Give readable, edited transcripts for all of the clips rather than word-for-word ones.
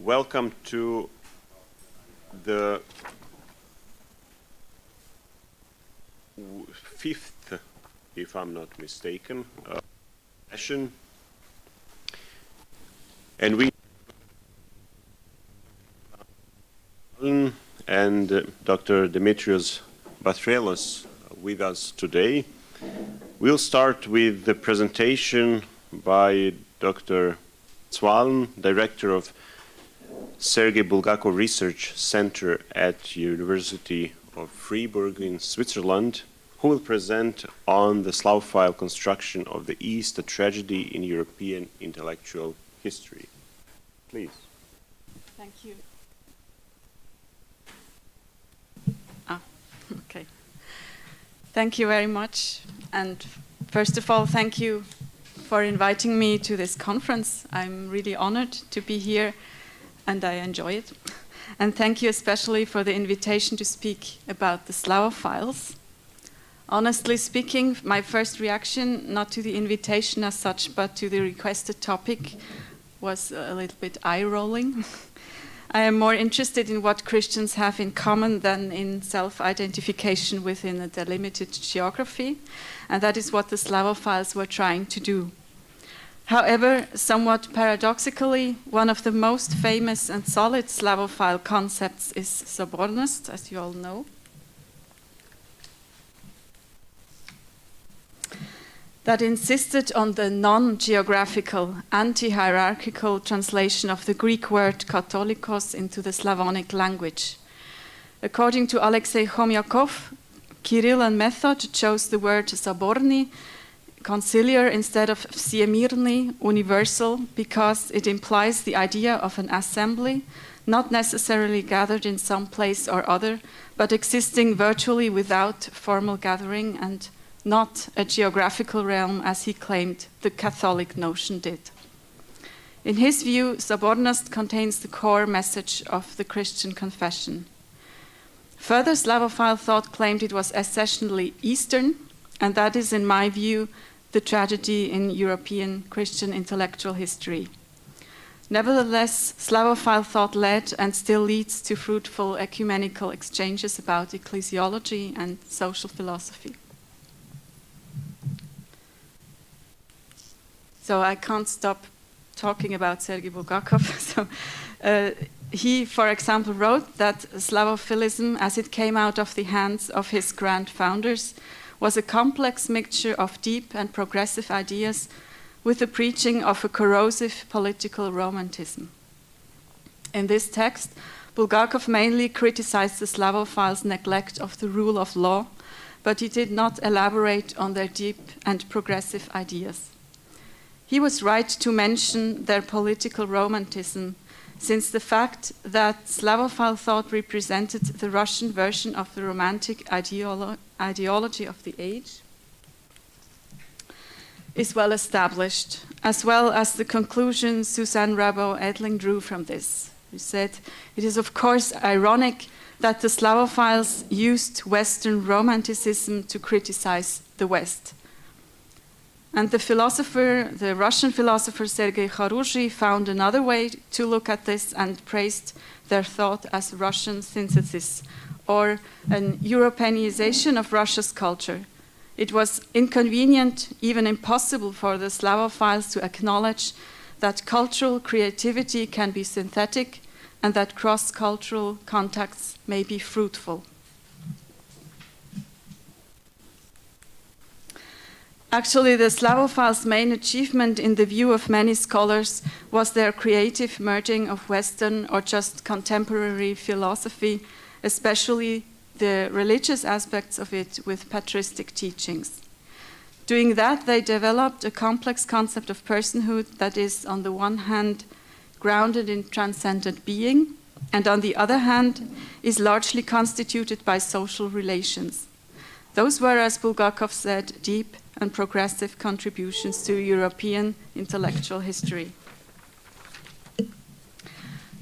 Welcome to the fifth, if I'm not mistaken, session. And we and Dr. Demetrios Bathrellos with us today. We'll start with the presentation by Dr. Zwahlen, Director of Sergii Bulgakov Research Center at University of Fribourg in Switzerland, who will present on the Slavophile construction of the East, a tragedy in European intellectual history. Please. Thank you. Okay. Thank you very much. And first of all, thank you for inviting me to this conference. I'm really honored to be here and I enjoy it. And thank you especially for the invitation to speak about the Slavophiles. Honestly speaking, my first reaction, not to the invitation as such, but to the requested topic, was a little bit eye-rolling. I am more interested in what Christians have in common than in self-identification within a delimited geography, and that is what the Slavophiles were trying to do. However, somewhat paradoxically, one of the most famous and solid Slavophile concepts is Sobornost, as you all know. That insisted on the non-geographical, anti-hierarchical translation of the Greek word katholikos into the Slavonic language. According to Alexei Chomyakov, Kirill and Method chose the word saborny, conciliar, instead of всемирный, universal, because it implies the idea of an assembly, not necessarily gathered in some place or other, but existing virtually without formal gathering and not a geographical realm, as he claimed the Catholic notion did. In his view, Sobornost contains the core message of the Christian confession. Further, Slavophile thought claimed it was essentially Eastern, and that is, in my view, the tragedy in European Christian intellectual history. Nevertheless, Slavophile thought led and still leads to fruitful ecumenical exchanges about ecclesiology and social philosophy. So I can't stop talking about Sergei Bulgakov. He, for example, wrote that Slavophilism, as it came out of the hands of his grand founders, was a complex mixture of deep and progressive ideas with the preaching of a corrosive political romanticism. In this text, Bulgakov mainly criticized the Slavophiles' neglect of the rule of law, but he did not elaborate on their deep and progressive ideas. He was right to mention their political romanticism, since the fact that Slavophile thought represented the Russian version of the romantic ideology of the age is well established, as well as the conclusion Susanne Rabot-Edling drew from this. She said, "It is of course ironic that the Slavophiles used Western romanticism to criticize the West." And the Russian philosopher Sergei Kharushyi found another way to look at this and praised their thought as Russian synthesis, or an Europeanization of Russia's culture. It was inconvenient, even impossible, for the Slavophiles to acknowledge that cultural creativity can be synthetic and that cross-cultural contacts may be fruitful. Actually, the Slavophiles' main achievement in the view of many scholars was their creative merging of Western or just contemporary philosophy, especially the religious aspects of it, with patristic teachings. Doing that, they developed a complex concept of personhood that is, on the one hand, grounded in transcendent being, and on the other hand, is largely constituted by social relations. Those were, as Bulgakov said, deep and progressive contributions to European intellectual history.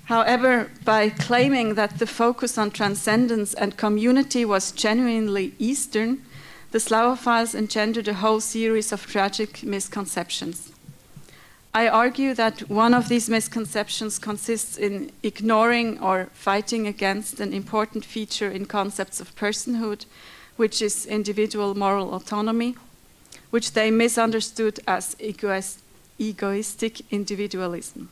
However, by claiming that the focus on transcendence and community was genuinely Eastern, the Slavophiles engendered a whole series of tragic misconceptions. I argue that one of these misconceptions consists in ignoring or fighting against an important feature in concepts of personhood, which is individual moral autonomy, which they misunderstood as egoistic individualism.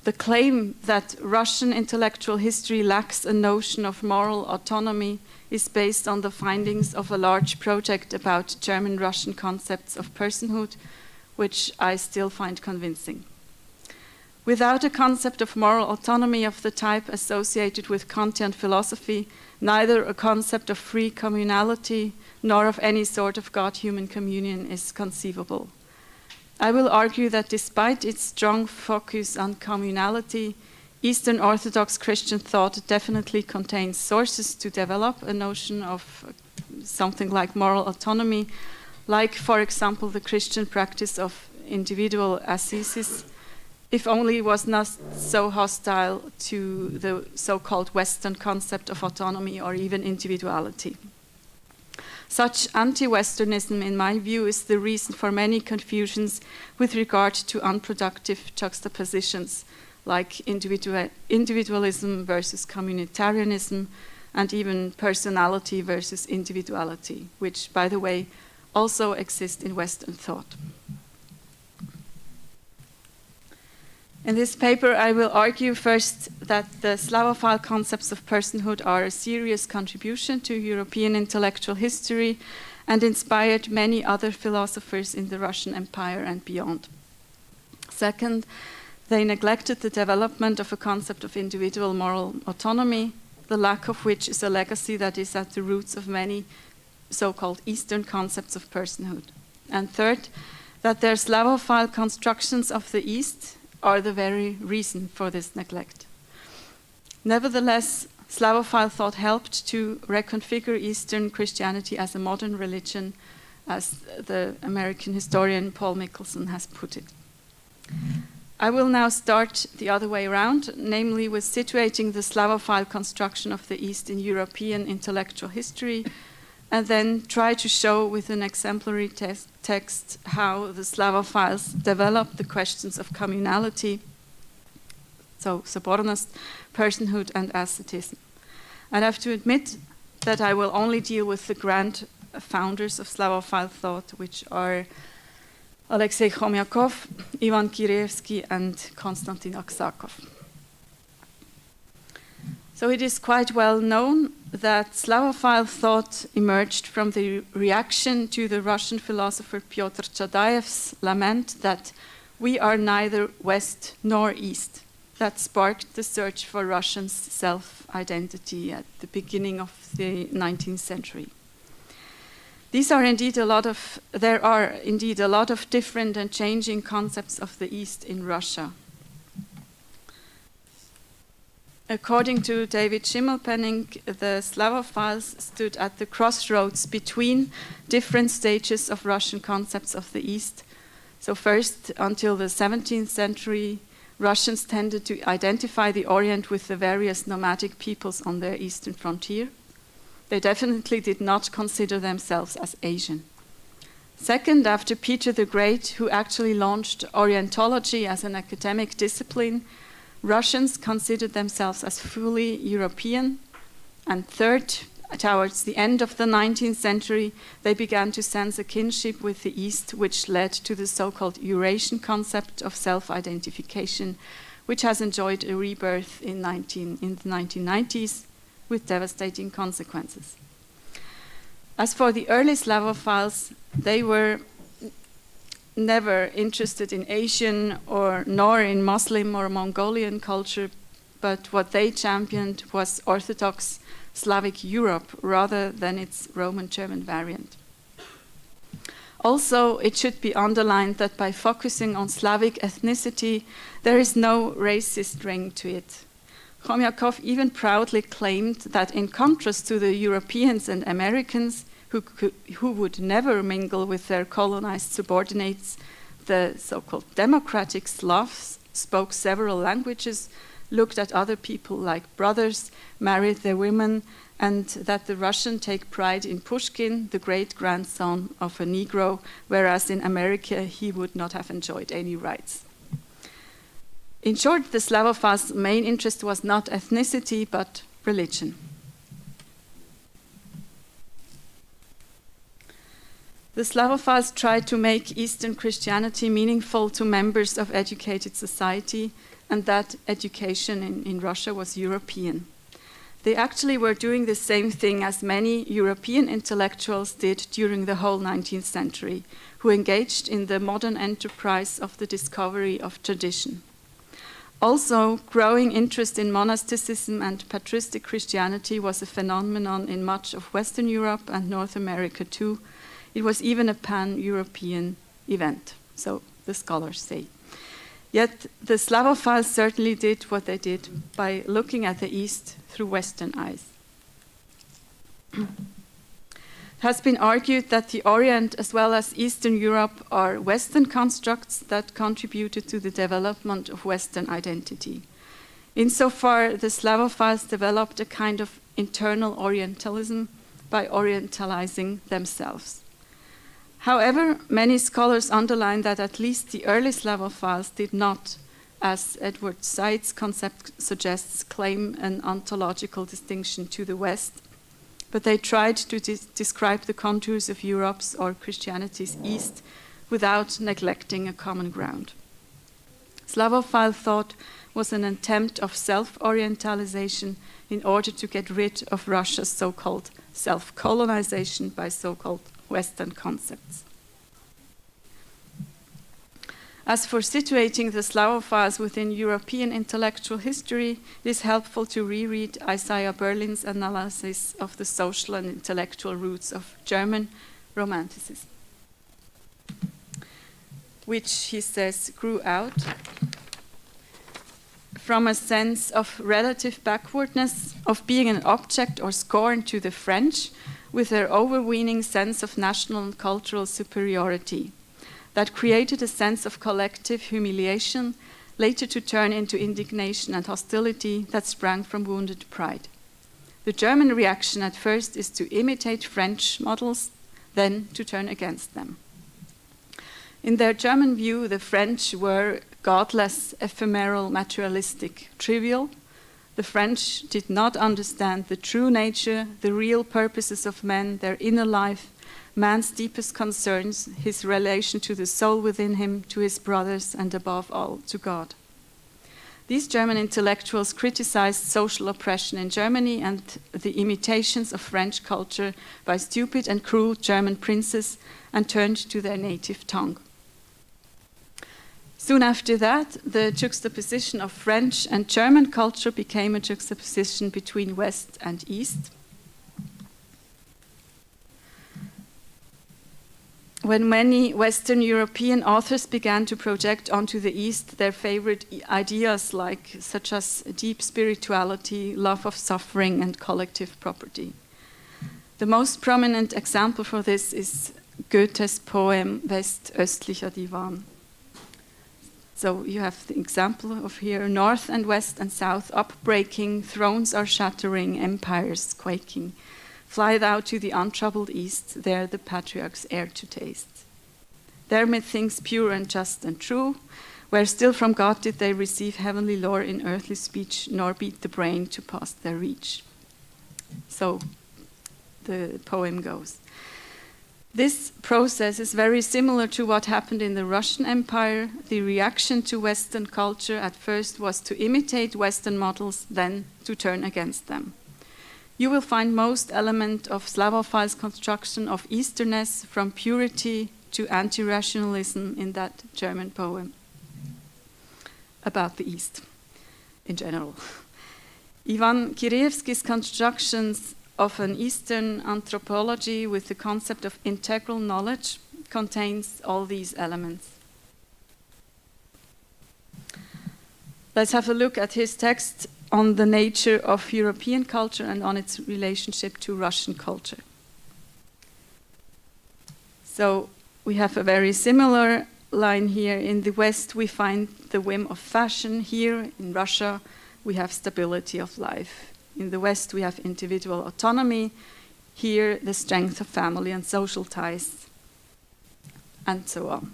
The claim that Russian intellectual history lacks a notion of moral autonomy is based on the findings of a large project about German-Russian concepts of personhood, which I still find convincing. Without a concept of moral autonomy of the type associated with Kantian philosophy, neither a concept of free communality nor of any sort of God-human communion is conceivable. I will argue that despite its strong focus on communality, Eastern Orthodox Christian thought definitely contains sources to develop a notion of something like moral autonomy, like, for example, the Christian practice of individual ascesis, if only it was not so hostile to the so-called Western concept of autonomy or even individuality. Such anti-Westernism, in my view, is the reason for many confusions with regard to unproductive juxtapositions, like individualism versus communitarianism, and even personality versus individuality, which, by the way, also exist in Western thought. In this paper, I will argue first that the Slavophile concepts of personhood are a serious contribution to European intellectual history and inspired many other philosophers in the Russian Empire and beyond. Second, they neglected the development of a concept of individual moral autonomy, the lack of which is a legacy that is at the roots of many so-called Eastern concepts of personhood. And third, that their Slavophile constructions of the East are the very reason for this neglect. Nevertheless, Slavophile thought helped to reconfigure Eastern Christianity as a modern religion, as the American historian Paul Mickelson has put it. I will now start the other way around, namely with situating the Slavophile construction of the East in European intellectual history, and then try to show with an exemplary text how the Slavophiles developed the questions of communality, so subordinate, personhood, and asceticism. And I have to admit that I will only deal with the grand founders of Slavophile thought, which are Alexei Chomyakov, Ivan Kireevsky, and Konstantin Aksakov. So it is quite well known that Slavophile thought emerged from the reaction to the Russian philosopher Pyotr Chadaev's lament that we are neither West nor East. That sparked the search for Russians' self-identity at the beginning of the 19th century. There are indeed a lot of different and changing concepts of the East in Russia. According to David Schimmelpenning, the Slavophiles stood at the crossroads between different stages of Russian concepts of the East. So first, until the 17th century, Russians tended to identify the Orient with the various nomadic peoples on their eastern frontier. They definitely did not consider themselves as Asian. Second, after Peter the Great, who actually launched Orientology as an academic discipline, Russians considered themselves as fully European. And third, towards the end of the 19th century, they began to sense a kinship with the East, which led to the so-called Eurasian concept of self-identification, which has enjoyed a rebirth in the 1990s with devastating consequences. As for the early Slavophiles, they were never interested in Asian nor in Muslim or Mongolian culture, but what they championed was Orthodox Slavic Europe rather than its Roman German variant. Also, it should be underlined that by focusing on Slavic ethnicity, there is no racist ring to it. Chomyakov even proudly claimed that in contrast to the Europeans and Americans, who would never mingle with their colonized subordinates, the so-called democratic Slavs spoke several languages, looked at other people like brothers, married their women, and that the Russian take pride in Pushkin, the great-grandson of a Negro, whereas in America he would not have enjoyed any rights. In short, the Slavophiles' main interest was not ethnicity, but religion. The Slavophiles tried to make Eastern Christianity meaningful to members of educated society, and that education in Russia was European. They actually were doing the same thing as many European intellectuals did during the whole 19th century, who engaged in the modern enterprise of the discovery of tradition. Also, growing interest in monasticism and patristic Christianity was a phenomenon in much of Western Europe and North America too. It was even a pan-European event, so the scholars say. Yet the Slavophiles certainly did what they did by looking at the East through Western eyes. It has been argued that the Orient as well as Eastern Europe are Western constructs that contributed to the development of Western identity. Insofar, the Slavophiles developed a kind of internal Orientalism by orientalizing themselves. However, many scholars underline that at least the early Slavophiles did not, as Edward Said's concept suggests, claim an ontological distinction to the West, but they tried to describe the contours of Europe's or Christianity's East without neglecting a common ground. Slavophile thought was an attempt of self-orientalization in order to get rid of Russia's so-called self-colonization by so-called Western concepts. As for situating the Slavophiles within European intellectual history, it is helpful to reread Isaiah Berlin's analysis of the social and intellectual roots of German Romanticism, which, he says, grew out from a sense of relative backwardness, of being an object or scorn to the French, with their overweening sense of national and cultural superiority that created a sense of collective humiliation, later to turn into indignation and hostility that sprang from wounded pride. The German reaction at first is to imitate French models, then to turn against them. In their German view, the French were godless, ephemeral, materialistic, trivial. The French did not understand the true nature, the real purposes of men, their inner life, man's deepest concerns, his relation to the soul within him, to his brothers, and above all, to God. These German intellectuals criticized social oppression in Germany and the imitations of French culture by stupid and cruel German princes and turned to their native tongue. Soon after that, the juxtaposition of French and German culture became a juxtaposition between West and East. When many Western European authors began to project onto the East their favorite ideas, such as deep spirituality, love of suffering, and collective property. The most prominent example for this is Goethe's poem West-Östlicher Divan. So you have the example of here, north and west and south upbreaking, thrones are shattering, empires quaking. Fly thou to the untroubled east, there the patriarchs air to taste. There mid things pure and just and true, where still from God did they receive heavenly lore in earthly speech, nor beat the brain to past their reach. So the poem goes. This process is very similar to what happened in the Russian Empire. The reaction to Western culture at first was to imitate Western models, then to turn against them. You will find most element of Slavophile's construction of Easternness, from purity to anti-rationalism, in that German poem about the East in general. Ivan Kireevsky's constructions of an Eastern anthropology with the concept of integral knowledge contains all these elements. Let's have a look at his text on the nature of European culture and on its relationship to Russian culture. So we have a very similar line here. In the West, we find the whim of fashion. Here in Russia, we have stability of life. In the West, we have individual autonomy. Here, the strength of family and social ties, and so on.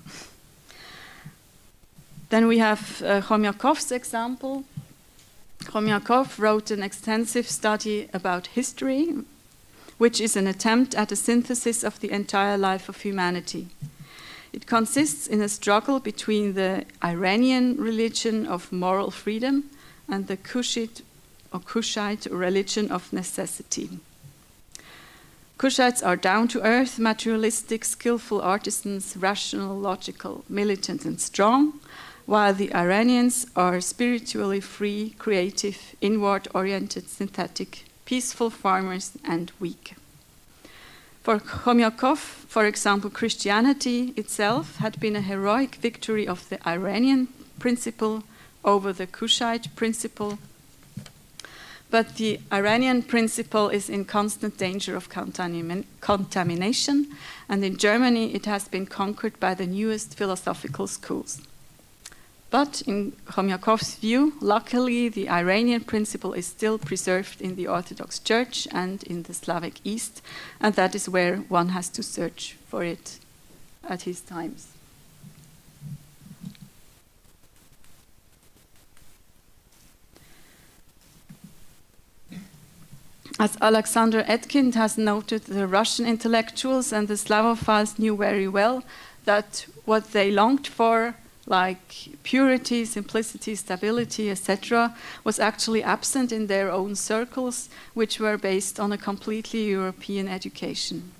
Then we have Chomyakov's example. Chomyakov wrote an extensive study about history, which is an attempt at a synthesis of the entire life of humanity. It consists in a struggle between the Iranian religion of moral freedom and the Kushite religion of necessity. Kushites are down-to-earth, materialistic, skillful artisans, rational, logical, militant, and strong, while the Iranians are spiritually free, creative, inward-oriented, synthetic, peaceful farmers, and weak. For Chomyakov, for example, Christianity itself had been a heroic victory of the Iranian principle over the Kushite principle, but the Iranian principle is in constant danger of contamination, and in Germany it has been conquered by the newest philosophical schools. But in Chomyakov's view, luckily the Iranian principle is still preserved in the Orthodox Church and in the Slavic East, and that is where one has to search for it at his times. As Alexander Etkind has noted, the Russian intellectuals and the Slavophiles knew very well that what they longed for, like purity, simplicity, stability, etc., was actually absent in their own circles, which were based on a completely European education.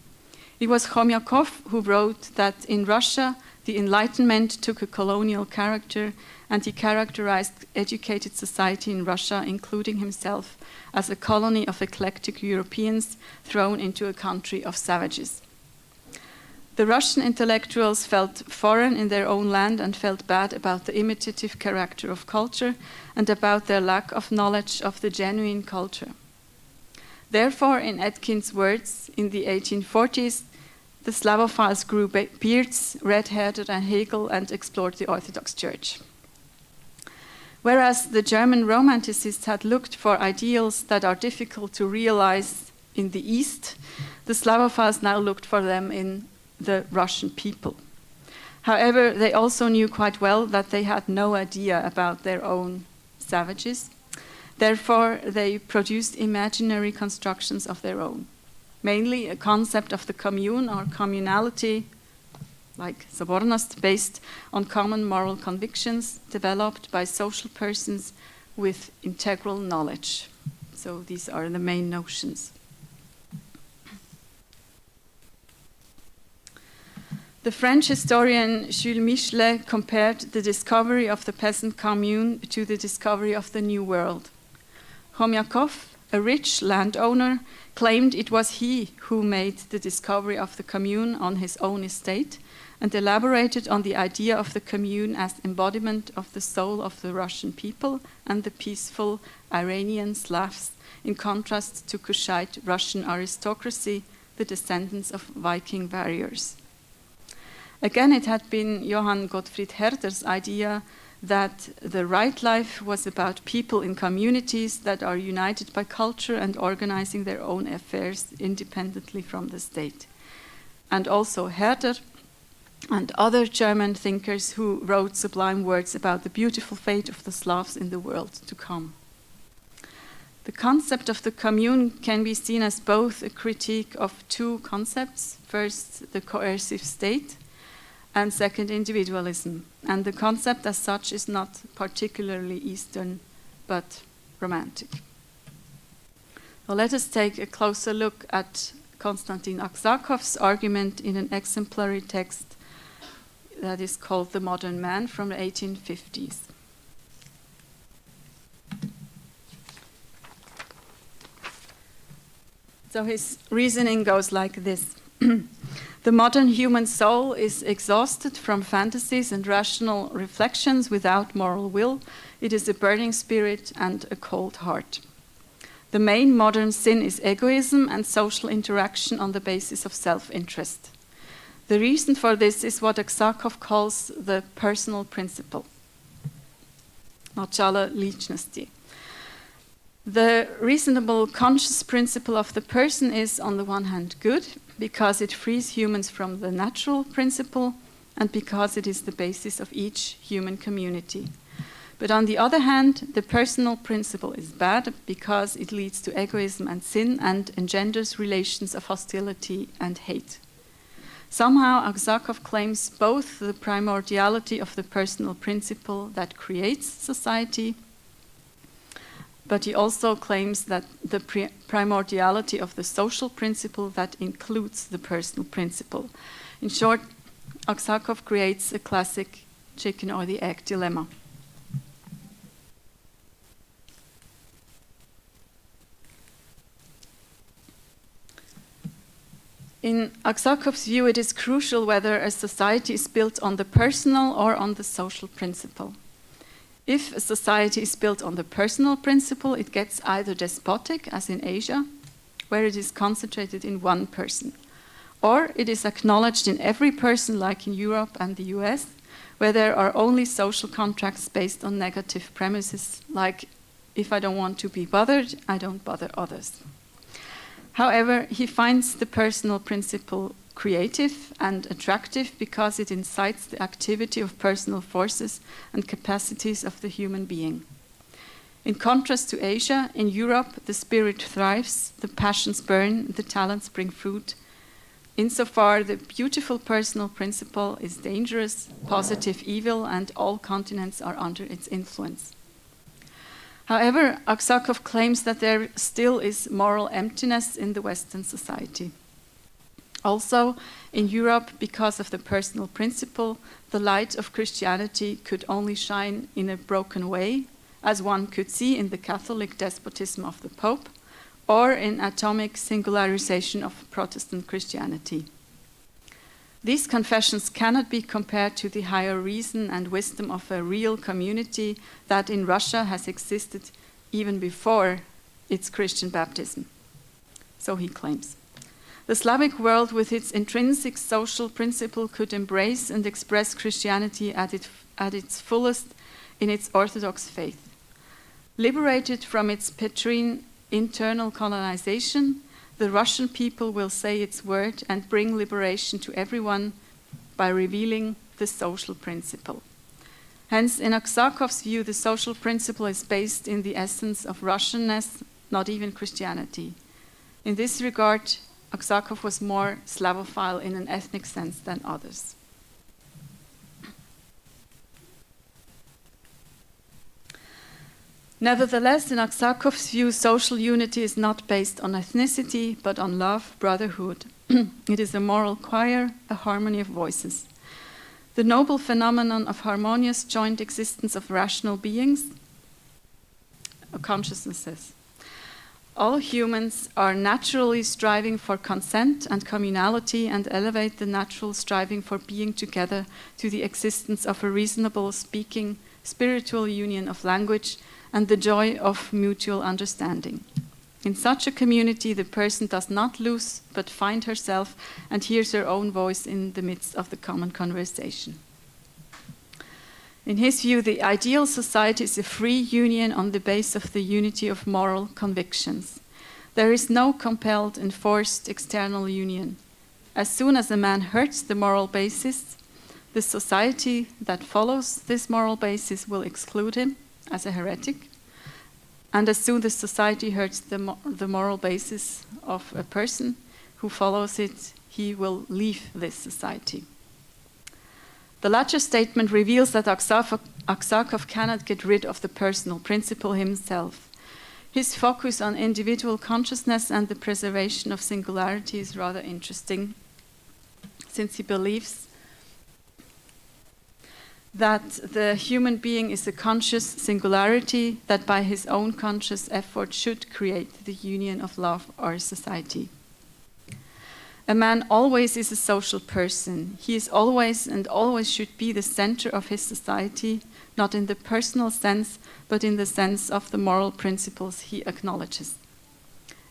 It was Chomyakov who wrote that in Russia, the Enlightenment took a colonial character, and he characterized educated society in Russia, including himself, as a colony of eclectic Europeans thrown into a country of savages. The Russian intellectuals felt foreign in their own land and felt bad about the imitative character of culture and about their lack of knowledge of the genuine culture. Therefore, in Etkind's words, in the 1840s, the Slavophiles grew beards, read Herder and Hegel, and explored the Orthodox Church. Whereas the German Romanticists had looked for ideals that are difficult to realize in the East, the Slavophiles now looked for them in the Russian people. However, they also knew quite well that they had no idea about their own savages. Therefore, they produced imaginary constructions of their own, mainly a concept of the commune or communality, like Sobornost, based on common moral convictions developed by social persons with integral knowledge. So these are the main notions. The French historian Jules Michelet compared the discovery of the peasant commune to the discovery of the New World. Chomyakov, a rich landowner, claimed it was he who made the discovery of the commune on his own estate and elaborated on the idea of the commune as embodiment of the soul of the Russian people and the peaceful Iranian Slavs, in contrast to Kushite Russian aristocracy, the descendants of Viking warriors. Again, it had been Johann Gottfried Herder's idea that the right life was about people in communities that are united by culture and organizing their own affairs independently from the state. And also Herder and other German thinkers who wrote sublime words about the beautiful fate of the Slavs in the world to come. The concept of the commune can be seen as both a critique of two concepts. First, the coercive state, and second, individualism. And the concept as such is not particularly Eastern, but romantic. So let us take a closer look at Konstantin Aksakov's argument in an exemplary text that is called The Modern Man from the 1850s. So his reasoning goes like this. The modern human soul is exhausted from fantasies and rational reflections without moral will. It is a burning spirit and a cold heart. The main modern sin is egoism and social interaction on the basis of self-interest. The reason for this is what Aksakov calls the personal principle, начало личности. The reasonable conscious principle of the person is, on the one hand, good, because it frees humans from the natural principle and because it is the basis of each human community. But on the other hand, the personal principle is bad because it leads to egoism and sin and engenders relations of hostility and hate. Somehow, Aksakov claims both the primordiality of the personal principle that creates society, but he also claims that the primordiality of the social principle that includes the personal principle. In short, Aksakov creates a classic chicken or the egg dilemma. In Aksakov's view, it is crucial whether a society is built on the personal or on the social principle. If a society is built on the personal principle, it gets either despotic, as in Asia, where it is concentrated in one person, or it is acknowledged in every person, like in Europe and the US, where there are only social contracts based on negative premises, like if I don't want to be bothered, I don't bother others. However, he finds the personal principle creative and attractive because it incites the activity of personal forces and capacities of the human being. In contrast to Asia, in Europe, the spirit thrives, the passions burn, the talents bring fruit. Insofar, the beautiful personal principle is dangerous, positive evil, and all continents are under its influence. However, Aksakov claims that there still is moral emptiness in the Western society. Also, in Europe, because of the personal principle, the light of Christianity could only shine in a broken way, as one could see in the Catholic despotism of the Pope, or in atomic singularization of Protestant Christianity. These confessions cannot be compared to the higher reason and wisdom of a real community that in Russia has existed even before its Christian baptism. So he claims. The Slavic world with its intrinsic social principle could embrace and express Christianity at its fullest in its Orthodox faith. Liberated from its Petrine internal colonization, the Russian people will say its word and bring liberation to everyone by revealing the social principle. Hence, in Aksakov's view, the social principle is based in the essence of Russianness, not even Christianity. In this regard, Aksakov was more Slavophile in an ethnic sense than others. Nevertheless, in Aksakov's view, social unity is not based on ethnicity, but on love, brotherhood. It is a moral choir, a harmony of voices. The noble phenomenon of harmonious joint existence of rational beings, consciousnesses. All humans are naturally striving for consent and communality and elevate the natural striving for being together to the existence of a reasonable speaking, spiritual union of language and the joy of mutual understanding. In such a community, the person does not lose, but find herself and hears her own voice in the midst of the common conversation. In his view, the ideal society is a free union on the basis of the unity of moral convictions. There is no compelled, enforced external union. As soon as a man hurts the moral basis, the society that follows this moral basis will exclude him as a heretic, and as soon as society hurts the moral basis of a person who follows it, he will leave this society. The latter statement reveals that Aksakov cannot get rid of the personal principle himself. His focus on individual consciousness and the preservation of singularity is rather interesting, since he believes that the human being is a conscious singularity that by his own conscious effort should create the union of love or society. A man always is a social person. He is always and always should be the center of his society, not in the personal sense, but in the sense of the moral principles he acknowledges.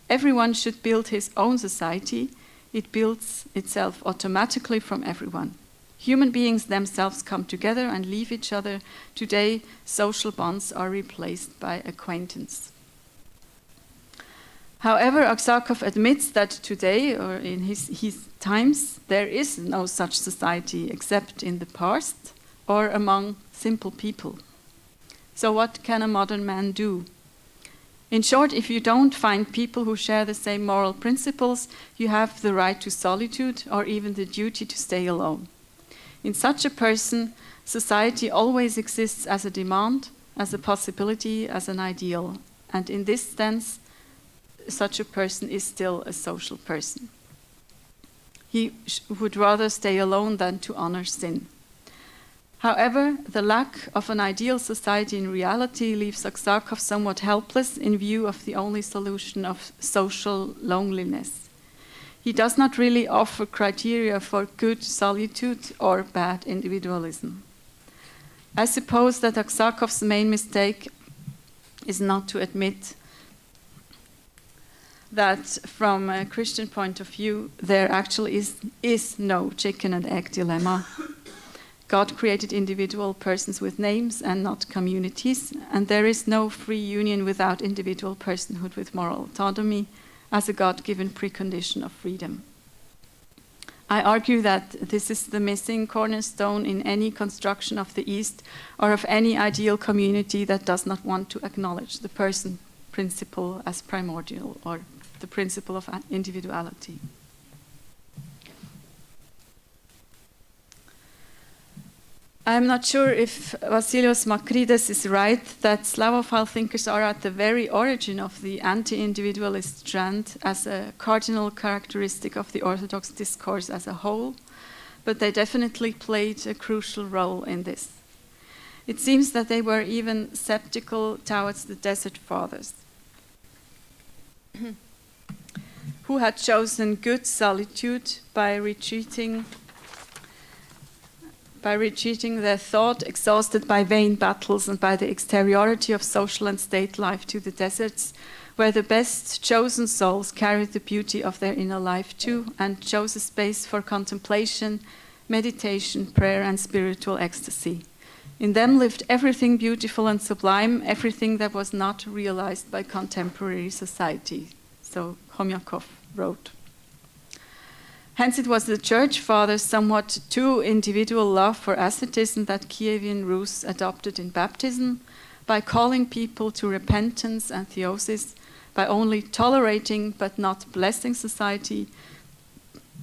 Everyone should build his own society. It builds itself automatically from everyone. Human beings themselves come together and leave each other. Today, social bonds are replaced by acquaintance. However, Aksakov admits that today, or in his times, there is no such society except in the past or among simple people. So what can a modern man do? In short, if you don't find people who share the same moral principles, you have the right to solitude or even the duty to stay alone. In such a person, society always exists as a demand, as a possibility, as an ideal. And in this sense, such a person is still a social person. He would rather stay alone than to honor sin. However, the lack of an ideal society in reality leaves Aksakov somewhat helpless in view of the only solution of social loneliness. He does not really offer criteria for good solitude or bad individualism. I suppose that Aksakov's main mistake is not to admit that from a Christian point of view, there actually is no chicken and egg dilemma. God created individual persons with names and not communities, and there is no free union without individual personhood with moral autonomy as a God-given precondition of freedom. I argue that this is the missing cornerstone in any construction of the East or of any ideal community that does not want to acknowledge the person principle as primordial, or the principle of individuality. I'm not sure if Vasilios Makrides is right that Slavophile thinkers are at the very origin of the anti-individualist strand as a cardinal characteristic of the Orthodox discourse as a whole, but they definitely played a crucial role in this. It seems that they were even skeptical towards the Desert Fathers, who had chosen good solitude by retreating their thought, exhausted by vain battles and by the exteriority of social and state life, to the deserts, where the best chosen souls carried the beauty of their inner life too, and chose a space for contemplation, meditation, prayer, and spiritual ecstasy. In them lived everything beautiful and sublime, everything that was not realized by contemporary society. So Khomyakov wrote. Hence it was the Church Fathers' somewhat too individual love for asceticism that Kievan Rus adopted in baptism, by calling people to repentance and theosis, by only tolerating but not blessing society,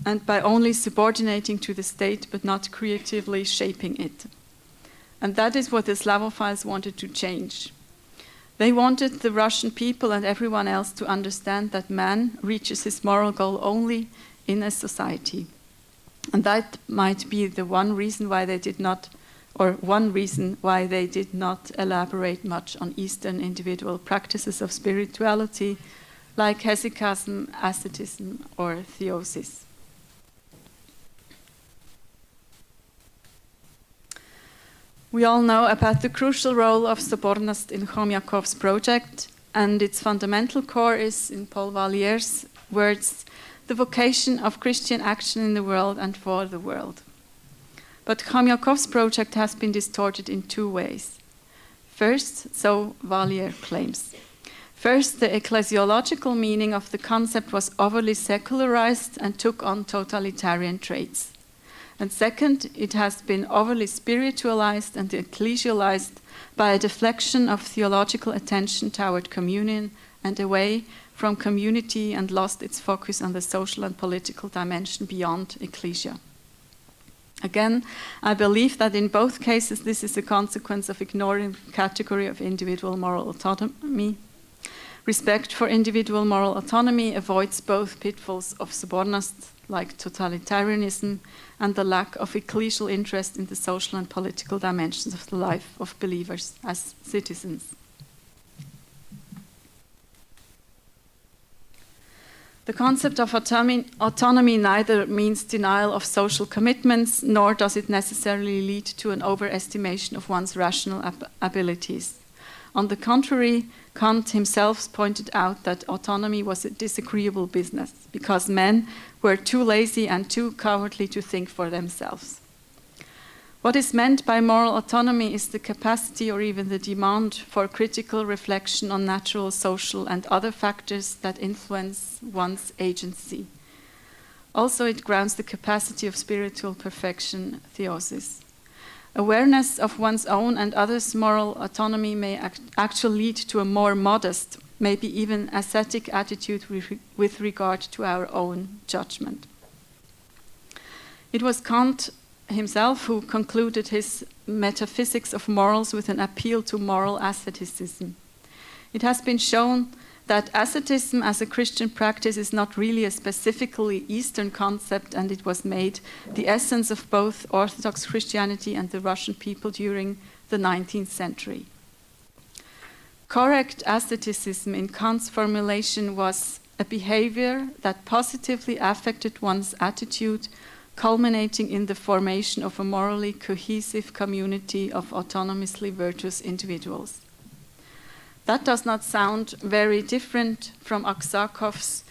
and by only subordinating to the state but not creatively shaping it. And that is what the Slavophiles wanted to change. They wanted the Russian people and everyone else to understand that man reaches his moral goal only in a society. And that might be the one reason why they did not elaborate much on Eastern individual practices of spirituality, like hesychasm, asceticism, or theosis. We all know about the crucial role of Sobornost in Khomyakov's project, and its fundamental core is, in Paul Valier's words, the vocation of Christian action in the world and for the world. But Khomyakov's project has been distorted in two ways. First, so Valier claims. First, the ecclesiological meaning of the concept was overly secularized and took on totalitarian traits. And second, it has been overly spiritualized and ecclesialized by a deflection of theological attention toward communion and away from community, and lost its focus on the social and political dimension beyond ecclesia. Again, I believe that in both cases this is a consequence of ignoring the category of individual moral autonomy. Respect for individual moral autonomy avoids both pitfalls of Sobornost, like totalitarianism, and the lack of ecclesial interest in the social and political dimensions of the life of believers as citizens. The concept of autonomy neither means denial of social commitments, nor does it necessarily lead to an overestimation of one's rational abilities. On the contrary, Kant himself pointed out that autonomy was a disagreeable business, because men were too lazy and too cowardly to think for themselves. What is meant by moral autonomy is the capacity or even the demand for critical reflection on natural, social, and other factors that influence one's agency. Also, it grounds the capacity of spiritual perfection, theosis. Awareness of one's own and others' moral autonomy may actually lead to a more modest, maybe even ascetic attitude with regard to our own judgment. It was Kant himself who concluded his metaphysics of morals with an appeal to moral asceticism. It has been shown that asceticism as a Christian practice is not really a specifically Eastern concept, and it was made the essence of both Orthodox Christianity and the Russian people during the 19th century. Correct asceticism in Kant's formulation was a behavior that positively affected one's attitude, culminating in the formation of a morally cohesive community of autonomously virtuous individuals. That does not sound very different from Aksakov's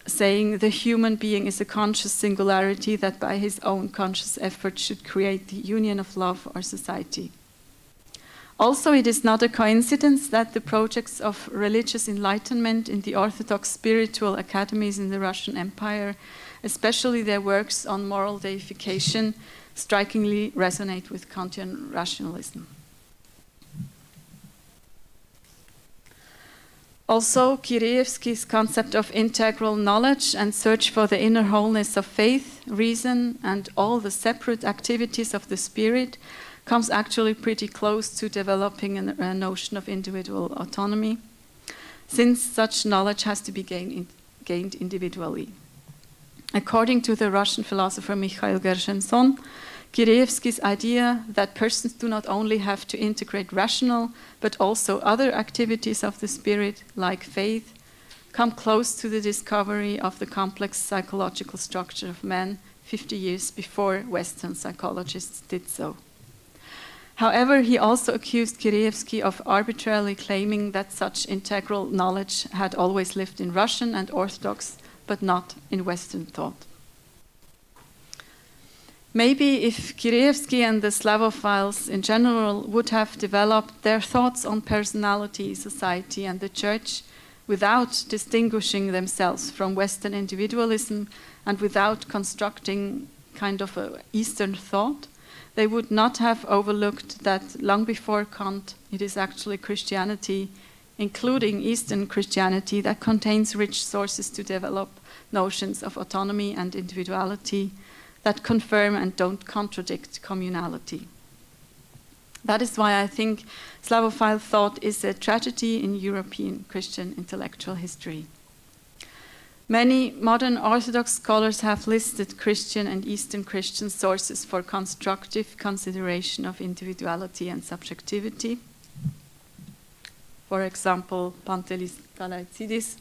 saying the human being is a conscious singularity that by his own conscious effort should create the union of love or society. Also, it is not a coincidence that the projects of religious enlightenment in the Orthodox spiritual academies in the Russian Empire, especially their works on moral deification, strikingly resonate with Kantian rationalism. Also, Kyriakos' concept of integral knowledge and search for the inner wholeness of faith, reason, and all the separate activities of the spirit comes actually pretty close to developing a notion of individual autonomy, since such knowledge has to be gained individually. According to the Russian philosopher Mikhail Gershenzon, Kyriakos' idea that persons do not only have to integrate rational, but also other activities of the spirit, like faith, come close to the discovery of the complex psychological structure of man 50 years before Western psychologists did so. However, he also accused Kyriakos of arbitrarily claiming that such integral knowledge had always lived in Russian and Orthodox, but not in Western thought. Maybe if Kyriakos and the Slavophiles in general would have developed their thoughts on personality, society, and the church without distinguishing themselves from Western individualism and without constructing kind of an Eastern thought, they would not have overlooked that long before Kant, it is actually Christianity, including Eastern Christianity, that contains rich sources to develop notions of autonomy and individuality that confirm and don't contradict communality. That is why I think Slavophile thought is a tragedy in European Christian intellectual history. Many modern Orthodox scholars have listed Christian and Eastern Christian sources for constructive consideration of individuality and subjectivity. For example, Pantelis Kalaitzidis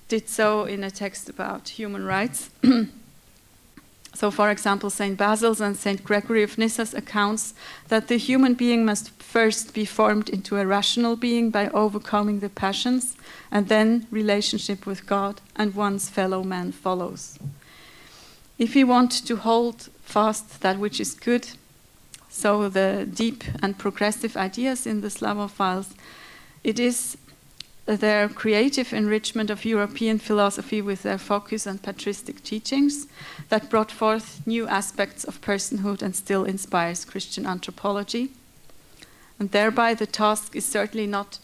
did so in a text about human rights. So, for example, St. Basil's and St. Gregory of Nyssa's accounts that the human being must first be formed into a rational being by overcoming the passions, and then relationship with God and one's fellow man follows. If we want to hold fast that which is good, so the deep and progressive ideas in the Slavophiles, it is their creative enrichment of European philosophy with their focus on patristic teachings that brought forth new aspects of personhood and still inspires Christian anthropology. And thereby the task is certainly not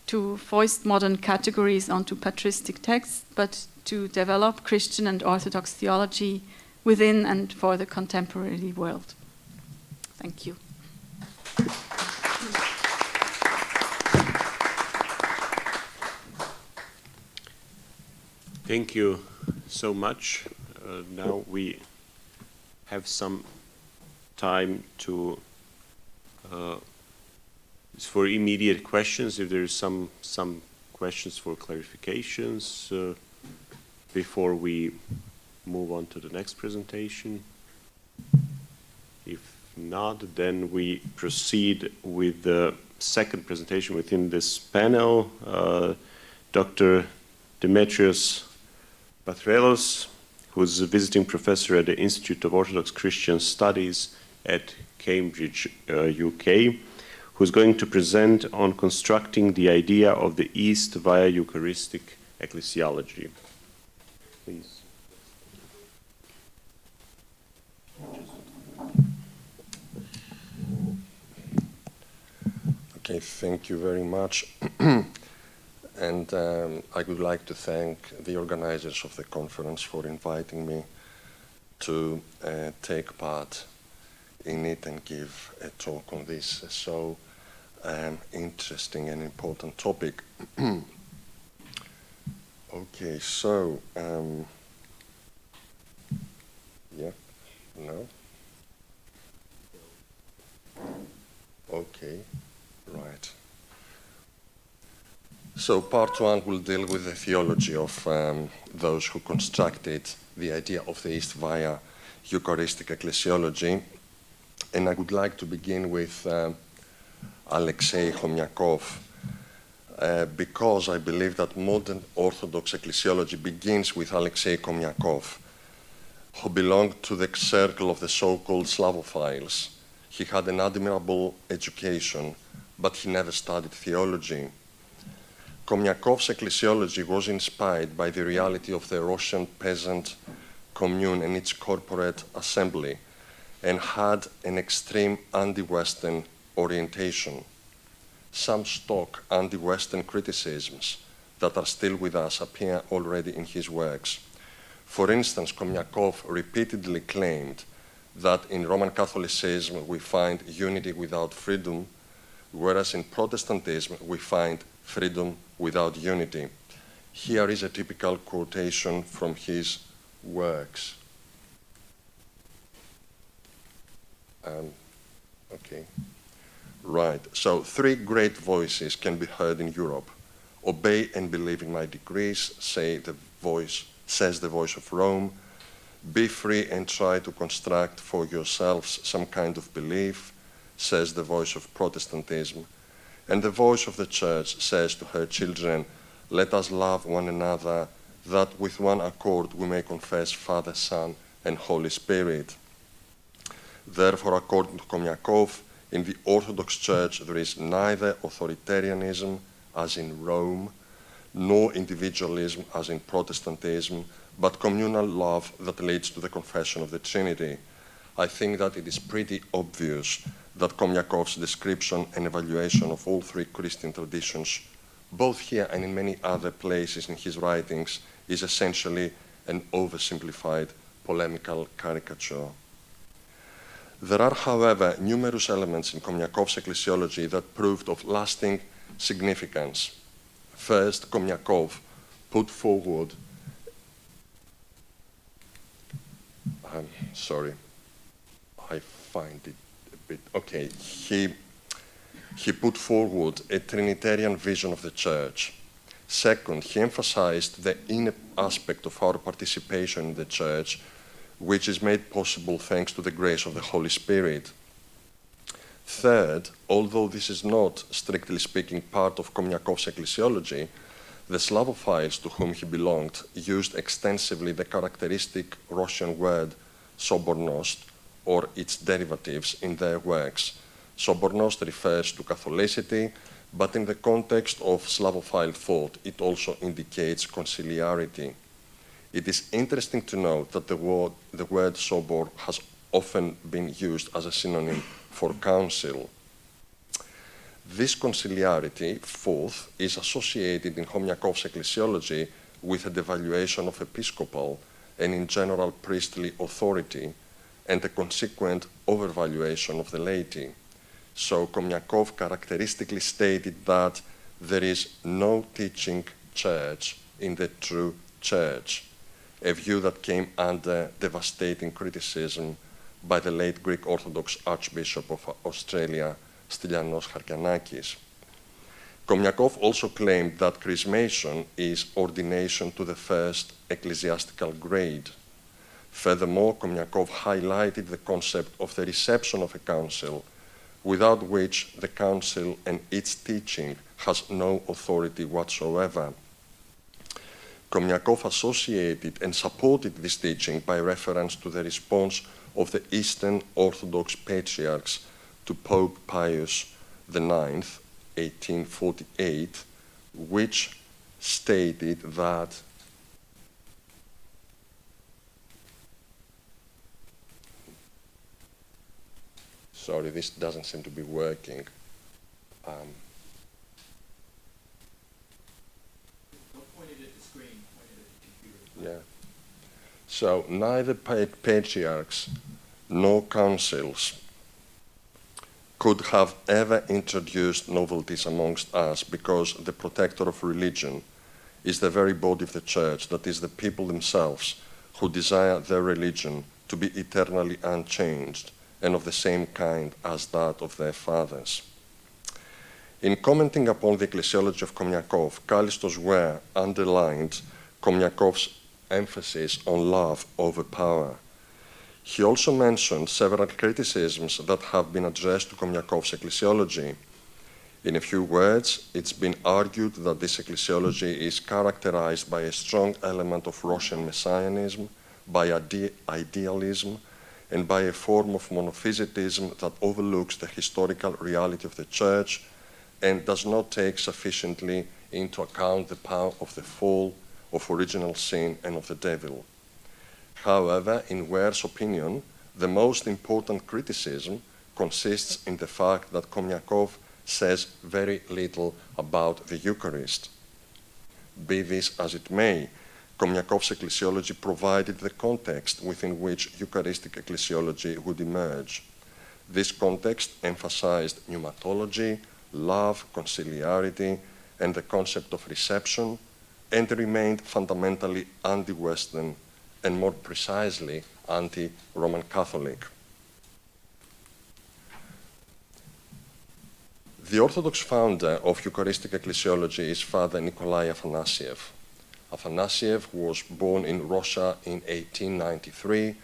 to foist modern categories onto patristic texts, but to develop Christian and Orthodox theology within and for the contemporary world. Thank you. Thank you so much. Now we have some time to for immediate questions. If there is some questions for clarifications before we move on to the next presentation. If not, then we proceed with the second presentation within this panel. Dr. Demetrios Bathrellos, who's a visiting professor at the Institute of Orthodox Christian Studies at Cambridge, UK, who's going to present on constructing the idea of the East via Eucharistic Ecclesiology. Please. Okay, thank you very much. And I would like to thank the organizers of the conference for inviting me to take part in it and give a talk on this so interesting and important topic. Okay, so, yeah, no? Okay, right. So part one will deal with the theology of those who constructed the idea of the East via Eucharistic Ecclesiology. And I would like to begin with Alexei Khomyakov, because I believe that modern Orthodox ecclesiology begins with Alexei Khomyakov, who belonged to the circle of the so-called Slavophiles. He had an admirable education, but he never studied theology. Khomyakov's ecclesiology was inspired by the reality of the Russian peasant commune and its corporate assembly, and had an extreme anti-Western orientation. Some stock anti-Western criticisms that are still with us appear already in his works. For instance, Khomyakov repeatedly claimed that in Roman Catholicism we find unity without freedom, whereas in Protestantism we find freedom without unity. Here is a typical quotation from his works. Okay, right. So 3 great voices can be heard in Europe. Obey and believe in my decrees, says the voice of Rome. Be free and try to construct for yourselves some kind of belief, says the voice of Protestantism. And the voice of the Church says to her children, let us love one another, that with one accord we may confess Father, Son, and Holy Spirit. Therefore, according to Khomyakov, in the Orthodox Church there is neither authoritarianism, as in Rome, nor individualism, as in Protestantism, but communal love that leads to the confession of the Trinity. I think that it is pretty obvious that Khomyakov's description and evaluation of all 3 Christian traditions, both here and in many other places in his writings, is essentially an oversimplified polemical caricature. There are, however, numerous elements in Khomyakov's ecclesiology that proved of lasting significance. First, Khomyakov put forward, I find it a bit, okay, he put forward a Trinitarian vision of the Church. Second, he emphasized the inner aspect of our participation in the Church, which is made possible thanks to the grace of the Holy Spirit. Third, although this is not, strictly speaking, part of Khomyakov's ecclesiology, the Slavophiles to whom he belonged used extensively the characteristic Russian word sobornost, or its derivatives, in their works. Sobornost refers to Catholicity, but in the context of Slavophile thought, it also indicates conciliarity. It is interesting to note that the word sobor has often been used as a synonym for council. This conciliarity, fourth, is associated in Khomyakov's ecclesiology with a devaluation of episcopal and in general priestly authority, and a consequent overvaluation of the laity. So Khomyakov characteristically stated that there is no teaching church in the true church, a view that came under devastating criticism by the late Greek Orthodox Archbishop of Australia, Stylianos Harkianakis. Khomyakov also claimed that chrismation is ordination to the first ecclesiastical grade. Furthermore, Khomyakov highlighted the concept of the reception of a council, without which the council and its teaching has no authority whatsoever. Komniakov associated and supported this teaching by reference to the response of the Eastern Orthodox patriarchs to Pope Pius IX, 1848, which stated that sorry, this doesn't seem to be working. Don't point it at the screen, point it at the computer. Yeah. So neither patriarchs nor councils could have ever introduced novelties amongst us, because the protector of religion is the very body of the church, that is, the people themselves who desire their religion to be eternally unchanged and of the same kind as that of their fathers. In commenting upon the Ecclesiology of Komniakov, Kallistos Ware underlined Komniakov's emphasis on love over power. He also mentioned several criticisms that have been addressed to Komniakov's Ecclesiology. In a few words, it's been argued that this Ecclesiology is characterized by a strong element of Russian messianism, by idealism, and by a form of monophysitism that overlooks the historical reality of the Church and does not take sufficiently into account the power of the fall, of original sin, and of the devil. However, in Ware's opinion, the most important criticism consists in the fact that Komniakov says very little about the Eucharist. Be this as it may, Komniakov's ecclesiology provided the context within which Eucharistic ecclesiology would emerge. This context emphasized pneumatology, love, conciliarity, and the concept of reception, and remained fundamentally anti-Western and more precisely anti-Roman Catholic. The Orthodox founder of Eucharistic ecclesiology is Father Nikolai Afanasiev. Afanasiev was born in Russia in 1893,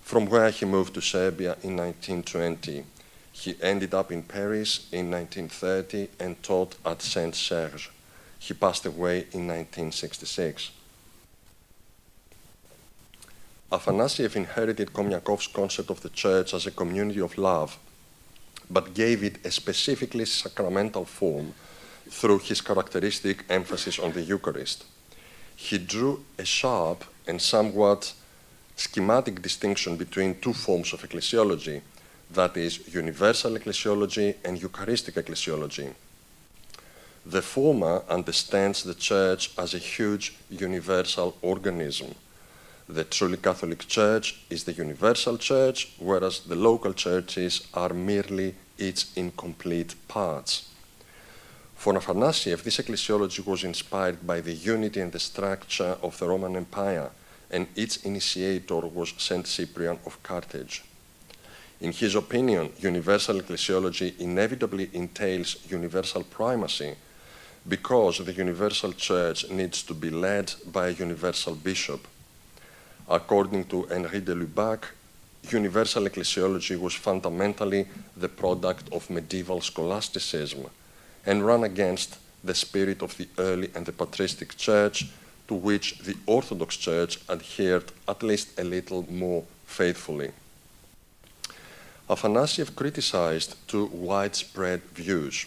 from where he moved to Serbia in 1920. He ended up in Paris in 1930 and taught at Saint Serge. He passed away in 1966. Afanasiev inherited Komniakov's concept of the Church as a community of love, but gave it a specifically sacramental form through his characteristic emphasis on the Eucharist. He drew a sharp and somewhat schematic distinction between two forms of ecclesiology, that is, universal ecclesiology and Eucharistic ecclesiology. The former understands the Church as a huge universal organism. The truly Catholic Church is the universal Church, whereas the local churches are merely its incomplete parts. For Afanasiev, this ecclesiology was inspired by the unity and the structure of the Roman Empire, and its initiator was Saint Cyprian of Carthage. In his opinion, universal ecclesiology inevitably entails universal primacy, because the universal Church needs to be led by a universal bishop. According to Henri de Lubac, universal ecclesiology was fundamentally the product of medieval scholasticism and ran against the spirit of the early and the patristic Church, to which the Orthodox Church adhered at least a little more faithfully. Afanasiev criticized two widespread views.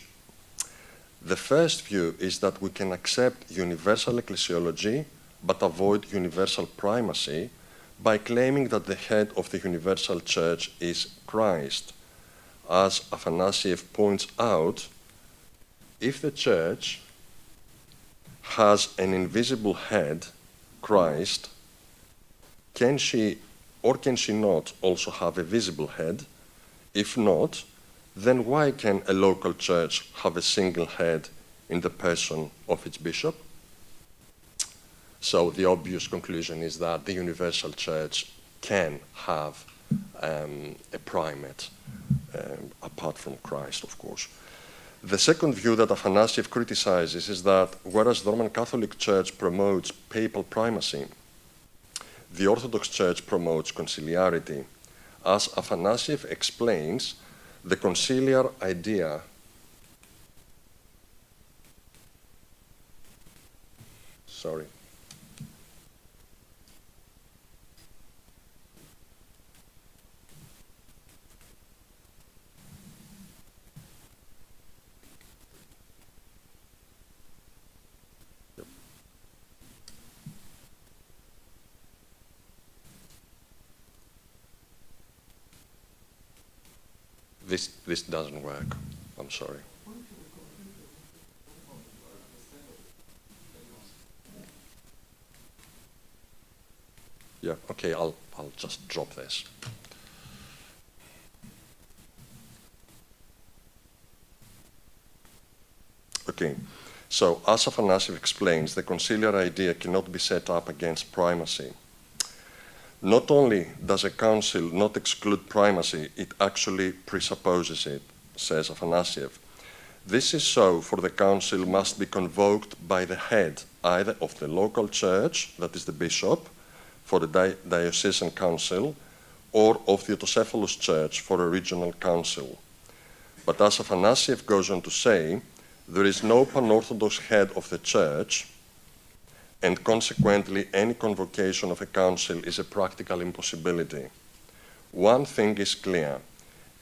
The first view is that we can accept universal ecclesiology but avoid universal primacy by claiming that the head of the universal Church is Christ. As Afanasiev points out, if the Church has an invisible head, Christ, can she or can she not also have a visible head? If not, then why can a local church have a single head in the person of its bishop? So the obvious conclusion is that the universal church can have a primate, apart from Christ, of course. The second view that Afanasiev criticizes is that whereas the Roman Catholic Church promotes papal primacy, the Orthodox Church promotes conciliarity. As Afanasiev explains, the conciliar idea this doesn't work. I'm sorry. Yeah, okay, I'll just drop this. Okay, so as Afanasiev explains, the conciliar idea cannot be set up against primacy. Not only does a council not exclude primacy, it actually presupposes it, says Afanasiev. This is so, for the council must be convoked by the head either of the local church, that is the bishop, for the diocesan council, or of the autocephalous church for a regional council. But as Afanasiev goes on to say, there is no pan-Orthodox head of the church, and consequently any convocation of a council is a practical impossibility. One thing is clear.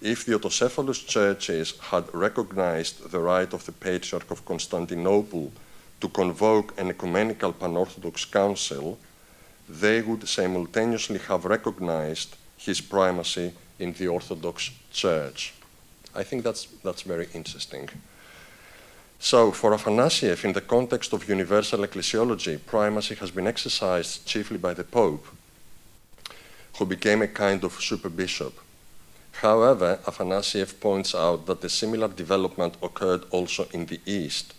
If the autocephalous churches had recognized the right of the Patriarch of Constantinople to convoke an ecumenical pan-Orthodox council, they would simultaneously have recognized his primacy in the Orthodox Church. I think that's very interesting. So, for Afanasiev, in the context of universal ecclesiology, primacy has been exercised chiefly by the Pope, who became a kind of superbishop. However, Afanasiev points out that a similar development occurred also in the East.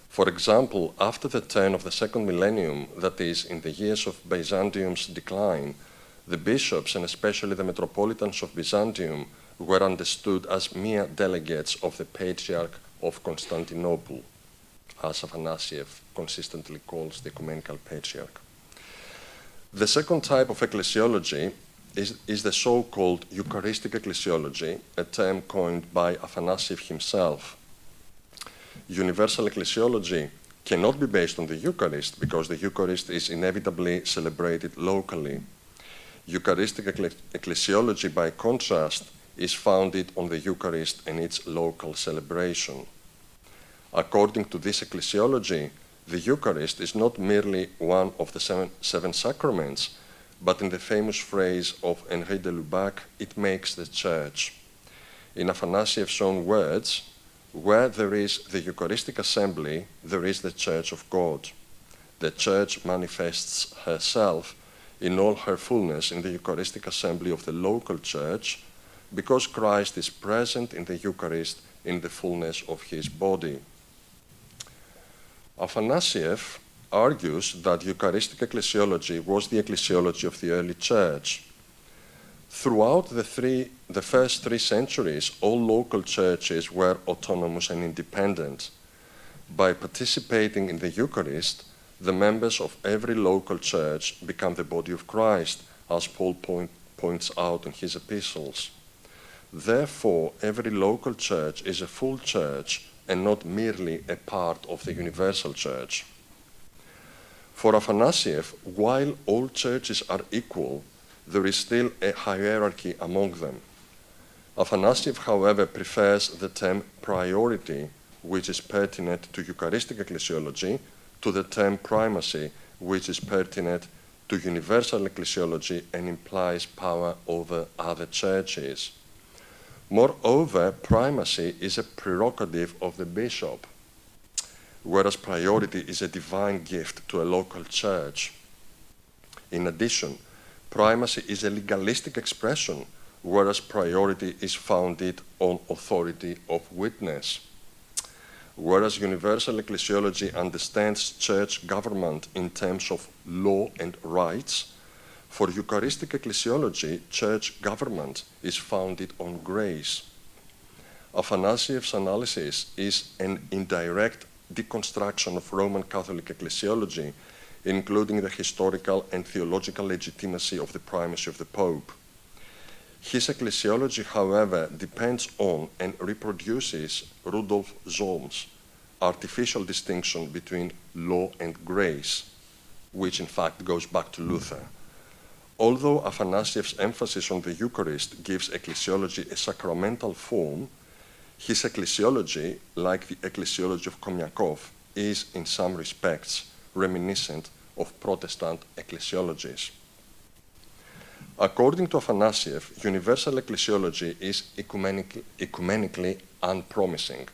For example, after the turn of the second millennium, that is, in the years of Byzantium's decline, the bishops, and especially the metropolitans of Byzantium, were understood as mere delegates of the Patriarch of Constantinople, as Afanasiev consistently calls the ecumenical Patriarch. The second type of ecclesiology is the so-called Eucharistic ecclesiology, a term coined by Afanasiev himself. Universal ecclesiology cannot be based on the Eucharist because the Eucharist is inevitably celebrated locally. Eucharistic ecclesiology, by contrast, is founded on the Eucharist and its local celebration. According to this ecclesiology, the Eucharist is not merely one of the seven sacraments, but in the famous phrase of Henri de Lubac, it makes the Church. In Afanasiev's own words, where there is the Eucharistic assembly, there is the Church of God. The Church manifests herself in all her fullness in the Eucharistic assembly of the local Church, because Christ is present in the Eucharist in the fullness of his body. Afanasiev argues that Eucharistic ecclesiology was the ecclesiology of the early Church. Throughout the first 3 centuries, all local churches were autonomous and independent. By participating in the Eucharist, the members of every local church become the body of Christ, as Paul points out in his epistles. Therefore, every local church is a full church and not merely a part of the universal church. For Afanasiev, while all churches are equal, there is still a hierarchy among them. Afanasiev, however, prefers the term priority, which is pertinent to Eucharistic ecclesiology, to the term primacy, which is pertinent to universal ecclesiology and implies power over other churches. Moreover, primacy is a prerogative of the bishop, whereas priority is a divine gift to a local church. In addition, primacy is a legalistic expression, whereas priority is founded on authority of witness. Whereas universal ecclesiology understands church government in terms of law and rights, for Eucharistic ecclesiology, church government is founded on grace. Afanasiev's analysis is an indirect deconstruction of Roman Catholic ecclesiology, including the historical and theological legitimacy of the primacy of the Pope. His ecclesiology, however, depends on and reproduces Rudolf Zoll's artificial distinction between law and grace, which in fact goes back to Luther. Although Afanasiev's emphasis on the Eucharist gives ecclesiology a sacramental form, his ecclesiology, like the ecclesiology of Komyakov, is in some respects reminiscent of Protestant ecclesiologies. According to Afanasiev, universal ecclesiology is ecumenically unpromising.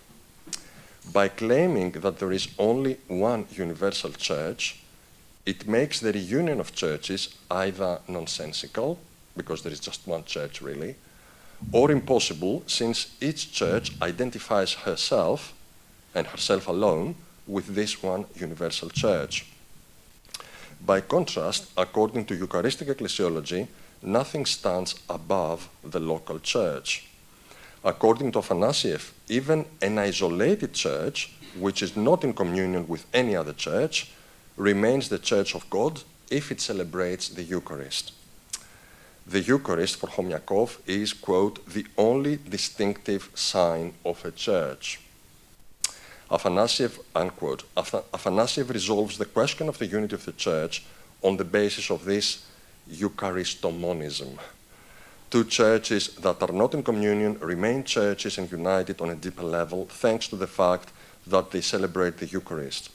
By claiming that there is only one universal church, it makes the reunion of churches either nonsensical, because there is just one church really, or impossible, since each church identifies herself, and herself alone, with this one universal church. By contrast, according to Eucharistic ecclesiology, nothing stands above the local church. According to Afanasiev, even an isolated church, which is not in communion with any other church, remains the church of God if it celebrates the Eucharist. The Eucharist, for Chomyakov, is, quote, the only distinctive sign of a church. Afanasiev, unquote, Afanasiev resolves the question of the unity of the church on the basis of this Eucharistomonism. Two churches that are not in communion remain churches and united on a deeper level thanks to the fact that they celebrate the Eucharist.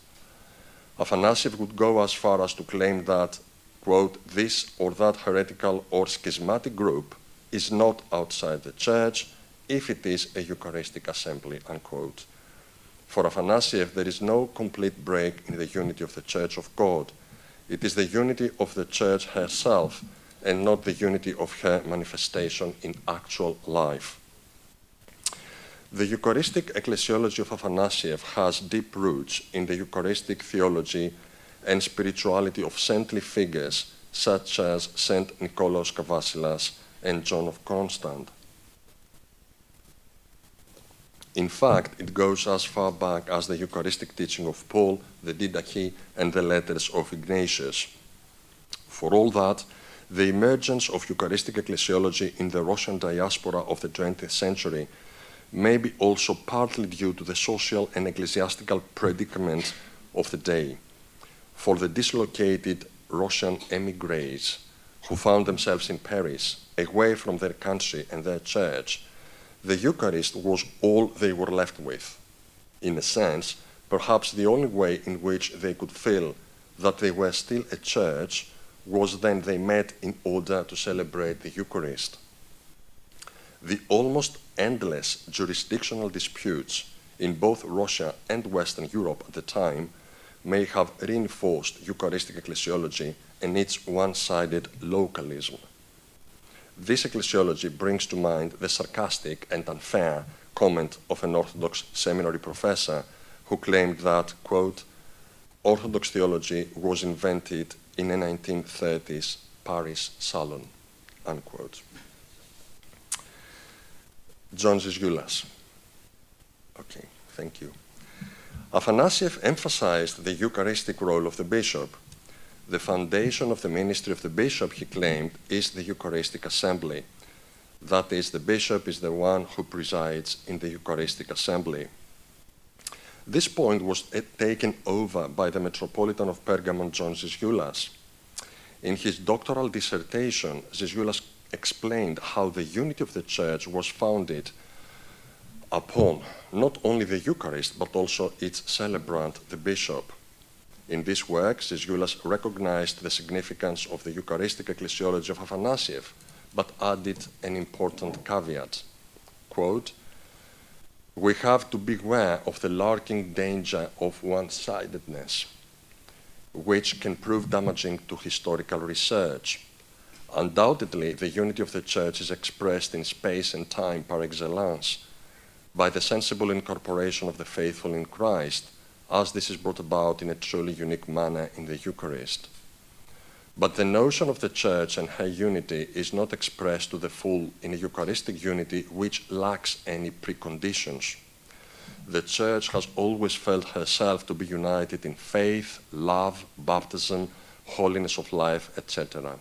Afanasiev would go as far as to claim that, quote, this or that heretical or schismatic group is not outside the church if it is a Eucharistic assembly, unquote. For Afanasiev, there is no complete break in the unity of the Church of God. It is the unity of the Church herself and not the unity of her manifestation in actual life. The Eucharistic ecclesiology of Afanasiev has deep roots in the Eucharistic theology and spirituality of saintly figures such as Saint Nikolaos Kavasilas and John of Kronstadt. In fact, it goes as far back as the Eucharistic teaching of Paul, the Didache, and the letters of Ignatius. For all that, the emergence of Eucharistic ecclesiology in the Russian diaspora of the 20th century may be also partly due to the social and ecclesiastical predicament of the day. For the dislocated Russian emigres who found themselves in Paris, away from their country and their church, the Eucharist was all they were left with. In a sense, perhaps the only way in which they could feel that they were still a church was when they met in order to celebrate the Eucharist. The almost endless jurisdictional disputes in both Russia and Western Europe at the time may have reinforced Eucharistic ecclesiology and its one-sided localism. This ecclesiology brings to mind the sarcastic and unfair comment of an Orthodox seminary professor who claimed that, quote, Orthodox theology was invented in a 1930s Paris salon, unquote. John Zizoulas. Okay, thank you. Afanasiev emphasized the Eucharistic role of the bishop. The foundation of the ministry of the bishop, he claimed, is the Eucharistic assembly. That is, the bishop is the one who presides in the Eucharistic assembly. This point was taken over by the Metropolitan of Pergamon, John Zizoulas. In his doctoral dissertation, Zizoulas explained how the unity of the Church was founded upon not only the Eucharist, but also its celebrant, the bishop. In this work, Zizoulas recognized the significance of the Eucharistic ecclesiology of Afanasiev, but added an important caveat. Quote, we have to beware of the lurking danger of one-sidedness, which can prove damaging to historical research. Undoubtedly, the unity of the Church is expressed in space and time par excellence by the sensible incorporation of the faithful in Christ, as this is brought about in a truly unique manner in the Eucharist. But the notion of the Church and her unity is not expressed to the full in a Eucharistic unity which lacks any preconditions. The Church has always felt herself to be united in faith, love, baptism, holiness of life, etc.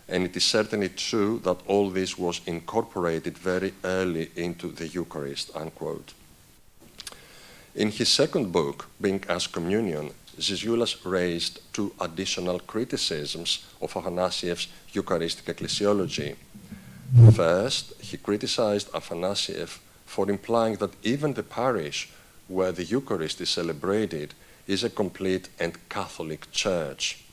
And it is certainly true that all this was incorporated very early into the Eucharist, unquote. In his second book, Being as Communion, Zizoulas raised two additional criticisms of Afanasiev's Eucharistic ecclesiology. First, he criticized Afanasiev for implying that even the parish where the Eucharist is celebrated is a complete and Catholic church.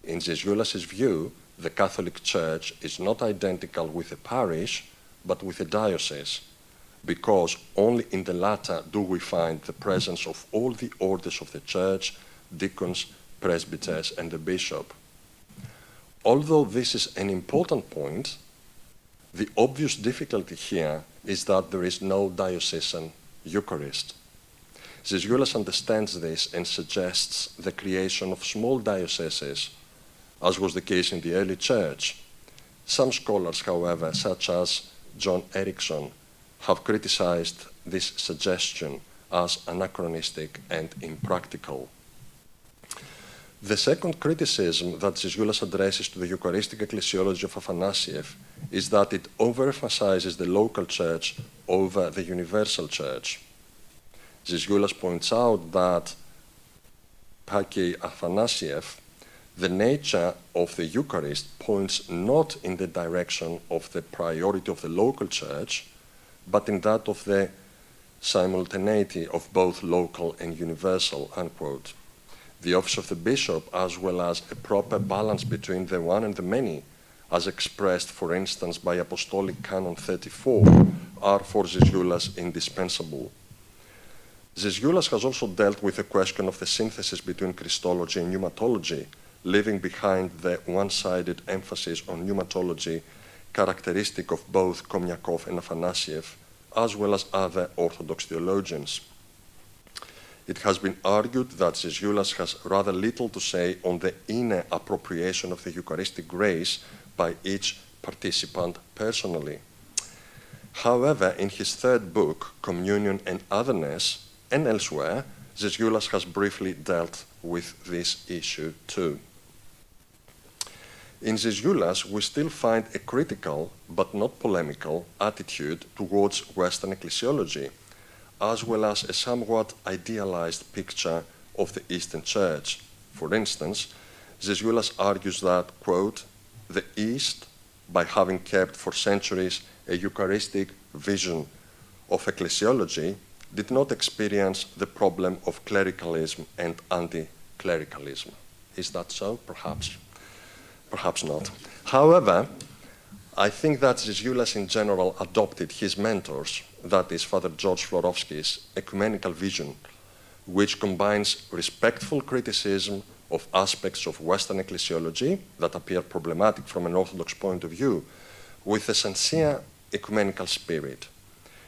In Zizoulas' view, the Catholic Church is not identical with a parish, but with a diocese, because only in the latter do we find the presence of all the orders of the Church, deacons, presbyters, and the bishop. Although this is an important point, the obvious difficulty here is that there is no diocesan Eucharist. Zizoulas understands this and suggests the creation of small dioceses, as was the case in the early Church. Some scholars, however, such as John Erickson, have criticized this suggestion as anachronistic and impractical. The second criticism that Zizoulas addresses to the Eucharistic Ecclesiology of Afanasiev is that it overemphasizes the local church over the universal church. Zizoulas points out that, Paki Afanasiev, the nature of the Eucharist points not in the direction of the priority of the local church, but in that of the simultaneity of both local and universal, unquote. The office of the bishop, as well as a proper balance between the one and the many, as expressed, for instance, by Apostolic Canon 34, are for Zizoulas indispensable. Zizoulas has also dealt with the question of the synthesis between Christology and pneumatology, leaving behind the one-sided emphasis on pneumatology characteristic of both Komyakov and Afanasiev, as well as other Orthodox theologians. It has been argued that Zizoulas has rather little to say on the inner appropriation of the Eucharistic grace by each participant personally. However, in his third book, Communion and Otherness, and elsewhere, Zizoulas has briefly dealt with this issue too. In Zizoulas, we still find a critical, but not polemical, attitude towards Western ecclesiology, as well as a somewhat idealized picture of the Eastern Church. For instance, Zizoulas argues that, quote, the East, by having kept for centuries a Eucharistic vision of ecclesiology, did not experience the problem of clericalism and anti-clericalism. Is that so? Perhaps. Perhaps not. However, I think that Zizoulas in general adopted his mentors, that is Father George Florovsky's ecumenical vision, which combines respectful criticism of aspects of Western ecclesiology that appear problematic from an Orthodox point of view, with a sincere ecumenical spirit.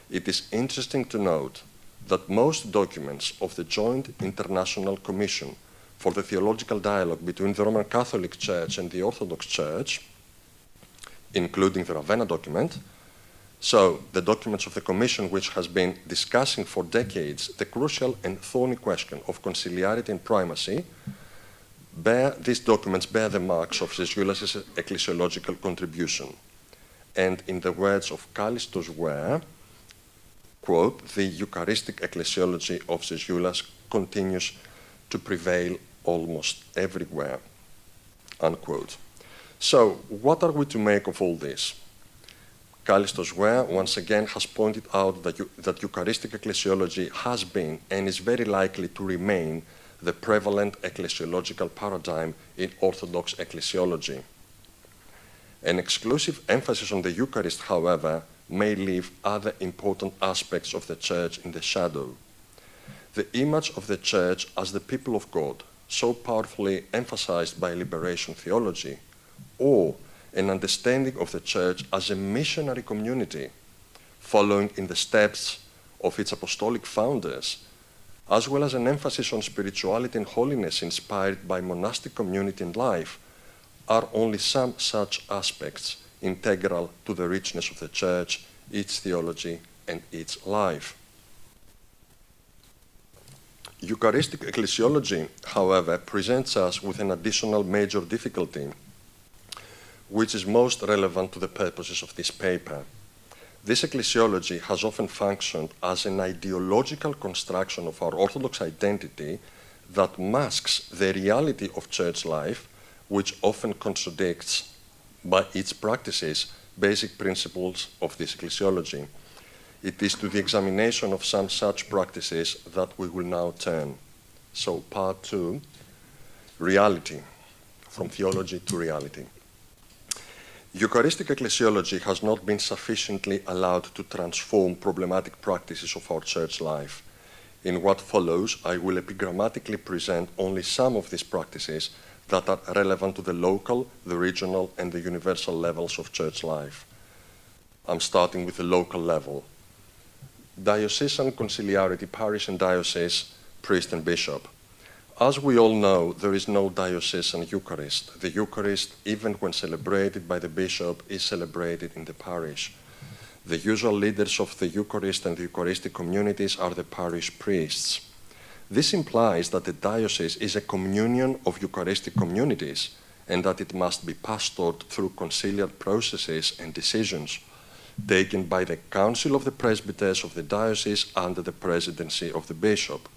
It is interesting to note that most documents of the Joint International Commission for the Theological Dialogue between the Roman Catholic Church and the Orthodox Church, including the Ravenna document, so the documents of the Commission which has been discussing for decades the crucial and thorny question of conciliarity and primacy, these documents bear the marks of Zizoulas' ecclesiological contribution. And in the words of Kallistos Ware, quote, the Eucharistic ecclesiology of Zizoulas continues to prevail almost everywhere, unquote. So, what are we to make of all this? Kallistos Ware once again has pointed out that Eucharistic ecclesiology has been and is very likely to remain the prevalent ecclesiological paradigm in Orthodox ecclesiology. An exclusive emphasis on the Eucharist, however, may leave other important aspects of the Church in the shadow. The image of the Church as the people of God, so powerfully emphasized by liberation theology, or an understanding of the Church as a missionary community, following in the steps of its apostolic founders, as well as an emphasis on spirituality and holiness inspired by monastic community and life, are only some such aspects integral to the richness of the Church, its theology, and its life. Eucharistic ecclesiology, however, presents us with an additional major difficulty, which is most relevant to the purposes of this paper. This ecclesiology has often functioned as an ideological construction of our Orthodox identity that masks the reality of church life, which often contradicts, by its practices, basic principles of this ecclesiology. It is to the examination of some such practices that we will now turn. So, part 2, reality, from theology to reality. Eucharistic ecclesiology has not been sufficiently allowed to transform problematic practices of our church life. In what follows, I will epigrammatically present only some of these practices that are relevant to the local, the regional, and the universal levels of church life. I'm starting with the local level. Diocesan conciliarity, parish and diocese, priest and bishop. As we all know, there is no diocesan Eucharist. The Eucharist, even when celebrated by the bishop, is celebrated in the parish. The usual leaders of the Eucharist and the Eucharistic communities are the parish priests. This implies that the diocese is a communion of Eucharistic communities and that it must be pastored through conciliar processes and decisions taken by the Council of the Presbyters of the diocese under the presidency of the bishop.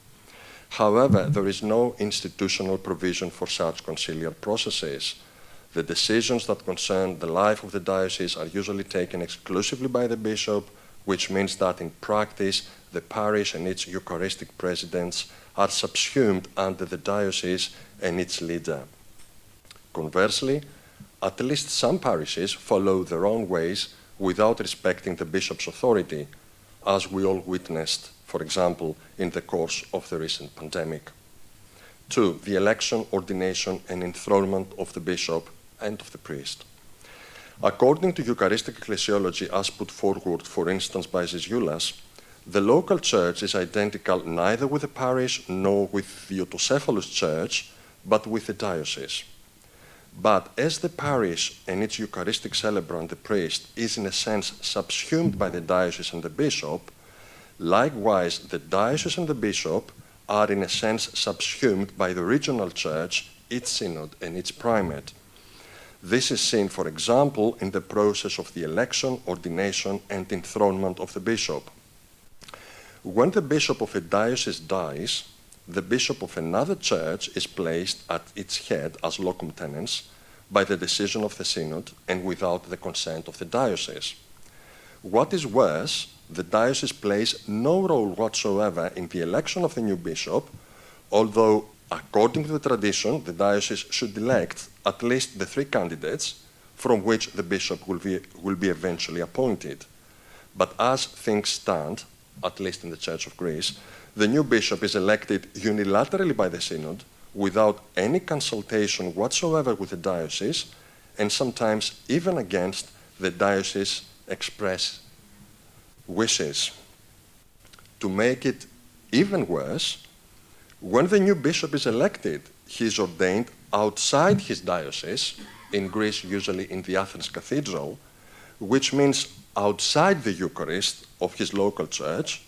However, there is no institutional provision for such conciliar processes. The decisions that concern the life of the diocese are usually taken exclusively by the bishop, which means that in practice, the parish and its Eucharistic presidents are subsumed under the diocese and its leader. Conversely, at least some parishes follow their own ways without respecting the bishop's authority, as we all witnessed, for example, in the course of the recent pandemic. 2. The election, ordination, and enthronement of the bishop and of the priest. According to Eucharistic ecclesiology as put forward, for instance, by Zesioulas, the local church is identical neither with the parish nor with the autocephalous church, but with the diocese. But as the parish and its Eucharistic celebrant, the priest, is in a sense subsumed by the diocese and the bishop, likewise the diocese and the bishop are in a sense subsumed by the regional church, its synod, and its primate. This is seen, for example, in the process of the election, ordination, and enthronement of the bishop. When the bishop of a diocese dies, the bishop of another church is placed at its head as locum tenens by the decision of the synod and without the consent of the diocese. What is worse, the diocese plays no role whatsoever in the election of the new bishop, although, according to the tradition, the diocese should elect at least the 3 candidates from which the bishop will be eventually appointed. But as things stand, at least in the Church of Greece, the new bishop is elected unilaterally by the synod without any consultation whatsoever with the diocese, and sometimes even against the diocese express wishes. To make it even worse, when the new bishop is elected, he is ordained outside his diocese, in Greece usually in the Athens Cathedral, which means outside the Eucharist of his local church,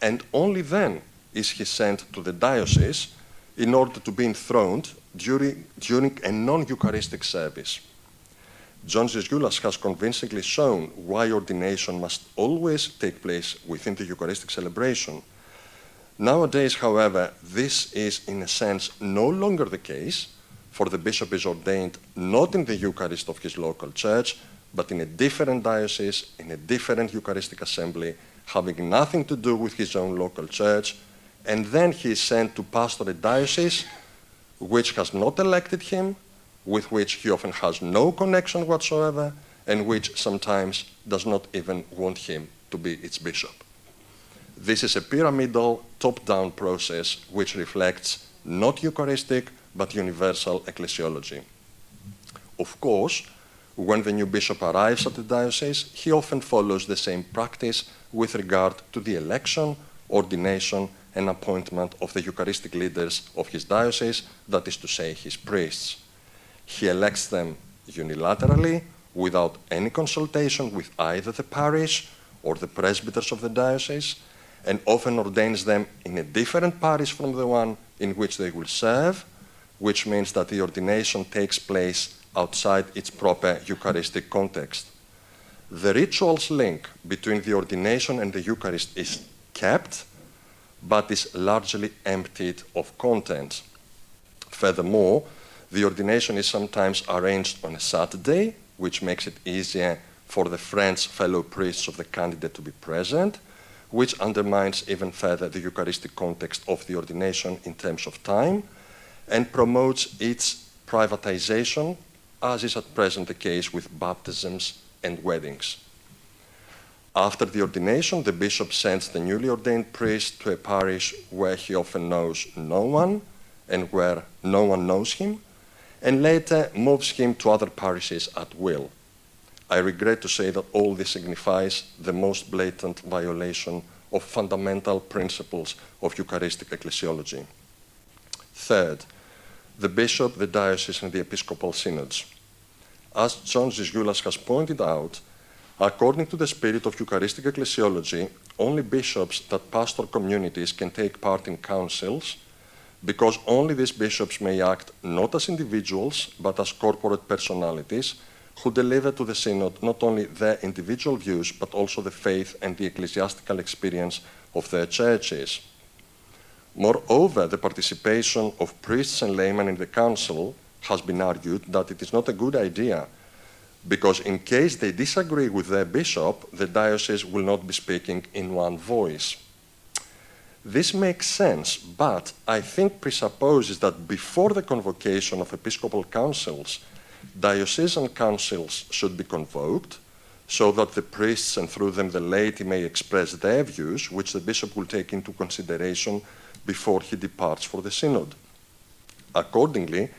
and only then is he sent to the diocese in order to be enthroned during a non-Eucharistic service. John Zesioulas has convincingly shown why ordination must always take place within the Eucharistic celebration. Nowadays, however, this is in a sense no longer the case, for the bishop is ordained not in the Eucharist of his local church, but in a different diocese, in a different Eucharistic assembly, having nothing to do with his own local church, and then he is sent to pastor a diocese which has not elected him, with which he often has no connection whatsoever, and which sometimes does not even want him to be its bishop. This is a pyramidal, top-down process which reflects not Eucharistic, but universal ecclesiology. Of course, when the new bishop arrives at the diocese, he often follows the same practice with regard to the election, ordination, and appointment of the Eucharistic leaders of his diocese, that is to say, his priests. He elects them unilaterally, without any consultation with either the parish or the presbyters of the diocese, and often ordains them in a different parish from the one in which they will serve, which means that the ordination takes place outside its proper Eucharistic context. The rituals link between the ordination and the Eucharist is kept, but is largely emptied of content. Furthermore, the ordination is sometimes arranged on a Saturday, which makes it easier for the friends, fellow priests of the candidate to be present, which undermines even further the Eucharistic context of the ordination in terms of time, and promotes its privatization as is at present the case with baptisms and weddings. After the ordination, the bishop sends the newly ordained priest to a parish where he often knows no one and where no one knows him, and later moves him to other parishes at will. I regret to say that all this signifies the most blatant violation of fundamental principles of Eucharistic ecclesiology. Third, the bishop, the diocese, and the episcopal synods. As John Zisgoulas has pointed out, according to the spirit of Eucharistic ecclesiology, only bishops that pastor communities can take part in councils, because only these bishops may act not as individuals, but as corporate personalities who deliver to the synod not only their individual views, but also the faith and the ecclesiastical experience of their churches. Moreover, the participation of priests and laymen in the council has been argued that it is not a good idea, because in case they disagree with their bishop, the diocese will not be speaking in one voice. This makes sense, but I think presupposes that before the convocation of episcopal councils, diocesan councils should be convoked, so that the priests and through them the laity may express their views, which the bishop will take into consideration before he departs for the synod. Accordingly,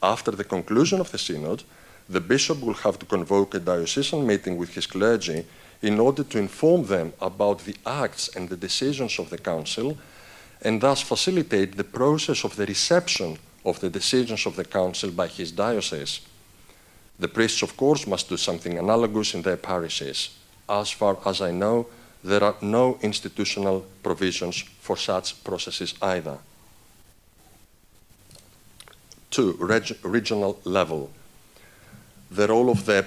after the conclusion of the synod, the bishop will have to convoke a diocesan meeting with his clergy in order to inform them about the acts and the decisions of the council, and thus facilitate the process of the reception of the decisions of the council by his diocese. The priests, of course, must do something analogous in their parishes. As far as I know, there are no institutional provisions for such processes either. 2. Regional level. The role of the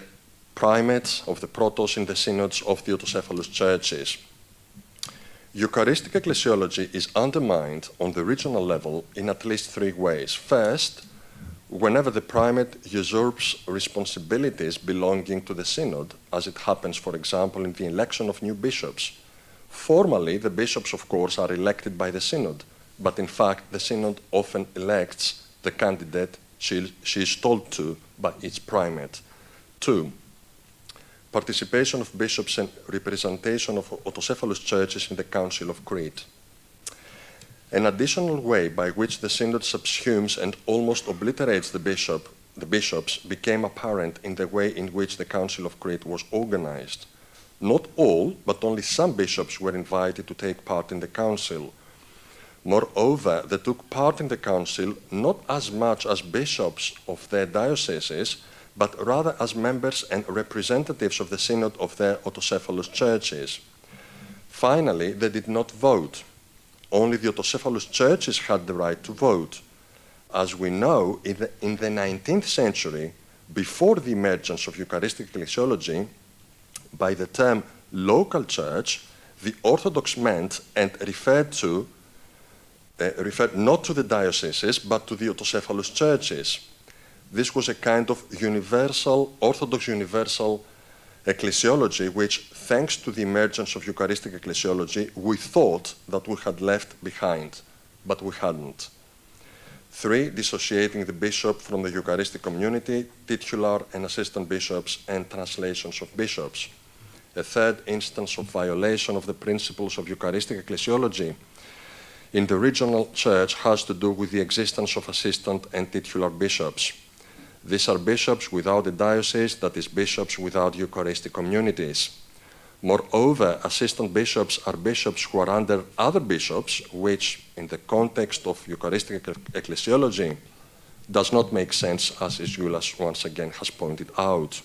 primates, of the protos in the synods of the autocephalous churches. Eucharistic ecclesiology is undermined on the regional level in at least 3 ways. First, whenever the primate usurps responsibilities belonging to the synod, as it happens, for example, in the election of new bishops. Formally, the bishops, of course, are elected by the synod, but in fact, the synod often elects the candidate she is told to by its primate. 2. Participation of bishops and representation of autocephalous churches in the Council of Crete. An additional way by which the synod subsumes and almost obliterates the bishops became apparent in the way in which the Council of Crete was organized. Not all, but only some bishops were invited to take part in the council. Moreover, they took part in the council not as much as bishops of their dioceses, but rather as members and representatives of the synod of their autocephalous churches. Finally, they did not vote. Only the autocephalous churches had the right to vote. As we know, in the 19th century, before the emergence of Eucharistic ecclesiology, by the term local church, the Orthodox meant and referred not to the dioceses, but to the autocephalous churches. This was a kind of Orthodox universal ecclesiology, which, thanks to the emergence of Eucharistic ecclesiology, we thought that we had left behind, but we hadn't. 3. Dissociating the bishop from the Eucharistic community, titular and assistant bishops, and translations of bishops. A third instance of violation of the principles of Eucharistic ecclesiology in the regional church has to do with the existence of assistant and titular bishops. These are bishops without a diocese, that is, bishops without Eucharistic communities. Moreover, assistant bishops are bishops who are under other bishops, which, in the context of Eucharistic ecclesiology, does not make sense, as Zisgoulas once again has pointed out.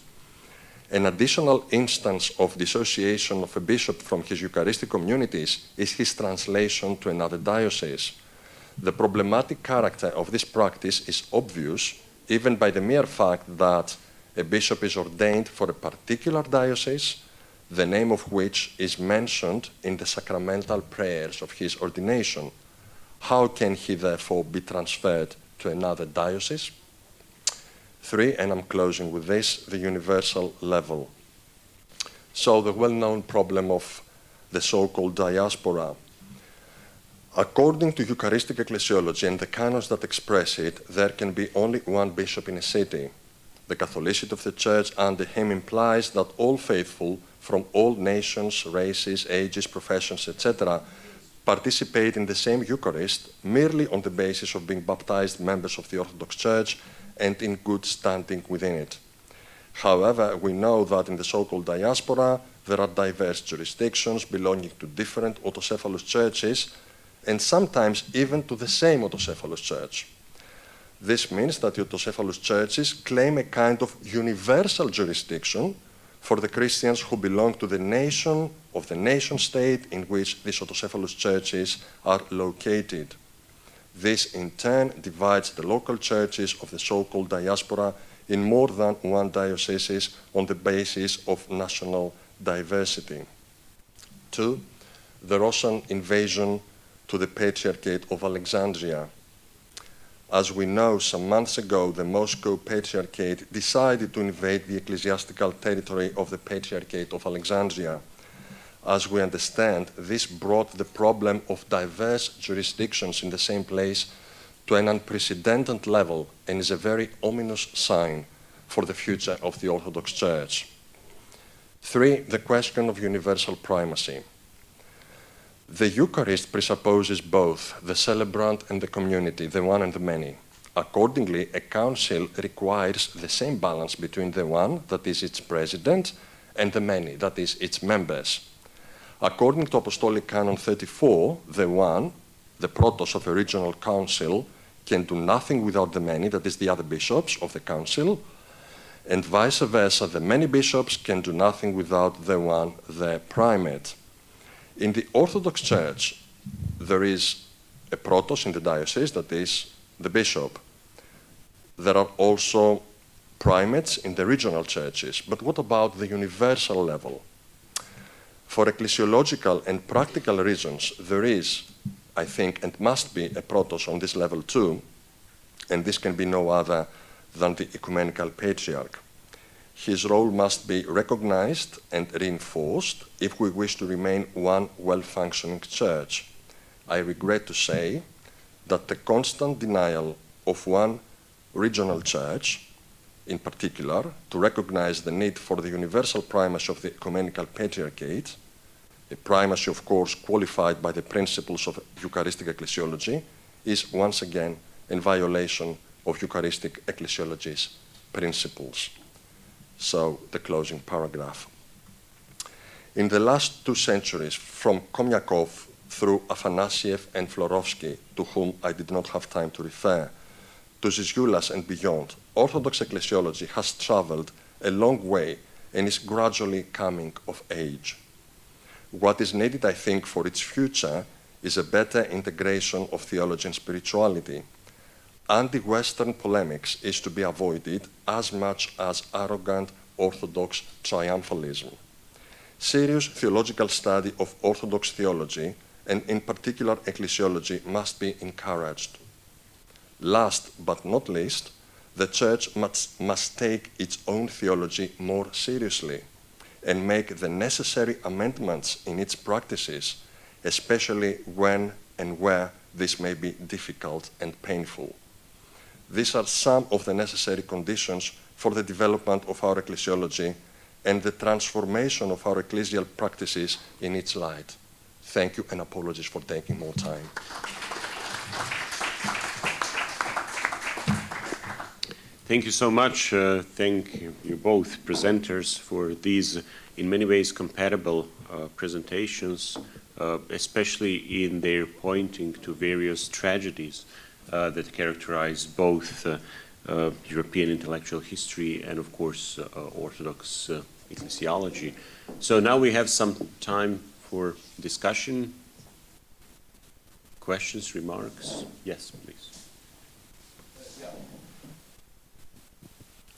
An additional instance of dissociation of a bishop from his Eucharistic communities is his translation to another diocese. The problematic character of this practice is obvious, even by the mere fact that a bishop is ordained for a particular diocese, the name of which is mentioned in the sacramental prayers of his ordination. How can he therefore be transferred to another diocese? 3, and I'm closing with this, the universal level. So the well-known problem of the so-called diaspora. According to Eucharistic ecclesiology and the canons that express it, there can be only one bishop in a city. The Catholicity of the Church under him implies that all faithful from all nations, races, ages, professions, etc., participate in the same Eucharist merely on the basis of being baptized members of the Orthodox Church and in good standing within it. However, we know that in the so-called diaspora, there are diverse jurisdictions belonging to different autocephalous churches and sometimes even to the same autocephalous church. This means that the autocephalous churches claim a kind of universal jurisdiction for the Christians who belong to the nation of the nation-state in which these autocephalous churches are located. This, in turn, divides the local churches of the so-called diaspora in more than one diocese on the basis of national diversity. 2. The Russian invasion to the Patriarchate of Alexandria. As we know, some months ago, the Moscow Patriarchate decided to invade the ecclesiastical territory of the Patriarchate of Alexandria. As we understand, this brought the problem of diverse jurisdictions in the same place to an unprecedented level and is a very ominous sign for the future of the Orthodox Church. 3. The question of universal primacy. The Eucharist presupposes both the celebrant and the community, the one and the many. Accordingly, a council requires the same balance between the one, that is its president, and the many, that is its members. According to Apostolic Canon 34, the one, the protos of a regional council, can do nothing without the many, that is the other bishops of the council, and vice versa, the many bishops can do nothing without the one, the primate. In the Orthodox Church, there is a protos in the diocese, that is the bishop. There are also primates in the regional churches, but what about the universal level? For ecclesiological and practical reasons, there is, I think, and must be a protos on this level too, and this can be no other than the ecumenical patriarch. His role must be recognized and reinforced if we wish to remain one well-functioning church. I regret to say that the constant denial of one regional church, in particular, to recognize the need for the universal primacy of the ecumenical patriarchate, a primacy, of course, qualified by the principles of Eucharistic ecclesiology, is once again in violation of Eucharistic ecclesiology's principles. So, the closing paragraph. In the last 2 centuries, from Komyakov through Afanasiev and Florovsky, to whom I did not have time to refer, to Zizoulas and beyond, Orthodox ecclesiology has traveled a long way and is gradually coming of age. What is needed, I think, for its future is a better integration of theology and spirituality. Anti-Western polemics is to be avoided as much as arrogant Orthodox triumphalism. Serious theological study of Orthodox theology, and in particular ecclesiology, must be encouraged. Last but not least, the Church must take its own theology more seriously and make the necessary amendments in its practices, especially when and where this may be difficult and painful. These are some of the necessary conditions for the development of our ecclesiology and the transformation of our ecclesial practices in its light. Thank you, and apologies for taking more time. Thank you so much. Thank you both presenters for these, in many ways, compatible presentations, especially in their pointing to various tragedies that characterize both European intellectual history and, of course, Orthodox ecclesiology. So now we have some time for discussion, questions, remarks. Yes, please.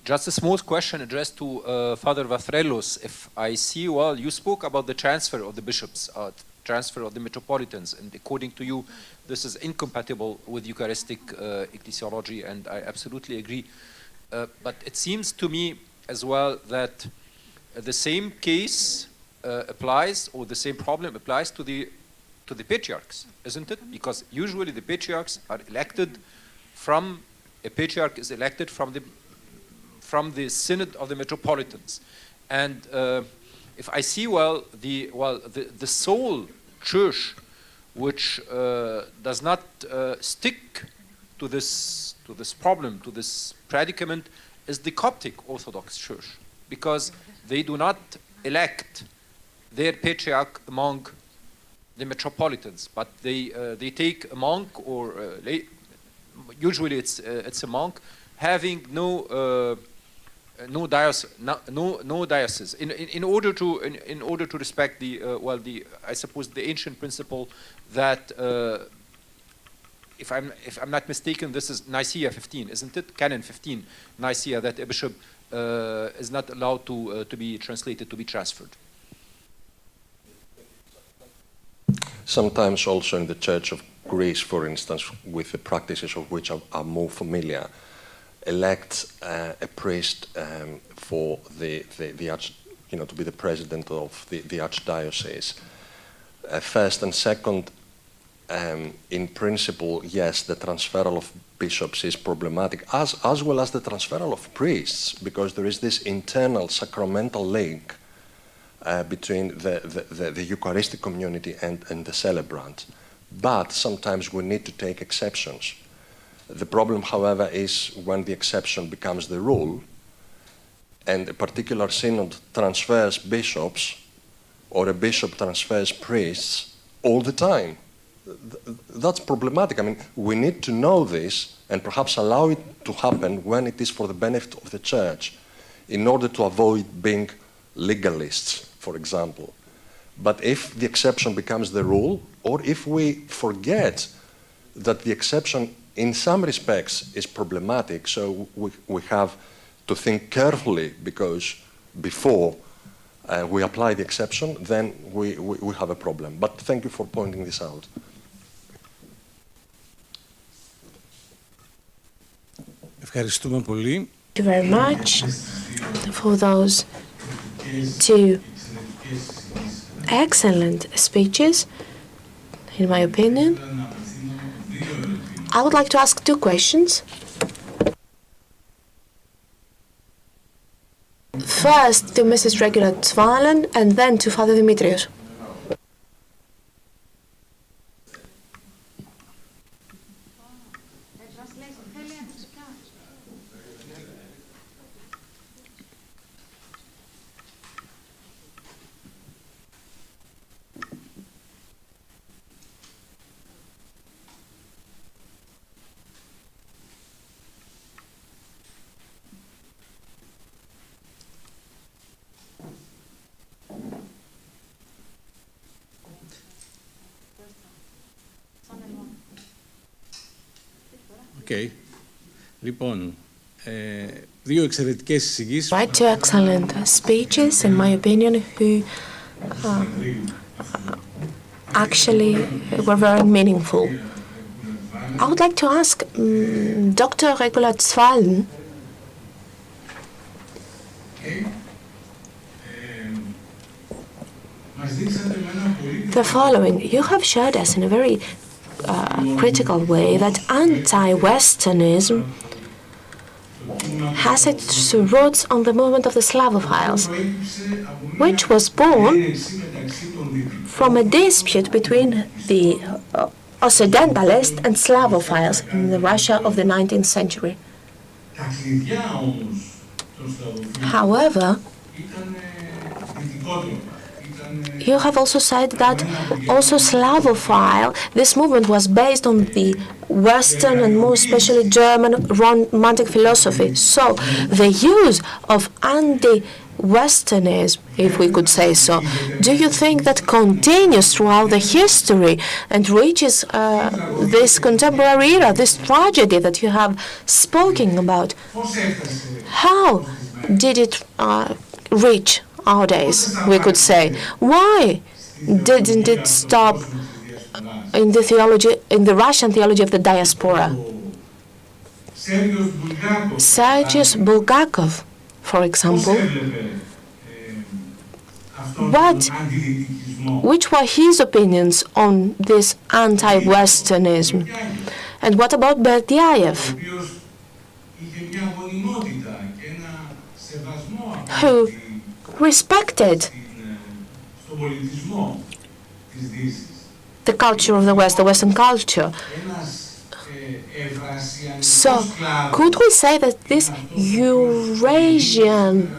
Just a small question addressed to Father Bathrellos. If I see well, you spoke about the transfer of the bishops, transfer of the metropolitans, and according to you, this is incompatible with Eucharistic ecclesiology, and I absolutely agree. But it seems to me as well that the same case applies, or the same problem applies to the patriarchs, isn't it? Because usually the patriarchs are elected from, a patriarch is elected from from the Synod of the Metropolitans. And if I see well, the sole church which does not stick to this problem, to this predicament, is the Coptic Orthodox Church, because they do not elect their patriarch among the metropolitans, but they take a monk, or usually it's a monk having no diocese. In order to respect the I suppose the ancient principle that if I'm not mistaken, this is Nicaea 15, isn't it? Canon 15, Nicaea, that a bishop is not allowed to be translated, to be transferred. Sometimes also in the Church of Greece, for instance, with the practices of which I'm more familiar, elect a priest for the to be the president of the archdiocese. First and second, in principle, yes, the transferal of bishops is problematic, as well as the transferal of priests, because there is this internal sacramental link between the Eucharistic community and the celebrant. But sometimes we need to take exceptions. The problem, however, is when the exception becomes the rule, and a particular synod transfers bishops, or a bishop transfers priests all the time. That's problematic. I mean, we need to know this and perhaps allow it to happen when it is for the benefit of the church, in order to avoid being legalists, for example. But if the exception becomes the rule, or if we forget that the exception in some respects is problematic, so we have to think carefully, because before we apply the exception, then we have a problem. But thank you for pointing this out. Thank you very much for those two excellent speeches, in my opinion. I would like to ask two questions. First to Mrs. Regula Zwahlen and then to Father Demetrios. Okay. Λοιπόν, δύο εξαιρετικές εισηγήσεις. Right, two excellent speeches, in my opinion, who actually were very meaningful. I would like to ask Dr. Regula Zwahlen the following. You have showed us in a very critical way that anti-Westernism has its roots on the movement of the Slavophiles, which was born from a dispute between the Occidentalists and Slavophiles in the Russia of the 19th century. However, you have also said that also Slavophile, this movement was based on the Western and more especially German romantic philosophy. So the use of anti-Westernism, if we could say so, do you think that continues throughout the history and reaches this contemporary era, this tragedy that you have spoken about? How did it reach our days, we could say? Why didn't it stop in the theology, in the Russian theology of the diaspora? Sergii Bulgakov, for example, which were his opinions on this anti-Westernism? And what about Berdyaev, who respected the culture of the West, the Western culture. So, could we say that this Eurasian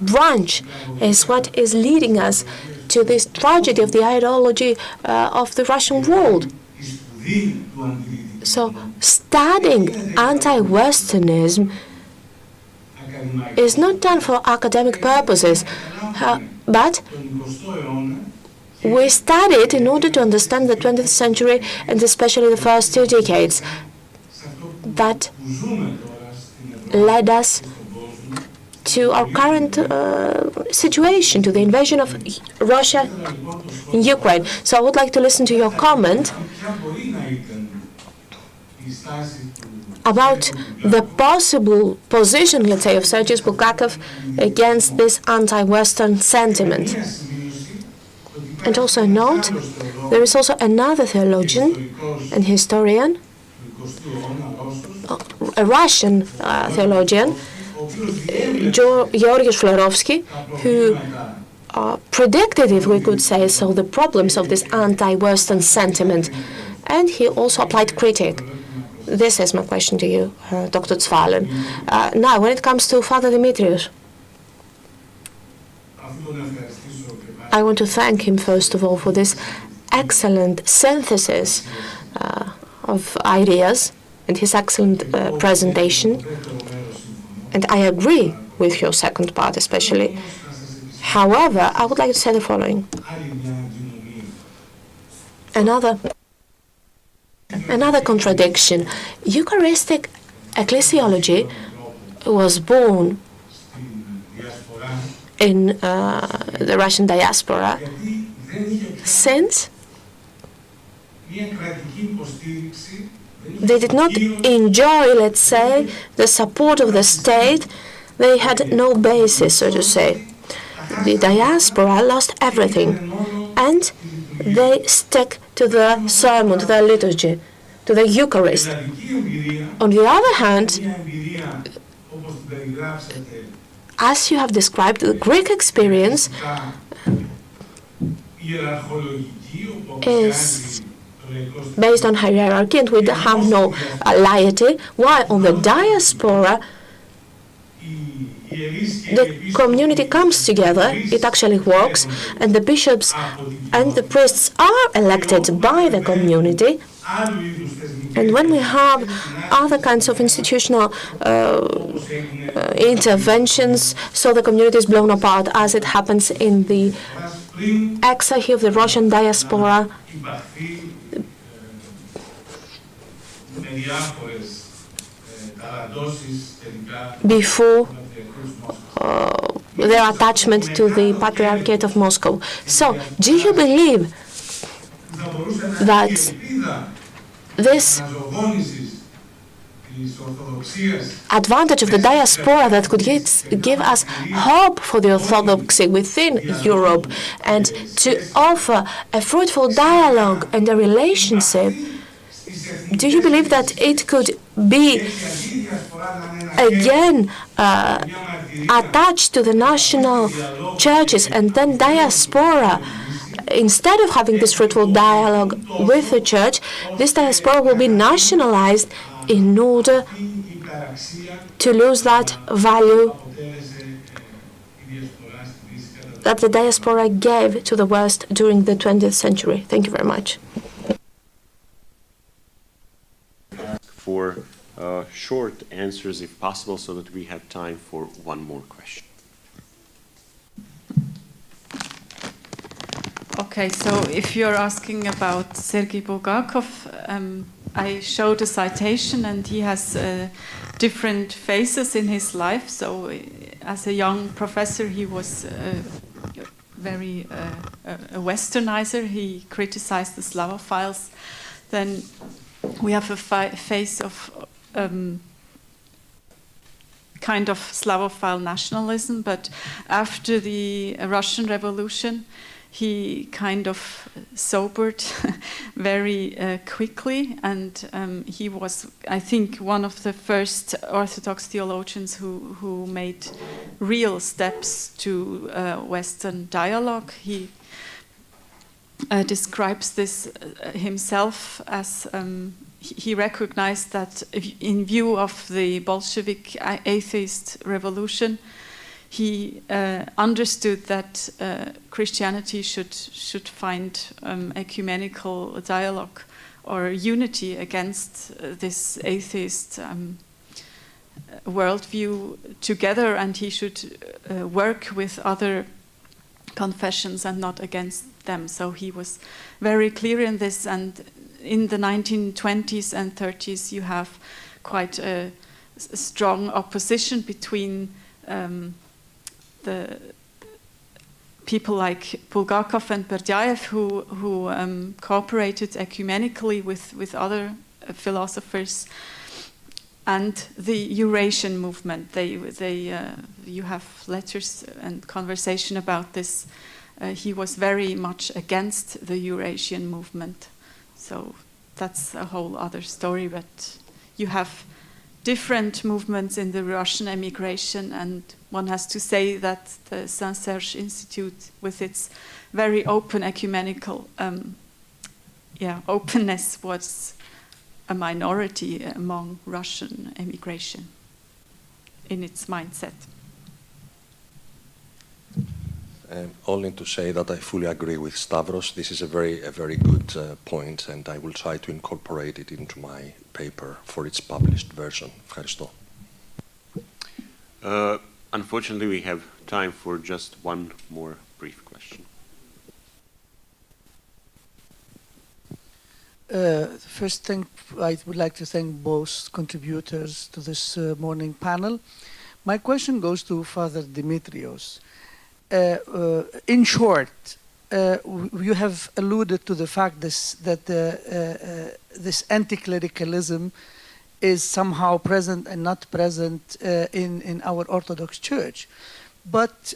branch is what is leading us to this tragedy of the ideology of the Russian world? So, studying anti-Westernism is not done for academic purposes, but we study it in order to understand the 20th century and especially the first 2 decades that led us to our current situation, to the invasion of Russia in Ukraine. So I would like to listen to your comment about the possible position, let's say, of Sergii Bulgakov against this anti-Western sentiment. And also note, there is also another theologian and historian, a Russian theologian, Georgios Florovsky, who predicted, if we could say so, the problems of this anti-Western sentiment. And he also applied critique. This is my question to you, Dr. Zwahlen. Now, when it comes to Father Demetrios, I want to thank him, first of all, for this excellent synthesis of ideas and his excellent presentation. And I agree with your second part, especially. However, I would like to say the following. Another contradiction. Eucharistic Ecclesiology was born in the Russian diaspora since they did not enjoy, let's say, the support of the state. They had no basis, so to say. The diaspora lost everything, and they stick to the sermon, to the liturgy, to the Eucharist. On the other hand, as you have described, the Greek experience is based on hierarchy, and we have no laity, while on the diaspora, the community comes together, it actually works, and the bishops and the priests are elected by the community. And when we have other kinds of institutional interventions, so the community is blown apart, as it happens in the exarchy of the Russian diaspora, before their attachment to the Patriarchate of Moscow. So, do you believe that this advantage of the diaspora that could give us hope for the Orthodoxy within Europe and to offer a fruitful dialogue and a relationship, do you believe that it could be again attached to the national churches, and then diaspora, instead of having this fruitful dialogue with the church, this diaspora will be nationalized in order to lose that value that the diaspora gave to the West during the 20th century? Thank you very much. For short answers, if possible, so that we have time for one more question. Okay, so if you're asking about Sergii Bulgakov, I showed a citation, and he has different phases in his life. So as a young professor, he was very a westernizer. He criticized the Slavophiles. Then we have a phase of kind of Slavophile nationalism, but after the Russian Revolution, he kind of sobered very quickly, and he was, I think, one of the first Orthodox theologians who made real steps to Western dialogue. He describes this himself as he recognized that in view of the Bolshevik atheist revolution, he understood that Christianity should find ecumenical dialogue or unity against this atheist worldview together, and he should work with other confessions and not against them. So he was very clear in this, and in the 1920s and 30s you have quite a strong opposition between the people like Bulgakov and Berdyaev who cooperated ecumenically with other philosophers, and the Eurasian movement. You have letters and conversation about this. He was very much against the Eurasian movement. So that's a whole other story, but you have different movements in the Russian emigration, and one has to say that the Saint-Serge Institute, with its very open ecumenical openness, was a minority among Russian emigration in its mindset. Only to say that I fully agree with Stavros. This is a very good point, and I will try to incorporate it into my paper for its published version. Ευχαριστώ. Unfortunately, we have time for just one more brief question. First thing, I would like to thank both contributors to this morning panel. My question goes to Father Demetrios. In short, you have alluded to the fact that this anti-clericalism is somehow present and not present in our Orthodox Church. But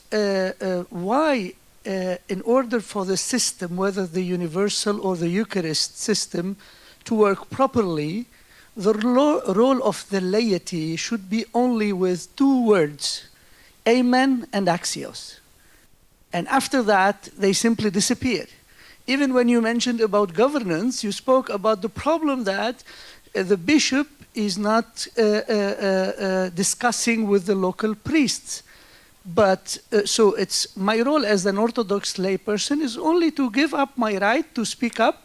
why, in order for the system, whether the universal or the Eucharist system, to work properly, the role of the laity should be only with two words, amen and axios. And after that, they simply disappear. Even when you mentioned about governance, you spoke about the problem that the bishop is not discussing with the local priests. But so it's my role as an Orthodox layperson is only to give up my right to speak up,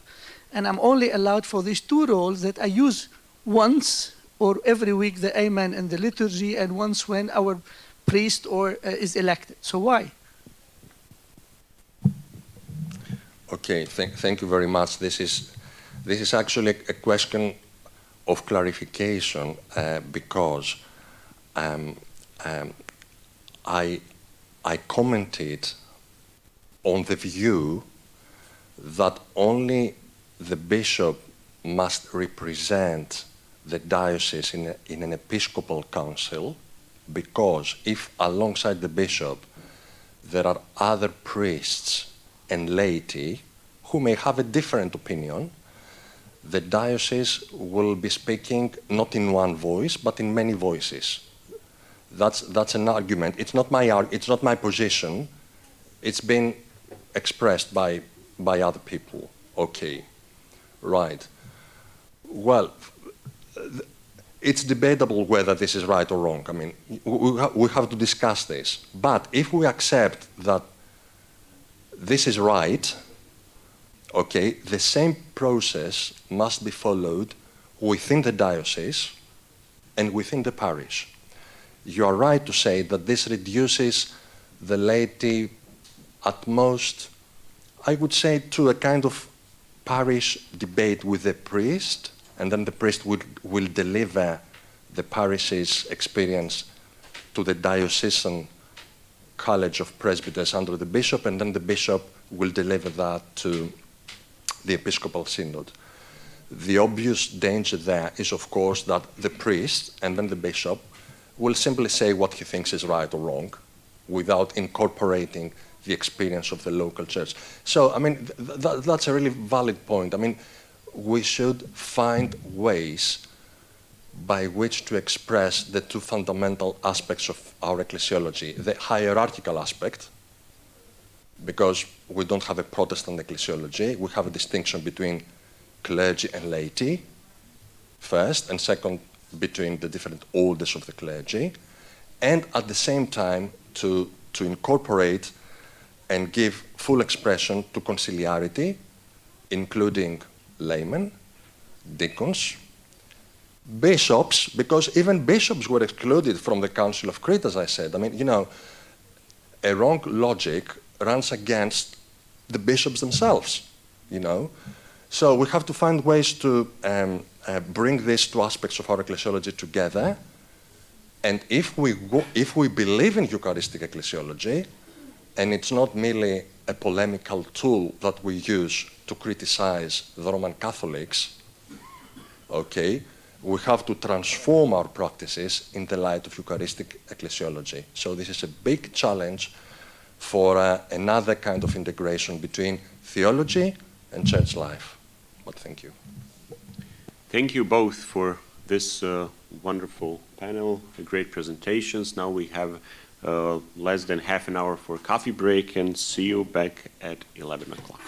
and I'm only allowed for these two roles that I use once or every week, the amen and the liturgy, and once when our priest is elected. So why? Okay, thank you very much. This is actually a question of clarification because I commented on the view that only the bishop must represent the diocese in an episcopal council, because if alongside the bishop there are other priests and laity who may have a different opinion, the diocese will be speaking not in one voice but in many voices. That's an argument. It's not my position. It's been expressed by other people. Okay, right. Well, it's debatable whether this is right or wrong. I mean, we have to discuss this. But if we accept that this is right, okay, the same process must be followed within the diocese and within the parish. You are right to say that this reduces the laity at most, I would say, to a kind of parish debate with the priest, and then the priest will deliver the parish's experience to the diocesan college of presbyters under the bishop, and then the bishop will deliver that to the episcopal synod. The obvious danger there is, of course, that the priest and then the bishop will simply say what he thinks is right or wrong without incorporating the experience of the local church. So, I mean, that's a really valid point. I mean, we should find ways by which to express the two fundamental aspects of our ecclesiology, the hierarchical aspect, because we don't have a Protestant ecclesiology, we have a distinction between clergy and laity, first, and second, between the different orders of the clergy, and at the same time to incorporate and give full expression to conciliarity, including laymen, deacons, bishops, because even bishops were excluded from the Council of Crete, as I said. I mean, you know, a wrong logic runs against the bishops themselves, you know. So we have to find ways to bring these two aspects of our ecclesiology together. And if we believe in Eucharistic ecclesiology, and it's not merely a polemical tool that we use to criticize the Roman Catholics, okay, we have to transform our practices in the light of Eucharistic ecclesiology. So this is a big challenge for another kind of integration between theology and church life. But thank you. Thank you both for this wonderful panel, great presentations. Now we have less than half an hour for a coffee break, and see you back at 11 o'clock.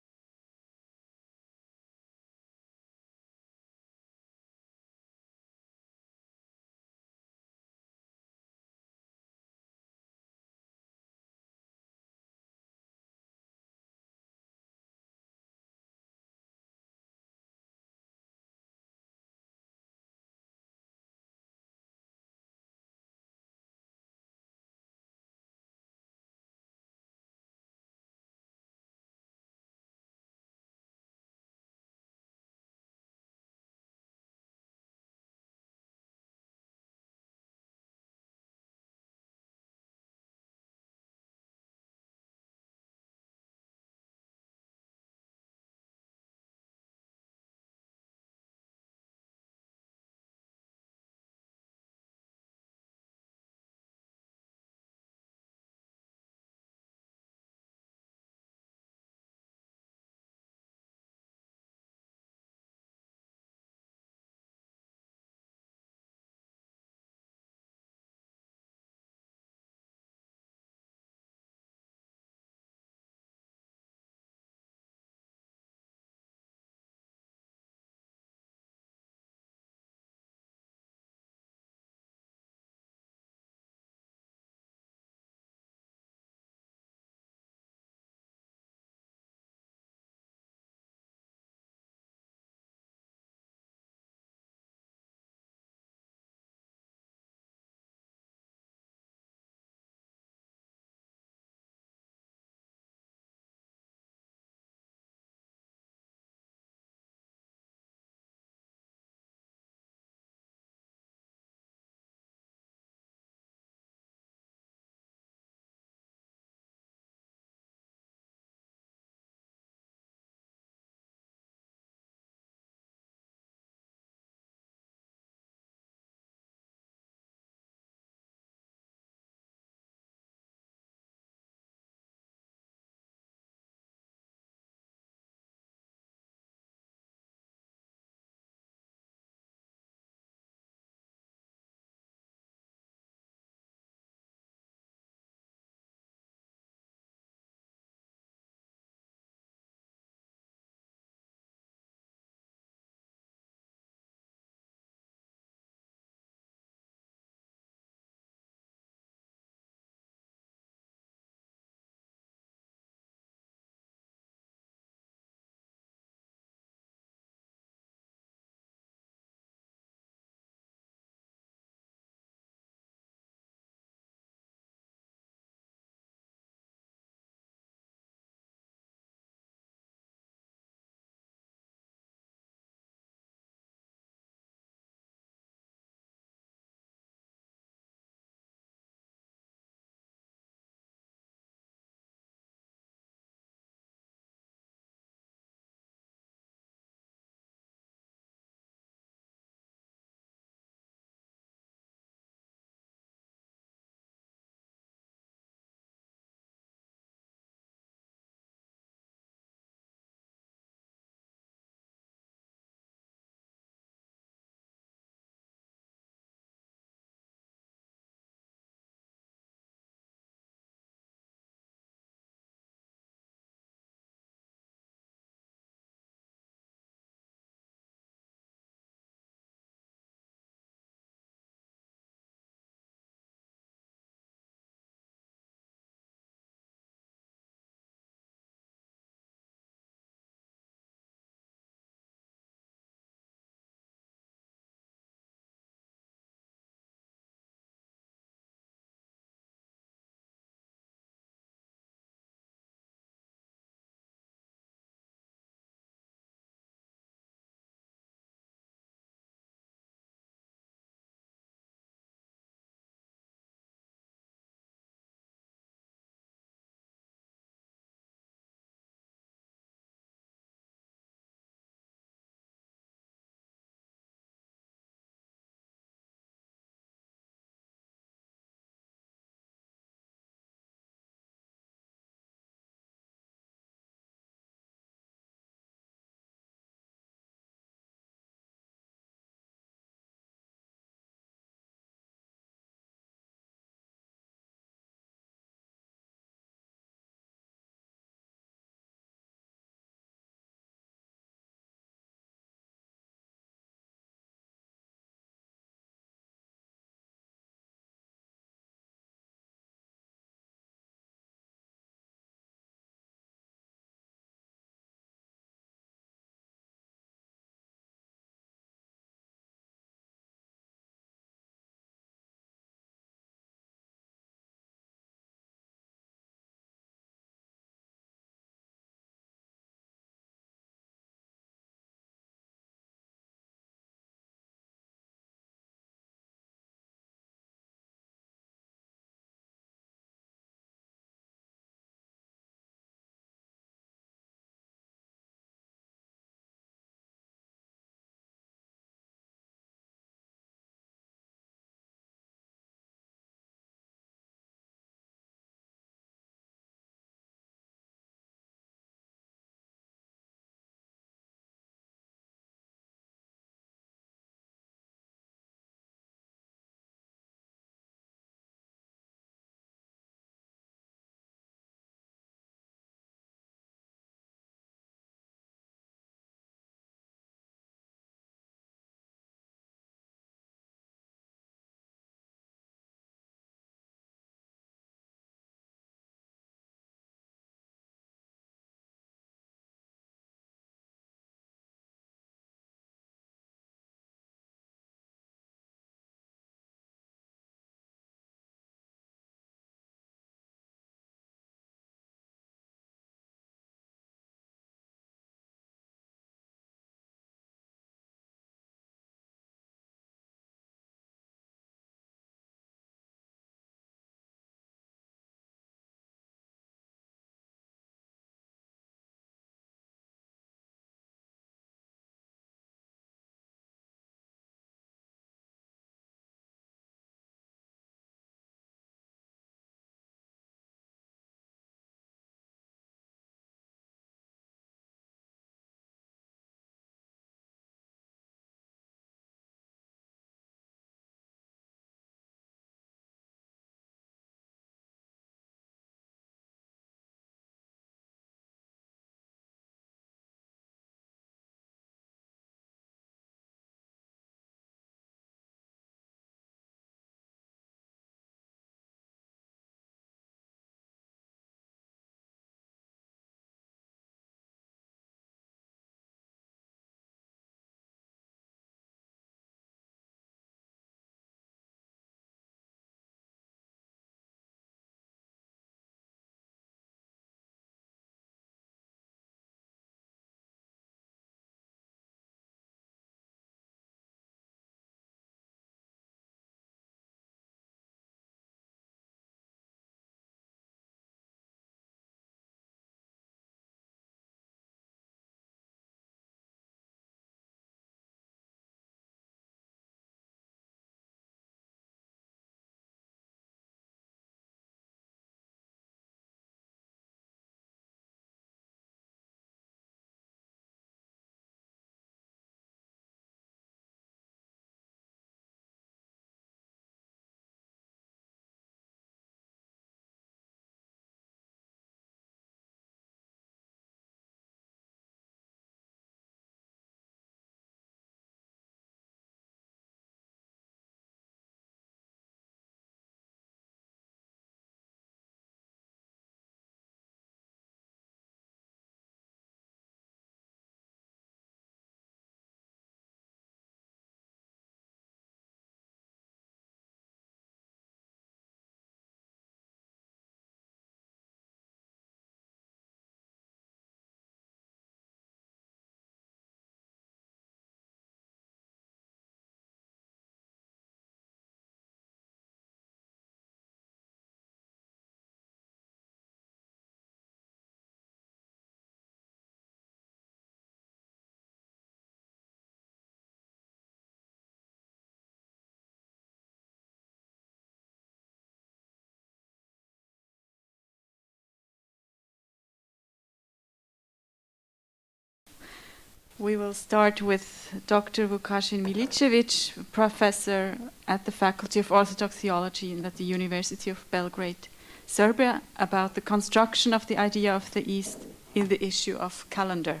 We will start with Dr. Vukašin Milićević, professor at the Faculty of Orthodox Theology at the University of Belgrade, Serbia, about the construction of the idea of the East in the issue of calendar.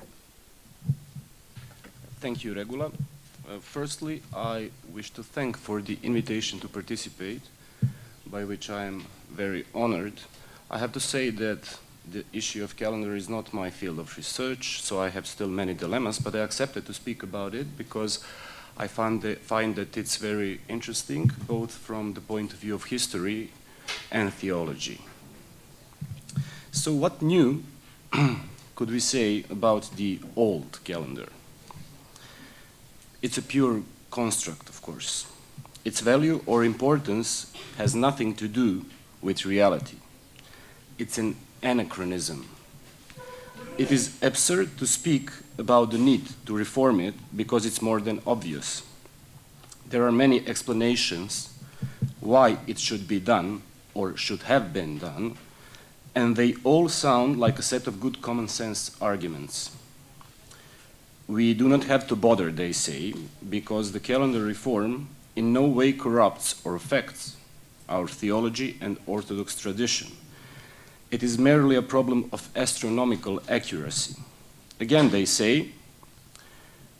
Thank you, Regula. Firstly, I wish to thank for the invitation to participate, by which I am very honored. I have to say that the issue of calendar is not my field of research, so I have still many dilemmas, but I accepted to speak about it because I find that it's very interesting, both from the point of view of history and theology. So what new could we say about the old calendar? It's a pure construct, of course. Its value or importance has nothing to do with reality. It's an anachronism. It is absurd to speak about the need to reform it because it's more than obvious. There are many explanations why it should be done or should have been done, and they all sound like a set of good common sense arguments. We do not have to bother, they say, because the calendar reform in no way corrupts or affects our theology and Orthodox tradition. It is merely a problem of astronomical accuracy. Again, they say,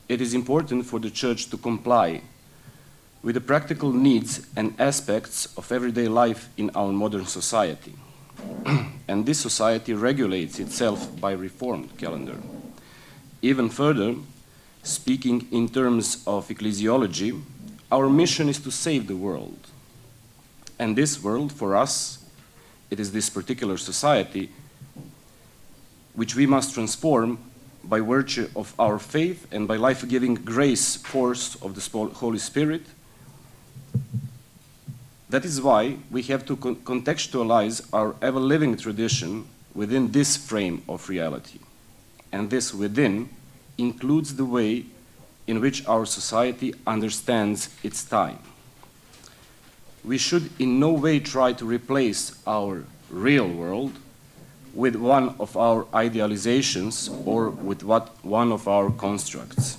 it is important for the Church to comply with the practical needs and aspects of everyday life in our modern society. And this society regulates itself by reformed calendar. Even further, speaking in terms of ecclesiology, our mission is to save the world. And this world, for us, it is this particular society which we must transform by virtue of our faith and by life-giving grace force of the Holy Spirit. That is why we have to contextualize our ever-living tradition within this frame of reality. And this within includes the way in which our society understands its time. We should in no way try to replace our real world with one of our idealizations or with one of our constructs.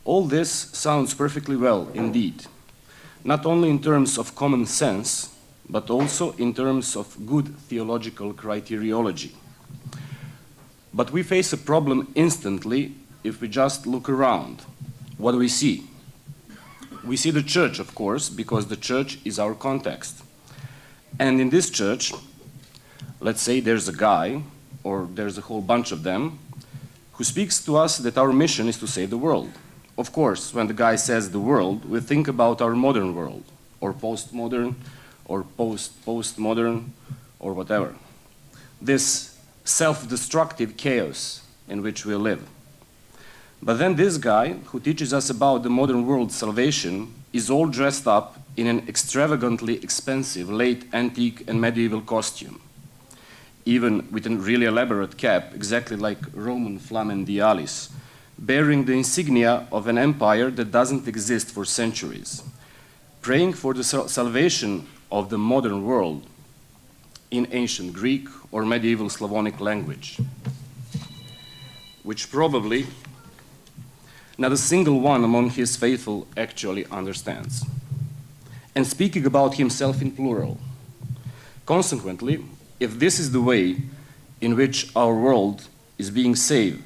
All this sounds perfectly well indeed, not only in terms of common sense, but also in terms of good theological criteriology. But we face a problem instantly if we just look around. What do we see? We see the church, of course, because the church is our context. And in this church, let's say there's a guy, or there's a whole bunch of them, who speaks to us that our mission is to save the world. Of course, when the guy says the world, we think about our modern world, or postmodern, or postmodern, or whatever. This self-destructive chaos in which we live. But then this guy, who teaches us about the modern world's salvation, is all dressed up in an extravagantly expensive late antique and medieval costume, even with a really elaborate cap, exactly like Roman Flamen Dialis, bearing the insignia of an empire that doesn't exist for centuries, praying for the salvation of the modern world in ancient Greek or medieval Slavonic language, which probably not a single one among his faithful actually understands, and speaking about himself in plural. Consequently, if this is the way in which our world is being saved,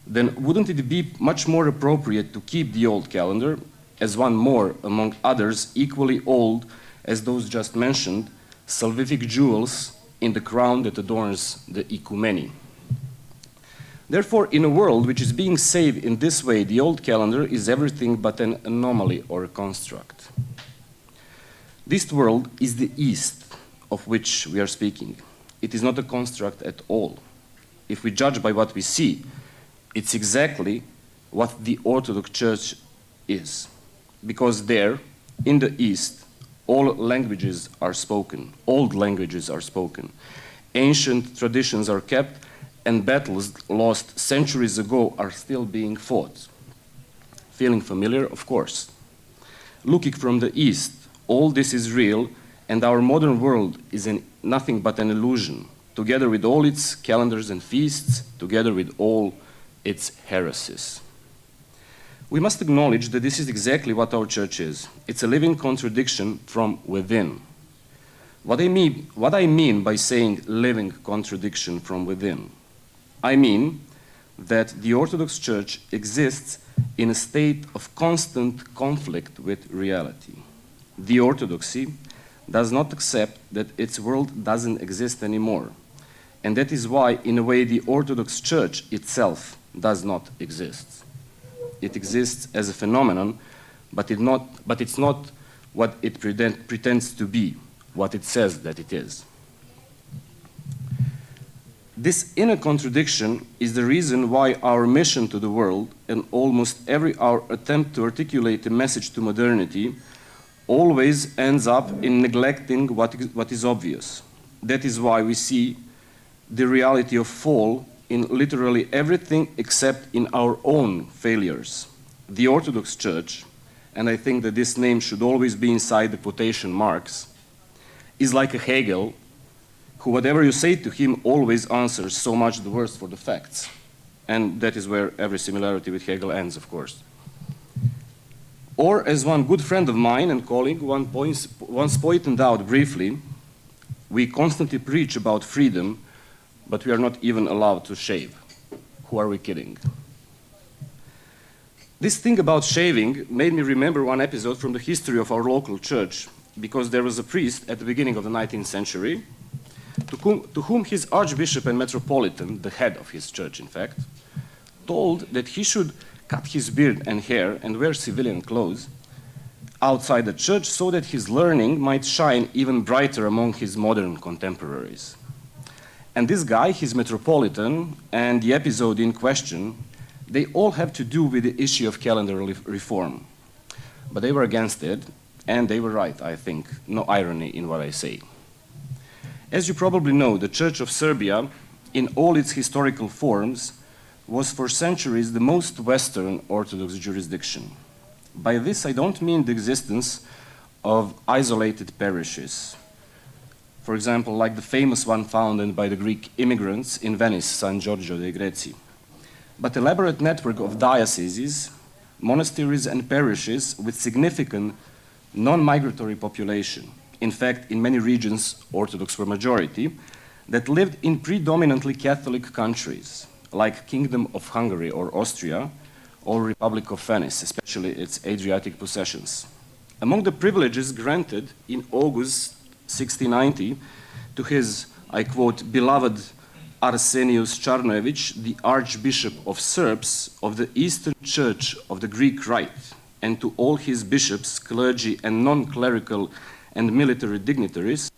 then wouldn't it be much more appropriate to keep the old calendar as one more among others equally old as those just mentioned, salvific jewels in the crown that adorns the ecumeny? Therefore, in a world which is being saved in this way, the old calendar is everything but an anomaly or a construct. This world is the East of which we are speaking. It is not a construct at all. If we judge by what we see, it's exactly what the Orthodox Church is. Because there, in the East, all languages are spoken, old languages are spoken, ancient traditions are kept, and battles lost centuries ago are still being fought. Feeling familiar? Of course. Looking from the East, all this is real, and our modern world is nothing but an illusion, together with all its calendars and feasts, together with all its heresies. We must acknowledge that this is exactly what our church is. It's a living contradiction from within. What I mean by saying living contradiction from within, I mean that the Orthodox Church exists in a state of constant conflict with reality. The Orthodoxy does not accept that its world doesn't exist anymore, and that is why, in a way, the Orthodox Church itself does not exist. It exists as a phenomenon, but it's not what it pretends to be, what it says that it is. This inner contradiction is the reason why our mission to the world and almost every our attempt to articulate a message to modernity always ends up in neglecting what is obvious. That is why we see the reality of fall in literally everything except in our own failures. The Orthodox Church, and I think that this name should always be inside the quotation marks, is like a Hegel who, whatever you say to him, always answers so much the worse for the facts. And that is where every similarity with Hegel ends, of course. Or, as one good friend of mine and colleague once pointed out briefly, we constantly preach about freedom, but we are not even allowed to shave. Who are we kidding? This thing about shaving made me remember one episode from the history of our local church, because there was a priest at the beginning of the 19th century to whom his archbishop and metropolitan, the head of his church in fact, told that he should cut his beard and hair and wear civilian clothes outside the church so that his learning might shine even brighter among his modern contemporaries. And this guy, his metropolitan, and the episode in question, they all have to do with the issue of calendar reform. But they were against it, and they were right, I think. No irony in what I say. As you probably know, the Church of Serbia, in all its historical forms, was for centuries the most Western Orthodox jurisdiction. By this, I don't mean the existence of isolated parishes. For example, like the famous one founded by the Greek immigrants in Venice, San Giorgio dei Greci, but elaborate network of dioceses, monasteries, and parishes with significant non-migratory population. In fact, in many regions, Orthodox were majority, that lived in predominantly Catholic countries, like Kingdom of Hungary or Austria, or Republic of Venice, especially its Adriatic possessions. Among the privileges granted in August 1690 to his, I quote, beloved Arsenius Czarnoevich, the Archbishop of Serbs of the Eastern Church of the Greek Rite, and to all his bishops, clergy, and non-clerical and military dignitaries,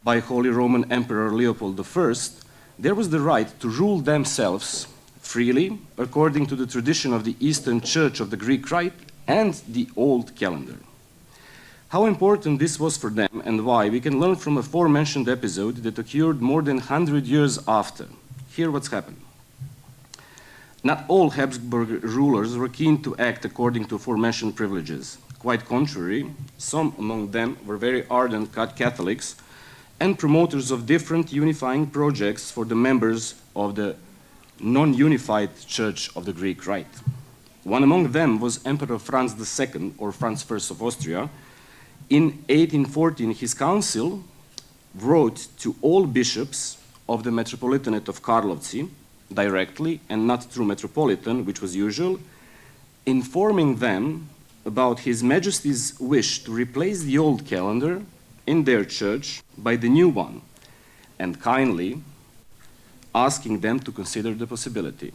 by Holy Roman Emperor Leopold I, there was the right to rule themselves freely, according to the tradition of the Eastern Church of the Greek Rite and the Old Calendar. How important this was for them and why, we can learn from a aforementioned episode that occurred more than 100 years after. Here what's happened. Not all Habsburg rulers were keen to act according to aforementioned privileges. Quite contrary, some among them were very ardent Catholics and promoters of different unifying projects for the members of the non-unified Church of the Greek Rite. One among them was Emperor Franz II, or Franz I of Austria. In 1814, his council wrote to all bishops of the Metropolitanate of Karlovci, directly and not through Metropolitan, which was usual, informing them about His Majesty's wish to replace the old calendar in their church by the new one, and kindly asking them to consider the possibility.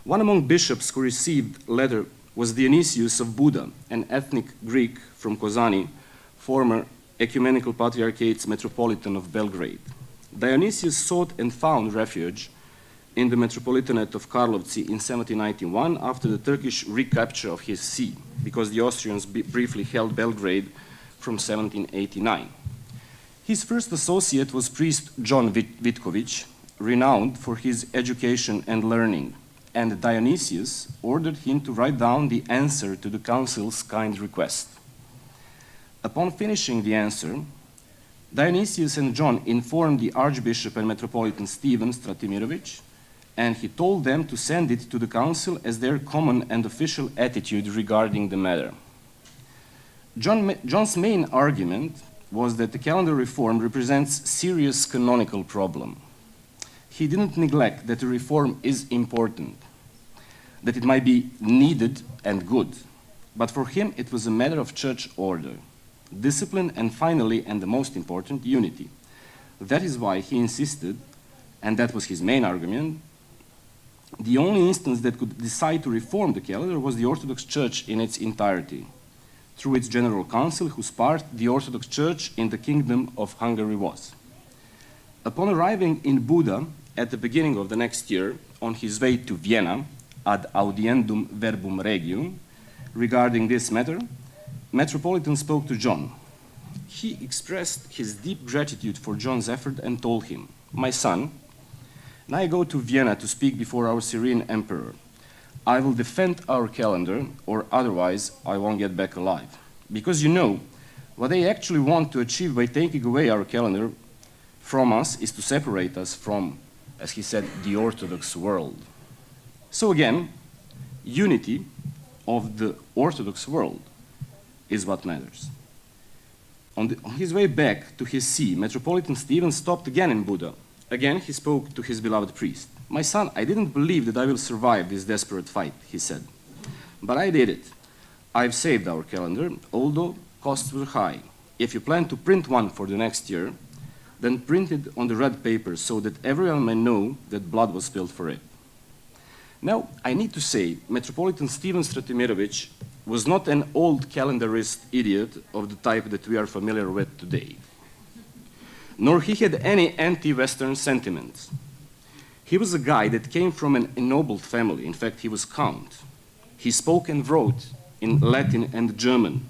One among bishops who received a letter was Dionysius of Buda, an ethnic Greek from Kozani, former Ecumenical Patriarchate's Metropolitan of Belgrade. Dionysius sought and found refuge in the Metropolitanate of Karlovci in 1791 after the Turkish recapture of his see, because the Austrians briefly held Belgrade from 1789. His first associate was priest John Vitković, renowned for his education and learning, and Dionysius ordered him to write down the answer to the council's kind request. Upon finishing the answer, Dionysius and John informed the Archbishop and Metropolitan Stephen Stratimirović and he told them to send it to the council as their common and official attitude regarding the matter. John's main argument was that the calendar reform represents serious canonical problem. He didn't neglect that the reform is important, that it might be needed and good, but for him it was a matter of church order, discipline, and finally, and the most important, unity. That is why he insisted, and that was his main argument, the only instance that could decide to reform the calendar was the Orthodox Church in its entirety, through its General Council, whose part the Orthodox Church in the Kingdom of Hungary was. Upon arriving in Buda at the beginning of the next year, on his way to Vienna, ad audiendum verbum regium, regarding this matter, Metropolitan spoke to John. He expressed his deep gratitude for John's effort and told him, "My son, when I go to Vienna to speak before our Syrian emperor, I will defend our calendar, or otherwise I won't get back alive. Because you know, what they actually want to achieve by taking away our calendar from us is to separate us from, as he said, the Orthodox world." So again, unity of the Orthodox world is what matters. On his way back to his see, Metropolitan Stephen stopped again in Buda. Again, he spoke to his beloved priest. "My son, I didn't believe that I will survive this desperate fight," he said. "But I did it. I've saved our calendar, although costs were high. If you plan to print one for the next year, then print it on the red paper so that everyone may know that blood was spilled for it." Now, I need to say, Metropolitan Stephen Stratimirovic was not an old calendarist idiot of the type that we are familiar with today. Nor he had any anti-Western sentiments. He was a guy that came from an ennobled family. In fact, he was count. He spoke and wrote in Latin and German.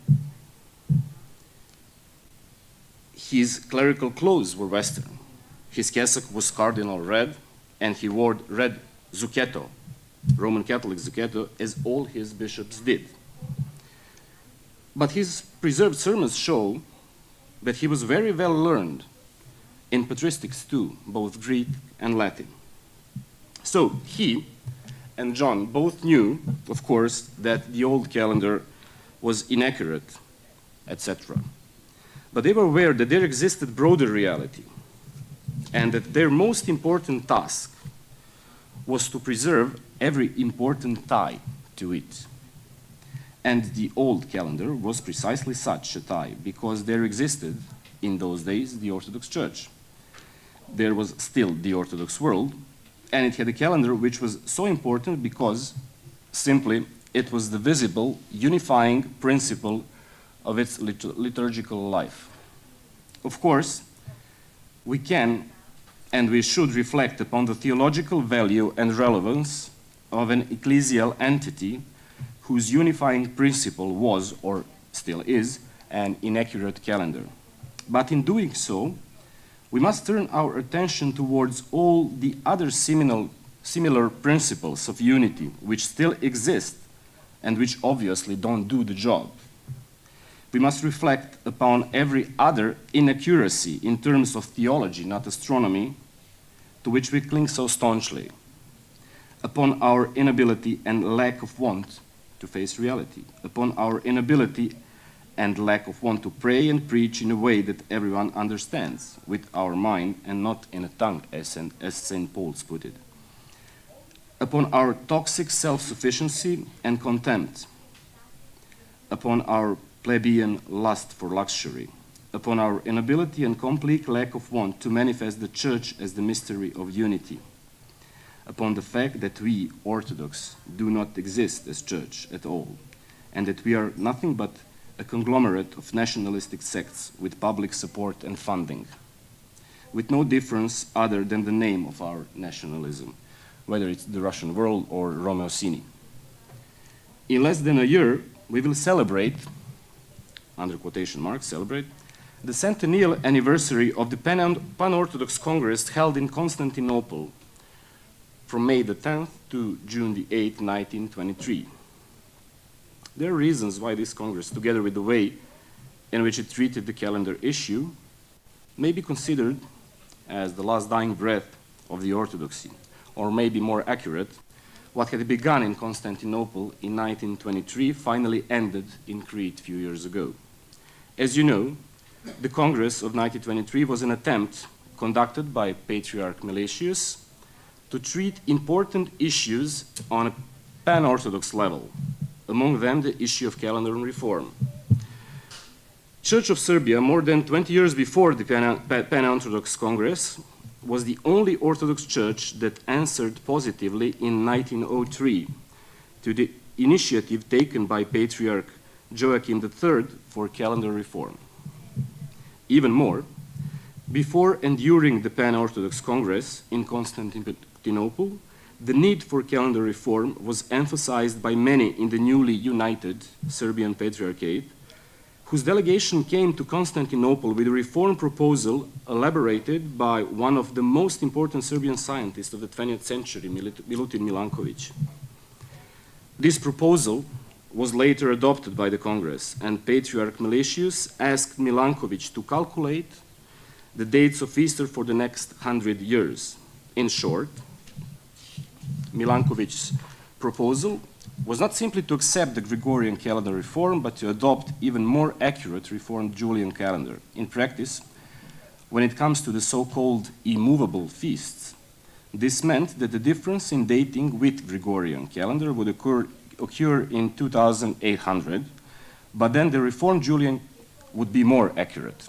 His clerical clothes were Western. His cassock was cardinal red, and he wore red zucchetto, Roman Catholic zucchetto, as all his bishops did. But his preserved sermons show that he was very well learned in patristics too, both Greek and Latin. So he and John both knew, of course, that the old calendar was inaccurate, etc. But they were aware that there existed broader reality, and that their most important task was to preserve every important tie to it. And the old calendar was precisely such a tie, because there existed, in those days, the Orthodox Church. There was still the Orthodox world, and it had a calendar which was so important because, simply, it was the visible, unifying principle of its liturgical life. Of course, we can and we should reflect upon the theological value and relevance of an ecclesial entity whose unifying principle was, or still is, an inaccurate calendar. But in doing so, we must turn our attention towards all the other similar principles of unity which still exist and which obviously don't do the job. We must reflect upon every other inaccuracy in terms of theology, not astronomy, to which we cling so staunchly, upon our inability and lack of want to face reality, upon our inability and lack of want to pray and preach in a way that everyone understands, with our mind and not in a tongue, as St. Paul's put it, upon our toxic self-sufficiency and contempt, upon our plebeian lust for luxury, upon our inability and complete lack of want to manifest the Church as the mystery of unity, upon the fact that we, Orthodox, do not exist as Church at all, and that we are nothing but a conglomerate of nationalistic sects with public support and funding, with no difference other than the name of our nationalism, whether it's the Russian world or Romeo Cini. In less than a year, we will celebrate, under quotation marks, celebrate, the centennial anniversary of the Pan-Orthodox Congress held in Constantinople from May the 10th to June the 8th, 1923. There are reasons why this Congress, together with the way in which it treated the calendar issue, may be considered as the last dying breath of the Orthodoxy. or maybe more accurate, what had begun in Constantinople in 1923 finally ended in Crete a few years ago. As you know, the Congress of 1923 was an attempt conducted by Patriarch Milićević to treat important issues on a pan-Orthodox level, among them the issue of calendar and reform. Church of Serbia, more than 20 years before the Pan-Orthodox Congress, was the only Orthodox church that answered positively in 1903 to the initiative taken by Patriarch Joachim III for calendar reform. Even more, before and during the Pan-Orthodox Congress in Constantinople, the need for calendar reform was emphasized by many in the newly united Serbian Patriarchate, whose delegation came to Constantinople with a reform proposal elaborated by one of the most important Serbian scientists of the 20th century, Milutin Milanković. This proposal was later adopted by the Congress, and Patriarch Milićević asked Milanković to calculate the dates of Easter for the next 100 years. In short, Milankovic's proposal was not simply to accept the Gregorian calendar reform, but to adopt even more accurate Reformed Julian calendar. In practice, when it comes to the so-called immovable feasts, this meant that the difference in dating with Gregorian calendar would occur in 2800, but then the Reformed Julian would be more accurate.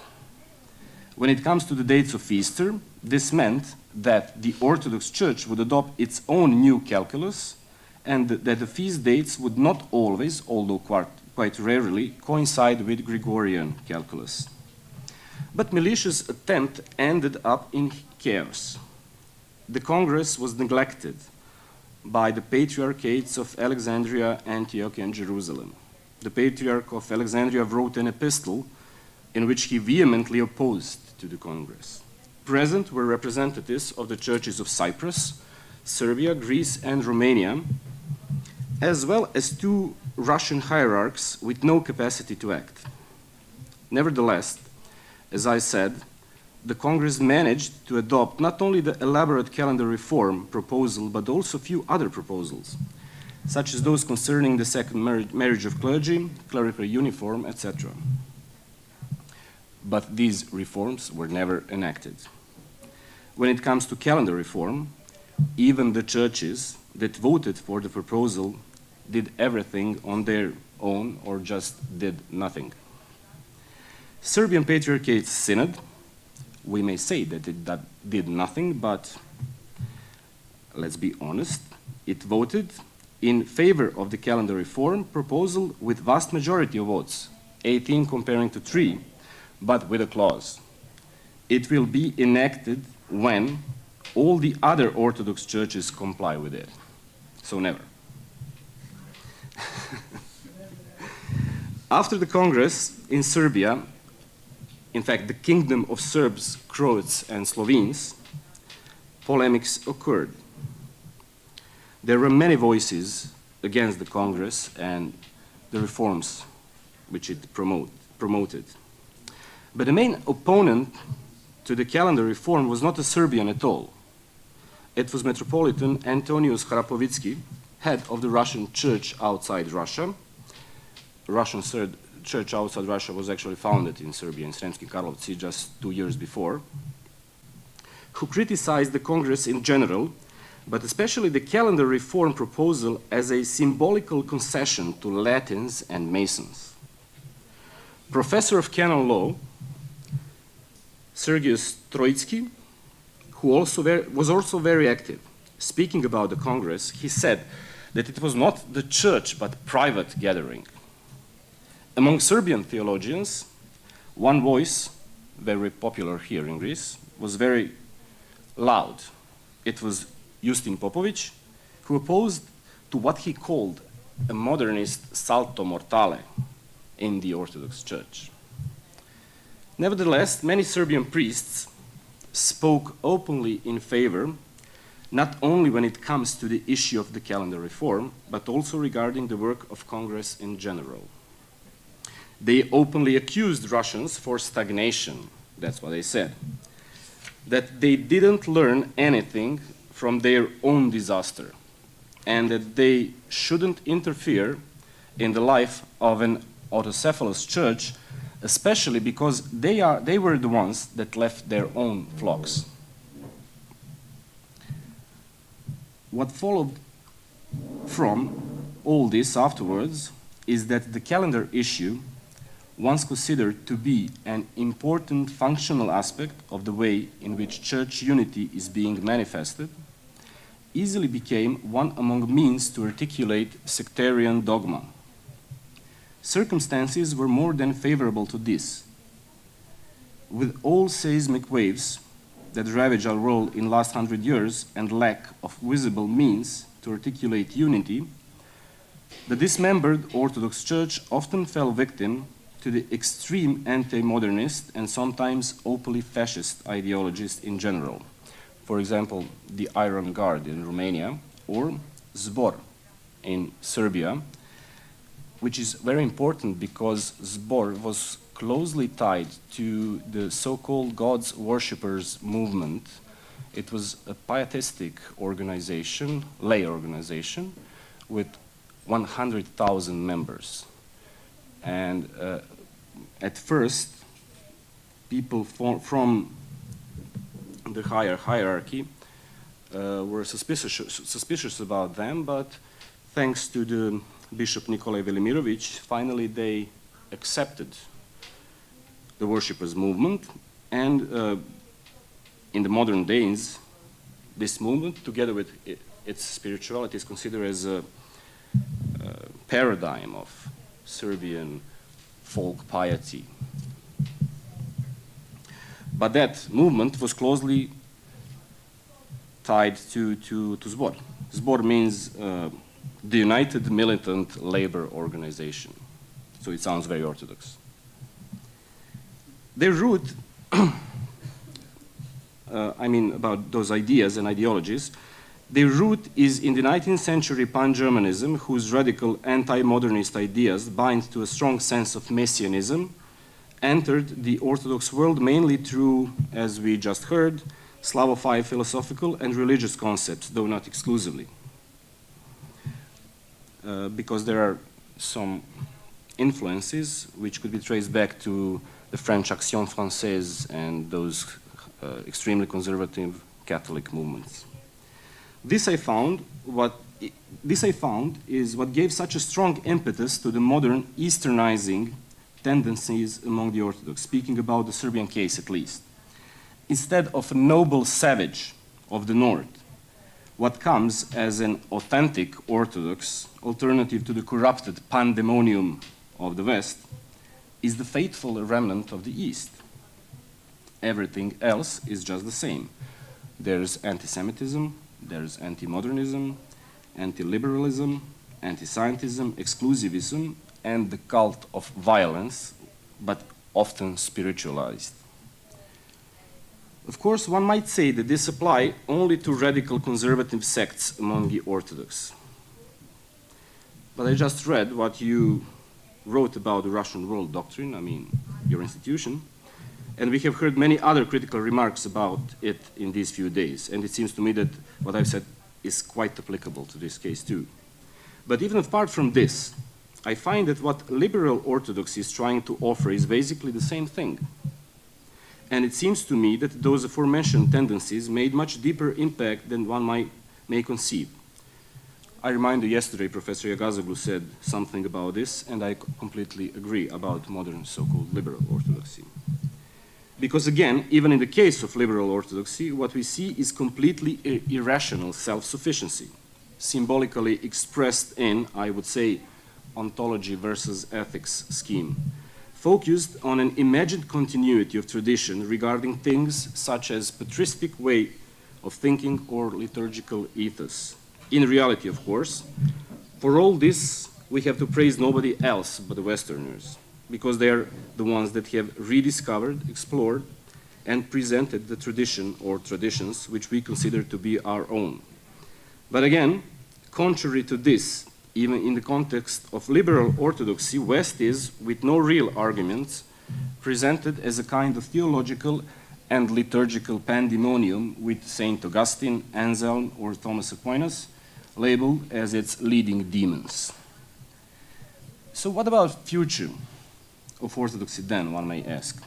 When it comes to the dates of Easter, this meant that the Orthodox Church would adopt its own new calculus, and that the feast dates would not always, although quite rarely, coincide with Gregorian calculus. But Milićevic's attempt ended up in chaos. The Congress was neglected by the Patriarchates of Alexandria, Antioch, and Jerusalem. The Patriarch of Alexandria wrote an epistle in which he vehemently opposed to the Congress. Present were representatives of the churches of Cyprus, Serbia, Greece, and Romania, as well as two Russian hierarchs with no capacity to act. Nevertheless, as I said, the Congress managed to adopt not only the elaborate calendar reform proposal, but also a few other proposals, such as those concerning the second marriage of clergy, clerical uniform, etc. But these reforms were never enacted. When it comes to calendar reform, even the churches that voted for the proposal did everything on their own or just did nothing. Serbian Patriarchate Synod, we may say that it did nothing, but let's be honest, it voted in favor of the calendar reform proposal with vast majority of votes, 18 comparing to 3, but with a clause. It will be enacted when all the other Orthodox churches comply with it. So never. After the Congress in Serbia, in fact, the kingdom of Serbs, Croats, and Slovenes, polemics occurred. There were many voices against the Congress and the reforms which it promoted. But the main opponent to the calendar reform was not a Serbian at all. It was Metropolitan Antonius Hrapovitsky, head of the Russian Church outside Russia. The Russian Church outside Russia was actually founded in Serbia, in Sremski Karlovci, just 2 years before, who criticized the Congress in general, but especially the calendar reform proposal as a symbolical concession to Latins and Masons. Professor of canon law, Sergii Troitsky, who was also very active, speaking about the Congress, he said that it was not the church but private gathering. Among Serbian theologians, one voice, very popular here in Greece, was very loud. It was Justin Popović, who opposed to what he called a modernist salto mortale in the Orthodox Church. Nevertheless, many Serbian priests spoke openly in favor, not only when it comes to the issue of the calendar reform, but also regarding the work of Congress in general. They openly accused Russians for stagnation, that's what they said, that they didn't learn anything from their own disaster, and that they shouldn't interfere in the life of an autocephalous church, especially because they were the ones that left their own flocks. What followed from all this afterwards is that the calendar issue, once considered to be an important functional aspect of the way in which church unity is being manifested, easily became one among means to articulate sectarian dogma. Circumstances were more than favorable to this. With all seismic waves that ravage our world in last 100 years and lack of visible means to articulate unity, the dismembered Orthodox Church often fell victim to the extreme anti-modernist and sometimes openly fascist ideologies in general. For example, the Iron Guard in Romania or Zbor in Serbia, which is very important because Zbor was closely tied to the so-called God's worshippers movement. It was a pietistic organization, lay organization, with 100,000 members. And at first, people from the higher hierarchy were suspicious about them, but thanks to the Bishop Nikolai Velimirovich, finally they accepted the worshippers movement, and in the modern days, this movement, together with its spirituality, is considered as a paradigm of Serbian folk piety. But that movement was closely tied to Zbor. Zbor means the United Militant Labor Organization. So it sounds very Orthodox. Their root, I mean about those ideas and ideologies, their root is in the 19th century pan-Germanism, whose radical anti-modernist ideas bind to a strong sense of messianism, entered the Orthodox world mainly through, as we just heard, Slavophile philosophical and religious concepts, though not exclusively. Because there are some influences which could be traced back to the French Action Française and those extremely conservative Catholic movements. This I found is what gave such a strong impetus to the modern Easternizing tendencies among the Orthodox, speaking about the Serbian case at least. Instead of a noble savage of the North, what comes as an authentic Orthodox alternative to the corrupted pandemonium of the West is the faithful remnant of the East. Everything else is just the same. There's anti-Semitism, there's anti-modernism, anti-liberalism, anti-scientism, exclusivism, and the cult of violence, but often spiritualized. Of course, one might say that this applies only to radical conservative sects among the Orthodox. But I just read what you wrote about the Russian world doctrine, I mean, your institution, and we have heard many other critical remarks about it in these few days, and it seems to me that what I've said is quite applicable to this case too. But even apart from this, I find that what liberal Orthodoxy is trying to offer is basically the same thing. And it seems to me that those aforementioned tendencies made much deeper impact than one may conceive. I remind you yesterday Professor Yagazoglu said something about this, and I completely agree about modern so-called liberal Orthodoxy. Because again, even in the case of liberal Orthodoxy, what we see is completely irrational self-sufficiency, symbolically expressed in, I would say, ontology versus ethics scheme, focused on an imagined continuity of tradition regarding things such as patristic way of thinking or liturgical ethos. In reality, of course, for all this, we have to praise nobody else but the Westerners, because they are the ones that have rediscovered, explored, and presented the tradition or traditions which we consider to be our own. But again, contrary to this, even in the context of liberal Orthodoxy, West is, with no real arguments, presented as a kind of theological and liturgical pandemonium with Saint Augustine, Anselm, or Thomas Aquinas labeled as its leading demons. So what about future of Orthodoxy then, one may ask?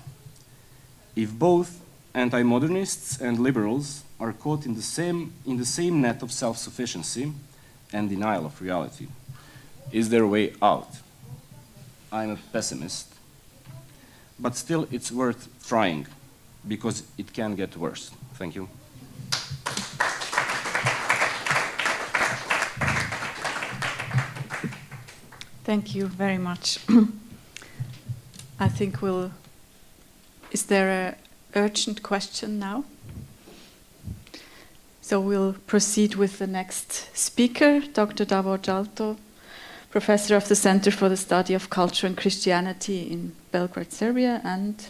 If both anti-modernists and liberals are caught in the same net of self-sufficiency and denial of reality, is there a way out? I'm a pessimist, but still it's worth trying, because it can get worse. Thank you. Thank you very much. I think is there an urgent question now? So we'll proceed with the next speaker, Dr. Davor Džalto, professor of the Center for the Study of Culture and Christianity in Belgrade, Serbia, and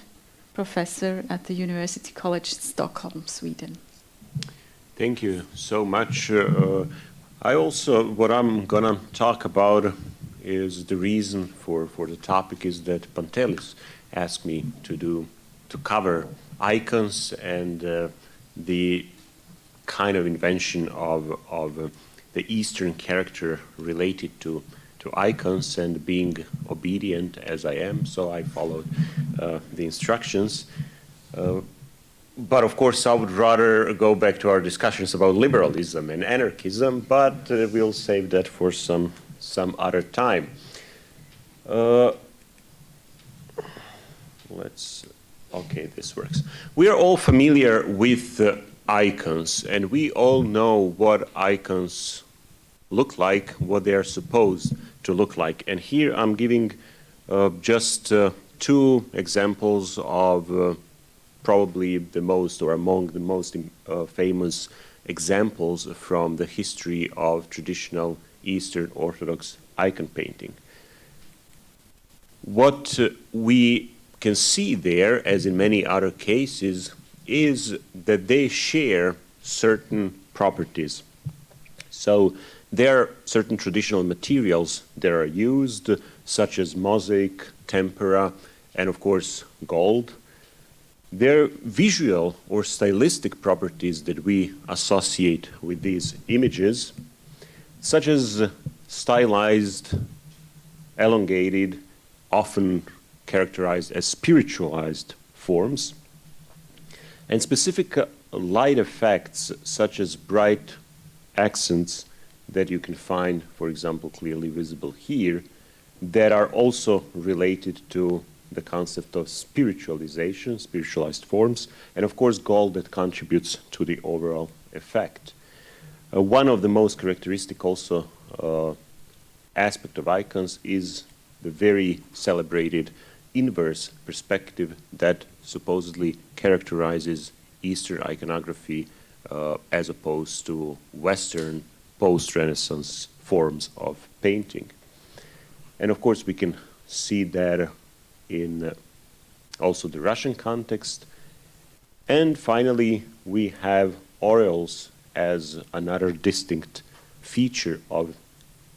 professor at the University College Stockholm, Sweden. Thank you so much. What I'm gonna talk about is the reason for the topic is that Pantelis asked me to cover icons and the kind of invention of the Eastern character related to icons, and being obedient as I am, so I followed the instructions. But of course, I would rather go back to our discussions about liberalism and anarchism, but we'll save that for some other time. Okay, this works. We are all familiar with icons, and we all know what icons look like, what they are supposed to look like. And here I'm giving just two examples of probably the most, or among the most famous examples from the history of traditional Eastern Orthodox icon painting. What we can see there, as in many other cases, is that they share certain properties. So there are certain traditional materials that are used, such as mosaic, tempera, and of course gold. There are visual or stylistic properties that we associate with these images, such as stylized, elongated, often characterized as spiritualized forms, and specific light effects, such as bright accents that you can find, for example, clearly visible here, that are also related to the concept of spiritualization, spiritualized forms, and of course gold that contributes to the overall effect. One of the most characteristic also aspect of icons is the very celebrated inverse perspective that supposedly characterizes Eastern iconography as opposed to Western post-Renaissance forms of painting. And of course we can see that in also the Russian context. And finally we have aureoles as another distinct feature of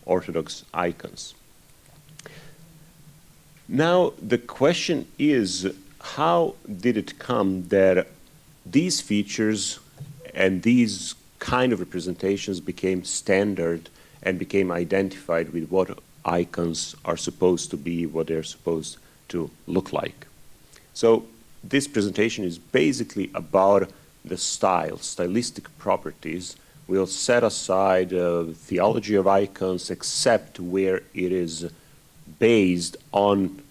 Orthodox icons. Now the question is, how did it come that these features and these kind of representations became standard and became identified with what icons are supposed to be, what they're supposed to look like? So this presentation is basically about the style, stylistic properties. We'll set aside theology of icons, except where it is based on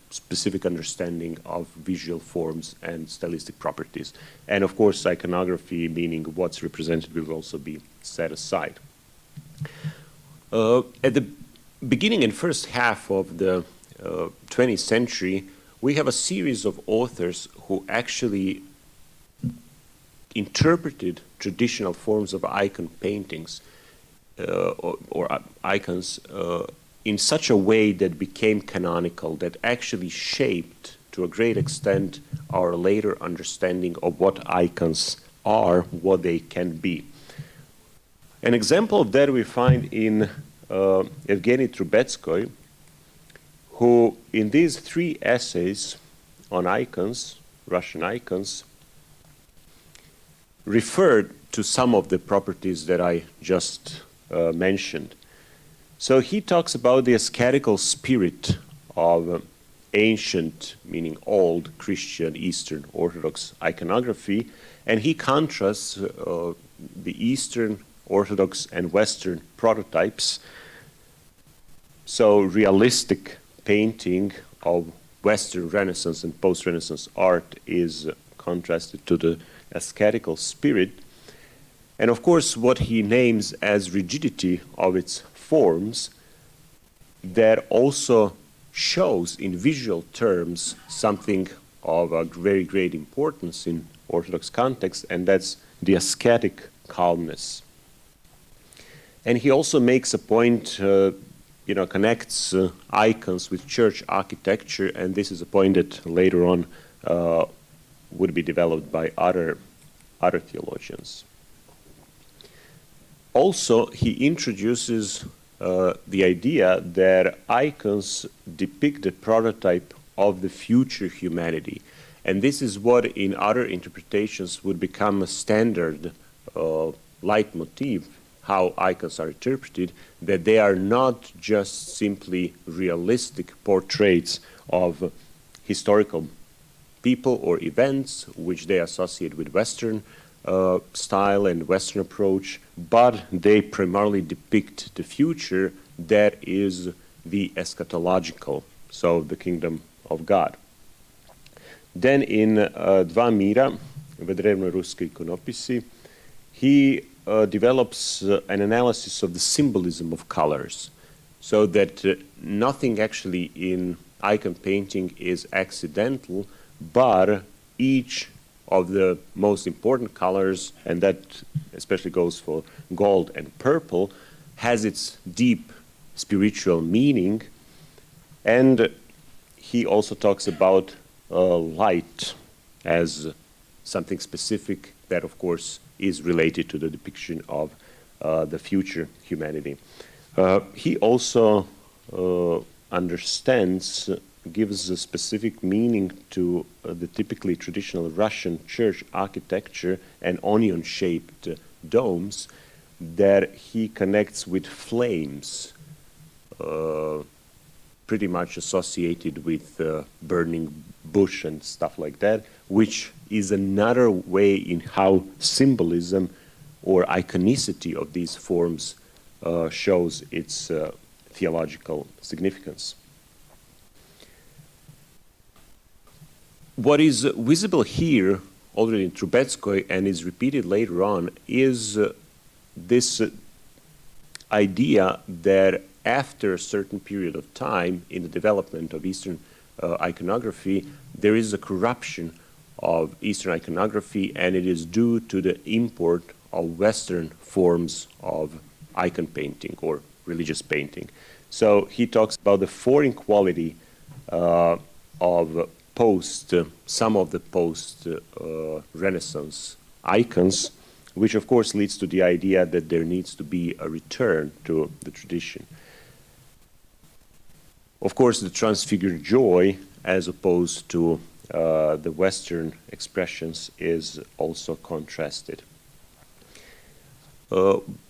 specific understanding of visual forms and stylistic properties. And of course, iconography, meaning what's represented, will also be set aside. At the beginning and first half of the 20th century, we have a series of authors who actually interpreted traditional forms of icon paintings or icons in such a way that became canonical, that actually shaped to a great extent our later understanding of what icons are, what they can be. An example of that we find in Evgeny Trubetskoy, who in these three essays on icons, Russian icons, referred to some of the properties that I just mentioned. So he talks about the ascetical spirit of ancient, meaning old, Christian, Eastern Orthodox iconography, and he contrasts the Eastern Orthodox and Western prototypes. So realistic painting of Western Renaissance and post-Renaissance art is contrasted to the ascetical spirit. And of course, what he names as rigidity of its forms, that also shows in visual terms something of a very great importance in Orthodox context, and that's the ascetic calmness. And he also makes a point, connects icons with church architecture, and this is a point that later on would be developed by other theologians. Also, he introduces the idea that icons depict the prototype of the future humanity. And this is what in other interpretations would become a standard leitmotif, how icons are interpreted, that they are not just simply realistic portraits of historical people or events which they associate with Western style and Western approach, but they primarily depict the future that is the eschatological, so the kingdom of God. Then in Dva mira, v drevno-ruskoj ikonopisi, he develops an analysis of the symbolism of colors, so that nothing actually in icon painting is accidental, but each of the most important colors, and that especially goes for gold and purple, has its deep spiritual meaning. And he also talks about light as something specific that, of course, is related to the depiction of the future humanity. He also gives a specific meaning to the typically traditional Russian church architecture and onion-shaped domes that he connects with flames, pretty much associated with burning bush and stuff like that, which is another way in how symbolism or iconicity of these forms shows its theological significance. What is visible here already in Trubetskoy and is repeated later on is this idea that after a certain period of time in the development of Eastern iconography, there is a corruption of Eastern iconography, and it is due to the import of Western forms of icon painting or religious painting. So he talks about the foreign quality of some of the post-Renaissance icons, which of course leads to the idea that there needs to be a return to the tradition. Of course, the transfigured joy, as opposed to the Western expressions, is also contrasted.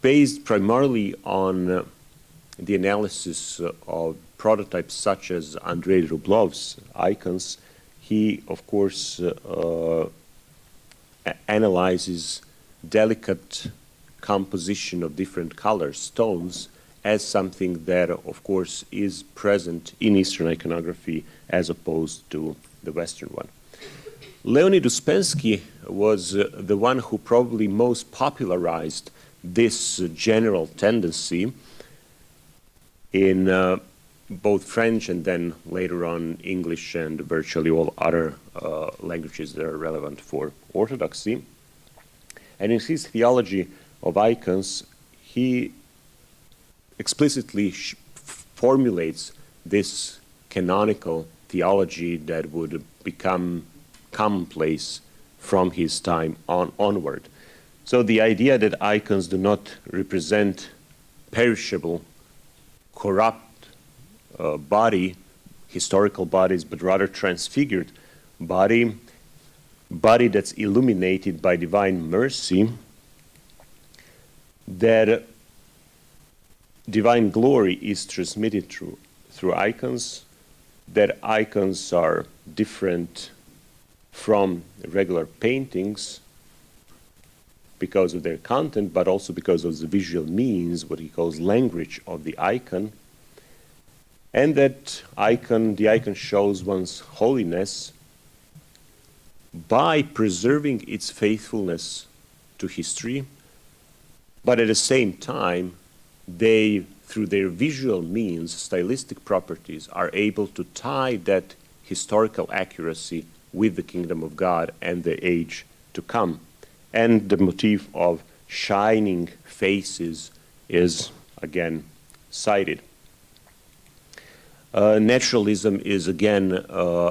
Based primarily on the analysis of prototypes such as Andrei Rublov's icons, he, of course, analyzes delicate composition of different colors, tones, as something that, of course, is present in Eastern iconography as opposed to the Western one. Leonid Uspensky was the one who probably most popularized this general tendency in both French and then later on English and virtually all other languages that are relevant for Orthodoxy. And in his theology of icons, he explicitly formulates this canonical theology that would become commonplace from his time onward. So the idea that icons do not represent perishable, corrupt historical bodies, but rather transfigured body, body that's illuminated by divine mercy, that divine glory is transmitted through icons, that icons are different from regular paintings because of their content, but also because of the visual means, what he calls language of the icon, and that the icon shows one's holiness by preserving its faithfulness to history, but at the same time, they, through their visual means, stylistic properties, are able to tie that historical accuracy with the kingdom of God and the age to come. And the motif of shining faces is again cited. Naturalism is again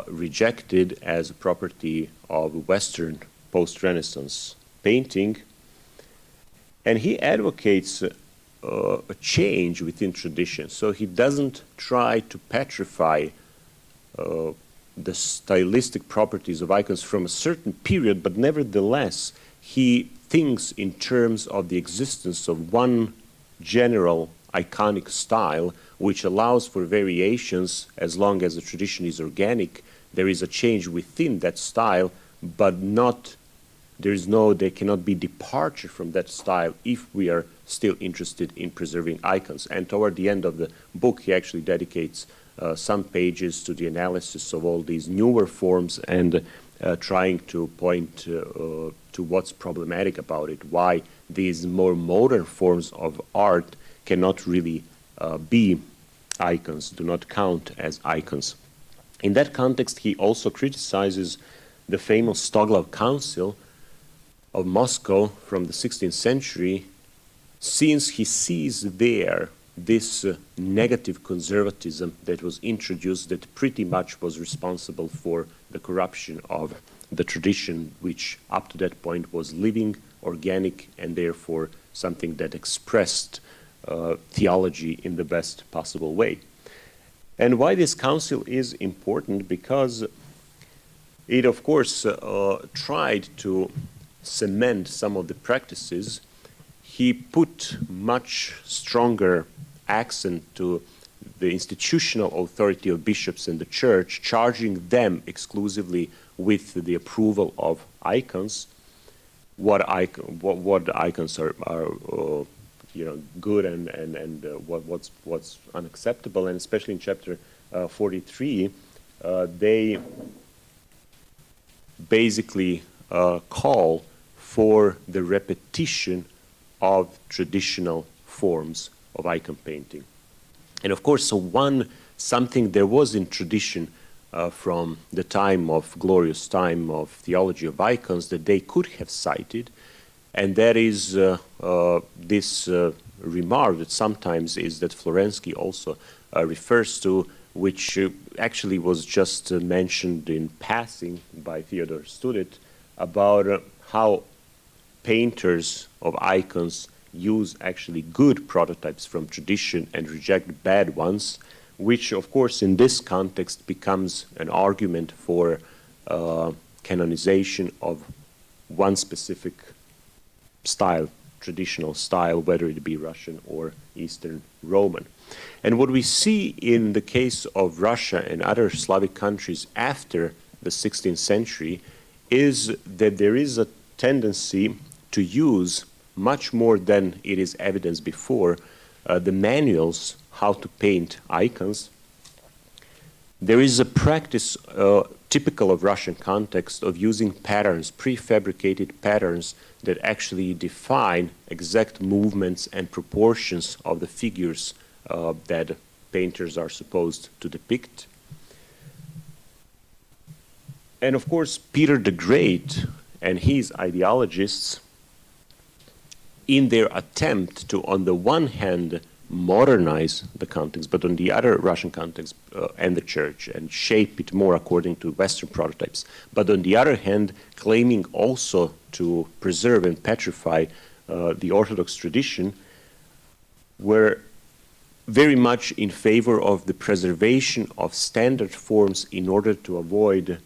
rejected as a property of Western post-Renaissance painting, and he advocates a change within tradition. So he doesn't try to petrify the stylistic properties of icons from a certain period, but nevertheless he thinks in terms of the existence of one general iconic style which allows for variations as long as the tradition is organic. There is a change within that style, but there cannot be departure from that style if we are still interested in preserving icons. And toward the end of the book, he actually dedicates some pages to the analysis of all these newer forms and trying to point to what's problematic about it, why these more modern forms of art cannot really be icons, do not count as icons. In that context, he also criticizes the famous Stockholm Council of Moscow from the 16th century, since he sees there this negative conservatism that was introduced that pretty much was responsible for the corruption of the tradition, which up to that point was living, organic, and therefore something that expressed theology in the best possible way. And why this council is important? Because it, of course, tried to cement some of the practices. He put much stronger accent to the institutional authority of bishops in the church, charging them exclusively with the approval of icons, what icons are good and what's unacceptable. And especially in chapter 43, they basically call for the repetition of traditional forms of icon painting. And of course, something there was in tradition from the glorious time of theology of icons that they could have cited, and that is this remark that sometimes is that Florovsky also refers to, which actually was just mentioned in passing by Theodor Studit, about how painters of icons use actually good prototypes from tradition and reject bad ones, which of course in this context becomes an argument for canonization of one specific style, traditional style, whether it be Russian or Eastern Roman. And what we see in the case of Russia and other Slavic countries after the 16th century is that there is a tendency to use, much more than it is evidenced before, the manuals how to paint icons. There is a practice typical of Russian context of using patterns, prefabricated patterns that actually define exact movements and proportions of the figures that painters are supposed to depict. And of course, Peter the Great and his ideologists, in their attempt to, on the one hand, modernize the context, but on the other, Russian context and the church, and shape it more according to Western prototypes, but on the other hand, claiming also to preserve and petrify the Orthodox tradition, were very much in favor of the preservation of standard forms in order to avoid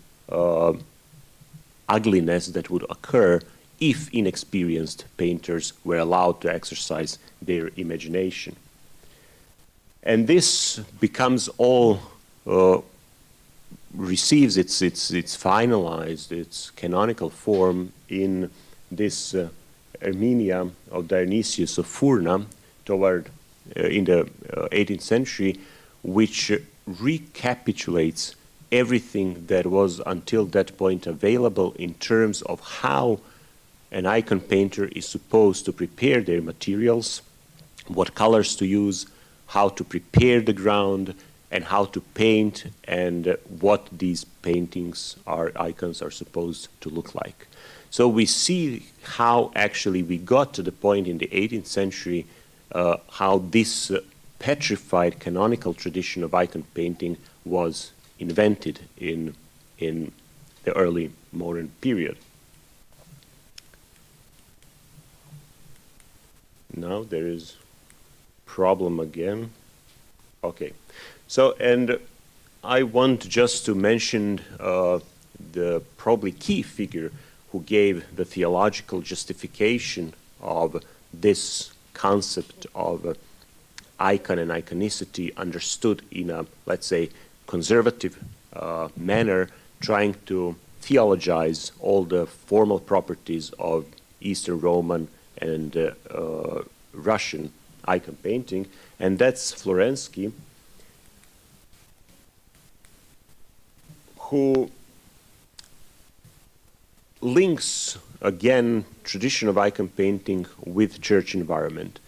ugliness that would occur if inexperienced painters were allowed to exercise their imagination. And this becomes all, receives its finalized, its canonical form in this Herminia of Dionysius of Furna toward in the 18th century, which recapitulates everything that was until that point available in terms of how an icon painter is supposed to prepare their materials, what colors to use, how to prepare the ground, and how to paint, and what these paintings or icons are supposed to look like. So we see how actually we got to the point in the 18th century how this petrified canonical tradition of icon painting was invented in the early modern period. Now there is problem again. Okay, so and I want just to mention the probably key figure who gave the theological justification of this concept of icon and iconicity understood in a, let's say, conservative manner, trying to theologize all the formal properties of Eastern Roman and Russian icon painting, and that's Florovsky, who links again tradition of icon painting with church environment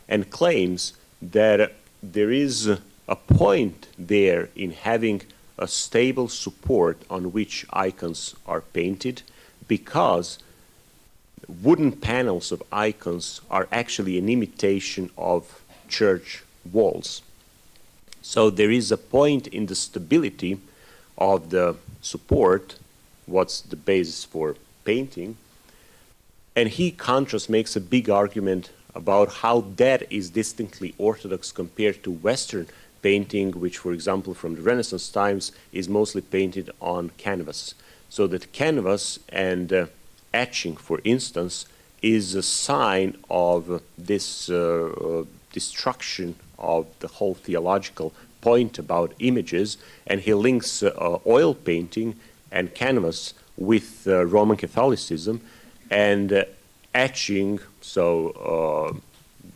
and claims that there is a point there in having a stable support on which icons are painted, because wooden panels of icons are actually an imitation of church walls. So there is a point in the stability of the support, what's the basis for painting, and he makes a big argument about how that is distinctly Orthodox compared to Western painting, which, for example, from the Renaissance times is mostly painted on canvas. So that canvas and etching, for instance, is a sign of this destruction of the whole theological point about images, and he links oil painting and canvas with Roman Catholicism, and etching, so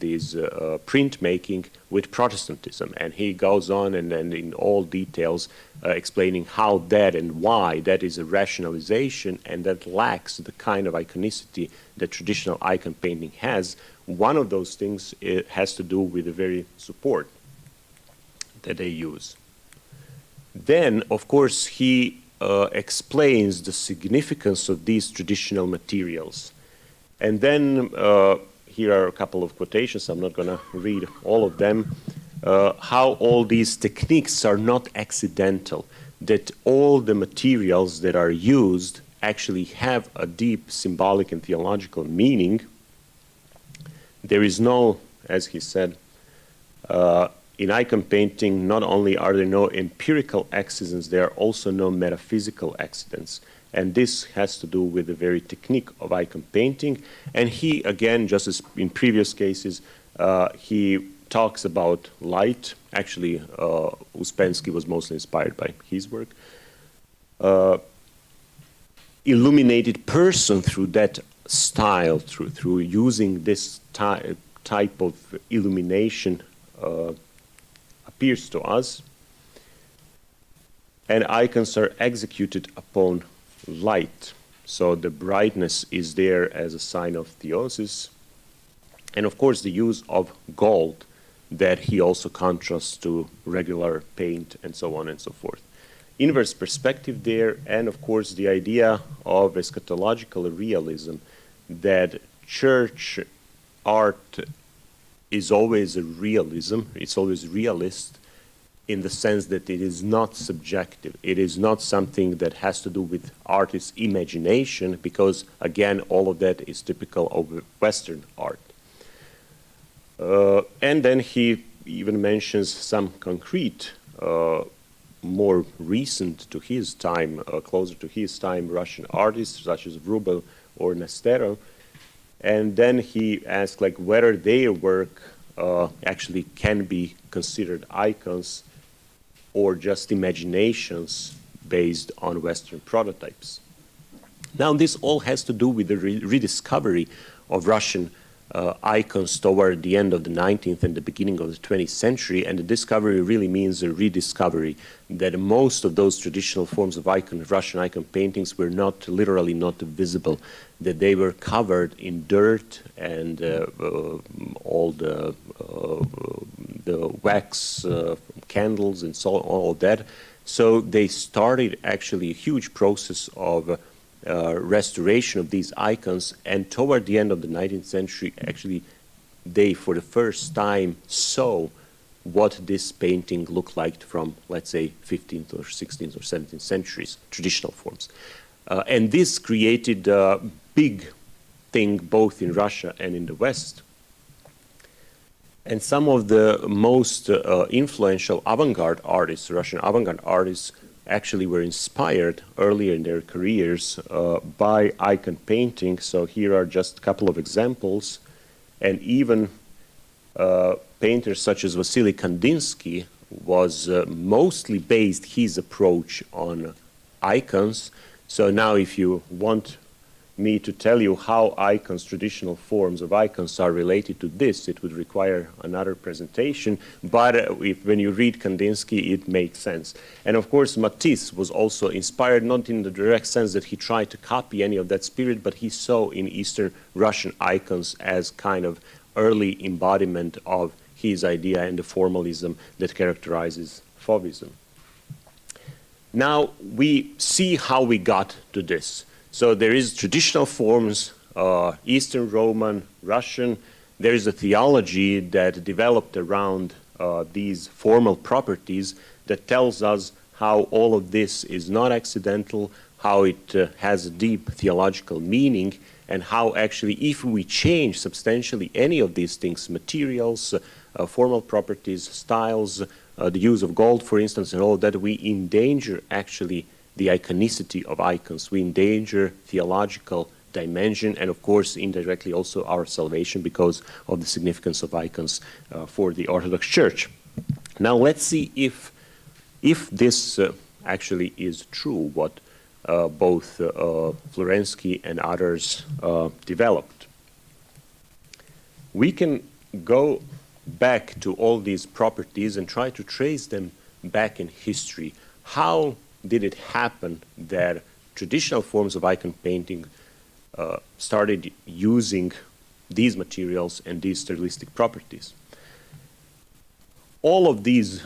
these printmaking with Protestantism. And he goes on and in all details explaining how that and why that is a rationalization and that lacks the kind of iconicity that traditional icon painting has. One of those things has to do with the very support that they use. Then, of course, he explains the significance of these traditional materials. And then here are a couple of quotations. I'm not going to read all of them. How all these techniques are not accidental, that all the materials that are used actually have a deep symbolic and theological meaning. There is no, as he said, in icon painting, not only are there no empirical accidents, there are also no metaphysical accidents. And this has to do with the very technique of icon painting. And he, again, just as in previous cases, he talks about light. Actually, Uspensky was mostly inspired by his work. Illuminated person through that style, through using this type of illumination appears to us. And icons are executed upon light. So the brightness is there as a sign of theosis. And of course the use of gold that he also contrasts to regular paint and so on and so forth. Inverse perspective there, and of course the idea of eschatological realism, that church art is always a realism, it's always realist, in the sense that it is not subjective. It is not something that has to do with artist's imagination, because, again, all of that is typical of Western art. And then he even mentions some concrete more recent to his time, closer to his time, Russian artists such as Vrubel or Nestero. And then he asked like whether their work actually can be considered icons or just imaginations based on Western prototypes. Now this all has to do with the rediscovery of Russian icons toward the end of the 19th and the beginning of the 20th century, and the discovery really means a rediscovery, that most of those traditional forms of Russian icon paintings were literally not visible, that they were covered in dirt and all the wax candles and so all of that. So they started actually a huge process of restoration of these icons, and toward the end of the 19th century, actually, they for the first time saw what this painting looked like from, let's say, 15th or 16th or 17th centuries, traditional forms. And this created a big thing both in Russia and in the West. And some of the most influential avant-garde artists, Russian avant-garde artists, actually were inspired earlier in their careers by icon painting. So here are just a couple of examples. And even painters such as Vasily Kandinsky was mostly based his approach on icons. So now if you want me to tell you how icons, traditional forms of icons are related to this, it would require another presentation, but when you read Kandinsky, it makes sense. And of course, Matisse was also inspired, not in the direct sense that he tried to copy any of that spirit, but he saw in Eastern Russian icons as kind of early embodiment of his idea and the formalism that characterizes Fauvism. Now, we see how we got to this. So there is traditional forms, Eastern Roman, Russian. There is a theology that developed around these formal properties that tells us how all of this is not accidental, how it has a deep theological meaning, and how actually if we change substantially any of these things, materials, formal properties, styles, the use of gold, for instance, and all that, we endanger actually the iconicity of icons. We endanger theological dimension and, of course, indirectly also our salvation because of the significance of icons for the Orthodox Church. Now, let's see if this actually is true, what both Florovsky and others developed. We can go back to all these properties and try to trace them back in history. How did it happen that traditional forms of icon painting started using these materials and these stylistic properties? All of these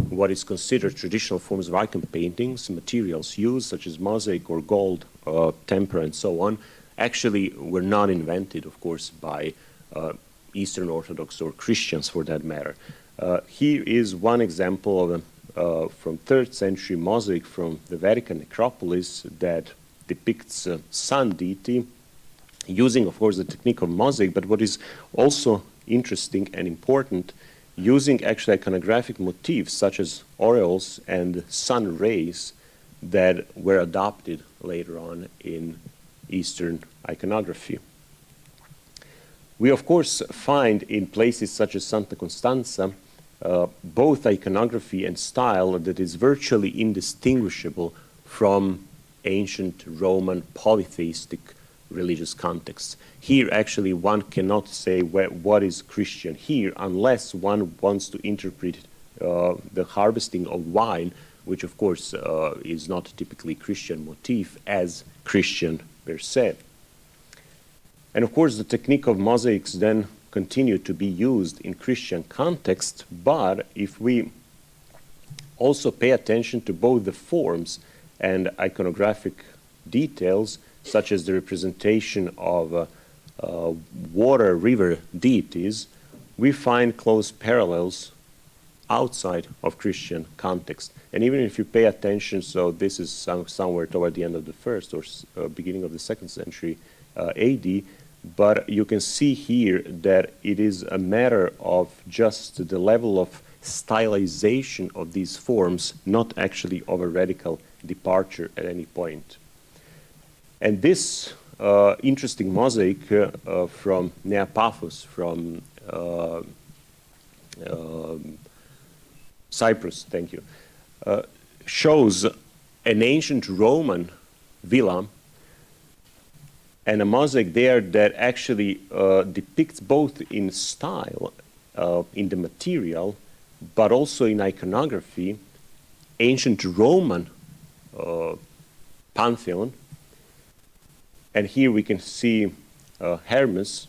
what is considered traditional forms of icon paintings, materials used such as mosaic or gold, tempera and so on, actually were not invented, of course, by Eastern Orthodox or Christians for that matter. Here is one example of from 3rd century mosaic from the Vatican necropolis that depicts a sun deity using, of course, the technique of mosaic, but what is also interesting and important, using actually iconographic motifs such as aureoles and sun rays that were adopted later on in Eastern iconography. We, of course, find in places such as Santa Costanza both iconography and style that is virtually indistinguishable from ancient Roman polytheistic religious contexts. Here, actually, one cannot say what is Christian here unless one wants to interpret the harvesting of wine, which, of course, is not typically Christian motif, as Christian per se. And, of course, the technique of mosaics then continue to be used in Christian context, but if we also pay attention to both the forms and iconographic details, such as the representation of water, river deities, we find close parallels outside of Christian context. And even if you pay attention, so this is somewhere toward the end of the 1st or beginning of the 2nd century AD, but you can see here that it is a matter of just the level of stylization of these forms, not actually of a radical departure at any point. And this interesting mosaic from Neapaphos, from Cyprus, thank you, shows an ancient Roman villa and a mosaic there that actually depicts both in style, in the material, but also in iconography, ancient Roman pantheon. And here we can see Hermes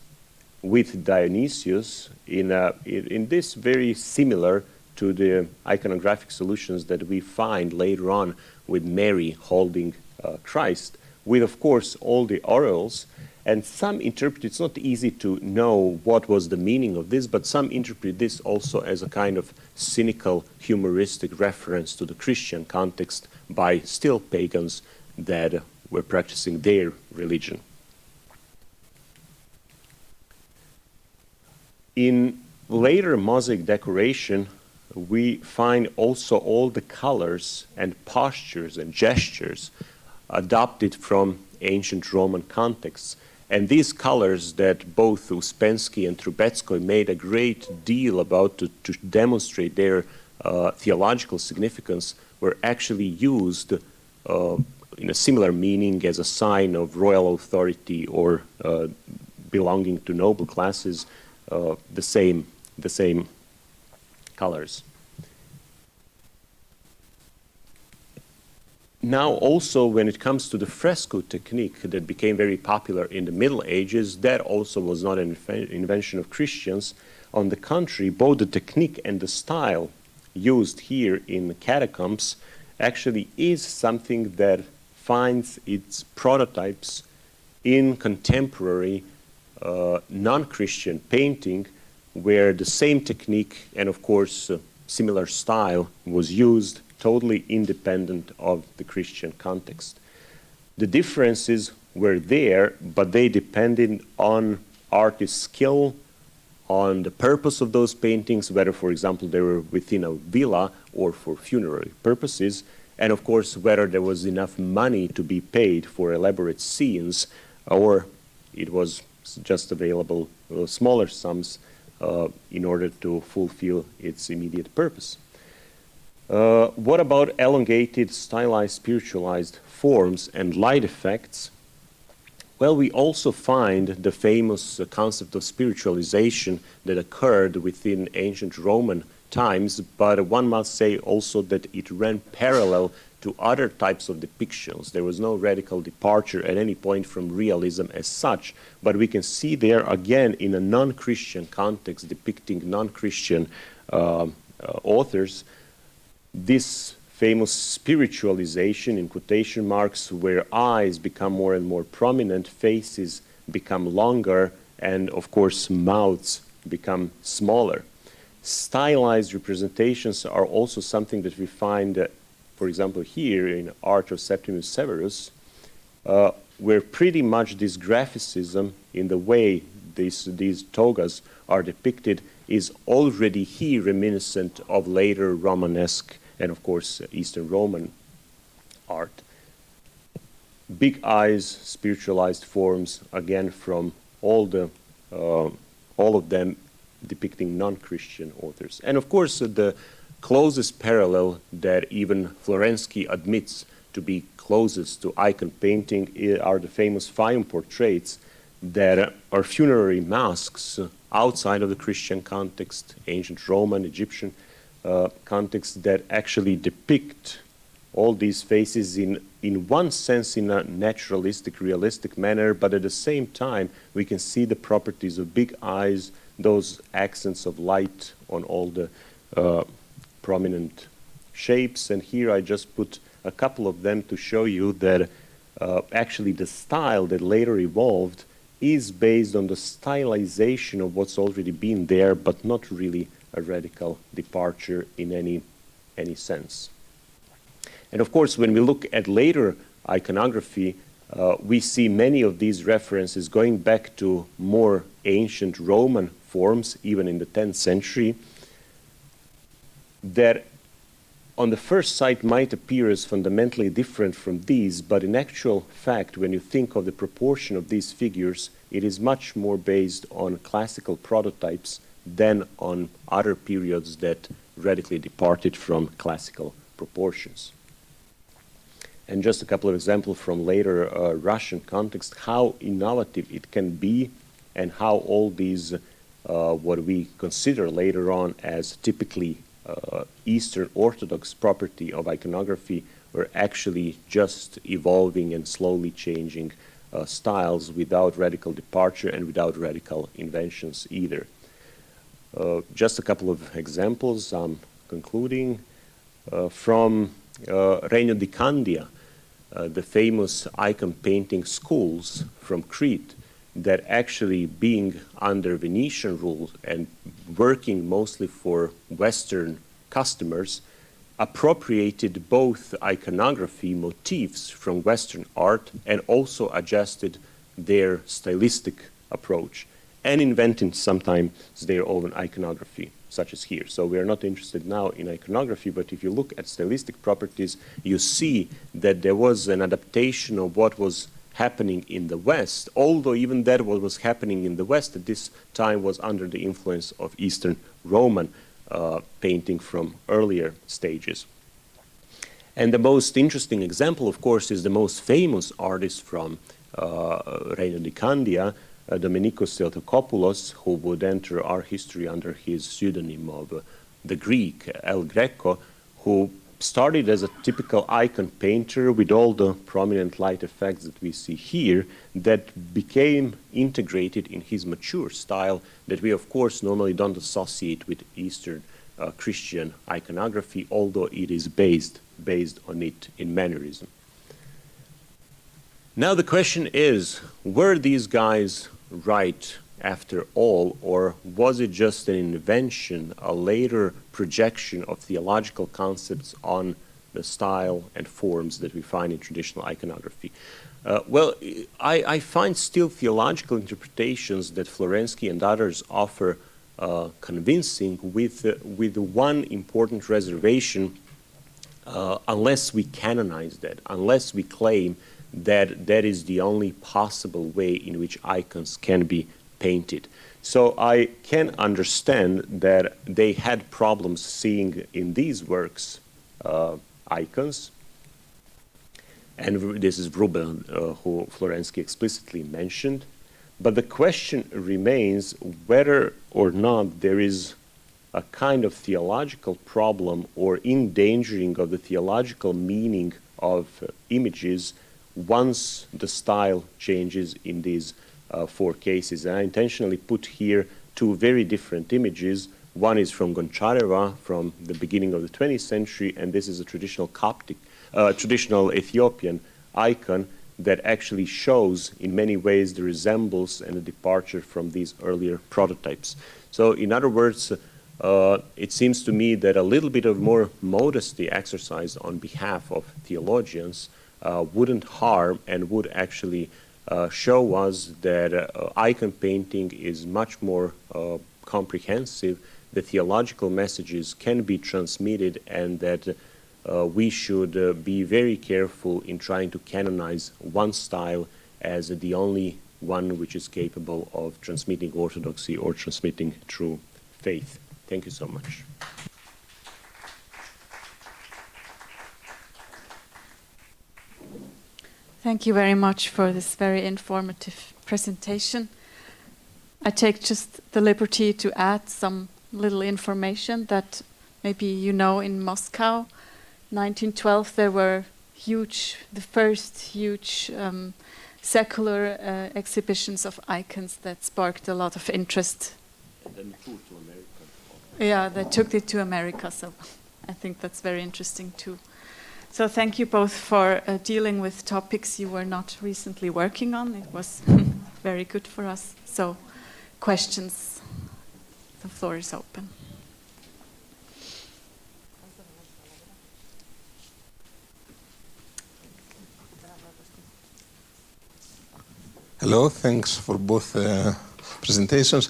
with Dionysius in this very similar to the iconographic solutions that we find later on with Mary holding Christ, with, of course, all the aureoles. And some interpret, it's not easy to know what was the meaning of this, but some interpret this also as a kind of cynical, humoristic reference to the Christian context by still pagans that were practicing their religion. In later mosaic decoration, we find also all the colors and postures and gestures adopted from ancient Roman contexts. And these colors that both Uspensky and Trubetskoy made a great deal about to demonstrate their theological significance were actually used in a similar meaning as a sign of royal authority or belonging to noble classes, the same colors. Now also when it comes to the fresco technique that became very popular in the Middle Ages, that also was not an invention of Christians. On the contrary, both the technique and the style used here in the catacombs actually is something that finds its prototypes in contemporary non-Christian painting, where the same technique and of course similar style was used, totally independent of the Christian context. The differences were there, but they depended on artist skill, on the purpose of those paintings, whether, for example, they were within a villa or for funerary purposes, and of course, whether there was enough money to be paid for elaborate scenes, or it was just available smaller sums in order to fulfill its immediate purpose. What about elongated, stylized, spiritualized forms and light effects? Well, we also find the famous concept of spiritualization that occurred within ancient Roman times, but one must say also that it ran parallel to other types of depictions. There was no radical departure at any point from realism as such, but we can see there again in a non-Christian context depicting non-Christian authors this famous spiritualization, in quotation marks, where eyes become more and more prominent, faces become longer, and of course mouths become smaller. Stylized representations are also something that we find, for example, here in art of Septimius Severus, where pretty much this graphicism in the way these togas are depicted is already here reminiscent of later Romanesque and of course Eastern Roman art. Big eyes, spiritualized forms, again from all of them depicting non-Christian authors. And of course the closest parallel that even Florovsky admits to be closest to icon painting are the famous Fayum portraits that are funerary masks outside of the Christian context, ancient Roman, Egyptian context, that actually depict all these faces in one sense in a naturalistic, realistic manner, but at the same time we can see the properties of big eyes, those accents of light on all the prominent shapes. And here I just put a couple of them to show you that actually the style that later evolved is based on the stylization of what's already been there, but not really a radical departure in any sense. And of course, when we look at later iconography, we see many of these references going back to more ancient Roman forms, even in the 10th century. that on the first sight might appear as fundamentally different from these, but in actual fact, when you think of the proportion of these figures, it is much more based on classical prototypes than on other periods that radically departed from classical proportions. And just a couple of examples from later Russian context, how innovative it can be and how all these, what we consider later on as typically Eastern Orthodox property of iconography were actually just evolving and slowly changing styles without radical departure and without radical inventions either. Just a couple of examples, I'm concluding. From Regno di Candia, the famous icon painting schools from Crete that actually being under Venetian rule and working mostly for Western customers, appropriated both iconography motifs from Western art and also adjusted their stylistic approach and invented sometimes their own iconography, such as here. So we are not interested now in iconography, but if you look at stylistic properties, you see that there was an adaptation of what was happening in the West, although even that what was happening in the West at this time was under the influence of Eastern Roman painting from earlier stages. And the most interesting example, of course, is the most famous artist from Regno di Candia, Dominikos Theotokopoulos, who would enter our history under his pseudonym of the Greek, El Greco, who started as a typical icon painter with all the prominent light effects that we see here, that became integrated in his mature style that we, of course, normally don't associate with Eastern Christian iconography, although it is based on it in mannerism. Now the question is, were these guys right after all, or was it just an invention, a later projection of theological concepts on the style and forms that we find in traditional iconography? Well, I find still theological interpretations that Florovsky and others offer convincing, with one important reservation, unless we canonize that, unless we claim that that is the only possible way in which icons can be painted. So I can understand that they had problems seeing in these works icons, and this is Rubel who Florovsky explicitly mentioned. But the question remains whether or not there is a kind of theological problem or endangering of the theological meaning of images once the style changes in these four cases. And I intentionally put here two very different images. One is from Gonchareva from the beginning of the 20th century, and this is a traditional Coptic, traditional Ethiopian icon that actually shows in many ways the resemblance and the departure from these earlier prototypes. So in other words, it seems to me that a little bit of more modesty exercised on behalf of theologians wouldn't harm and would actually show us that icon painting is much more comprehensive, the theological messages can be transmitted, and that we should be very careful in trying to canonize one style as the only one which is capable of transmitting orthodoxy or transmitting true faith. Thank you so much. Thank you very much for this very informative presentation. I take just the liberty to add some little information that maybe you know. In Moscow, 1912, there were the first huge secular exhibitions of icons that sparked a lot of interest. And then the tour to America. Yeah, they took it to America, so I think that's very interesting too. So thank you both for dealing with topics you were not recently working on. It was very good for us. So questions, the floor is open. Hello, thanks for both presentations.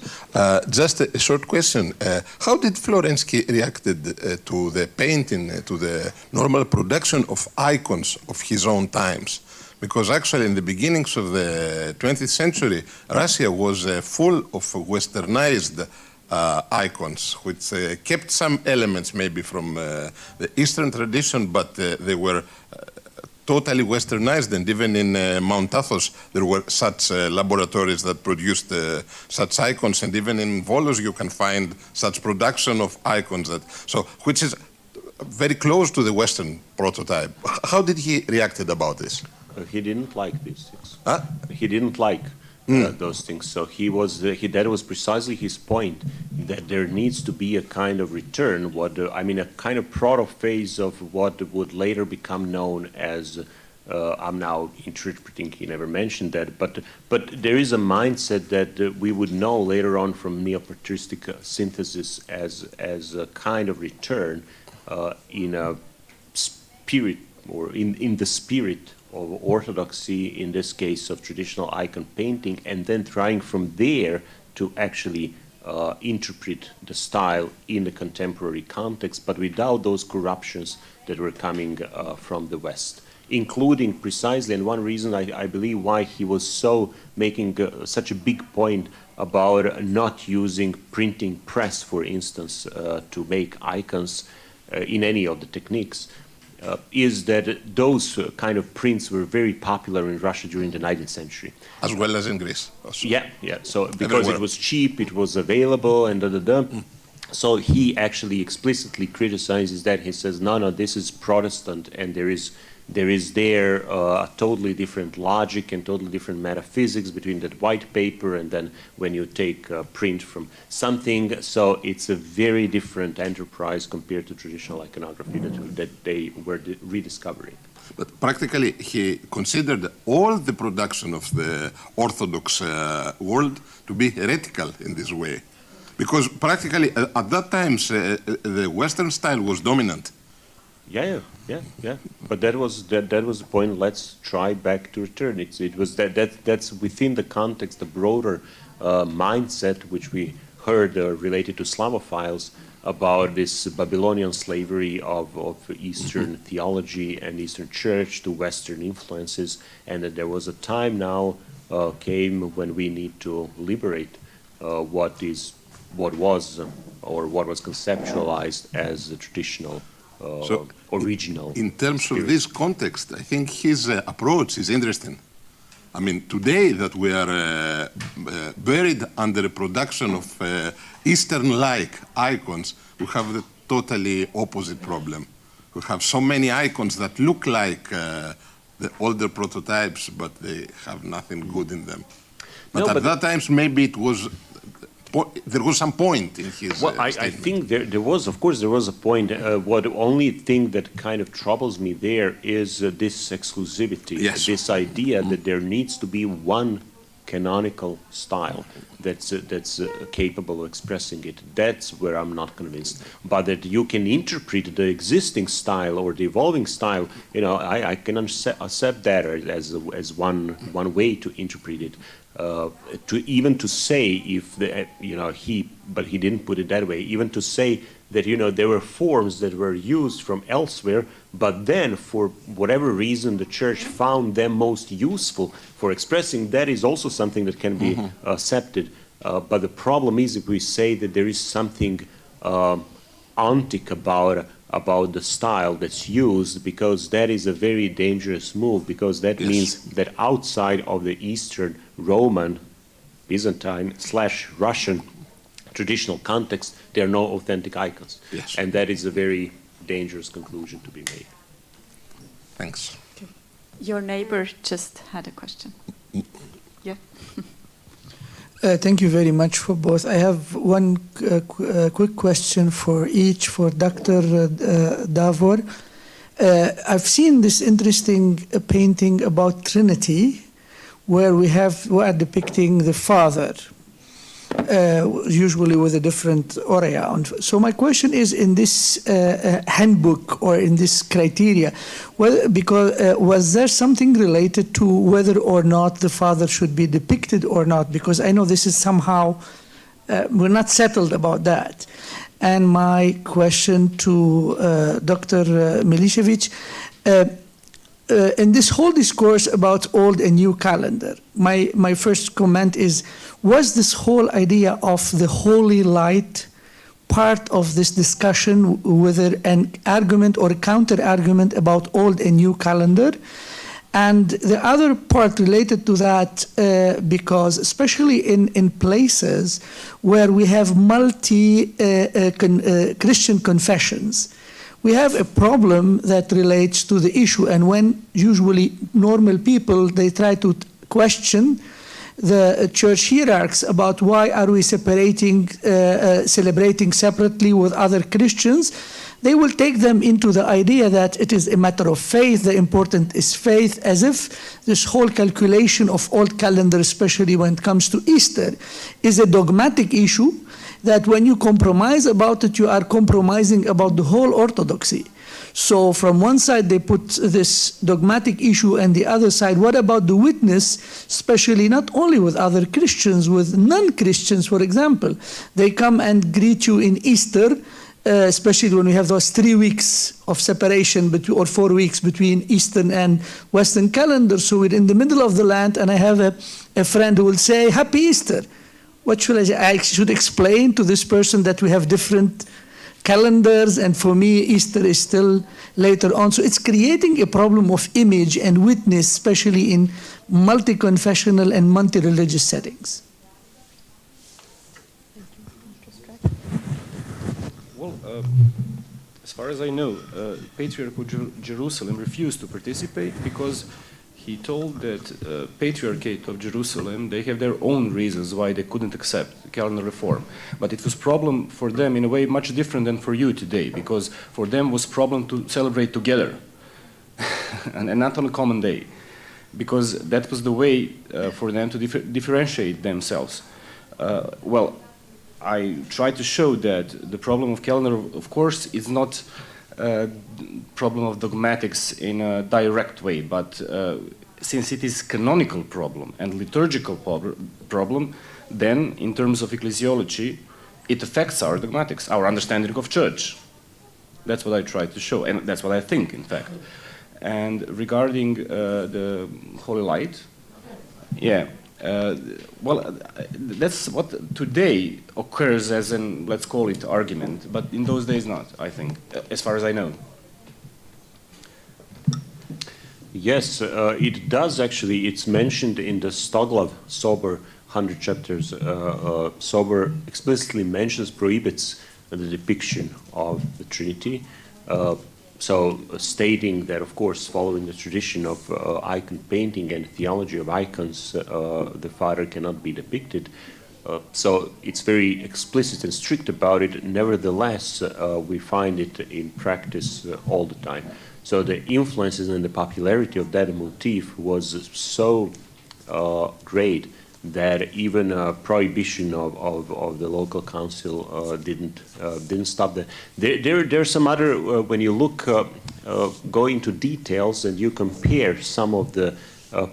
Just a short question. How did Florovsky reacted to the painting, to the normal production of icons of his own times? Because actually in the beginnings of the 20th century, Russia was full of westernized icons, which kept some elements maybe from the Eastern tradition, but they were totally westernized, and even in Mount Athos there were such laboratories that produced such icons, and even in Volos you can find such production of icons, which is very close to the Western prototype. How did he reacted about this? He didn't like these things. Huh? He didn't like those things. So that was precisely his point, that there needs to be a kind of return, a kind of proto-phase of what would later become known as, I'm now interpreting, he never mentioned that, but there is a mindset that we would know later on from neo-patristic synthesis as a kind of return in a spirit, or in the spirit of orthodoxy, in this case of traditional icon painting, and then trying from there to actually interpret the style in the contemporary context, but without those corruptions that were coming from the West, including precisely, and one reason I believe why he was so making such a big point about not using printing press, for instance, to make icons in any of the techniques, is that those kind of prints were very popular in Russia during the 19th century. As well as in Greece. Also. Yeah. So because it was cheap, it was available, and So he actually explicitly criticizes that. He says, no, this is Protestant, and there is a totally different logic and totally different metaphysics between that white paper and then when you take a print from something. So it's a very different enterprise compared to traditional iconography that they were rediscovering. But practically, he considered all the production of the Orthodox world to be heretical in this way. Because practically, at that time, the Western style was dominant. Yeah. But that was the point. Let's try back to return. It was that's within the context, the broader mindset which we heard related to Slavophiles about this Babylonian slavery of Eastern theology and Eastern Church to Western influences, and that there was a time now came when we need to liberate what was conceptualized as the traditional. Original. In terms of this context, I think his approach is interesting. I mean, today that we are buried under a production of Eastern-like icons, we have the totally opposite problem. We have so many icons that look like the older prototypes, but they have nothing good in them. But at that time, maybe there was some point in his I think there was a point. What the only thing that kind of troubles me there is this exclusivity, this idea that there needs to be one canonical style that's capable of expressing it. That's where I'm not convinced. But that you can interpret the existing style or the evolving style, I can accept that as one way to interpret it. To say if but he didn't put it that way. Even to say that there were forms that were used from elsewhere, but then for whatever reason the church found them most useful for expressing, that is also something that can be accepted. But the problem is if we say that there is something antic about the style that's used, because that is a very dangerous move, because that means that outside of the Eastern Roman, Byzantine / Russian traditional context, there are no authentic icons. And that is a very dangerous conclusion to be made. Thanks. Okay. Your neighbor just had a question. Yeah. Thank you very much for both. I have one quick question for each, for Dr. Davor. I've seen this interesting painting about Trinity, where we are depicting the Father. usually with a different area. So my question is, in this handbook or in this criteria, was there something related to whether or not the father should be depicted or not? Because I know this is somehow, we're not settled about that. And my question to Dr. Milićević, in this whole discourse about old and new calendar, my first comment is, was this whole idea of the holy light part of this discussion, whether an argument or a counter-argument about old and new calendar? And the other part related to that, because especially in places where we have Christian confessions, we have a problem that relates to the issue. And when usually normal people, they try to question the church hierarchs about why are we separating, celebrating separately with other Christians, they will take them into the idea that it is a matter of faith, the important is faith, as if this whole calculation of old calendar, especially when it comes to Easter, is a dogmatic issue, that when you compromise about it, you are compromising about the whole orthodoxy. So from one side, they put this dogmatic issue, and the other side, what about the witness, especially not only with other Christians, with non-Christians, for example. They come and greet you in Easter, especially when we have those 3 weeks of separation, or 4 weeks between Eastern and Western calendar. So we're in the middle of the land, and I have a friend who will say, Happy Easter. What should I say? I should explain to this person that we have different calendars, and for me, Easter is still later on. So it's creating a problem of image and witness, especially in multi-confessional and multi-religious settings. Well, as far as I know, Patriarch of Jerusalem refused to participate because he told that Patriarchate of Jerusalem, they have their own reasons why they couldn't accept the calendar reform. But it was problem for them in a way much different than for you today, because for them was problem to celebrate together and not on a common day, because that was the way for them to differentiate themselves. Well, I try to show that the problem of calendar, of course, is not problem of dogmatics in a direct way, but since it is canonical problem and liturgical problem, then in terms of ecclesiology, it affects our dogmatics, our understanding of church. That's what I try to show, and that's what I think, in fact. And regarding the Holy Light, yeah, well, that's what today occurs as an, let's call it, argument, but in those days not, I think, as far as I know. Yes, it does actually. It's mentioned in the Stockholm Sober 100 chapters. Sober explicitly mentions, prohibits the depiction of the Trinity. So stating that, of course, following the tradition of icon painting and theology of icons, the Father cannot be depicted. So it's very explicit and strict about it. Nevertheless, we find it in practice all the time. So the influences and the popularity of that motif was so great that even prohibition of the local council didn't stop that. There's some other, when you look, go into details and you compare some of the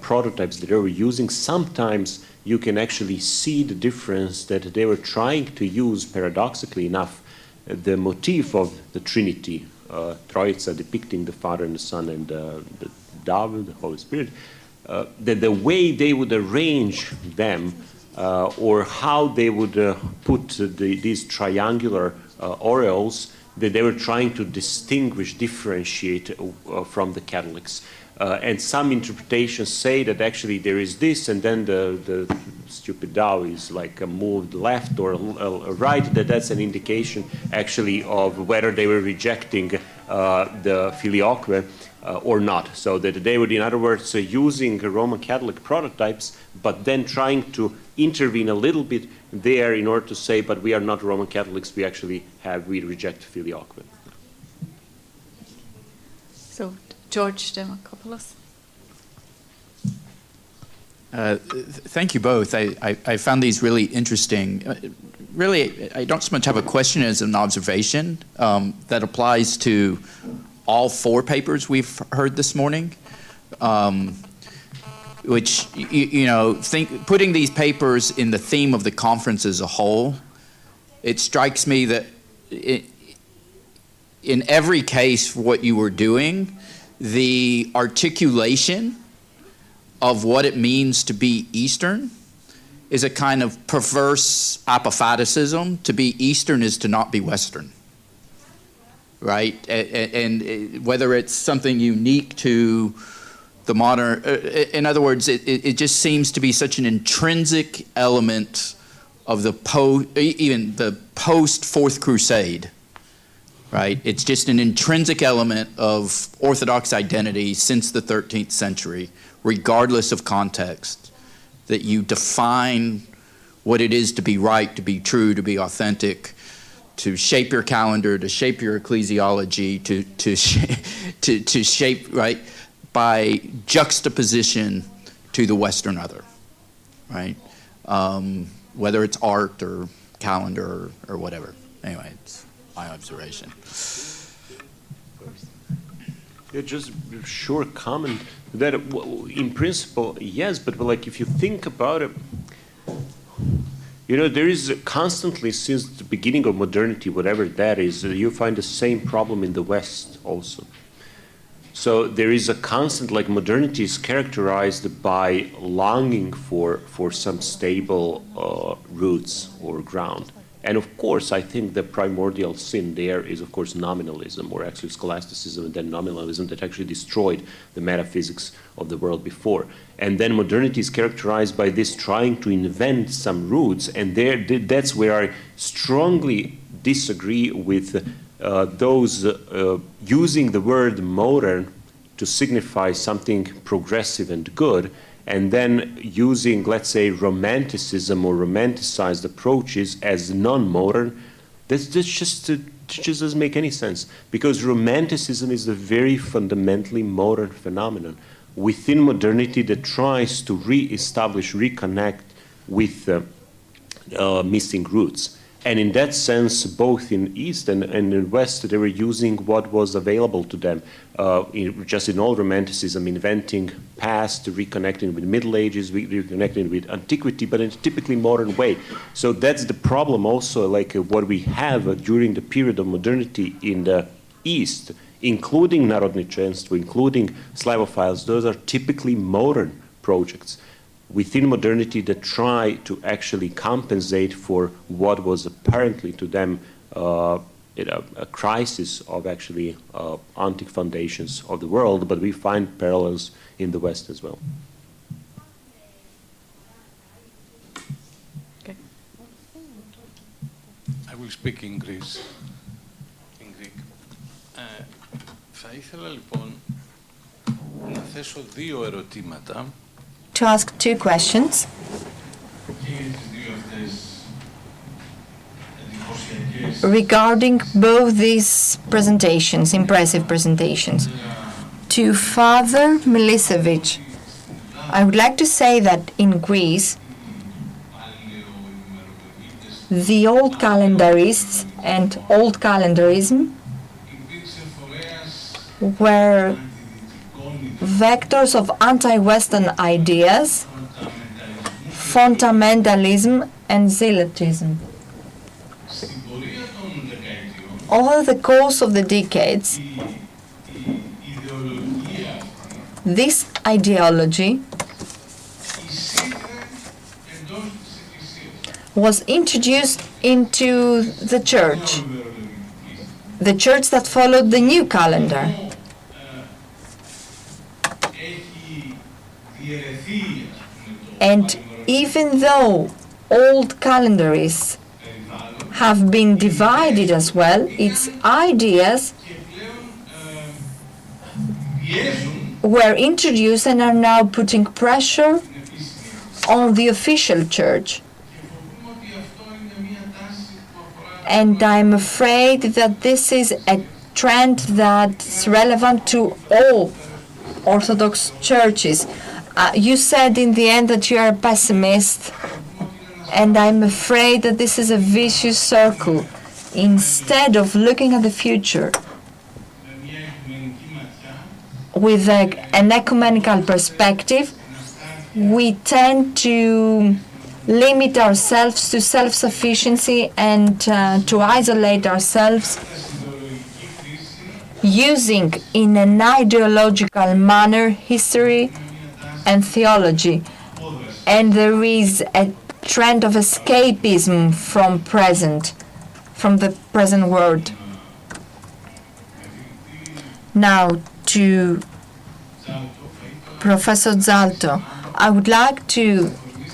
prototypes that they were using, sometimes you can actually see the difference that they were trying to use, paradoxically enough, the motif of the Trinity, Trojica depicting the Father and the Son and the Davor, the Holy Spirit, the way they would arrange them or how they would put these triangular aureoles, that they were trying to distinguish, differentiate from the Catholics. And some interpretations say that actually there is this, and then the stupid dove is like moved left or right, that's an indication actually of whether they were rejecting the filioque or not. So that they would, in other words, using Roman Catholic prototypes, but then trying to intervene a little bit there in order to say, but we are not Roman Catholics, we reject filioque. So, George Demakopoulos. Thank you both. I found these really interesting. Really, I don't so much have a question as an observation that applies to all 4 papers we've heard this morning, which, putting these papers in the theme of the conference as a whole, it strikes me that in every case what you were doing, the articulation of what it means to be Eastern is a kind of perverse apophaticism. To be Eastern is to not be Western, right? And whether it's something unique to the modern, in other words, it just seems to be such an intrinsic element of even the post-Fourth Crusade, right? It's just an intrinsic element of Orthodox identity since the 13th century, regardless of context, that you define what it is to be right, to be true, to be authentic, to shape your calendar, to shape your ecclesiology, to shape, right, by juxtaposition to the Western other, right? Whether it's art or calendar or whatever. Anyway, it's my observation. Yeah, just a short comment that in principle, yes, but like if you think about it, there is constantly, since the beginning of modernity, whatever that is, you find the same problem in the West also. So there is a constant, like modernity is characterized by longing for some stable roots or ground. And of course, I think the primordial sin there is, of course, nominalism, or actually scholasticism and then nominalism that actually destroyed the metaphysics of the world before. And then modernity is characterized by this trying to invent some roots, and that's where I strongly disagree with those using the word modern to signify something progressive and good, and then using, let's say, romanticism or romanticized approaches as non-modern. That just doesn't make any sense, because romanticism is a very fundamentally modern phenomenon within modernity that tries to re-establish, reconnect with missing roots. And in that sense, both in East and in West, they were using what was available to them, just in all romanticism, inventing past, reconnecting with Middle Ages, reconnecting with antiquity, but in a typically modern way. So that's the problem also, like what we have during the period of modernity in the East, including Narodničenstvo, including Slavophiles. Those are typically modern projects within modernity that try to actually compensate for what was apparently to them a crisis of actually antique foundations of the world, but we find parallels in the West as well. Okay. I will speak in Greek. Θα ήθελα λοιπόν να θέσω 2 ερωτήματα. To ask 2 questions. Regarding both these presentations, impressive presentations. To Father Milićević, I would like to say that in Greece, the old calendarists and old calendarism were vectors of anti-Western ideas, fundamentalism and zealotism. Over the course of the decades, this ideology was introduced into the church that followed the new calendar. And even though old calendarists have been divided as well, its ideas were introduced and are now putting pressure on the official church. And I'm afraid that this is a trend that's relevant to all Orthodox churches. You said in the end that you are a pessimist, and I'm afraid that this is a vicious circle. Instead of looking at the future with an ecumenical perspective, we tend to limit ourselves to self-sufficiency and to isolate ourselves, using in an ideological manner history and theology. And there is a trend of escapism from the present world. Now to Professor Džalto, I would like to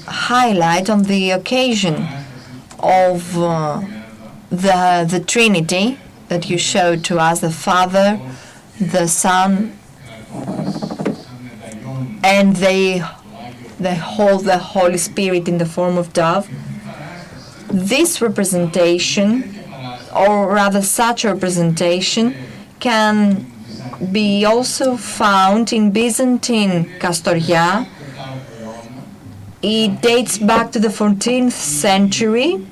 highlight on the occasion of the Trinity that you showed to us, the Father, the Son, and the Holy Spirit in the form of dove. This representation, or rather such a representation, can be also found in Byzantine Kastoria. It dates back to the 14th century,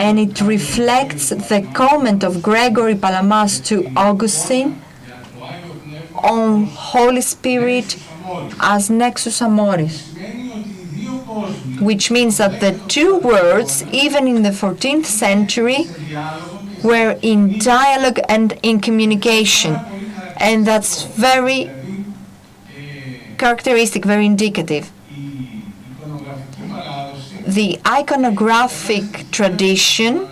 and it reflects the comment of Gregory Palamas to Augustine on Holy Spirit as nexus amoris, which means that the two words, even in the 14th century, were in dialogue and in communication, and that's very characteristic, very indicative. The iconographic tradition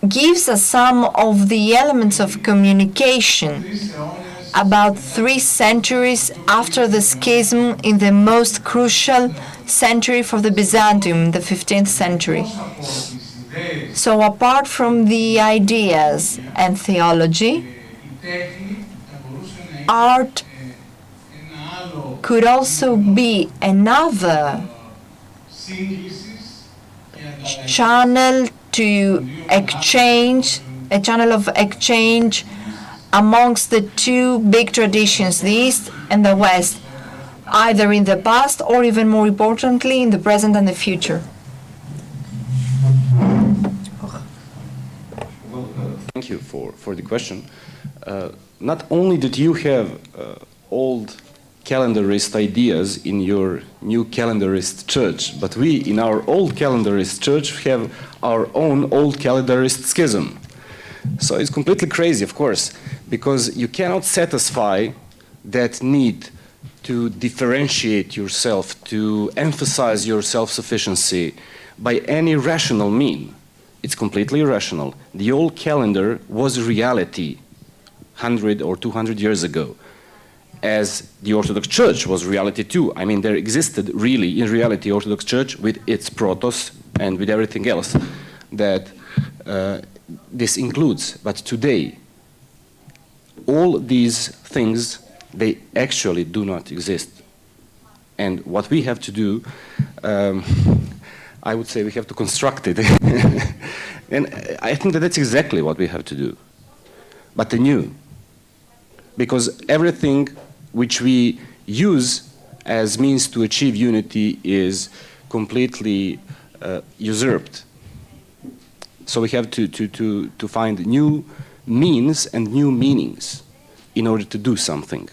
gives us some of the elements of communication about 3 centuries after the schism in the most crucial century for the Byzantium, the 15th century. So apart from the ideas and theology, art could also be another channel to exchange, a channel of exchange amongst the two big traditions, the East and the West, either in the past or even more importantly in the present and the future. Thank you for the question. Not only did you have old calendarist ideas in your new calendarist church, but we in our old calendarist church have our own old calendarist schism. So it's completely crazy, of course, because you cannot satisfy that need to differentiate yourself, to emphasize your self-sufficiency by any rational mean. It's completely irrational. The old calendar was reality 100 or 200 years ago, as the Orthodox Church was reality too. I mean, there existed really, in reality, Orthodox Church with its protos and with everything else that this includes. But today, all these things, they actually do not exist. And what we have to do, I would say we have to construct it. And I think that that's exactly what we have to do, but anew. Because everything which we use as means to achieve unity is completely usurped. So we have to find new means and new meanings in order to do something.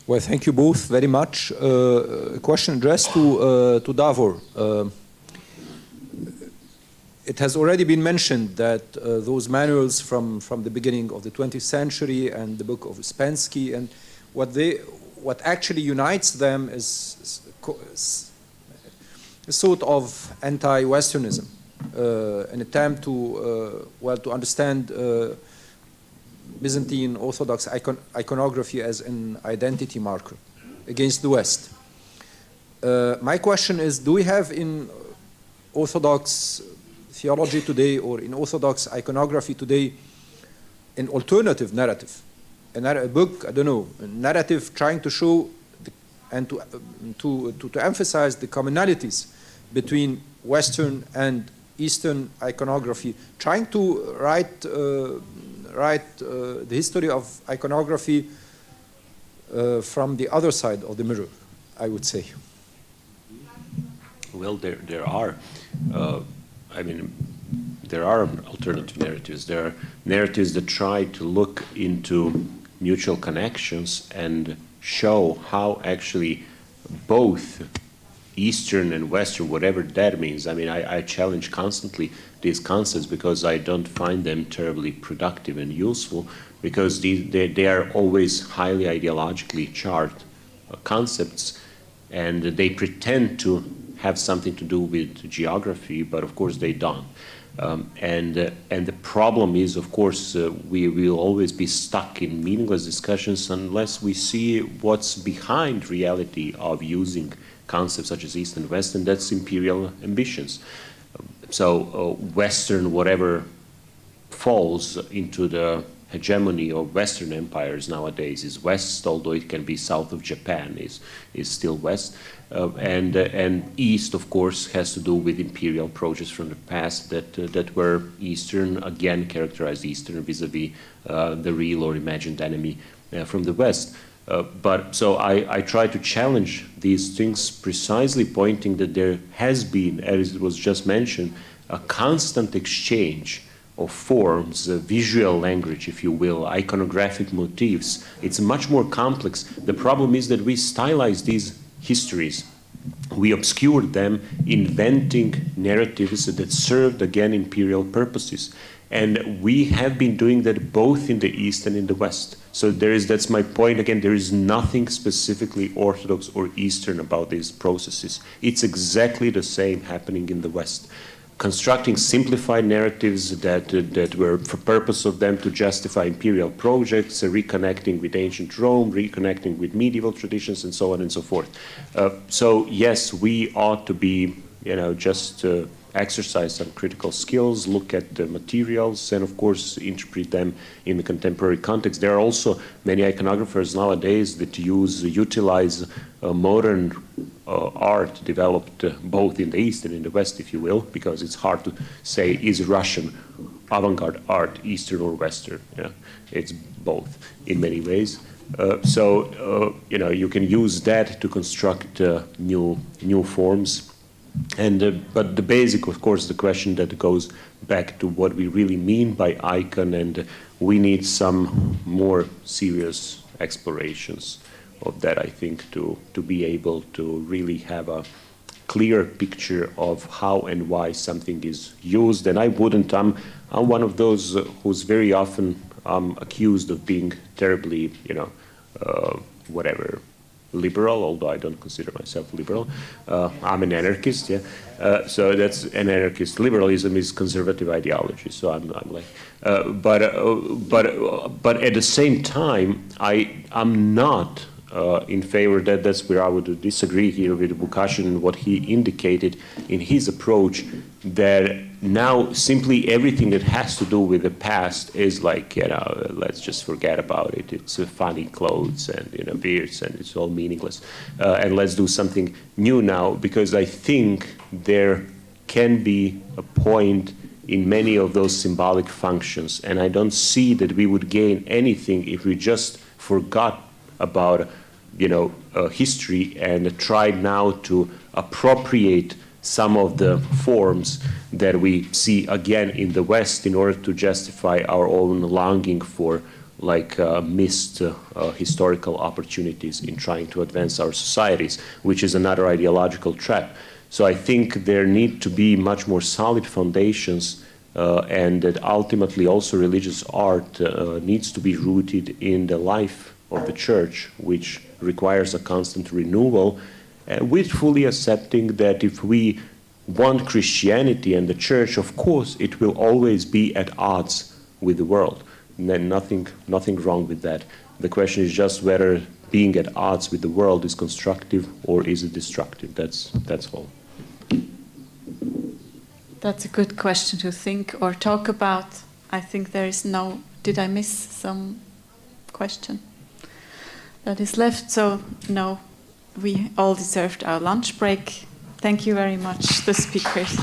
Well, thank you both very much. A question addressed to Davor. It has already been mentioned that those manuals from the beginning of the 20th century and the book of Ouspensky, and what actually unites them is a sort of anti-Westernism, an attempt to understand Byzantine Orthodox iconography as an identity marker against the West. My question is, do we have in Orthodox theology today or in Orthodox iconography today an alternative narrative a book, I don't know, a narrative trying to show and to emphasize the commonalities between Western and Eastern iconography, trying to write the history of iconography from the other side of the mirror, I would say. Well, there are. There are alternative narratives. There are narratives that try to look into mutual connections and show how actually both Eastern and Western, whatever that means. I mean, I challenge constantly these concepts because I don't find them terribly productive and useful, because they are always highly ideologically charged concepts, and they pretend to have something to do with geography, but of course they don't. And the problem is, of course, we will always be stuck in meaningless discussions unless we see what's behind reality of using concepts such as East and West, and that's imperial ambitions. So Western, whatever falls into the hegemony of Western empires nowadays is West, although it can be south of Japan, is still West. And East, of course, has to do with imperial projects from the past that were Eastern, again characterized Eastern vis-a-vis the real or imagined enemy from the West. But so I try to challenge these things, precisely pointing that there has been, as it was just mentioned, a constant exchange of forms, visual language, if you will, iconographic motifs. It's much more complex. The problem is that we stylize these histories. We obscured them, inventing narratives that served, again, imperial purposes. And we have been doing that both in the East and in the West. So that's my point again, there is nothing specifically Orthodox or Eastern about these processes. It's exactly the same happening in the West. Constructing simplified narratives that were for purpose of them to justify imperial projects, reconnecting with ancient Rome, reconnecting with medieval traditions, and so on and so forth. So yes, we ought to be, just exercise some critical skills, look at the materials, and of course interpret them in the contemporary context. There are also many iconographers nowadays that utilize modern art developed both in the East and in the West, if you will, because it's hard to say, is Russian avant-garde art Eastern or Western? It's both in many ways. So you can use that to construct new forms. But the basic, of course, the question that goes back to what we really mean by icon, and we need some more serious explorations of that, I think, to be able to really have a clear picture of how and why something is used. And I'm one of those who's very often accused of being terribly, liberal, although I don't consider myself liberal. I'm an anarchist, yeah. So that's an anarchist. Liberalism is conservative ideology. So I'm like, but at the same time, I'm not in favor. That's where I would disagree here with Vukašin and what he indicated in his approach, that now simply everything that has to do with the past is like, let's just forget about it. It's funny clothes and, beards, and it's all meaningless. And let's do something new now, because I think there can be a point in many of those symbolic functions, and I don't see that we would gain anything if we just forgot about, history and tried now to appropriate some of the forms that we see again in the West in order to justify our own longing for missed historical opportunities in trying to advance our societies, which is another ideological trap. So I think there need to be much more solid foundations, and that ultimately also religious art needs to be rooted in the life of the church, which requires a constant renewal, with fully accepting that if we want Christianity and the church, of course, it will always be at odds with the world. And then nothing wrong with that. The question is just whether being at odds with the world is constructive or is it destructive. That's all. That's a good question to think or talk about. I think there is no... Did I miss some question that is left. So, no, we all deserved our lunch break. Thank you very much, the speakers.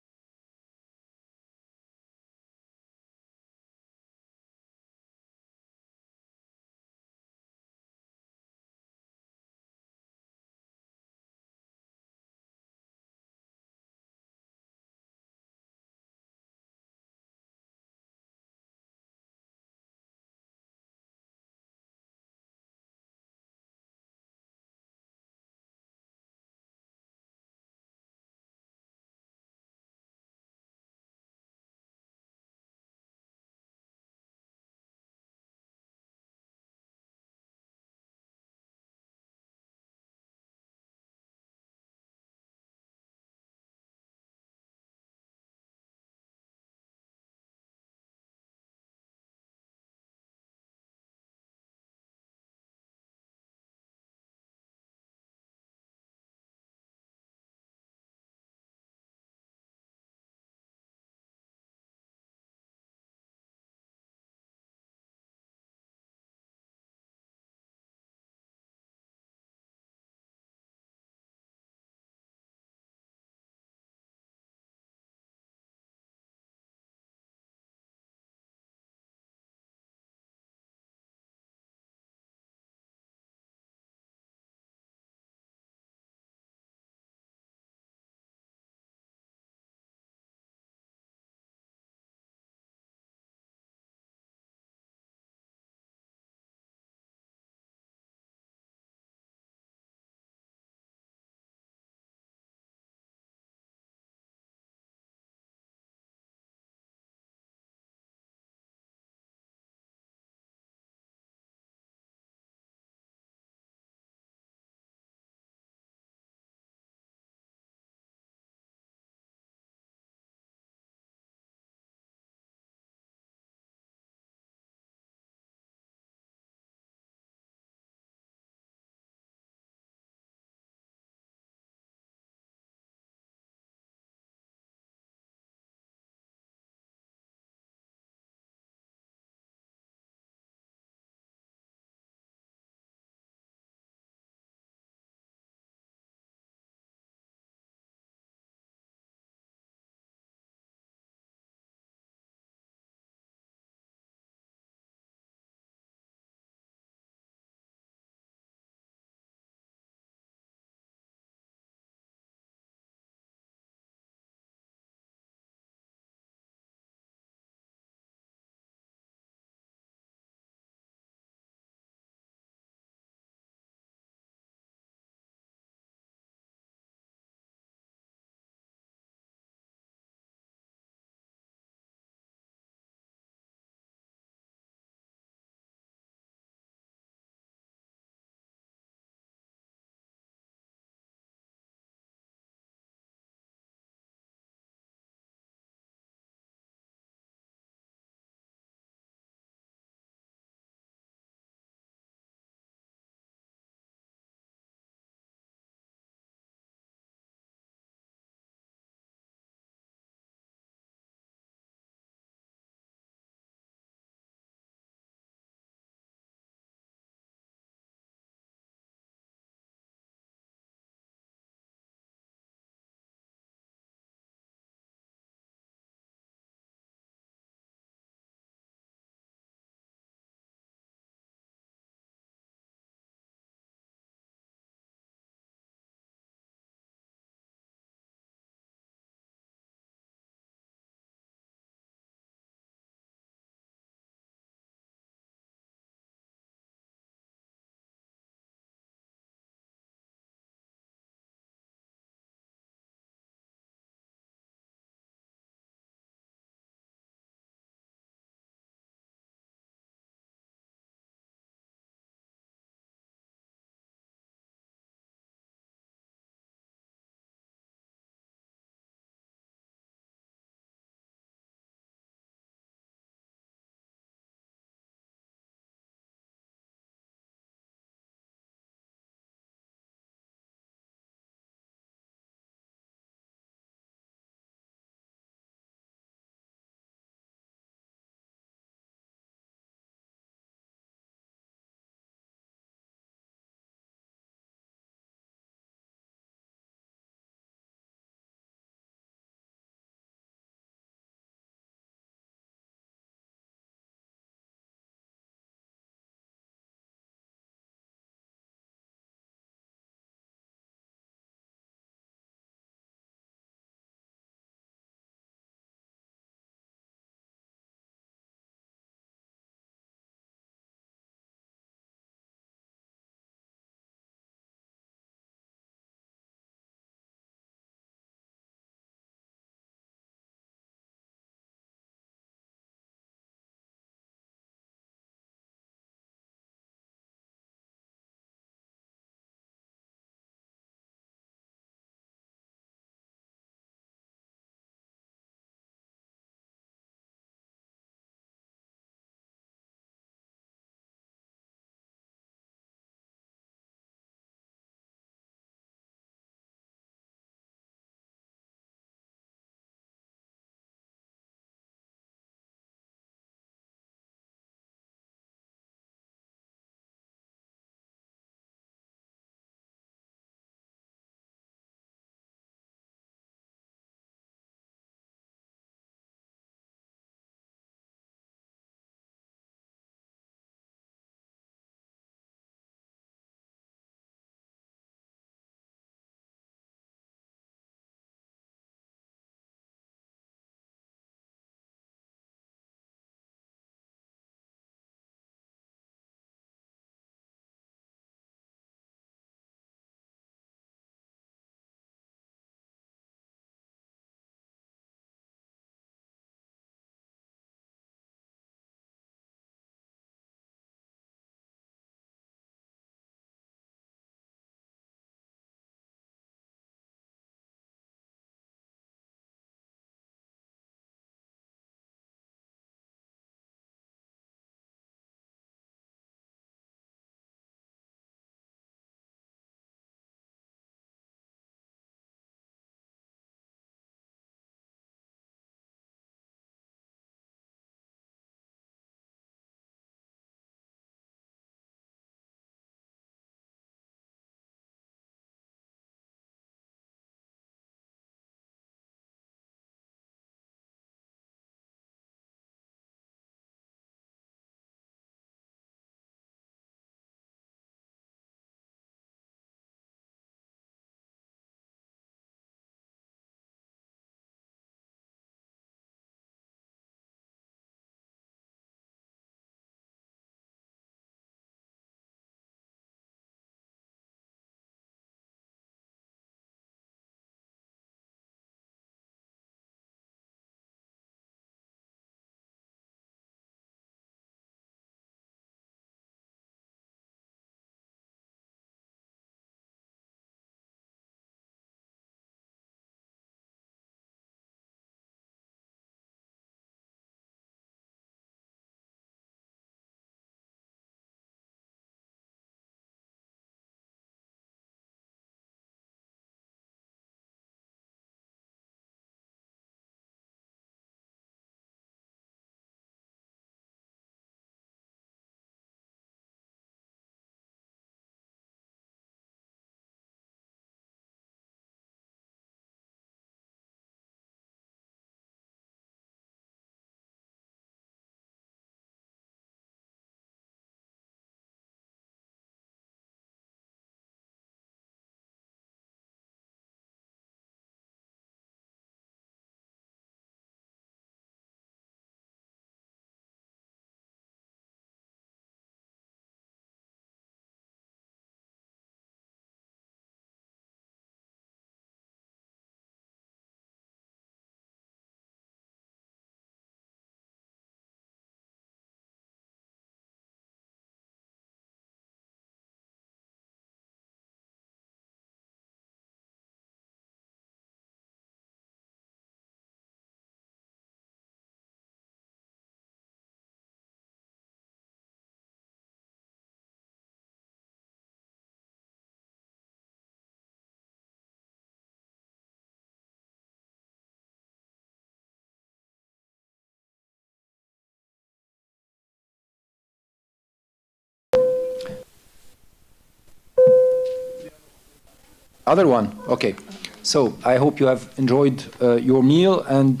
Other one, okay. So I hope you have enjoyed your meal, and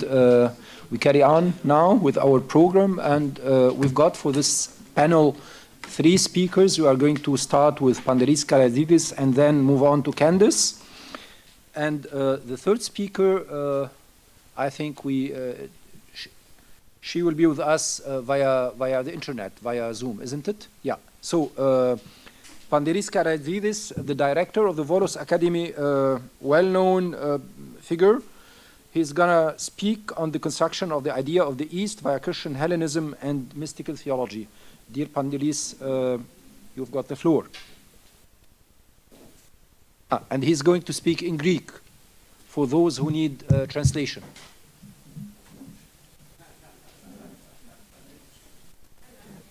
we carry on now with our program, and we've got for this panel 3 speakers. We are going to start with Pantelis Kalaitzidis and then move on to Candace. And the third speaker, I think she will be with us via the internet, via Zoom, isn't it? Yeah. So Pantelis Kalaitzidis, the director of the Volos Academy, well-known figure, he's gonna speak on the construction of the idea of the East via Christian Hellenism and mystical theology. Dear Pantelis, you've got the floor. And he's going to speak in Greek for those who need translation.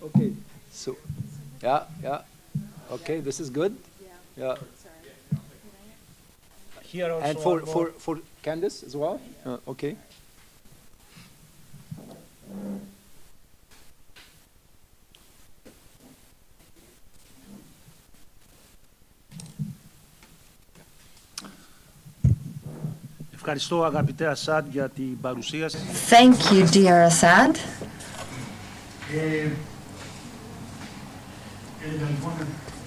Okay, so, yeah. Okay, this is good. Yeah. Here also and for Candace as well? Okay. Ευχαριστώ αγαπητέ Ασάντ για την παρουσίαση. Thank you, dear Assad.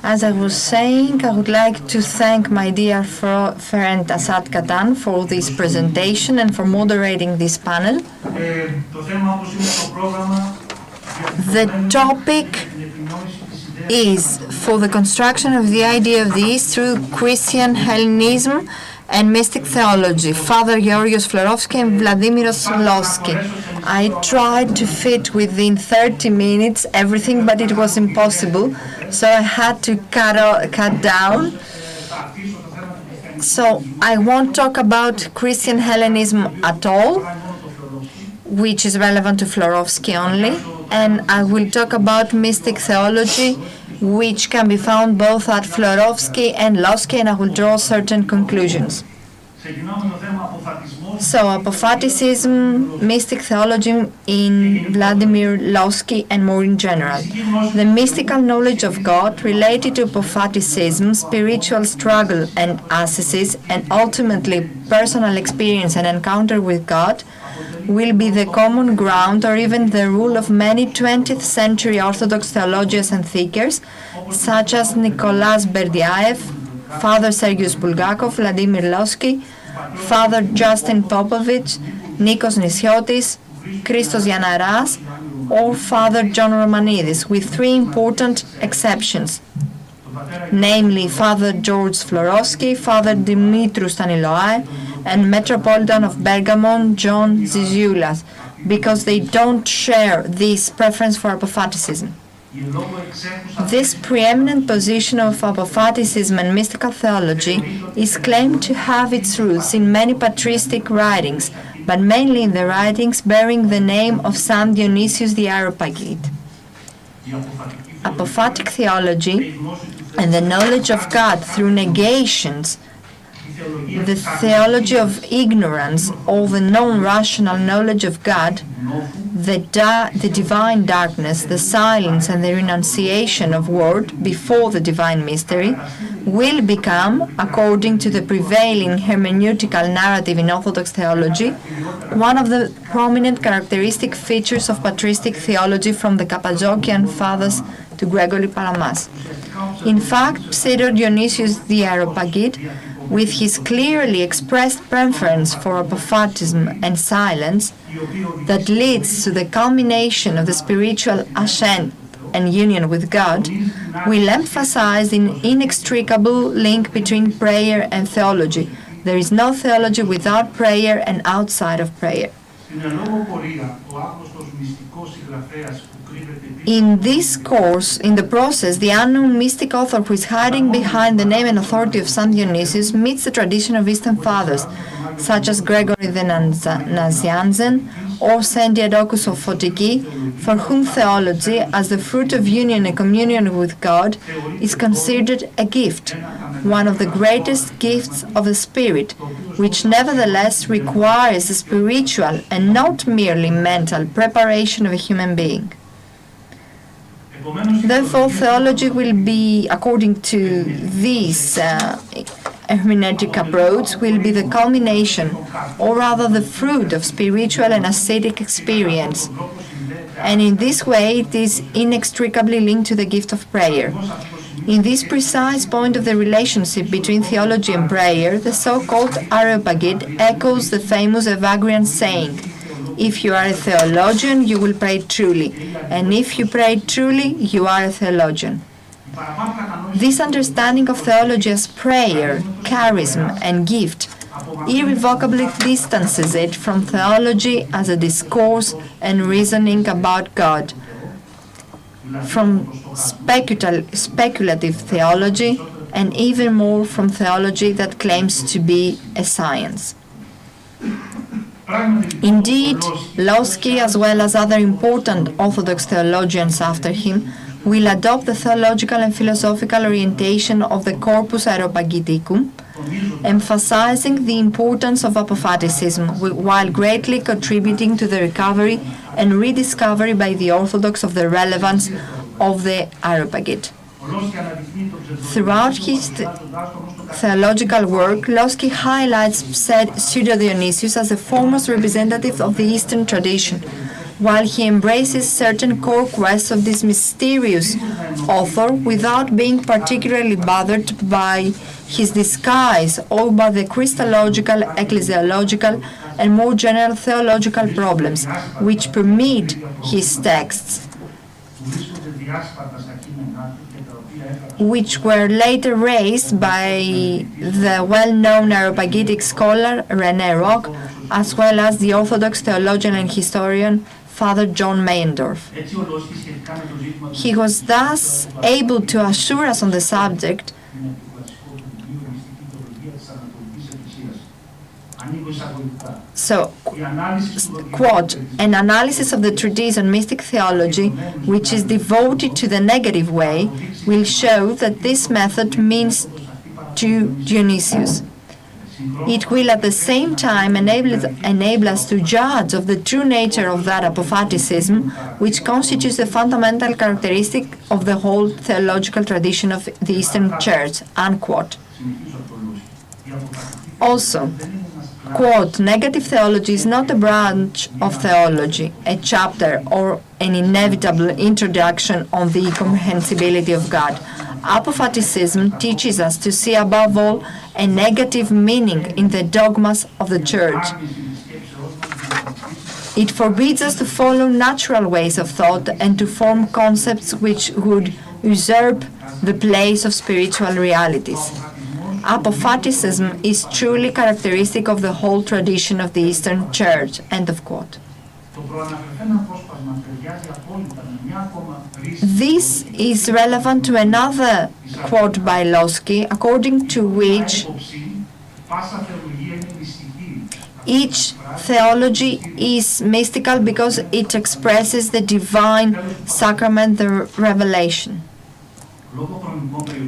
As I was saying, I would like to thank my dear friend Assad Katan for this presentation and for moderating this panel. The topic is for the construction of the idea of the East through Christian Hellenism and mystic theology, Father Georgios Florovsky and Vladimiros Losky. I tried to fit within 30 minutes everything, but it was impossible, so I had to cut down. So I won't talk about Christian Hellenism at all, which is relevant to Florovsky only, and I will talk about mystic theology, which can be found both at Florovsky and Losky, and I will draw certain conclusions. So, apophaticism, mystic theology in Vladimir Losky, and more in general. The mystical knowledge of God related to apophaticism, spiritual struggle and ascesis, and ultimately personal experience and encounter with God will be the common ground or even the rule of many 20th century Orthodox theologians and thinkers, such as Nicholas Berdyaev, Father Sergii Bulgakov, Vladimir Losky, Father Justin Popovich, Nikos Nisiotis, Christos Yanaras, or Father John Romanidis, with 3 important exceptions, namely Father George Florovsky, Father Dimitrios Staniloae, and Metropolitan of Bergamo, John Zizioulas, because they don't share this preference for apophaticism. This preeminent position of apophaticism and mystical theology is claimed to have its roots in many patristic writings, but mainly in the writings bearing the name of Saint Dionysius the Areopagite. Apophatic theology and the knowledge of God through negations, the theology of ignorance, or the non-rational knowledge of God, the divine darkness, the silence and the renunciation of word before the divine mystery, will become, according to the prevailing hermeneutical narrative in Orthodox theology, one of the prominent characteristic features of patristic theology from the Cappadocian Fathers to Gregory Palamas. In fact, Saint Dionysius the Areopagite, with his clearly expressed preference for apophatism and silence that leads to the culmination of the spiritual ascent and union with God, will emphasize the inextricable link between prayer and theology. There is no theology without prayer and outside of prayer. In this course, in the process, the unknown mystic author who is hiding behind the name and authority of Saint Dionysius meets the tradition of Eastern Fathers, such as Gregory the Nazianzen or Saint Diadochus of Photiki, for whom theology, as the fruit of union and communion with God, is considered a gift, one of the greatest gifts of the Spirit, which nevertheless requires a spiritual and not merely mental preparation of a human being. Therefore, theology will be, according to this hermeneutic approach will be the culmination, or rather the fruit of spiritual and ascetic experience. And in this way, it is inextricably linked to the gift of prayer. In this precise point of the relationship between theology and prayer, the so-called Areopagite echoes the famous Evagrian saying, "If you are a theologian, you will pray truly, and if you pray truly, you are a theologian." This understanding of theology as prayer, charism, and gift irrevocably distances it from theology as a discourse and reasoning about God, from speculative theology, and even more from theology that claims to be a science. Indeed, Florovsky, as well as other important Orthodox theologians after him, will adopt the theological and philosophical orientation of the Corpus Areopagiticum, emphasizing the importance of apophatism while greatly contributing to the recovery and rediscovery by the Orthodox of the relevance of the Areopagite. Throughout his theological work, Florovsky highlights Pseudo-Dionysius as the foremost representative of the Eastern tradition, while he embraces certain core quests of this mysterious author without being particularly bothered by his disguise or by the Christological, ecclesiological, and more general theological problems which permeate his texts, which were later raised by the well-known Areopagitic scholar René Roch, as well as the Orthodox theologian and historian Father John Meyendorff. He was thus able to assure us on the subject quote, "An analysis of the treatise on mystic theology, which is devoted to the negative way, will show that this method means to Dionysius. It will at the same time enable us to judge of the true nature of that apophaticism, which constitutes the fundamental characteristic of the whole theological tradition of the Eastern Church," unquote. Also, quote, "Negative theology is not a branch of theology, a chapter, or an inevitable introduction on the incomprehensibility of God. Apophaticism teaches us to see above all a negative meaning in the dogmas of the Church. It forbids us to follow natural ways of thought and to form concepts which would usurp the place of spiritual realities. Apophaticism is truly characteristic of the whole tradition of the Eastern Church," end of quote. This is relevant to another quote by Florovsky, according to which each theology is mystical because it expresses the divine sacrament, the revelation.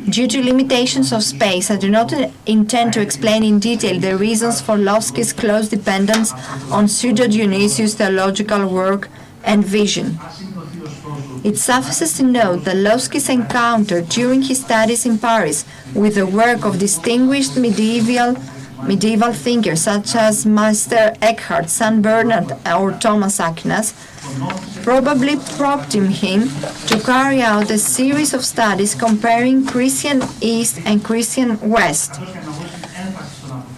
Due to limitations of space, I do not intend to explain in detail the reasons for Florovsky's close dependence on Pseudo-Dionysius' theological work and vision. It suffices to note that Florovsky's encounter during his studies in Paris with the work of distinguished medieval thinkers such as Meister Eckhart, St. Bernard, or Thomas Aquinas probably prompted him to carry out a series of studies comparing Christian East and Christian West,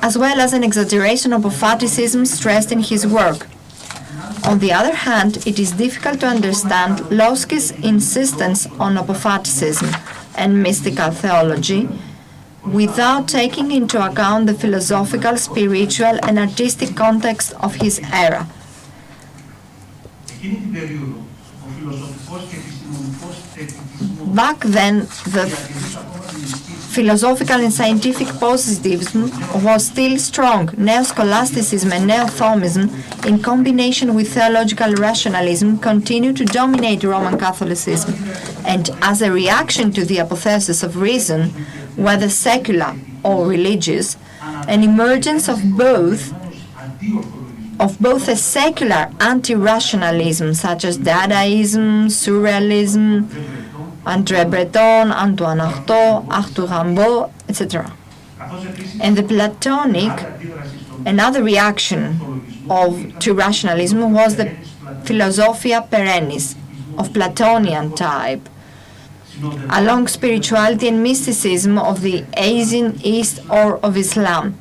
as well as an exaggeration of apophaticism stressed in his work. On the other hand, it is difficult to understand Florovsky's insistence on apophaticism and mystical theology without taking into account the philosophical, spiritual, and artistic context of his era. Back then, the philosophical and scientific positivism was still strong. Neo-scholasticism and neo-Thomism, in combination with theological rationalism, continued to dominate Roman Catholicism. And as a reaction to the apotheosis of reason, whether secular or religious, an emergence of both a secular anti-rationalism such as Dadaism, Surrealism, André Breton, Antoine Artaud, Arthur Rimbaud, etc., And the Platonic, another reaction to rationalism was the Philosophia Perennis of Platonian type, along spirituality and mysticism of the Asian East or of Islam.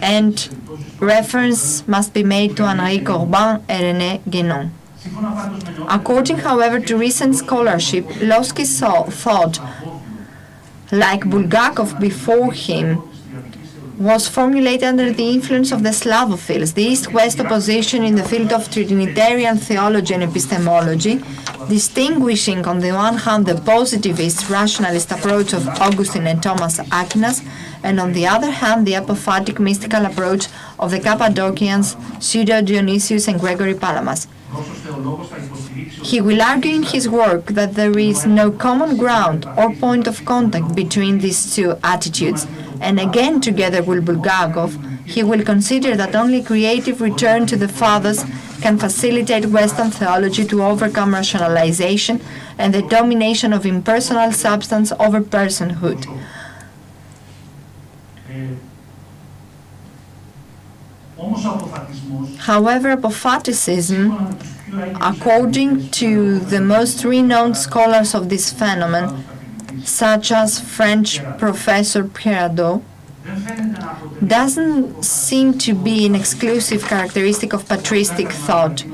And reference must be made to Henri Corbin and René Guénon. According, however, to recent scholarship, Losky thought, like Bulgakov before him, was formulated under the influence of the Slavophiles, the East-West opposition in the field of Trinitarian theology and epistemology, distinguishing on the one hand the positivist rationalist approach of Augustine and Thomas Aquinas, and on the other hand the apophatic mystical approach of the Cappadocians, Pseudo-Dionysius and Gregory Palamas. He will argue in his work that there is no common ground or point of contact between these two attitudes, and again, together with Bulgakov, he will consider that only creative return to the fathers can facilitate Western theology to overcome rationalization and the domination of impersonal substance over personhood. However, apophaticism, according to the most renowned scholars of this phenomenon, such as French professor Pierre, doesn't seem to be an exclusive characteristic of patristic thought.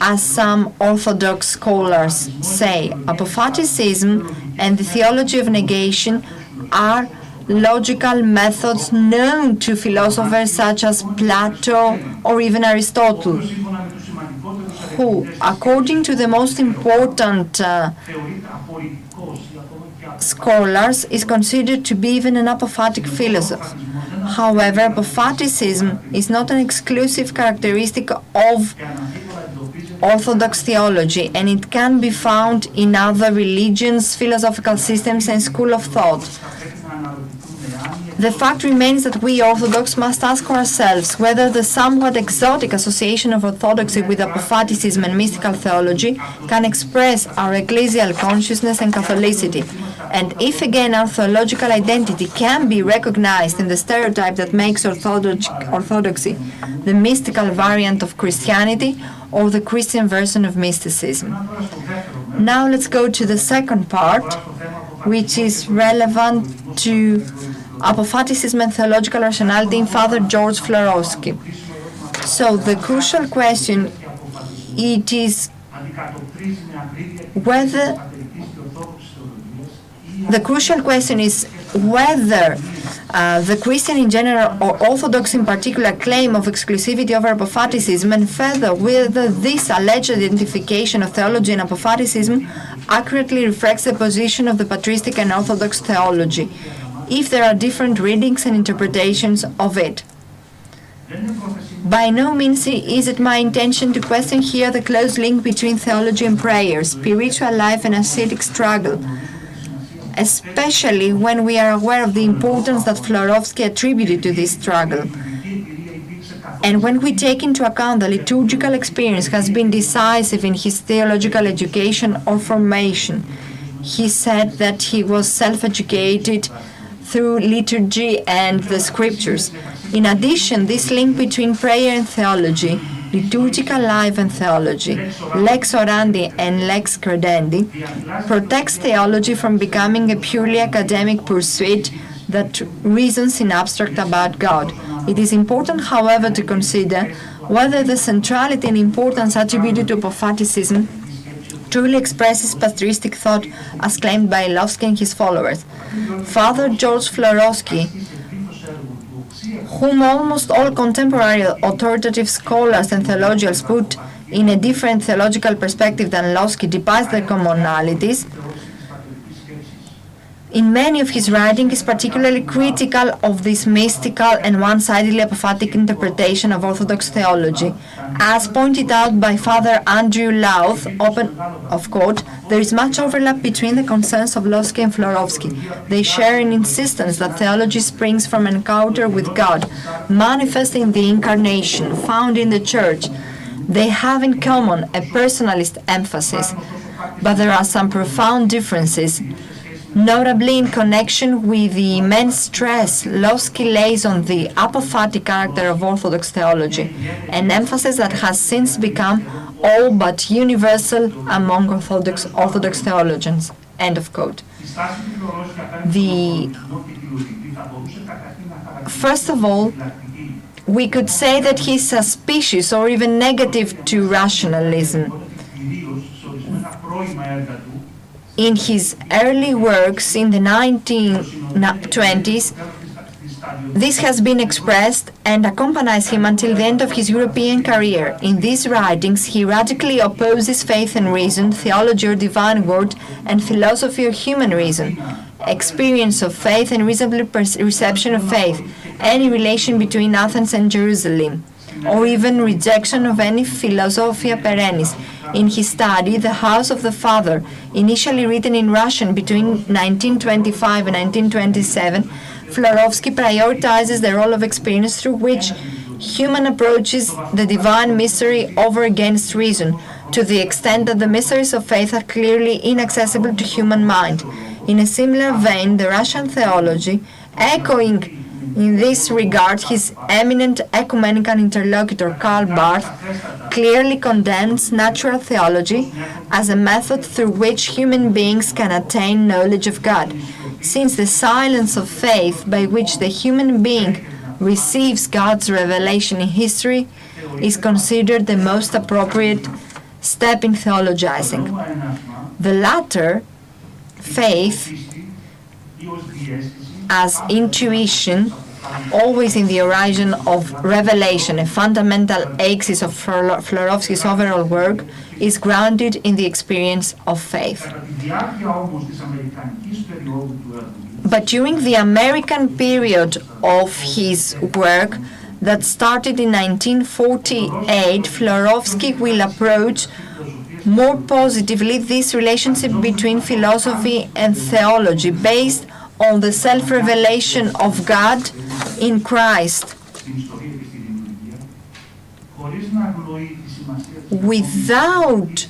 As some Orthodox scholars say, apophaticism and the theology of negation are logical methods known to philosophers such as Plato or even Aristotle, who, according to the most important scholars, is considered to be even an apophatic philosopher. However, apophaticism is not an exclusive characteristic of Orthodox theology, and it can be found in other religions, philosophical systems, and schools of thought. The fact remains that we Orthodox must ask ourselves whether the somewhat exotic association of Orthodoxy with apophaticism and mystical theology can express our ecclesial consciousness and Catholicity, and if again our theological identity can be recognized in the stereotype that makes Orthodoxy the mystical variant of Christianity or the Christian version of mysticism. Now let's go to the second part, which is relevant to apophaticism and theological rationality in Father George Florovsky. So the crucial question is whether the Christian in general or Orthodox in particular claim of exclusivity over apophaticism, and further whether this alleged identification of theology and apophaticism accurately reflects the position of the patristic and Orthodox theology, if there are different readings and interpretations of it. By no means is it my intention to question here the close link between theology and prayer, spiritual life and ascetic struggle, especially when we are aware of the importance that Florovsky attributed to this struggle. And when we take into account the liturgical experience has been decisive in his theological education or formation. He said that he was self-educated through liturgy and the scriptures. In addition, this link between prayer and theology, liturgical life and theology, lex orandi and lex credendi, protects theology from becoming a purely academic pursuit that reasons in abstract about God. It is important, however, to consider whether the centrality and importance attributed to apophaticism truly expresses patristic thought as claimed by Lovsky and his followers. Father George Florovsky, whom almost all contemporary authoritative scholars and theologians put in a different theological perspective than Lovsky, despite their commonalities, in many of his writings is particularly critical of this mystical and one-sidedly apophatic interpretation of Orthodox theology. As pointed out by Father Andrew Louth, open of quote, there is much overlap between the concerns of Lovsky and Florovsky. They share an insistence that theology springs from an encounter with God, manifesting the incarnation found in the Church. They have in common a personalist emphasis, but there are some profound differences. Notably, in connection with the immense stress Florovsky lays on the apophatic character of Orthodox theology, an emphasis that has since become all but universal among Orthodox theologians. End of quote. First of all, we could say that he's suspicious or even negative to rationalism. In his early works in the 1920s, this has been expressed and accompanies him until the end of his European career. In these writings, he radically opposes faith and reason, theology or divine word, and philosophy or human reason, experience of faith and reasonable reception of faith, any relation between Athens and Jerusalem, or even rejection of any philosophia perennis. In his study, The House of the Father, initially written in Russian between 1925 and 1927, Florovsky prioritizes the role of experience through which human approaches the divine mystery over against reason, to the extent that the mysteries of faith are clearly inaccessible to human mind. In a similar vein, the Russian theology, echoing in this regard his eminent ecumenical interlocutor Karl Barth, clearly condemns natural theology as a method through which human beings can attain knowledge of God, since the silence of faith by which the human being receives God's revelation in history is considered the most appropriate step in theologizing. The latter, faith, as intuition, always in the horizon of revelation, a fundamental axis of Florovsky's overall work, is grounded in the experience of faith. But during the American period of his work that started in 1948, Florovsky will approach more positively this relationship between philosophy and theology based on the self-revelation of God in Christ, without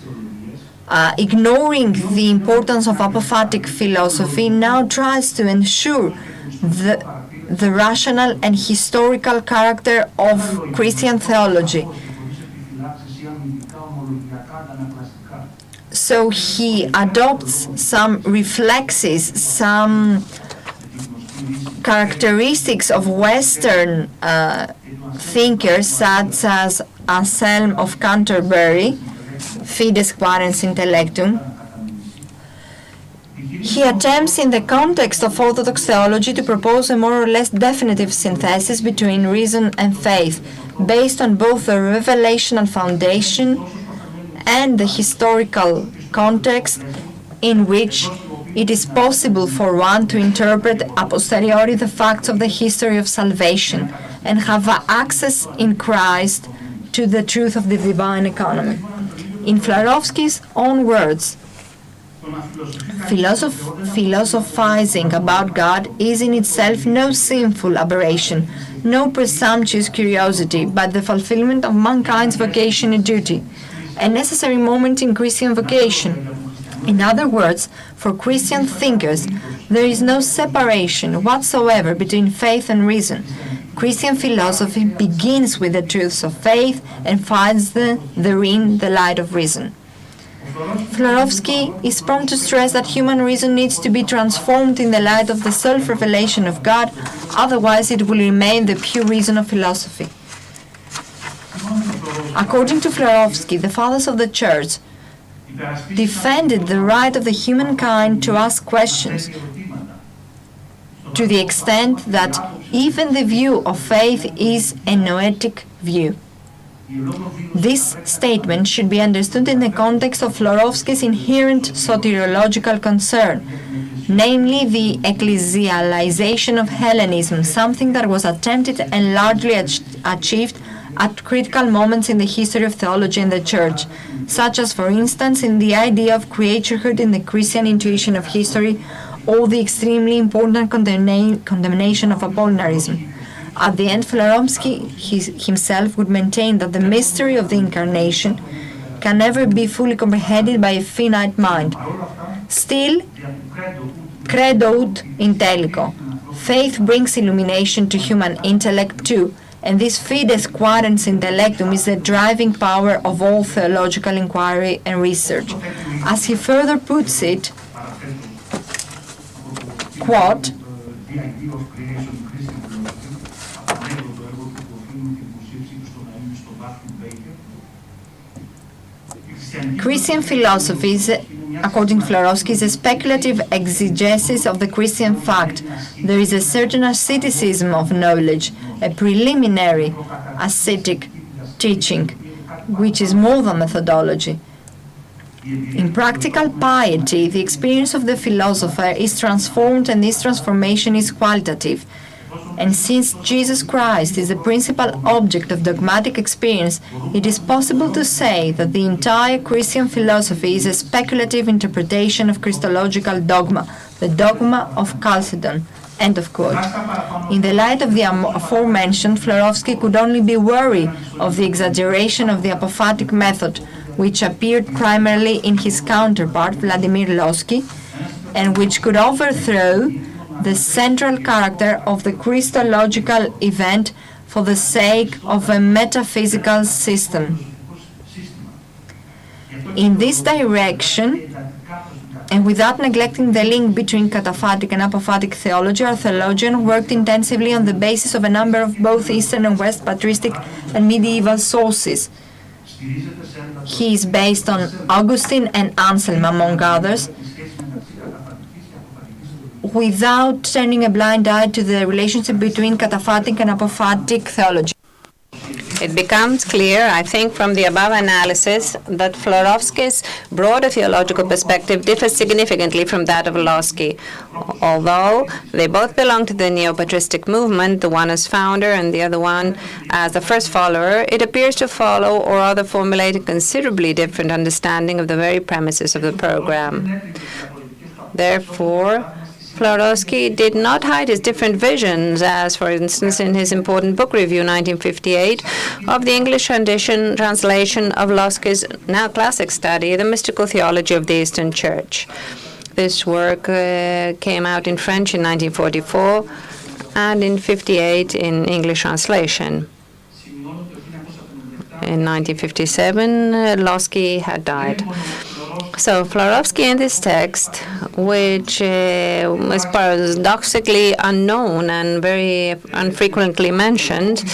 ignoring the importance of apophatic philosophy, now tries to ensure the rational and historical character of Christian theology. So he adopts some reflexes, some characteristics of Western thinkers, such as Anselm of Canterbury, Fides Quaerens Intellectum. He attempts in the context of Orthodox theology to propose a more or less definitive synthesis between reason and faith, based on both the revelational foundation and the historical context in which it is possible for one to interpret a posteriori the facts of the history of salvation and have access in Christ to the truth of the divine economy. In Florovsky's own words, philosophizing about God is in itself no sinful aberration, no presumptuous curiosity, but the fulfillment of mankind's vocation and duty, a necessary moment in Christian vocation. In other words, for Christian thinkers, there is no separation whatsoever between faith and reason. Christian philosophy begins with the truths of faith and finds therein the light of reason. Florovsky is prompt to stress that human reason needs to be transformed in the light of the self-revelation of God, otherwise it will remain the pure reason of philosophy. According to Florovsky, the fathers of the Church defended the right of the humankind to ask questions, to the extent that even the view of faith is a noetic view. This statement should be understood in the context of Florovsky's inherent soteriological concern, namely the ecclesialization of Hellenism, something that was attempted and largely achieved at critical moments in the history of theology and the Church, such as, for instance, in the idea of creaturehood in the Christian intuition of history, or the extremely important condemnation of Apollinarism. At the end, Florovsky himself would maintain that the mystery of the Incarnation can never be fully comprehended by a finite mind. Still, Credo ut intelligo. Faith brings illumination to human intellect too, and this fides quadens intellectum is the driving power of all theological inquiry and research. As he further puts it, quote, Christian philosophy is, according to Florovsky, is a speculative exegesis of the Christian fact. There is a certain asceticism of knowledge, a preliminary ascetic teaching, which is more than methodology. In practical piety, the experience of the philosopher is transformed, and this transformation is qualitative. And since Jesus Christ is the principal object of dogmatic experience, it is possible to say that the entire Christian philosophy is a speculative interpretation of Christological dogma, the dogma of Chalcedon. End of quote. In the light of the aforementioned, Florovsky could only be wary of the exaggeration of the apophatic method, which appeared primarily in his counterpart, Vladimir Lossky, and which could overthrow the central character of the Christological event for the sake of a metaphysical system. In this direction, and without neglecting the link between cataphatic and apophatic theology, our theologian worked intensively on the basis of a number of both Eastern and West patristic and medieval sources. He is based on Augustine and Anselm, among others, without turning a blind eye to the relationship between cataphatic and apophatic theology. It becomes clear, I think, from the above analysis that Florovsky's broader theological perspective differs significantly from that of Lossky. Although they both belong to the neo-patristic movement, the one as founder and the other one as the first follower, it appears to follow or rather formulate a considerably different understanding of the very premises of the program. Therefore, Florovsky did not hide his different visions, as, for instance, in his important book review, 1958, of the English translation of Lossky's now classic study, The Mystical Theology of the Eastern Church. This work came out in French in 1944 and in 1958 in English translation. In 1957, Lossky had died. So Florovsky in this text, which is paradoxically unknown and very unfrequently mentioned,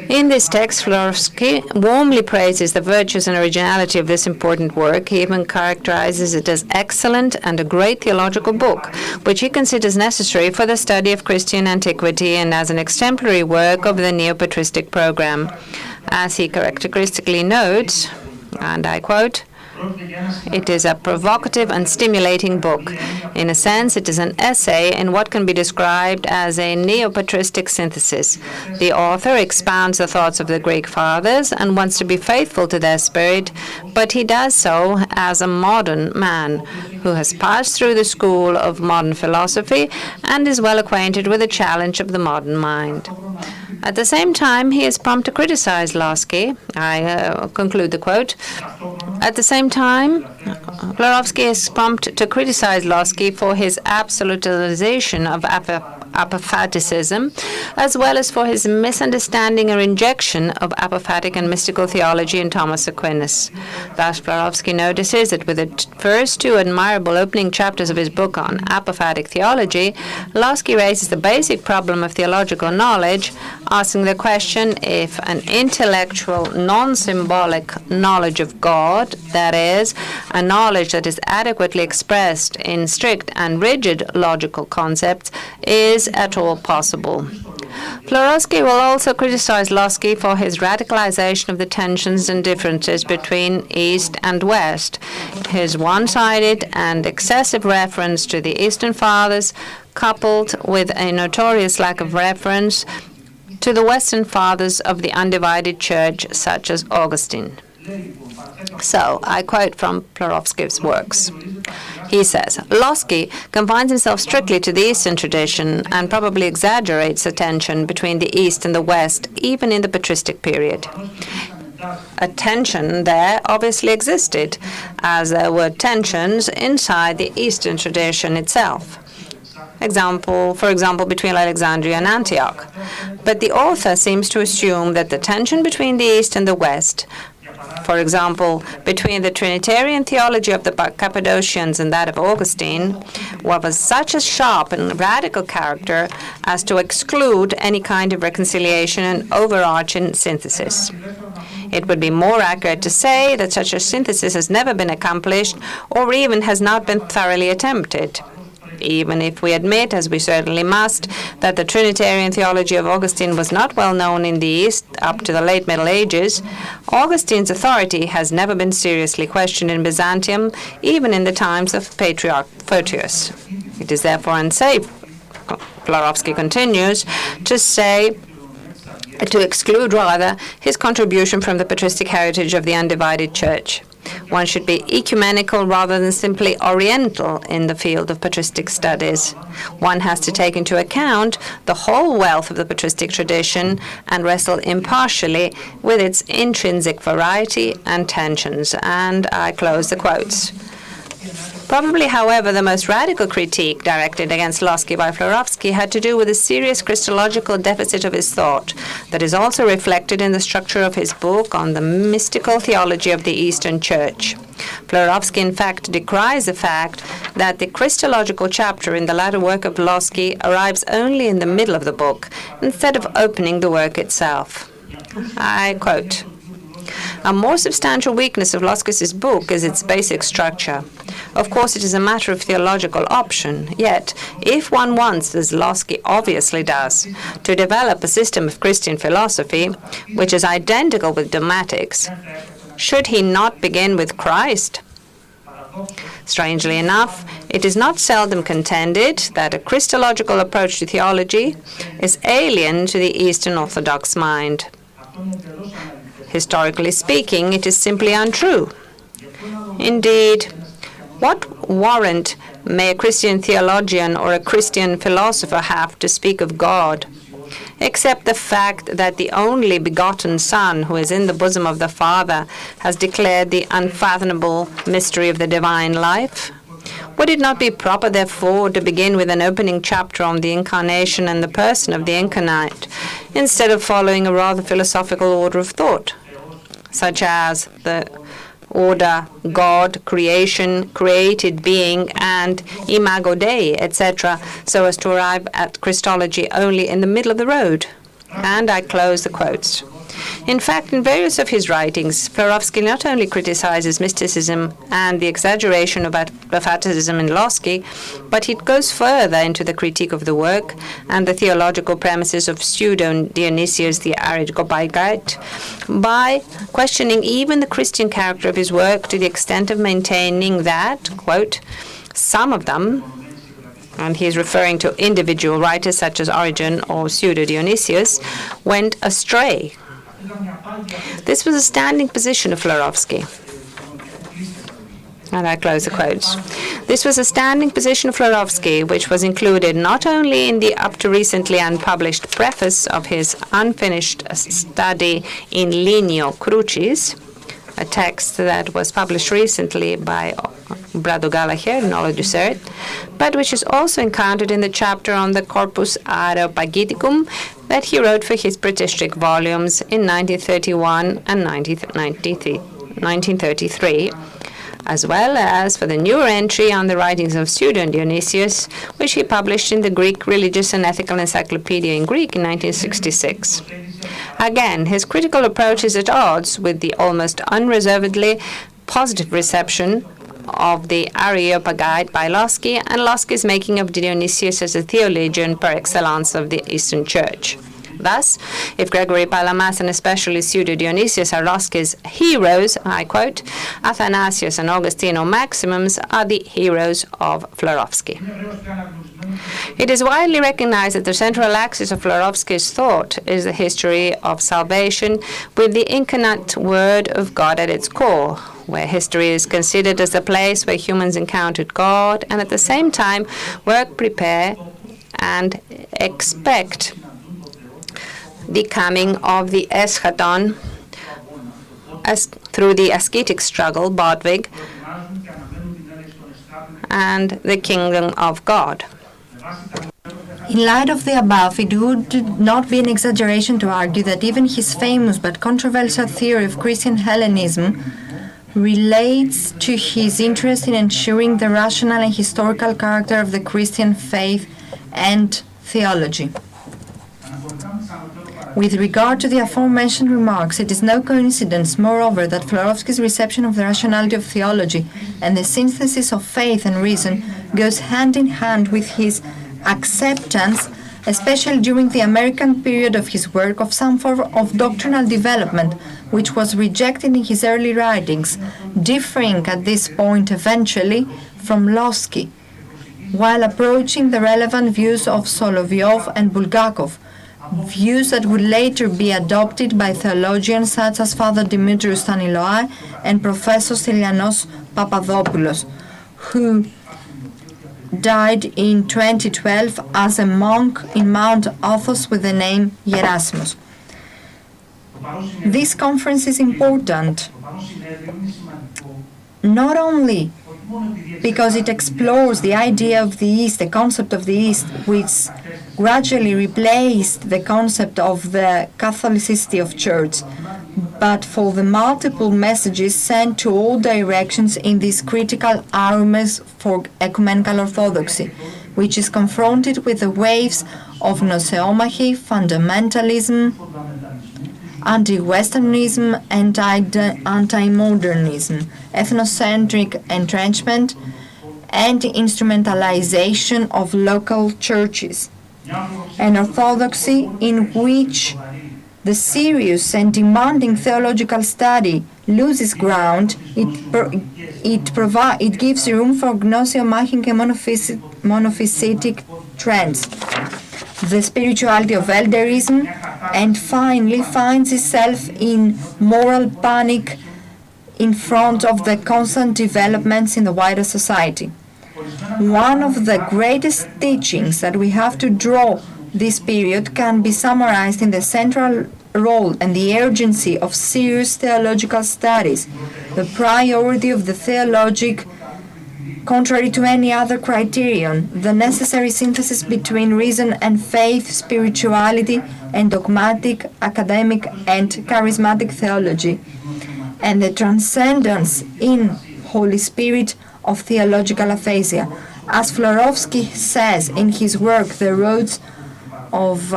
in this text, Florovsky warmly praises the virtues and originality of this important work. He even characterizes it as excellent and a great theological book, which he considers necessary for the study of Christian antiquity and as an exemplary work of the neo-patristic program. As he characteristically notes, and I quote, "It is a provocative and stimulating book. In a sense, it is an essay in what can be described as a neo-patristic synthesis. The author expounds the thoughts of the Greek fathers and wants to be faithful to their spirit, but he does so as a modern man who has passed through the school of modern philosophy and is well acquainted with the challenge of the modern mind." At the same time, he is prompt to criticize Lossky. I conclude the quote. At the same time, Florovsky is prompt to criticize Lossky for his absolutization of apophaticism, as well as for his misunderstanding or rejection of apophatic and mystical theology in Thomas Aquinas. Thus, Florovsky notices that with the first two admirable opening chapters of his book on apophatic theology, Lossky raises the basic problem of theological knowledge, asking the question if an intellectual, non-symbolic knowledge of God, that is, a knowledge that is adequately expressed in strict and rigid logical concepts, is at all possible. Florovsky will also criticize Lossky for his radicalization of the tensions and differences between East and West, his one-sided and excessive reference to the Eastern Fathers, coupled with a notorious lack of reference to the Western Fathers of the undivided Church, such as Augustine. So, I quote from Florovsky's works. He says, Lossky confines himself strictly to the Eastern tradition and probably exaggerates the tension between the East and the West, even in the patristic period. A tension there obviously existed, as there were tensions inside the Eastern tradition itself. For example, between Alexandria and Antioch. But the author seems to assume that the tension between the East and the West, for example, between the Trinitarian theology of the Cappadocians and that of Augustine, was of such a sharp and radical character as to exclude any kind of reconciliation and overarching synthesis. It would be more accurate to say that such a synthesis has never been accomplished or even has not been thoroughly attempted. Even if we admit, as we certainly must, that the Trinitarian theology of Augustine was not well known in the East up to the late Middle Ages, Augustine's authority has never been seriously questioned in Byzantium, even in the times of Patriarch Photius. It is therefore unsafe, Florovsky continues, to exclude rather his contribution from the patristic heritage of the undivided Church. One should be ecumenical rather than simply oriental in the field of patristic studies. One has to take into account the whole wealth of the patristic tradition and wrestle impartially with its intrinsic variety and tensions. And I close the quotes. Probably, however, the most radical critique directed against Losky by Florovsky had to do with a serious Christological deficit of his thought that is also reflected in the structure of his book on the mystical theology of the Eastern Church. Florovsky, in fact, decries the fact that the Christological chapter in the latter work of Losky arrives only in the middle of the book, instead of opening the work itself. I quote, "A more substantial weakness of Losky's book is its basic structure. Of course, it is a matter of theological option. Yet, if one wants, as Losky obviously does, to develop a system of Christian philosophy which is identical with dogmatics, should he not begin with Christ? Strangely enough, it is not seldom contended that a Christological approach to theology is alien to the Eastern Orthodox mind. Historically speaking, it is simply untrue. Indeed, what warrant may a Christian theologian or a Christian philosopher have to speak of God, except the fact that the only begotten Son who is in the bosom of the Father has declared the unfathomable mystery of the divine life? Would it not be proper, therefore, to begin with an opening chapter on the incarnation and the person of the incarnate, instead of following a rather philosophical order of thought, such as the order God, creation, created being, and imago Dei, etc., so as to arrive at Christology only in the middle of the road?" And I close the quotes. In fact, in various of his writings, Florovsky not only criticizes mysticism and the exaggeration of apophatism in Losky, but he goes further into the critique of the work and the theological premises of pseudo-Dionysius the Areopagite by questioning even the Christian character of his work to the extent of maintaining that, quote, "some of them," and he is referring to individual writers such as Origen or Pseudo-Dionysius, "went astray." This was a standing position of Florovsky. And I close the quotes. This was a standing position of Florovsky, which was included not only in the up to recently unpublished preface of his unfinished study in Linio Crucis, a text that was published recently by Brado Gallagher in Oloduceret, but which is also encountered in the chapter on the Corpus Areopagiticum that he wrote for his patristic volumes in 1931 and 1933, as well as for the newer entry on the writings of Pseudo-Dionysius, which he published in the Greek Religious and Ethical Encyclopedia in Greek in 1966. Again, his critical approach is at odds with the almost unreservedly positive reception of the Areopagite by Losky and Losky's making of Dionysius as a theologian par excellence of the Eastern Church. Thus, if Gregory Palamas and especially Pseudo-Dionysius are Losky's heroes, I quote, Athanasius and Augustino Maximus are the heroes of Florovsky. It is widely recognized that the central axis of Florovsky's thought is the history of salvation with the incarnate Word of God at its core, where history is considered as the place where humans encountered God and at the same time work, prepare, and expect the coming of the eschaton, through the ascetic struggle, Bodvig, and the kingdom of God. In light of the above, it would not be an exaggeration to argue that even his famous but controversial theory of Christian Hellenism relates to his interest in ensuring the rational and historical character of the Christian faith and theology. With regard to the aforementioned remarks, it is no coincidence, moreover, that Florovsky's reception of the rationality of theology and the synthesis of faith and reason goes hand in hand with his acceptance, especially during the American period of his work, of some form of doctrinal development, which was rejected in his early writings, differing at this point eventually from Losky, while approaching the relevant views of Solovyov and Bulgakov, views that would later be adopted by theologians such as Father Demetrios and Professor Stylianos Papadopoulos, who died in 2012 as a monk in Mount Athos with the name Gerasimos. This conference is important, not only because it explores the idea of the East, the concept of the East, which gradually replaced the concept of the Catholicity of Church, but for the multiple messages sent to all directions in this critical armies for ecumenical orthodoxy, which is confronted with the waves of gnoseomachy, fundamentalism, anti-Westernism, and anti-modernism, ethnocentric entrenchment, and instrumentalization of local churches. An orthodoxy in which the serious and demanding theological study loses ground, it gives room for gnoseomachic and monophysitic trends, the spirituality of elderism, and finally finds itself in moral panic in front of the constant developments in the wider society. One of the greatest teachings that we have to draw this period can be summarized in the central role and the urgency of serious theological studies, the priority of the theologic, contrary to any other criterion, the necessary synthesis between reason and faith, spirituality and dogmatic, academic and charismatic theology, and the transcendence in Holy Spirit of theological aphasia. As Florovsky says in his work, The Roads of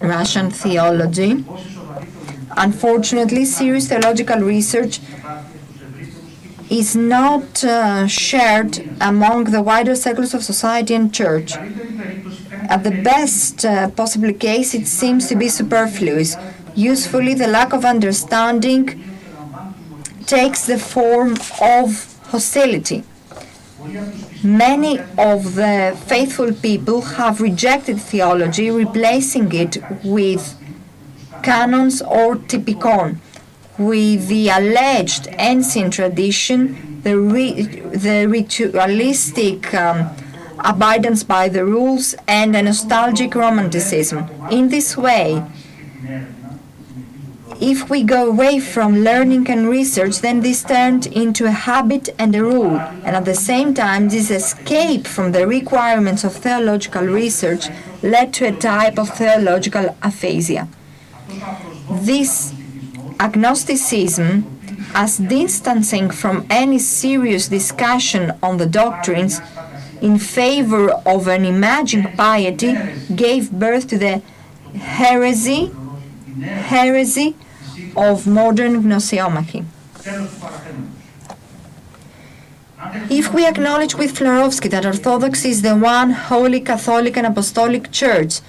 Russian Theology, unfortunately, serious theological research is not shared among the wider circles of society and church. At the best possible case, it seems to be superfluous. Usefully, the lack of understanding takes the form of hostility. Many of the faithful people have rejected theology, replacing it with canons or typikon, with the alleged ancient tradition, the ritualistic abidance by the rules, and a nostalgic romanticism. In this way, if we go away from learning and research, then this turned into a habit and a rule, and at the same time this escape from the requirements of theological research led to a type of theological aphasia. This agnosticism, as distancing from any serious discussion on the doctrines in favor of an imagined piety, gave birth to the heresy of modern gnoseomachy. If we acknowledge with Florovsky that Orthodoxy is the one holy Catholic and Apostolic Church,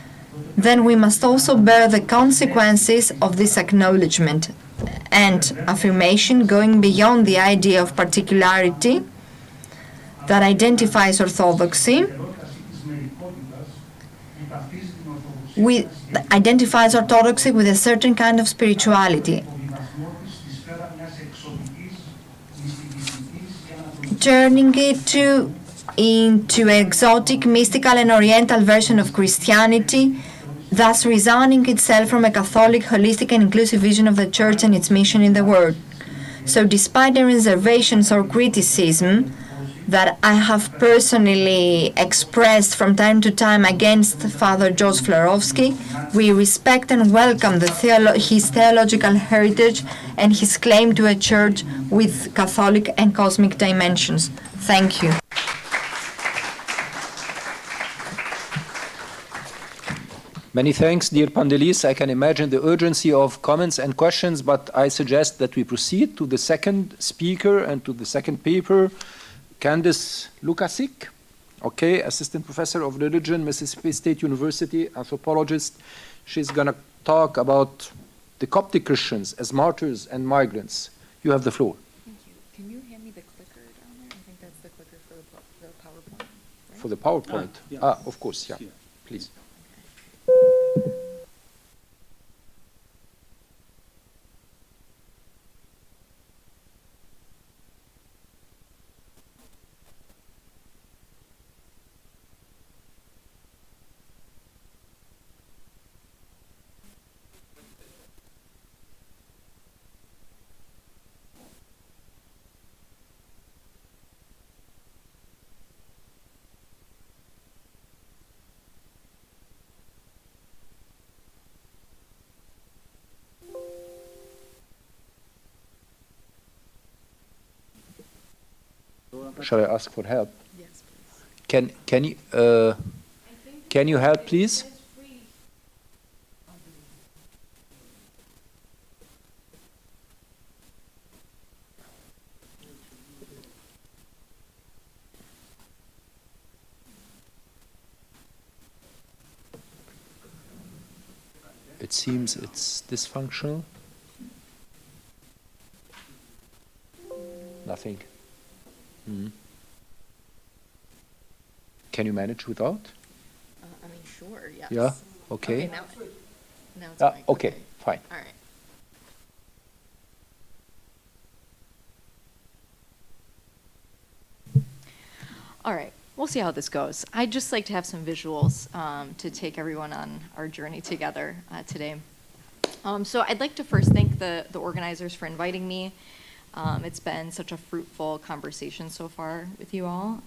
then we must also bear the consequences of this acknowledgement and affirmation, going beyond the idea of particularity that identifies Orthodoxy, identifies Orthodoxy with a certain kind of spirituality, turning it into exotic, mystical and oriental version of Christianity thus resigning itself from a Catholic, holistic and inclusive vision of the Church and its mission in the world. So despite the reservations or criticism that I have personally expressed from time to time against Father George Florovsky, we respect and welcome his theological heritage and his claim to a church with Catholic and cosmic dimensions. Thank you. Many thanks, dear Pantelis. I can imagine the urgency of comments and questions, but I suggest that we proceed to the second speaker and to the second paper, Candice Lukasic, okay, Assistant Professor of Religion, Mississippi State University, anthropologist. She's going to talk about the Coptic Christians as martyrs and migrants. You have the floor. Thank you. Can you hand me the clicker down there? I think that's the clicker for the PowerPoint. Right? For the PowerPoint? Yeah. Of course, yeah. Please. Shall I ask for help? Yes, please. Can you help, please? It seems it's dysfunctional. Nothing. Can you manage without? I mean, sure, yes. Yeah, okay. Now it's fine. Okay, fine. All right. All right, we'll see how this goes. I'd just like to have some visuals to take everyone on our journey together today. So I'd like to first thank the organizers for inviting me. It's been such a fruitful conversation so far with you all.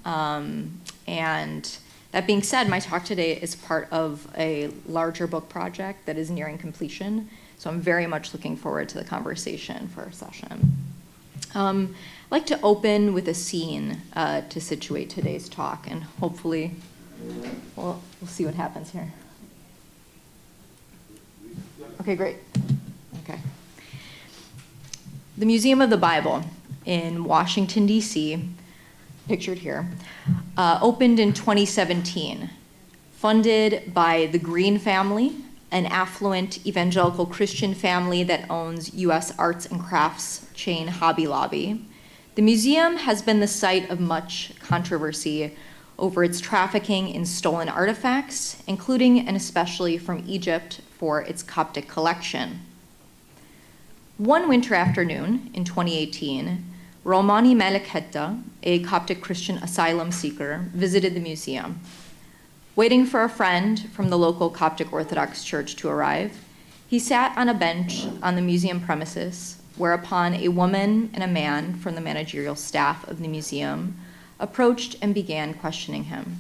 And that being said, my talk today is part of a larger book project that is nearing completion. So I'm very much looking forward to the conversation for our session. I'd like to open with a scene to situate today's talk, and hopefully we'll see what happens here. Okay, great. Okay. The Museum of the Bible in Washington, D.C., pictured here, opened in 2017, funded by the Green family, an affluent evangelical Christian family that owns U.S. arts and crafts chain Hobby Lobby. The museum has been the site of much controversy over its trafficking in stolen artifacts, including and especially from Egypt for its Coptic collection. One winter afternoon in 2018, Romani Meleketta, a Coptic Christian asylum seeker, visited the museum. Waiting for a friend from the local Coptic Orthodox church to arrive, he sat on a bench on the museum premises, whereupon a woman and a man from the managerial staff of the museum approached and began questioning him.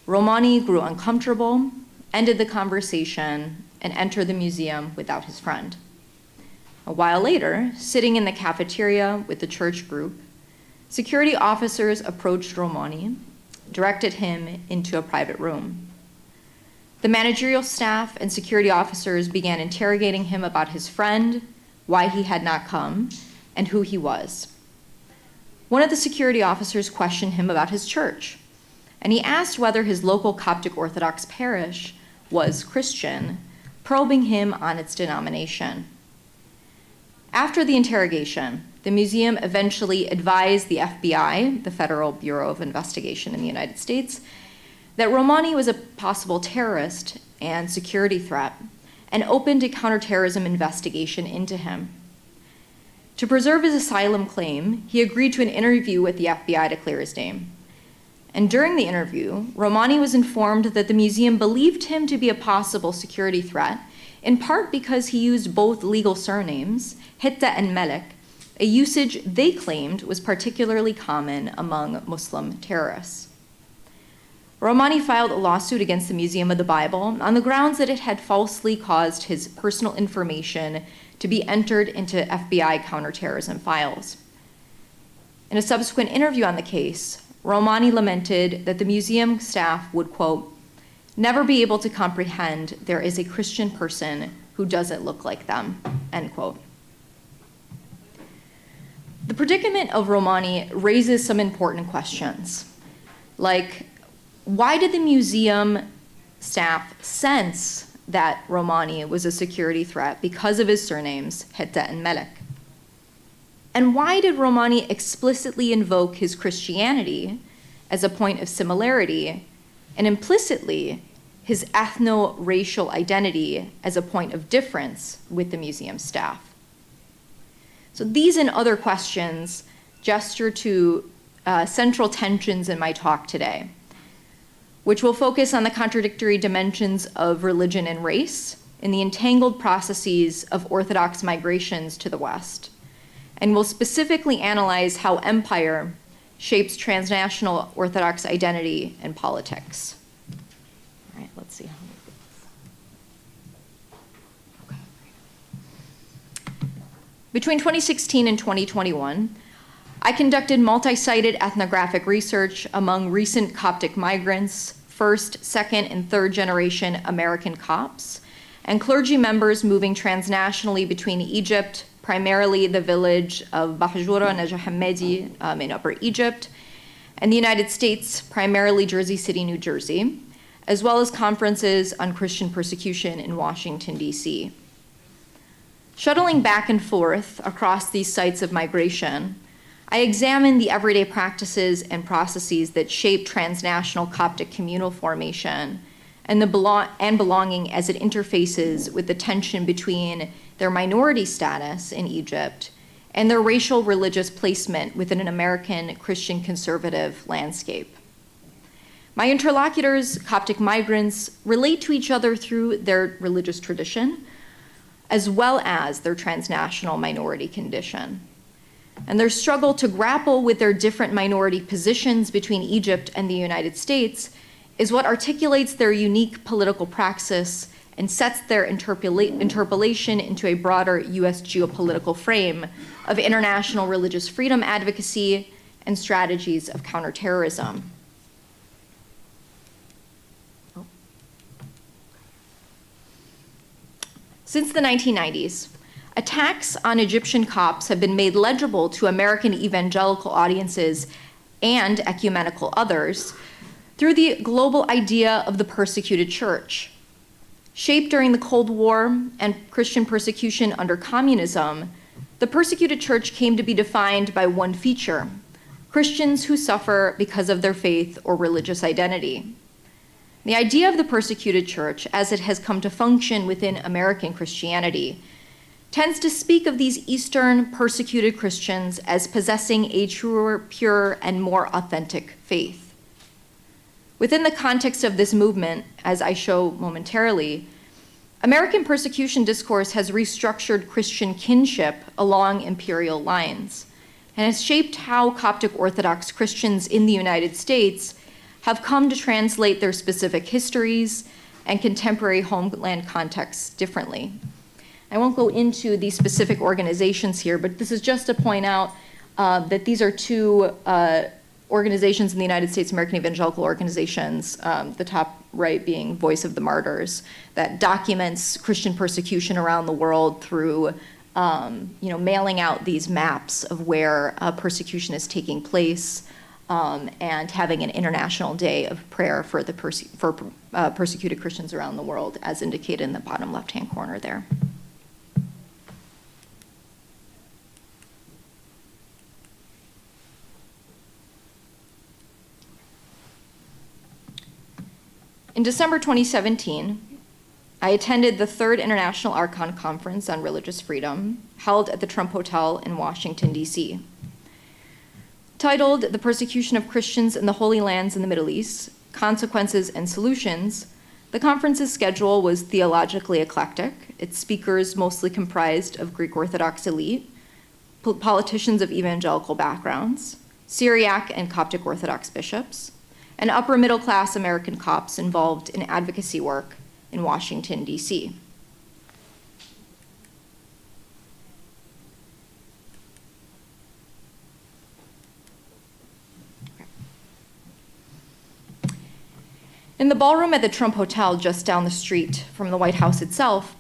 Romani grew uncomfortable, ended the conversation, and entered the museum without his friend. A while later, sitting in the cafeteria with the church group, security officers approached Romani, directed him into a private room. The managerial staff and security officers began interrogating him about his friend, why he had not come, and who he was. One of the security officers questioned him about his church, and he asked whether his local Coptic Orthodox parish was Christian, probing him on its denomination. After the interrogation, the museum eventually advised the FBI, the Federal Bureau of Investigation in the United States, that Romani was a possible terrorist and security threat, and opened a counterterrorism investigation into him. To preserve his asylum claim, he agreed to an interview with the FBI to clear his name. And during the interview, Romani was informed that the museum believed him to be a possible security threat, in part because he used both legal surnames, Hitta and Melek, a usage they claimed was particularly common among Muslim terrorists. Romani filed a lawsuit against the Museum of the Bible on the grounds that it had falsely caused his personal information to be entered into FBI counterterrorism files. In a subsequent interview on the case, Romani lamented that the museum staff would, quote, never be able to comprehend there is a Christian person who doesn't look like them, end quote. The predicament of Romani raises some important questions, like, why did the museum staff sense that Romani was a security threat because of his surnames, Hitta and Melek? And why did Romani explicitly invoke his Christianity as a point of similarity, and implicitly his ethno-racial identity as a point of difference with the museum staff? So these and other questions gesture to central tensions in my talk today, which will focus on the contradictory dimensions of religion and race in the entangled processes of Orthodox migrations to the West, and will specifically analyze how empire shapes transnational Orthodox identity and politics. All right, let's see how we do this. Okay. Between 2016 and 2021, I conducted multi-sited ethnographic research among recent Coptic migrants, first, second, and third generation American Copts, and clergy members moving transnationally between Egypt, primarily the village of Bahjura Najah Hamedi in Upper Egypt, and the United States, primarily Jersey City, New Jersey, as well as conferences on Christian persecution in Washington, D.C. Shuttling back and forth across these sites of migration, I examined the everyday practices and processes that shape transnational Coptic communal formation and belonging as it interfaces with the tension between their minority status in Egypt and their racial religious placement within an American Christian conservative landscape. My interlocutors, Coptic migrants, relate to each other through their religious tradition, as well as their transnational minority condition. And their struggle to grapple with their different minority positions between Egypt and the United States is what articulates their unique political praxis and sets their interpolation into a broader US geopolitical frame of international religious freedom advocacy and strategies of counterterrorism. Since the 1990s, attacks on Egyptian Copts have been made legible to American evangelical audiences and ecumenical others through the global idea of the persecuted church. Shaped during the Cold War and Christian persecution under communism, the persecuted church came to be defined by one feature: Christians who suffer because of their faith or religious identity. The idea of the persecuted church, as it has come to function within American Christianity, tends to speak of these Eastern persecuted Christians as possessing a truer, pure, and more authentic faith. Within the context of this movement, as I show momentarily, American persecution discourse has restructured Christian kinship along imperial lines and has shaped how Coptic Orthodox Christians in the United States have come to translate their specific histories and contemporary homeland contexts differently. I won't go into these specific organizations here, but this is just to point out that these are two organizations in the United States, American evangelical organizations, the top right being Voice of the Martyrs, that documents Christian persecution around the world through mailing out these maps of where persecution is taking place, and having an international day of prayer for the persecuted Christians around the world, as indicated in the bottom left-hand corner there. In December 2017, I attended the third International Archon Conference on Religious Freedom, held at the Trump Hotel in Washington, D.C. Titled The Persecution of Christians in the Holy Lands in the Middle East, Consequences and Solutions, the conference's schedule was theologically eclectic. Its speakers mostly comprised of Greek Orthodox elite, politicians of evangelical backgrounds, Syriac and Coptic Orthodox bishops, and upper middle class American Copts involved in advocacy work in Washington, D.C. In the ballroom at the Trump Hotel just down the street from the White House itself,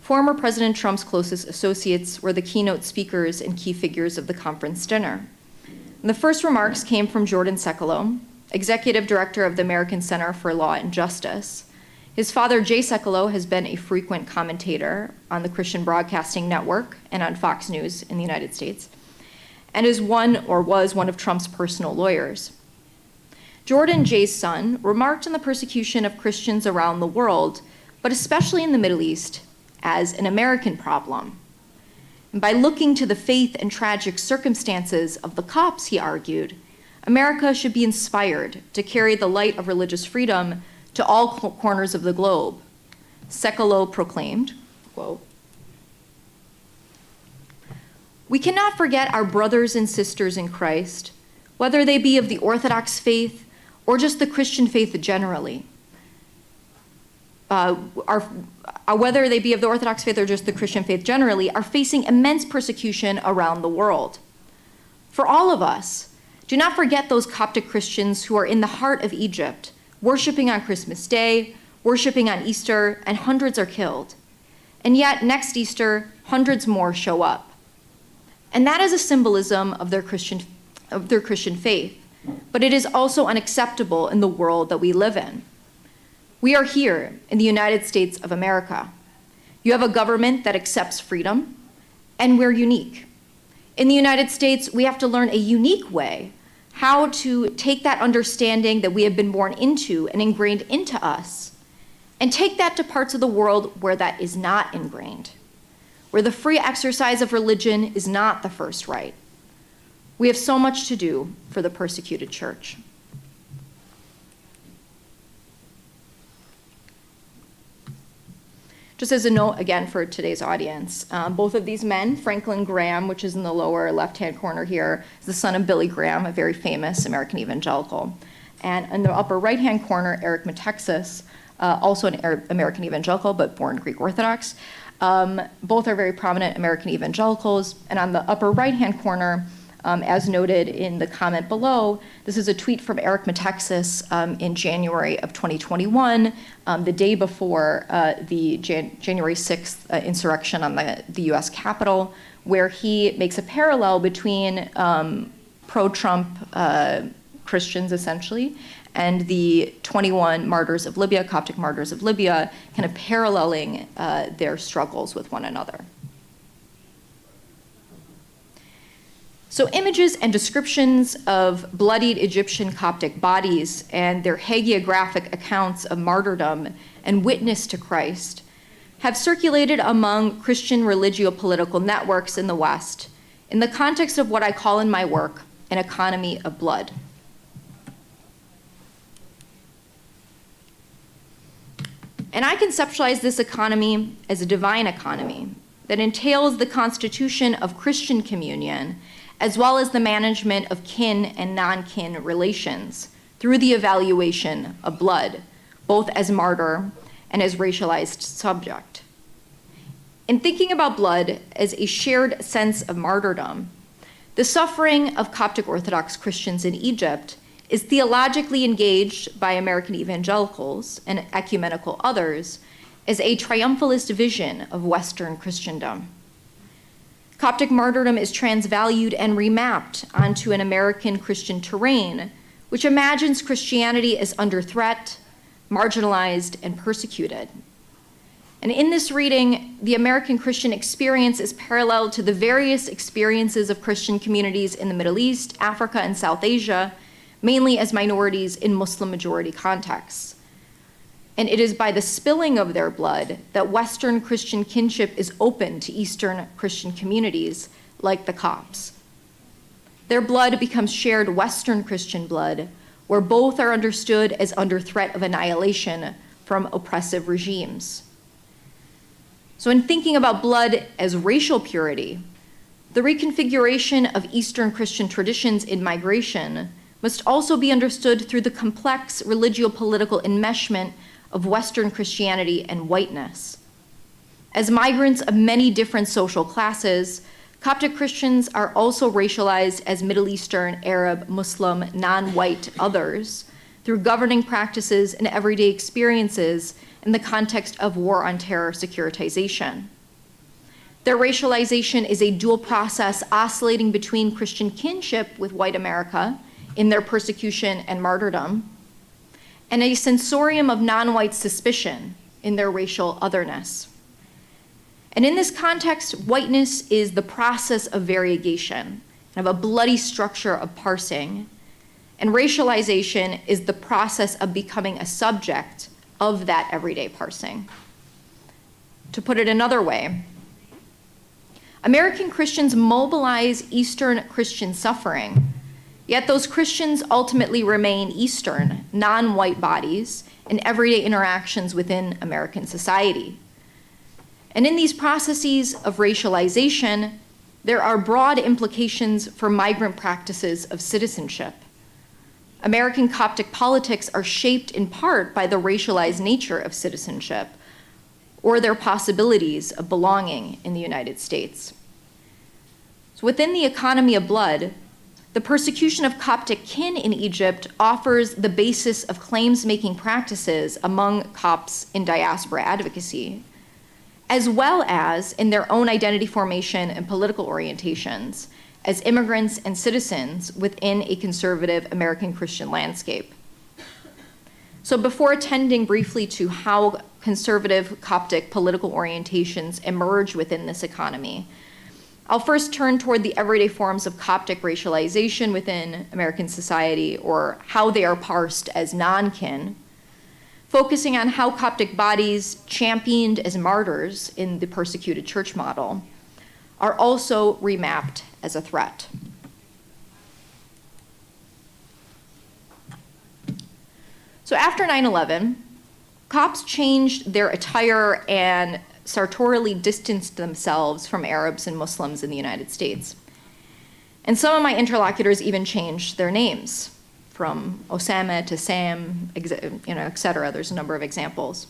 former President Trump's closest associates were the keynote speakers and key figures of the conference dinner. And the first remarks came from Jordan Sekelo, executive director of the American Center for Law and Justice. His father, Jay Sekelo, has been a frequent commentator on the Christian Broadcasting Network and on Fox News in the United States, and is was one of Trump's personal lawyers. Jordan, Jay's son, remarked on the persecution of Christians around the world, but especially in the Middle East, as an American problem. And by looking to the faith and tragic circumstances of the Copts, he argued, America should be inspired to carry the light of religious freedom to all corners of the globe. Sekelo proclaimed, quote, "We cannot forget our brothers and sisters in Christ, whether they be of the Orthodox faith or just the Christian faith generally. Whether they be of the Orthodox faith or just the Christian faith generally, are facing immense persecution around the world. For all of us, do not forget those Coptic Christians who are in the heart of Egypt, worshiping on Christmas Day, worshiping on Easter, and hundreds are killed. And yet, next Easter, hundreds more show up. And that is a symbolism of their Christian faith, but it is also unacceptable in the world that we live in. We are here in the United States of America. You have a government that accepts freedom, and we're unique. In the United States, we have to learn a unique way how to take that understanding that we have been born into and ingrained into us, and take that to parts of the world where that is not ingrained, where the free exercise of religion is not the first right. We have so much to do for the persecuted church." Just as a note, again, for today's audience, both of these men, Franklin Graham, which is in the lower left-hand corner here, is the son of Billy Graham, a very famous American evangelical. And in the upper right-hand corner, Eric Metexas, also an American evangelical, but born Greek Orthodox. Both are very prominent American evangelicals. And on the upper right-hand corner, as noted in the comment below, this is a tweet from Eric Metexas in January of 2021, the day before the January 6th insurrection on the US Capitol, where he makes a parallel between pro-Trump Christians, essentially, and the 21 martyrs of Libya, Coptic martyrs of Libya, kind of paralleling their struggles with one another. So images and descriptions of bloodied Egyptian Coptic bodies and their hagiographic accounts of martyrdom and witness to Christ have circulated among Christian religio-political networks in the West in the context of what I call in my work an economy of blood. And I conceptualize this economy as a divine economy that entails the constitution of Christian communion, as well as the management of kin and non-kin relations through the evaluation of blood, both as martyr and as racialized subject. In thinking about blood as a shared sense of martyrdom, the suffering of Coptic Orthodox Christians in Egypt is theologically engaged by American evangelicals and ecumenical others as a triumphalist vision of Western Christendom. Coptic martyrdom is transvalued and remapped onto an American Christian terrain, which imagines Christianity as under threat, marginalized, and persecuted. And in this reading, the American Christian experience is parallel to the various experiences of Christian communities in the Middle East, Africa, and South Asia, mainly as minorities in Muslim-majority contexts. And it is by the spilling of their blood that Western Christian kinship is open to Eastern Christian communities like the Copts. their blood becomes shared Western Christian blood, where both are understood as under threat of annihilation from oppressive regimes. So in thinking about blood as racial purity, the reconfiguration of Eastern Christian traditions in migration must also be understood through the complex religio-political enmeshment of Western Christianity and whiteness. As migrants of many different social classes, Coptic Christians are also racialized as Middle Eastern, Arab, Muslim, non-white others through governing practices and everyday experiences in the context of war on terror securitization. Their racialization is a dual process oscillating between Christian kinship with white America in their persecution and martyrdom, and a sensorium of non-white suspicion in their racial otherness. And in this context, whiteness is the process of variegation, of a bloody structure of parsing, and racialization is the process of becoming a subject of that everyday parsing. To put it another way, American Christians mobilize Eastern Christian suffering, yet those Christians ultimately remain Eastern, non-white bodies in everyday interactions within American society. And in these processes of racialization, there are broad implications for migrant practices of citizenship. American Coptic politics are shaped in part by the racialized nature of citizenship or their possibilities of belonging in the United States. So within the economy of blood, the persecution of Coptic kin in Egypt offers the basis of claims-making practices among Copts in diaspora advocacy, as well as in their own identity formation and political orientations as immigrants and citizens within a conservative American Christian landscape. So before attending briefly to how conservative Coptic political orientations emerge within this economy, I'll first turn toward the everyday forms of Coptic racialization within American society, or how they are parsed as non-kin, focusing on how Coptic bodies championed as martyrs in the persecuted church model are also remapped as a threat. So after 9/11, Copts changed their attire and sartorially distanced themselves from Arabs and Muslims in the United States. And some of my interlocutors even changed their names, from Osama to Sam, et cetera. There's a number of examples.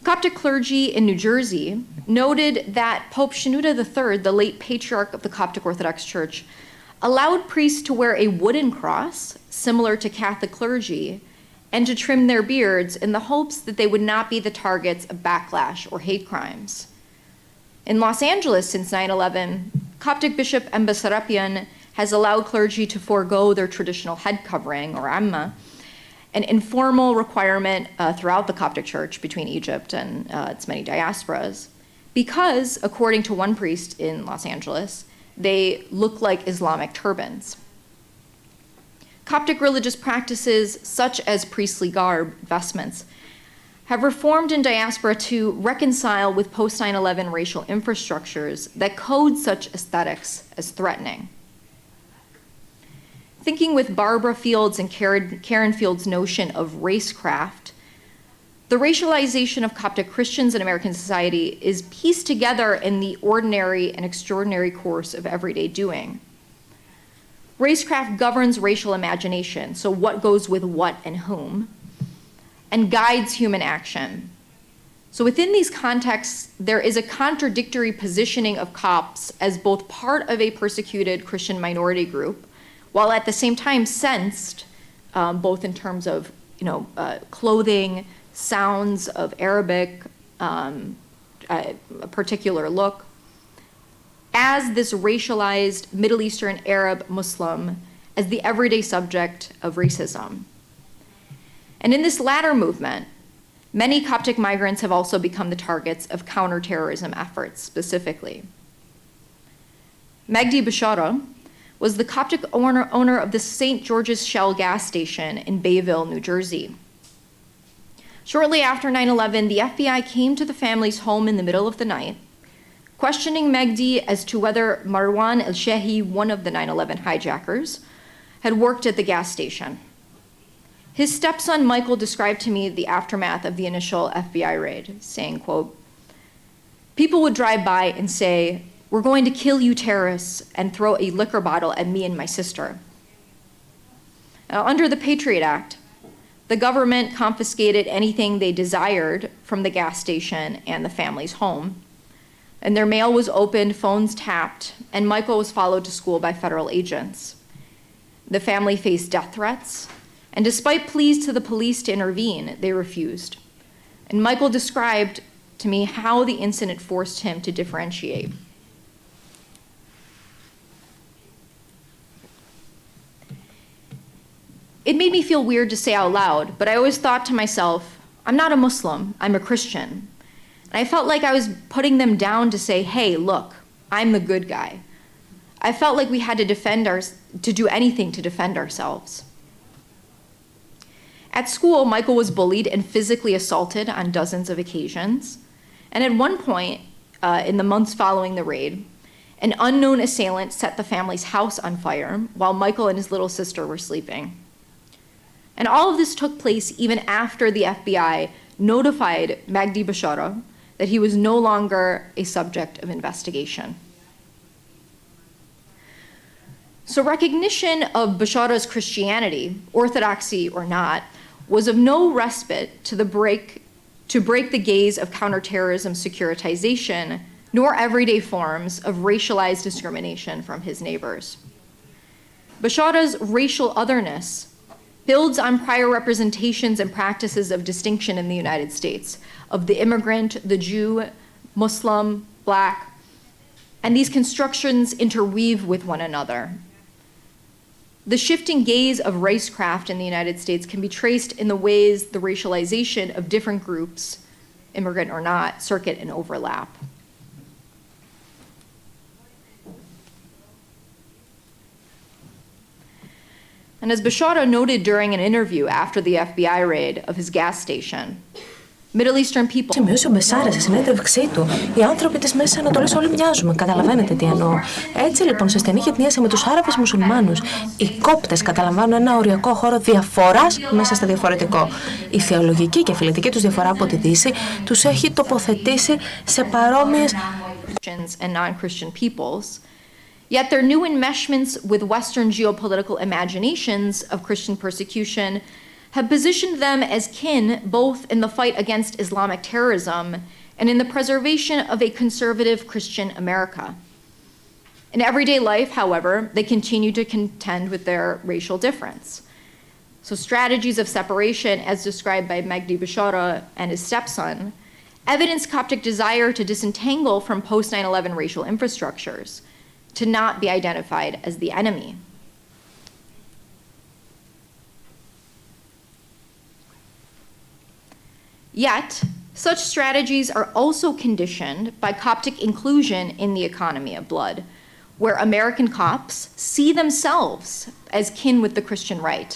Coptic clergy in New Jersey noted that Pope Shenouda III, the late patriarch of the Coptic Orthodox Church, allowed priests to wear a wooden cross, similar to Catholic clergy, and to trim their beards in the hopes that they would not be the targets of backlash or hate crimes. In Los Angeles since 9/11, Coptic Bishop Embasarapian has allowed clergy to forego their traditional head covering, or amma, an informal requirement throughout the Coptic Church between Egypt and its many diasporas, because, according to one priest in Los Angeles, they look like Islamic turbans. Coptic religious practices, such as priestly garb, vestments, have reformed in diaspora to reconcile with post-9/11 racial infrastructures that code such aesthetics as threatening. Thinking with Barbara Field's and Karen Field's notion of racecraft, the racialization of Coptic Christians in American society is pieced together in the ordinary and extraordinary course of everyday doing. Racecraft governs racial imagination, so what goes with what and whom, and guides human action. So within these contexts, there is a contradictory positioning of Copts as both part of a persecuted Christian minority group, while at the same time sensed, both in terms of clothing, sounds of Arabic, a particular look, as this racialized Middle Eastern Arab Muslim as the everyday subject of racism. And in this latter movement, many Coptic migrants have also become the targets of counterterrorism efforts specifically. Magdi Bashara was the Coptic owner of the St. George's Shell gas station in Bayville, New Jersey. Shortly after 9/11, the FBI came to the family's home in the middle of the night, questioning Magdi as to whether Marwan el-Shehi, one of the 9/11 hijackers, had worked at the gas station. His stepson, Michael, described to me the aftermath of the initial FBI raid, saying, quote, "People would drive by and say, 'We're going to kill you terrorists,' and throw a liquor bottle at me and my sister." Now, under the Patriot Act, the government confiscated anything they desired from the gas station and the family's home, and their mail was opened, phones tapped, and Michael was followed to school by federal agents. The family faced death threats, and despite pleas to the police to intervene, they refused. And Michael described to me how the incident forced him to differentiate. It made me feel weird to say out loud, but I always thought to myself, I'm not a Muslim, I'm a Christian. And I felt like I was putting them down to say, hey, look, I'm the good guy. I felt like we had to do anything to defend ourselves. At school, Michael was bullied and physically assaulted on dozens of occasions. And at one point, in the months following the raid, an unknown assailant set the family's house on fire while Michael and his little sister were sleeping. And all of this took place even after the FBI notified Magdi Bashara that he was no longer a subject of investigation. So recognition of Bashara's Christianity, orthodoxy or not, was of no respite to break the gaze of counterterrorism securitization, nor everyday forms of racialized discrimination from his neighbors. Bashara's racial otherness builds on prior representations and practices of distinction in the United States, of the immigrant, the Jew, Muslim, Black, and these constructions interweave with one another. The shifting gaze of racecraft in the United States can be traced in the ways the racialization of different groups, immigrant or not, circuit and overlap. And as Bashara noted during an interview after the FBI raid of his gas station, Middle Eastern people. Σημειώσει ο Μπεσάρα σε συνέντευξή του. Οι άνθρωποι της Μέσης Ανατολής όλοι μοιάζουμε. Καταλαβαίνετε τι εννοώ. Έτσι λοιπόν, σε στενή γειτονία με τους Άραβες μουσουλμάνους, οι Κόπτες καταλαμβάνουν ένα οριακό χώρο διαφοράς μέσα στα διαφορετικό. Η θεολογική και φιλετική τους διαφορά από τη Δύση τους έχει τοποθετήσει σε παρόμοιες. And non-Christian peoples. Yet their new enmeshments with Western geopolitical imaginations of Christian persecution have positioned them as kin both in the fight against Islamic terrorism and in the preservation of a conservative Christian America. In everyday life, however, they continue to contend with their racial difference. So strategies of separation, as described by Magdi Bashara and his stepson, evidence Coptic desire to disentangle from post-9/11 racial infrastructures, to not be identified as the enemy. Yet, such strategies are also conditioned by Coptic inclusion in the economy of blood, where American Copts see themselves as kin with the Christian right.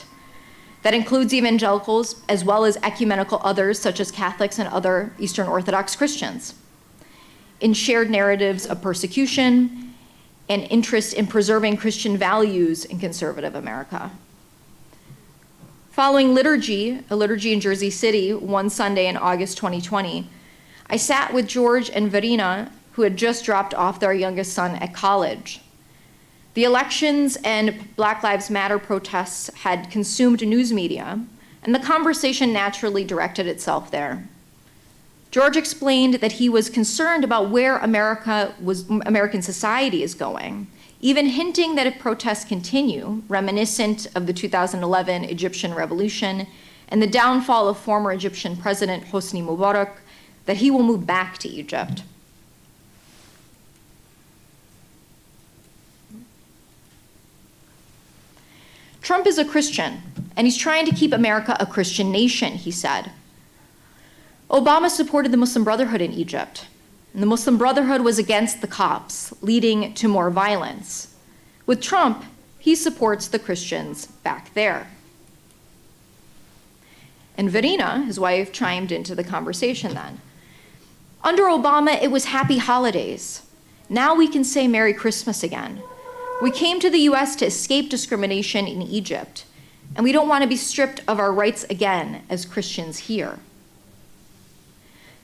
That includes evangelicals as well as ecumenical others such as Catholics and other Eastern Orthodox Christians, in shared narratives of persecution and interest in preserving Christian values in conservative America. Following a liturgy in Jersey City one Sunday in August 2020, I sat with George and Verena, who had just dropped off their youngest son at college. The elections and Black Lives Matter protests had consumed news media, and the conversation naturally directed itself there. George explained that he was concerned about where American society is going, even hinting that if protests continue, reminiscent of the 2011 Egyptian revolution and the downfall of former Egyptian President Hosni Mubarak, that he will move back to Egypt. Trump is a Christian, and he's trying to keep America a Christian nation, he said. Obama supported the Muslim Brotherhood in Egypt, and the Muslim Brotherhood was against the Copts, leading to more violence. With Trump, he supports the Christians back there. And Verena, his wife, chimed into the conversation then. Under Obama, it was happy holidays. Now we can say Merry Christmas again. We came to the US to escape discrimination in Egypt, and we don't want to be stripped of our rights again as Christians here.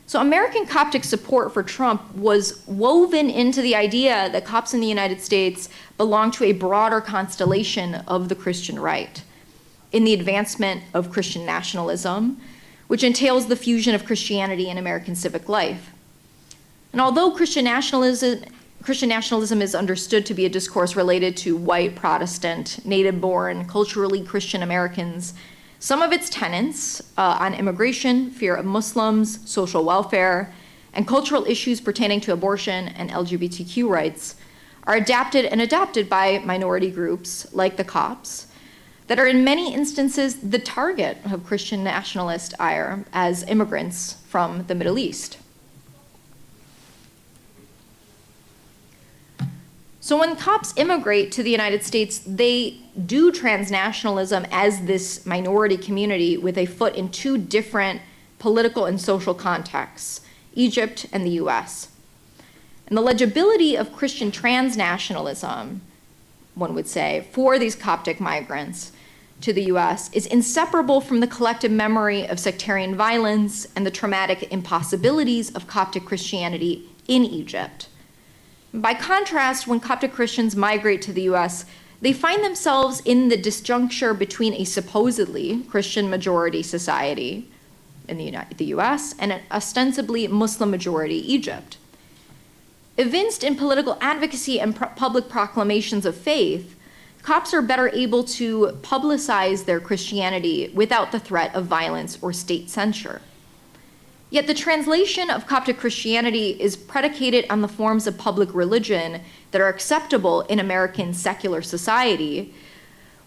So American Coptic support for Trump was woven into the idea that Copts in the United States belong to a broader constellation of the Christian right, in the advancement of Christian nationalism, which entails the fusion of Christianity and American civic life. And although Christian nationalism is understood to be a discourse related to white, Protestant, native-born, culturally Christian Americans, some of its tenets on immigration, fear of Muslims, social welfare, and cultural issues pertaining to abortion and LGBTQ rights are adapted and adopted by minority groups like the Copts that are in many instances the target of Christian nationalist ire as immigrants from the Middle East. So when Copts immigrate to the United States, they do transnationalism as this minority community with a foot in two different political and social contexts, Egypt and the US. And the legibility of Christian transnationalism, one would say, for these Coptic migrants to the US is inseparable from the collective memory of sectarian violence and the traumatic impossibilities of Coptic Christianity in Egypt. By contrast, when Coptic Christians migrate to the US, they find themselves in the disjuncture between a supposedly Christian majority society in the US and an ostensibly Muslim majority Egypt. Evinced in political advocacy and public proclamations of faith, Copts are better able to publicize their Christianity without the threat of violence or state censure. Yet the translation of Coptic Christianity is predicated on the forms of public religion that are acceptable in American secular society,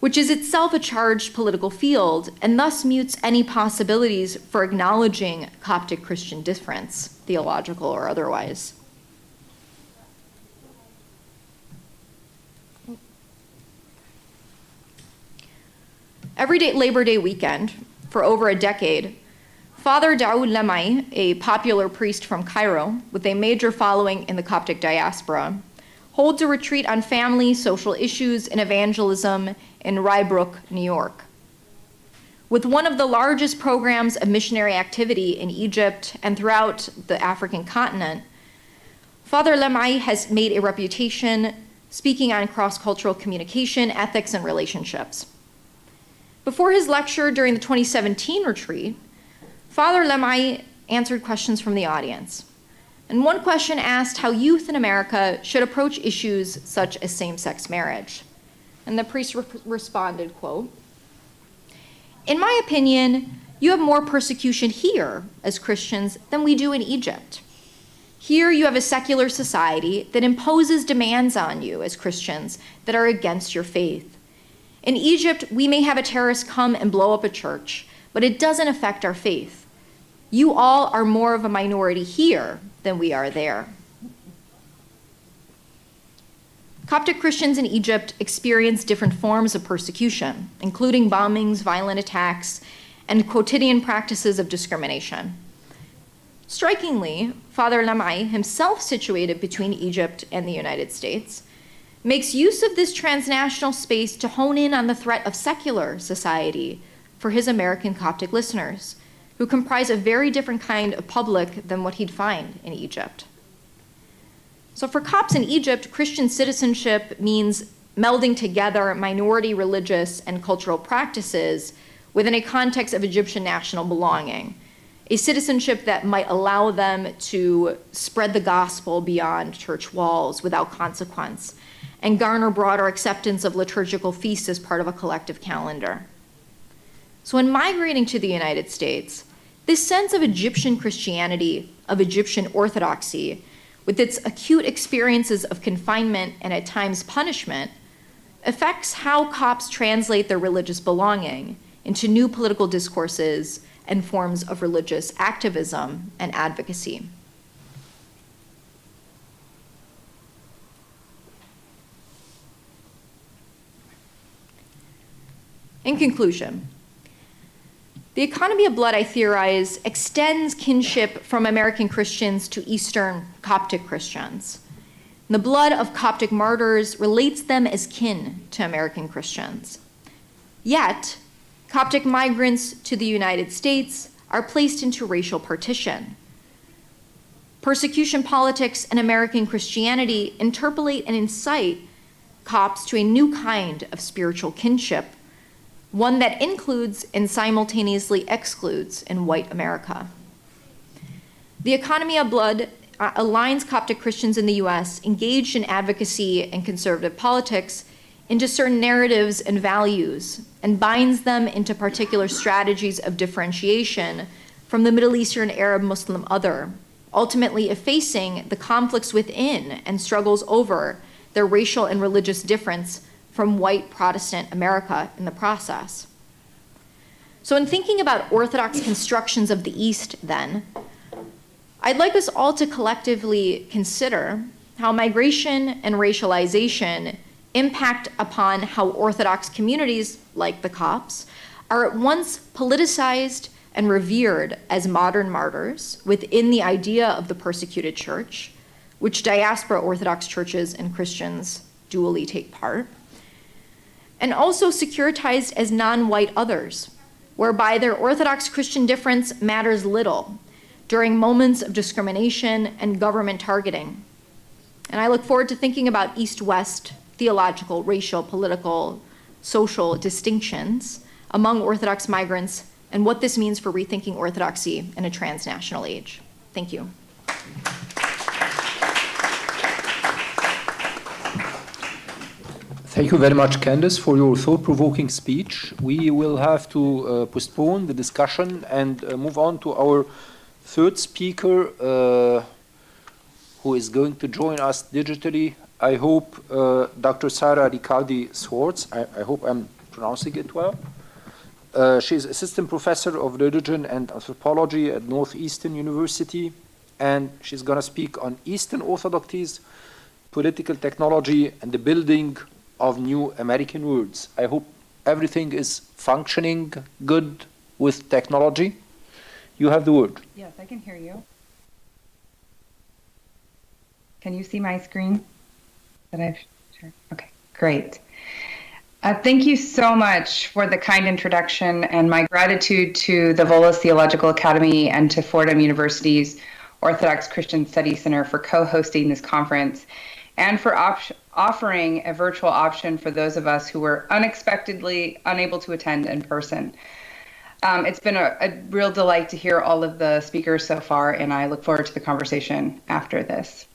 which is itself a charged political field and thus mutes any possibilities for acknowledging Coptic Christian difference, theological or otherwise. Every Labor Day weekend, for over a decade, Father Daoud Lemay, a popular priest from Cairo with a major following in the Coptic diaspora, holds a retreat on family, social issues, and evangelism in Rye Brook, New York. With one of the largest programs of missionary activity in Egypt and throughout the African continent, Father Lemay has made a reputation speaking on cross-cultural communication, ethics, and relationships. Before his lecture during the 2017 retreat, Father Lemay answered questions from the audience. And one question asked how youth in America should approach issues such as same-sex marriage. And the priest responded, quote, "In my opinion, you have more persecution here as Christians than we do in Egypt. Here you have a secular society that imposes demands on you as Christians that are against your faith. In Egypt, we may have a terrorist come and blow up a church, but it doesn't affect our faith. You all are more of a minority here than we are there." Coptic Christians in Egypt experience different forms of persecution, including bombings, violent attacks, and quotidian practices of discrimination. Strikingly, Father Lemay, himself situated between Egypt and the United States, makes use of this transnational space to hone in on the threat of secular society for his American Coptic listeners, who comprise a very different kind of public than what he'd find in Egypt. So for Copts in Egypt, Christian citizenship means melding together minority religious and cultural practices within a context of Egyptian national belonging, a citizenship that might allow them to spread the gospel beyond church walls without consequence and garner broader acceptance of liturgical feasts as part of a collective calendar. So in migrating to the United States, this sense of Egyptian Christianity, of Egyptian orthodoxy, with its acute experiences of confinement and at times punishment, affects how Copts translate their religious belonging into new political discourses and forms of religious activism and advocacy. In conclusion, the economy of blood, I theorize, extends kinship from American Christians to Eastern Coptic Christians. The blood of Coptic martyrs relates them as kin to American Christians. Yet, Coptic migrants to the United States are placed into racial partition. Persecution politics and American Christianity interpolate and incite Copts to a new kind of spiritual kinship, one that includes and simultaneously excludes in white America. The economy of blood aligns Coptic Christians in the US engaged in advocacy and conservative politics into certain narratives and values and binds them into particular strategies of differentiation from the Middle Eastern Arab Muslim other, ultimately effacing the conflicts within and struggles over their racial and religious difference from white Protestant America in the process. So in thinking about Orthodox constructions of the East then, I'd like us all to collectively consider how migration and racialization impact upon how Orthodox communities, like the Copts, are at once politicized and revered as modern martyrs within the idea of the persecuted church, which diaspora Orthodox churches and Christians dually take part, and also securitized as non-white others, whereby their Orthodox Christian difference matters little during moments of discrimination and government targeting. And I look forward to thinking about East-West theological, racial, political, social distinctions among Orthodox migrants and what this means for rethinking Orthodoxy in a transnational age. Thank you. Thank you very much, Candace, for your thought-provoking speech. We will have to postpone the discussion and move on to our third speaker, who is going to join us digitally. I hope Dr. Sarah Riccardi-Swartz, I hope I'm pronouncing it well. She's assistant professor of religion and anthropology at Northeastern University, and she's going to speak on Eastern Orthodoxies, political technology, and the building of new American words. I hope everything is functioning good with technology. You have the word. Yes, I can hear you. Can you see my screen? Sure. Okay, great. Thank you so much for the kind introduction, and my gratitude to the Volos Theological Academy and to Fordham University's Orthodox Christian Studies Center for co-hosting this conference and for offering a virtual option for those of us who were unexpectedly unable to attend in person. It's been a real delight to hear all of the speakers so far, and I look forward to the conversation after this.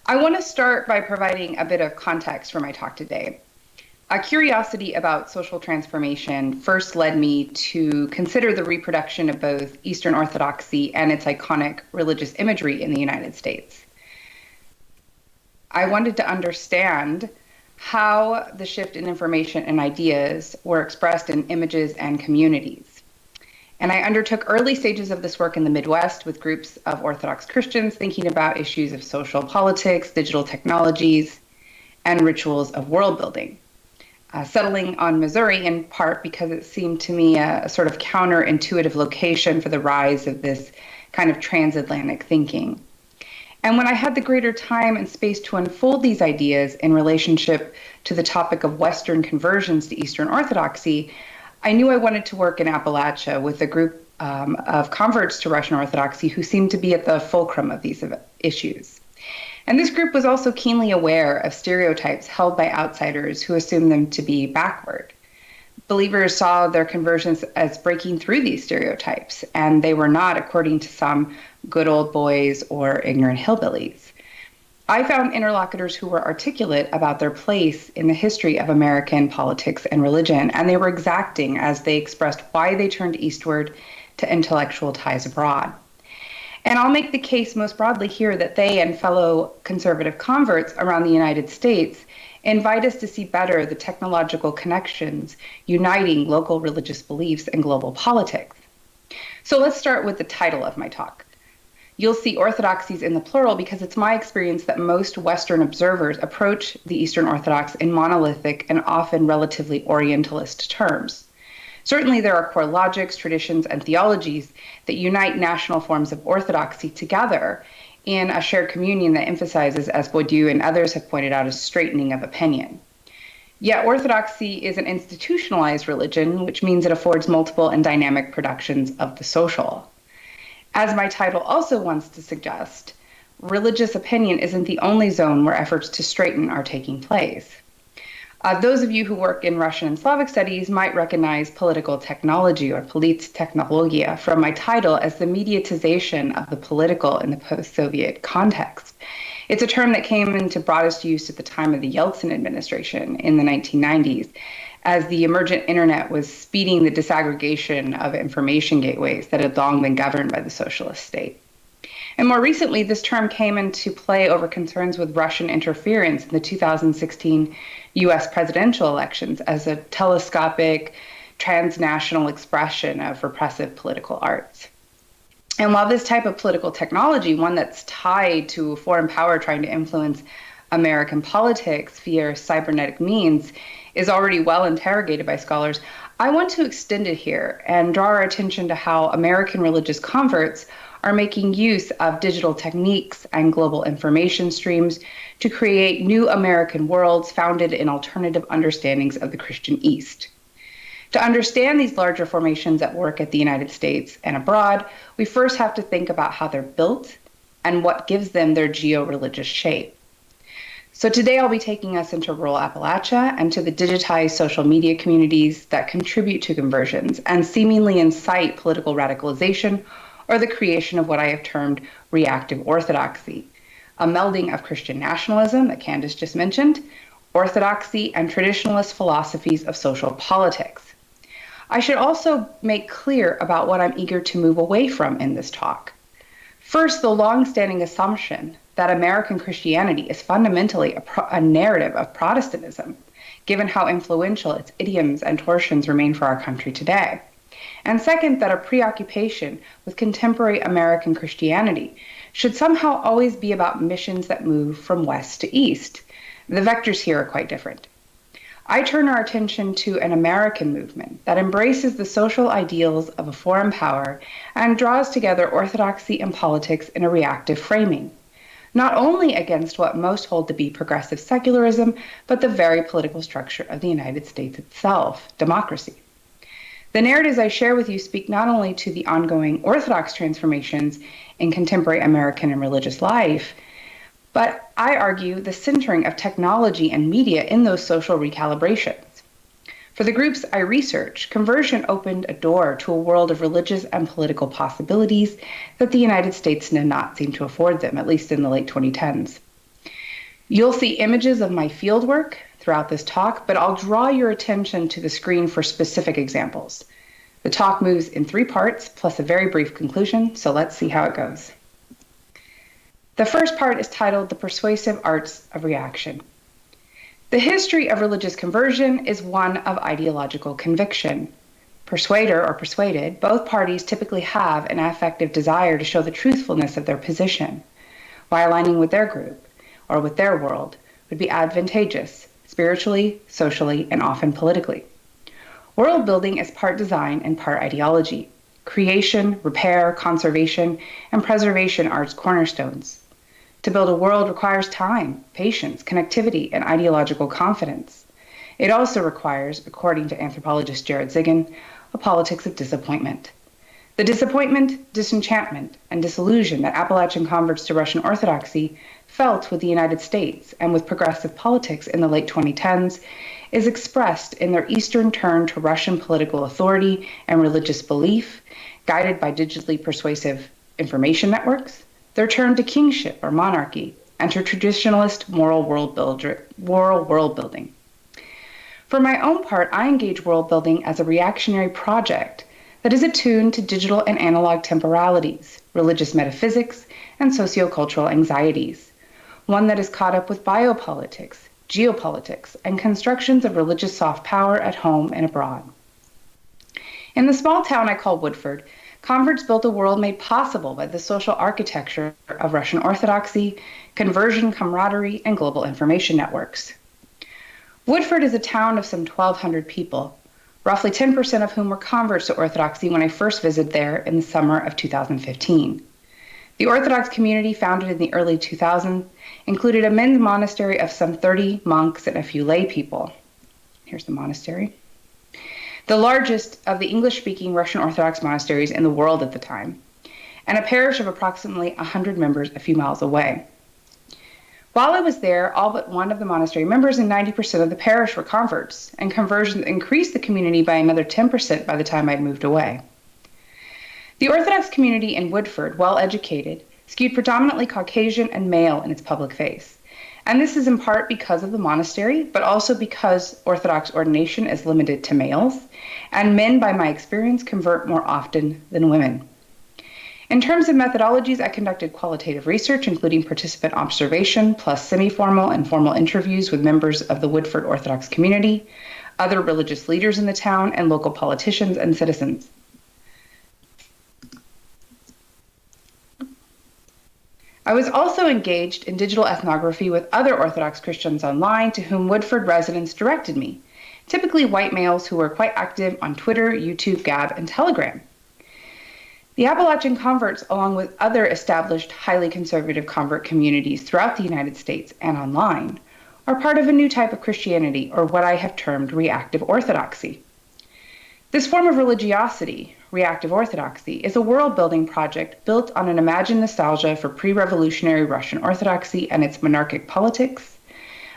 I want to start by providing a bit of context for my talk today. A curiosity about social transformation first led me to consider the reproduction of both Eastern Orthodoxy and its iconic religious imagery in the United States. I wanted to understand how the shift in information and ideas were expressed in images and communities. And I undertook early stages of this work in the Midwest with groups of Orthodox Christians thinking about issues of social politics, digital technologies, and rituals of world building. Settling on Missouri in part because it seemed to me a sort of counterintuitive location for the rise of this kind of transatlantic thinking. And when I had the greater time and space to unfold these ideas in relationship to the topic of Western conversions to Eastern Orthodoxy, I knew I wanted to work in Appalachia with a group of converts to Russian Orthodoxy who seemed to be at the fulcrum of these issues. And this group was also keenly aware of stereotypes held by outsiders who assumed them to be backward. Believers saw their conversions as breaking through these stereotypes, and they were not, according to some, good old boys or ignorant hillbillies. I found interlocutors who were articulate about their place in the history of American politics and religion, and they were exacting as they expressed why they turned eastward to intellectual ties abroad. And I'll make the case most broadly here that they and fellow conservative converts around the United States invite us to see better the technological connections uniting local religious beliefs and global politics. So let's start with the title of my talk. You'll see orthodoxies in the plural because it's my experience that most Western observers approach the Eastern Orthodox in monolithic and often relatively Orientalist terms. Certainly there are core logics, traditions, and theologies that unite national forms of orthodoxy together in a shared communion that emphasizes, as Bourdieu and others have pointed out, a straightening of opinion. Yet Orthodoxy is an institutionalized religion, which means it affords multiple and dynamic productions of the social. As my title also wants to suggest, religious opinion isn't the only zone where efforts to straighten are taking place. Those of you who work in Russian and Slavic studies might recognize political technology or polittechnologia from my title as the mediatization of the political in the post-Soviet context. It's a term that came into broadest use at the time of the Yeltsin administration in the 1990s, as the emergent internet was speeding the disaggregation of information gateways that had long been governed by the socialist state. And more recently, this term came into play over concerns with Russian interference in the 2016 US presidential elections as a telescopic, transnational expression of repressive political arts. And while this type of political technology, one that's tied to a foreign power trying to influence American politics via cybernetic means, is already well interrogated by scholars, I want to extend it here and draw our attention to how American religious converts are making use of digital techniques and global information streams to create new American worlds founded in alternative understandings of the Christian East. To understand these larger formations at work at the United States and abroad, we first have to think about how they're built and what gives them their geo-religious shape. So today I'll be taking us into rural Appalachia and to the digitized social media communities that contribute to conversions and seemingly incite political radicalization or the creation of what I have termed reactive orthodoxy, a melding of Christian nationalism that Candace just mentioned, orthodoxy, and traditionalist philosophies of social politics. I should also make clear about what I'm eager to move away from in this talk. First, the long-standing assumption that American Christianity is fundamentally a narrative of Protestantism, given how influential its idioms and torsions remain for our country today. And second, that a preoccupation with contemporary American Christianity should somehow always be about missions that move from west to east. The vectors here are quite different. I turn our attention to an American movement that embraces the social ideals of a foreign power and draws together orthodoxy and politics in a reactive framing, not only against what most hold to be progressive secularism, but the very political structure of the United States itself, democracy. The narratives I share with you speak not only to the ongoing Orthodox transformations in contemporary American and religious life, but I argue the centering of technology and media in those social recalibrations. For the groups I research, conversion opened a door to a world of religious and political possibilities that the United States did not seem to afford them, at least in the late 2010s. You'll see images of my fieldwork throughout this talk, but I'll draw your attention to the screen for specific examples. The talk moves in 3 parts, plus a very brief conclusion, so let's see how it goes. The first part is titled The Persuasive Arts of Reaction. The history of religious conversion is one of ideological conviction. Persuader or persuaded, both parties typically have an affective desire to show the truthfulness of their position, why aligning with their group or with their world would be advantageous, spiritually, socially, and often politically. World building is part design and part ideology. Creation, repair, conservation, and preservation are its cornerstones. To build a world requires time, patience, connectivity, and ideological confidence. It also requires, according to anthropologist Jared Zigan, a politics of disappointment. The disappointment, disenchantment, and disillusion that Appalachian converts to Russian Orthodoxy felt with the United States and with progressive politics in the late 2010s is expressed in their Eastern turn to Russian political authority and religious belief, guided by digitally persuasive information networks, their turn to kingship or monarchy, and to traditionalist moral world building. For my own part, I engage world building as a reactionary project that is attuned to digital and analog temporalities, religious metaphysics, and sociocultural anxieties, one that is caught up with biopolitics, geopolitics, and constructions of religious soft power at home and abroad. In the small town I call Woodford, converts built a world made possible by the social architecture of Russian Orthodoxy, conversion camaraderie, and global information networks. Woodford is a town of some 1,200 people, roughly 10% of whom were converts to Orthodoxy when I first visited there in the summer of 2015. The Orthodox community, founded in the early 2000s, included a men's monastery of some 30 monks and a few lay people. Here's the monastery. The largest of the English-speaking Russian Orthodox monasteries in the world at the time, and a parish of approximately 100 members a few miles away. While I was there, all but one of the monastery members and 90% of the parish were converts, and conversions increased the community by another 10% by the time I'd moved away. The Orthodox community in Woodford, well educated, skewed predominantly Caucasian and male in its public face. And this is in part because of the monastery, but also because Orthodox ordination is limited to males, and men, by my experience, convert more often than women. In terms of methodologies, I conducted qualitative research, including participant observation, plus semi-formal and formal interviews with members of the Woodford Orthodox community, other religious leaders in the town, and local politicians and citizens. I was also engaged in digital ethnography with other Orthodox Christians online to whom Woodford residents directed me, typically white males who were quite active on Twitter, YouTube, Gab, and Telegram. The Appalachian converts, along with other established highly conservative convert communities throughout the United States and online, are part of a new type of Christianity, or what I have termed reactive orthodoxy. This form of religiosity, reactive orthodoxy, is a world-building project built on an imagined nostalgia for pre-revolutionary Russian Orthodoxy and its monarchic politics,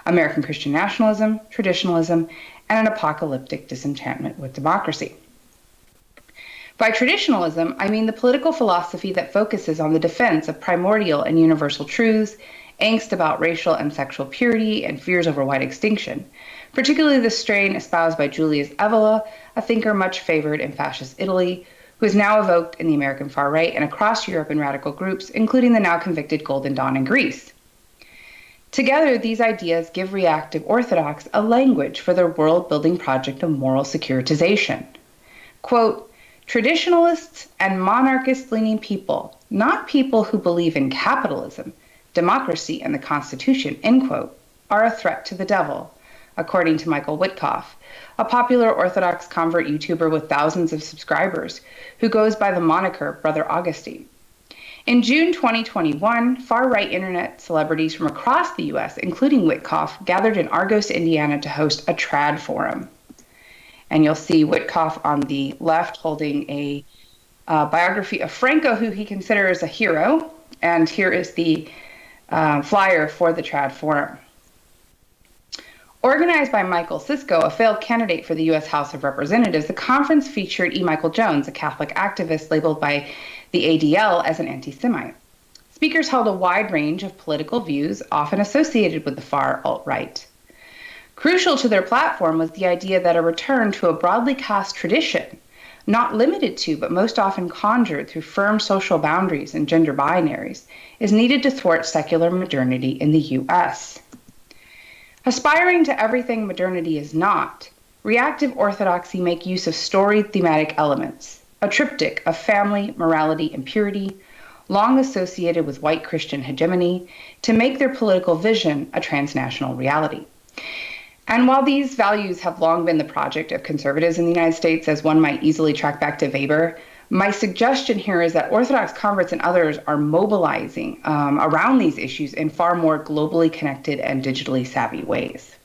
American Christian nationalism, traditionalism, and an apocalyptic disenchantment with democracy. By traditionalism, I mean the political philosophy that focuses on the defense of primordial and universal truths, angst about racial and sexual purity, and fears over white extinction, particularly the strain espoused by Julius Evola, a thinker much favored in fascist Italy, who is now evoked in the American far right and across Europe in radical groups, including the now convicted Golden Dawn in Greece. Together, these ideas give reactive Orthodox a language for their world-building project of moral securitization. Quote, traditionalists and monarchist-leaning people, not people who believe in capitalism, democracy, and the Constitution, end quote, are a threat to the devil, according to Michael Witkoff, a popular Orthodox convert YouTuber with thousands of subscribers, who goes by the moniker Brother Augustine. In June 2021, far-right internet celebrities from across the U.S., including Witkoff, gathered in Argos, Indiana to host a trad forum. And you'll see Witkoff on the left holding a biography of Franco, who he considers a hero. And here is the flyer for the trad forum. Organized by Michael Sisko, a failed candidate for the U.S. House of Representatives, the conference featured E. Michael Jones, a Catholic activist labeled by the ADL as an anti-Semite. Speakers held a wide range of political views, often associated with the far alt-right. Crucial to their platform was the idea that a return to a broadly cast tradition, not limited to, but most often conjured through firm social boundaries and gender binaries, is needed to thwart secular modernity in the U.S. Aspiring to everything modernity is not, reactive orthodoxy make use of storied thematic elements, a triptych of family, morality, and purity, long associated with white Christian hegemony, to make their political vision a transnational reality. And while these values have long been the project of conservatives in the United States, as one might easily track back to Weber, my suggestion here is that Orthodox converts and others are mobilizing around these issues in far more globally connected and digitally savvy ways.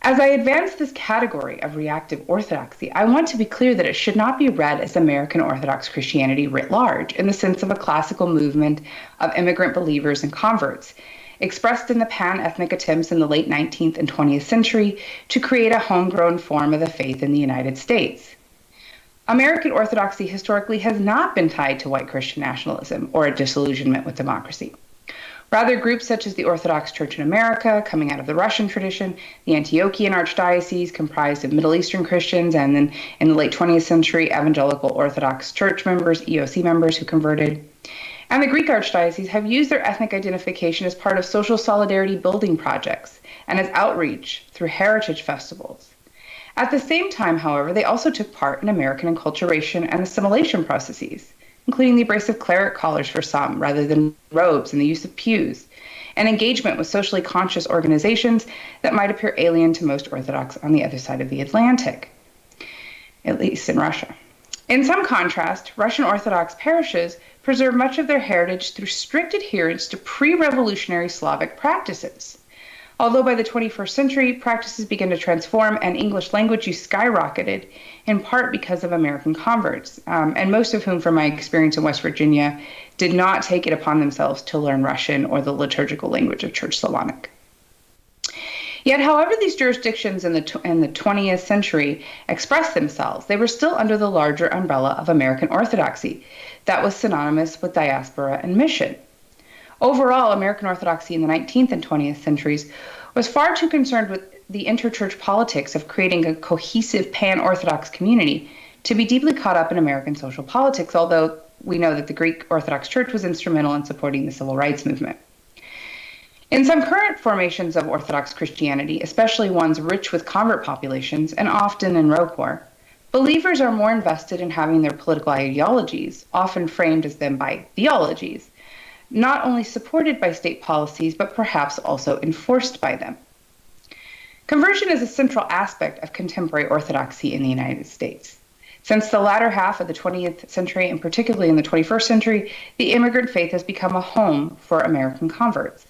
As I advance this category of reactive orthodoxy, I want to be clear that it should not be read as American Orthodox Christianity writ large, in the sense of a classical movement of immigrant believers and converts, expressed in the pan-ethnic attempts in the late 19th and 20th century to create a homegrown form of the faith in the United States. American Orthodoxy historically has not been tied to white Christian nationalism or a disillusionment with democracy. Rather, groups such as the Orthodox Church in America, coming out of the Russian tradition, the Antiochian Archdiocese, comprised of Middle Eastern Christians, and then in the late 20th century, Evangelical Orthodox Church members, EOC members who converted, and the Greek Archdiocese have used their ethnic identification as part of social solidarity building projects and as outreach through heritage festivals. At the same time, however, they also took part in American enculturation and assimilation processes, including the abrasive cleric collars for some rather than robes and the use of pews, and engagement with socially conscious organizations that might appear alien to most Orthodox on the other side of the Atlantic, at least in Russia. In some contrast, Russian Orthodox parishes preserve much of their heritage through strict adherence to pre-revolutionary Slavic practices. Although by the 21st century, practices began to transform and English language use skyrocketed, in part because of American converts, and most of whom, from my experience in West Virginia, did not take it upon themselves to learn Russian or the liturgical language of Church Slavonic. Yet, however these jurisdictions in the 20th century expressed themselves, they were still under the larger umbrella of American Orthodoxy that was synonymous with diaspora and mission. Overall, American Orthodoxy in the 19th and 20th centuries was far too concerned with the interchurch politics of creating a cohesive pan-Orthodox community to be deeply caught up in American social politics, although we know that the Greek Orthodox Church was instrumental in supporting the civil rights movement. In some current formations of Orthodox Christianity, especially ones rich with convert populations and often in ROCOR, believers are more invested in having their political ideologies, often framed as them by theologies, not only supported by state policies, but perhaps also enforced by them. Conversion is a central aspect of contemporary Orthodoxy in the United States. Since the latter half of the 20th century, and particularly in the 21st century, the immigrant faith has become a home for American converts.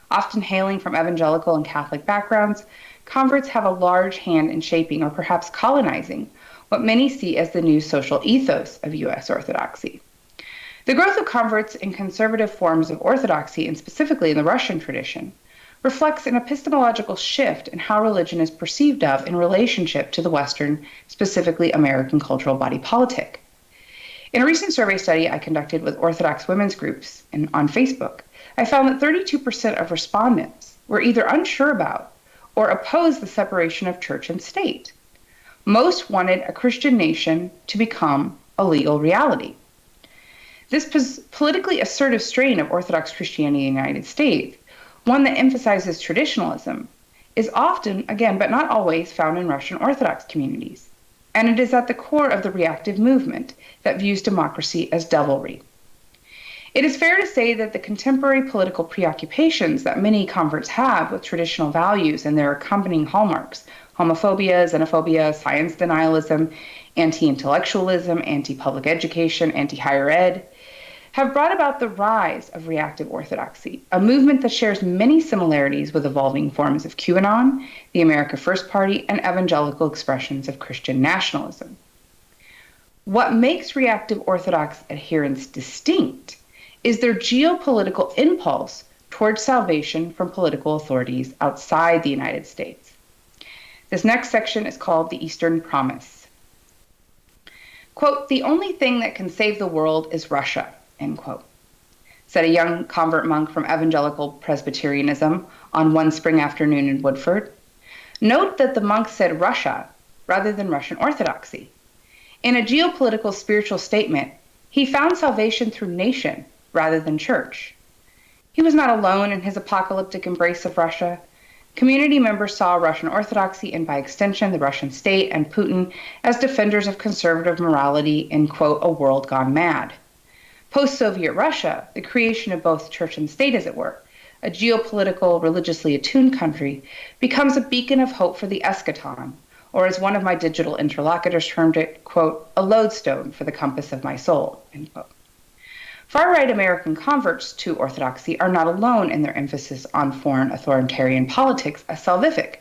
Often hailing from evangelical and Catholic backgrounds, converts have a large hand in shaping or perhaps colonizing what many see as the new social ethos of U.S. Orthodoxy. The growth of converts in conservative forms of Orthodoxy, and specifically in the Russian tradition, reflects an epistemological shift in how religion is perceived of in relationship to the Western, specifically American cultural body politic. In a recent survey study I conducted with Orthodox women's groups on Facebook, I found that 32% of respondents were either unsure about or opposed the separation of church and state. Most wanted a Christian nation to become a legal reality. This politically assertive strain of Orthodox Christianity in the United States, one that emphasizes traditionalism, is often, again, but not always, found in Russian Orthodox communities. And it is at the core of the reactive movement that views democracy as devilry. It is fair to say that the contemporary political preoccupations that many converts have with traditional values and their accompanying hallmarks, homophobia, xenophobia, science denialism, anti-intellectualism, anti-public education, anti-higher ed, have brought about the rise of reactive orthodoxy, a movement that shares many similarities with evolving forms of QAnon, the America First Party, and evangelical expressions of Christian nationalism. What makes reactive Orthodox adherents distinct is their geopolitical impulse towards salvation from political authorities outside the United States. This next section is called the Eastern Promise. Quote, "The only thing that can save the world is Russia," end quote, said a young convert monk from evangelical Presbyterianism on one spring afternoon in Woodford. Note that the monk said Russia rather than Russian Orthodoxy. In a geopolitical spiritual statement, he found salvation through nation rather than church. He was not alone in his apocalyptic embrace of Russia. Community members saw Russian Orthodoxy, and by extension the Russian state and Putin, as defenders of conservative morality in, quote, a world gone mad. Post-Soviet Russia, the creation of both church and state, as it were, a geopolitical, religiously attuned country, becomes a beacon of hope for the eschaton, or as one of my digital interlocutors termed it, quote, a lodestone for the compass of my soul, end quote. Far-right American converts to Orthodoxy are not alone in their emphasis on foreign authoritarian politics as salvific.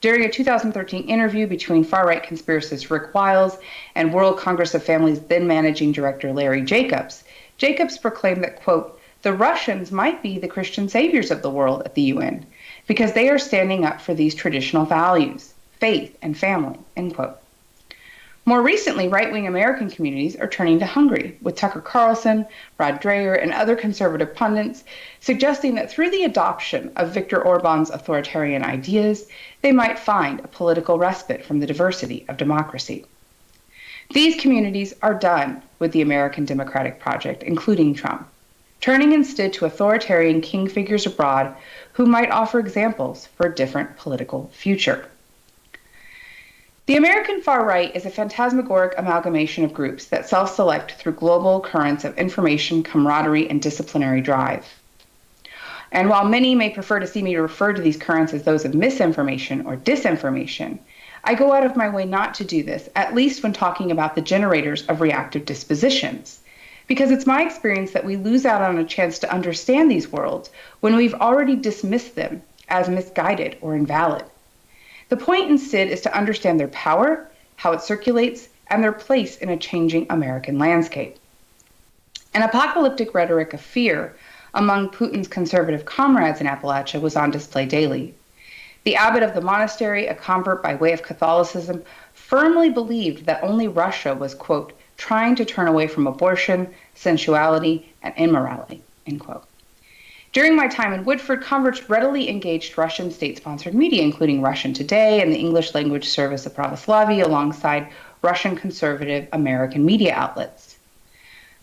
During a 2013 interview between far-right conspiracist Rick Wiles and World Congress of Families then managing director Larry Jacobs, Jacobs proclaimed that, quote, the Russians might be the Christian saviors of the world at the UN because they are standing up for these traditional values, faith and family, end quote. More recently, right-wing American communities are turning to Hungary, with Tucker Carlson, Rod Dreher, and other conservative pundits suggesting that through the adoption of Viktor Orban's authoritarian ideas, they might find a political respite from the diversity of democracy. These communities are done with the American democratic project, including Trump, turning instead to authoritarian king figures abroad who might offer examples for a different political future. The American far right is a phantasmagoric amalgamation of groups that self-select through global currents of information, camaraderie, and disciplinary drive. And while many may prefer to see me refer to these currents as those of misinformation or disinformation, I go out of my way not to do this, at least when talking about the generators of reactive dispositions, because it's my experience that we lose out on a chance to understand these worlds when we've already dismissed them as misguided or invalid. The point instead is to understand their power, how it circulates, and their place in a changing American landscape. An apocalyptic rhetoric of fear among Putin's conservative comrades in Appalachia was on display daily. The abbot of the monastery, a convert by way of Catholicism, firmly believed that only Russia was, quote, trying to turn away from abortion, sensuality, and immorality, end quote. During my time in Woodford, converts readily engaged Russian state-sponsored media, including Russian Today and the English language service of Pravoslavy, alongside Russian conservative American media outlets.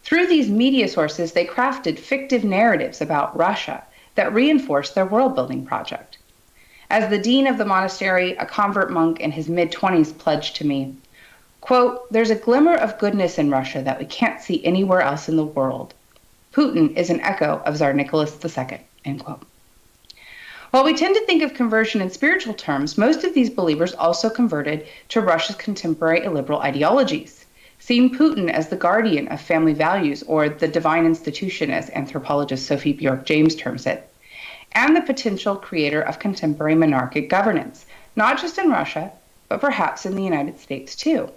Through these media sources, they crafted fictive narratives about Russia that reinforced their world-building project. As the dean of the monastery, a convert monk in his mid-20s pledged to me, quote, "There's a glimmer of goodness in Russia that we can't see anywhere else in the world. Putin is an echo of Tsar Nicholas II," end quote. While we tend to think of conversion in spiritual terms, most of these believers also converted to Russia's contemporary illiberal ideologies, seeing Putin as the guardian of family values, or the divine institution, as anthropologist Sophie Bjork-James terms it, and the potential creator of contemporary monarchic governance, not just in Russia, but perhaps in the United States too.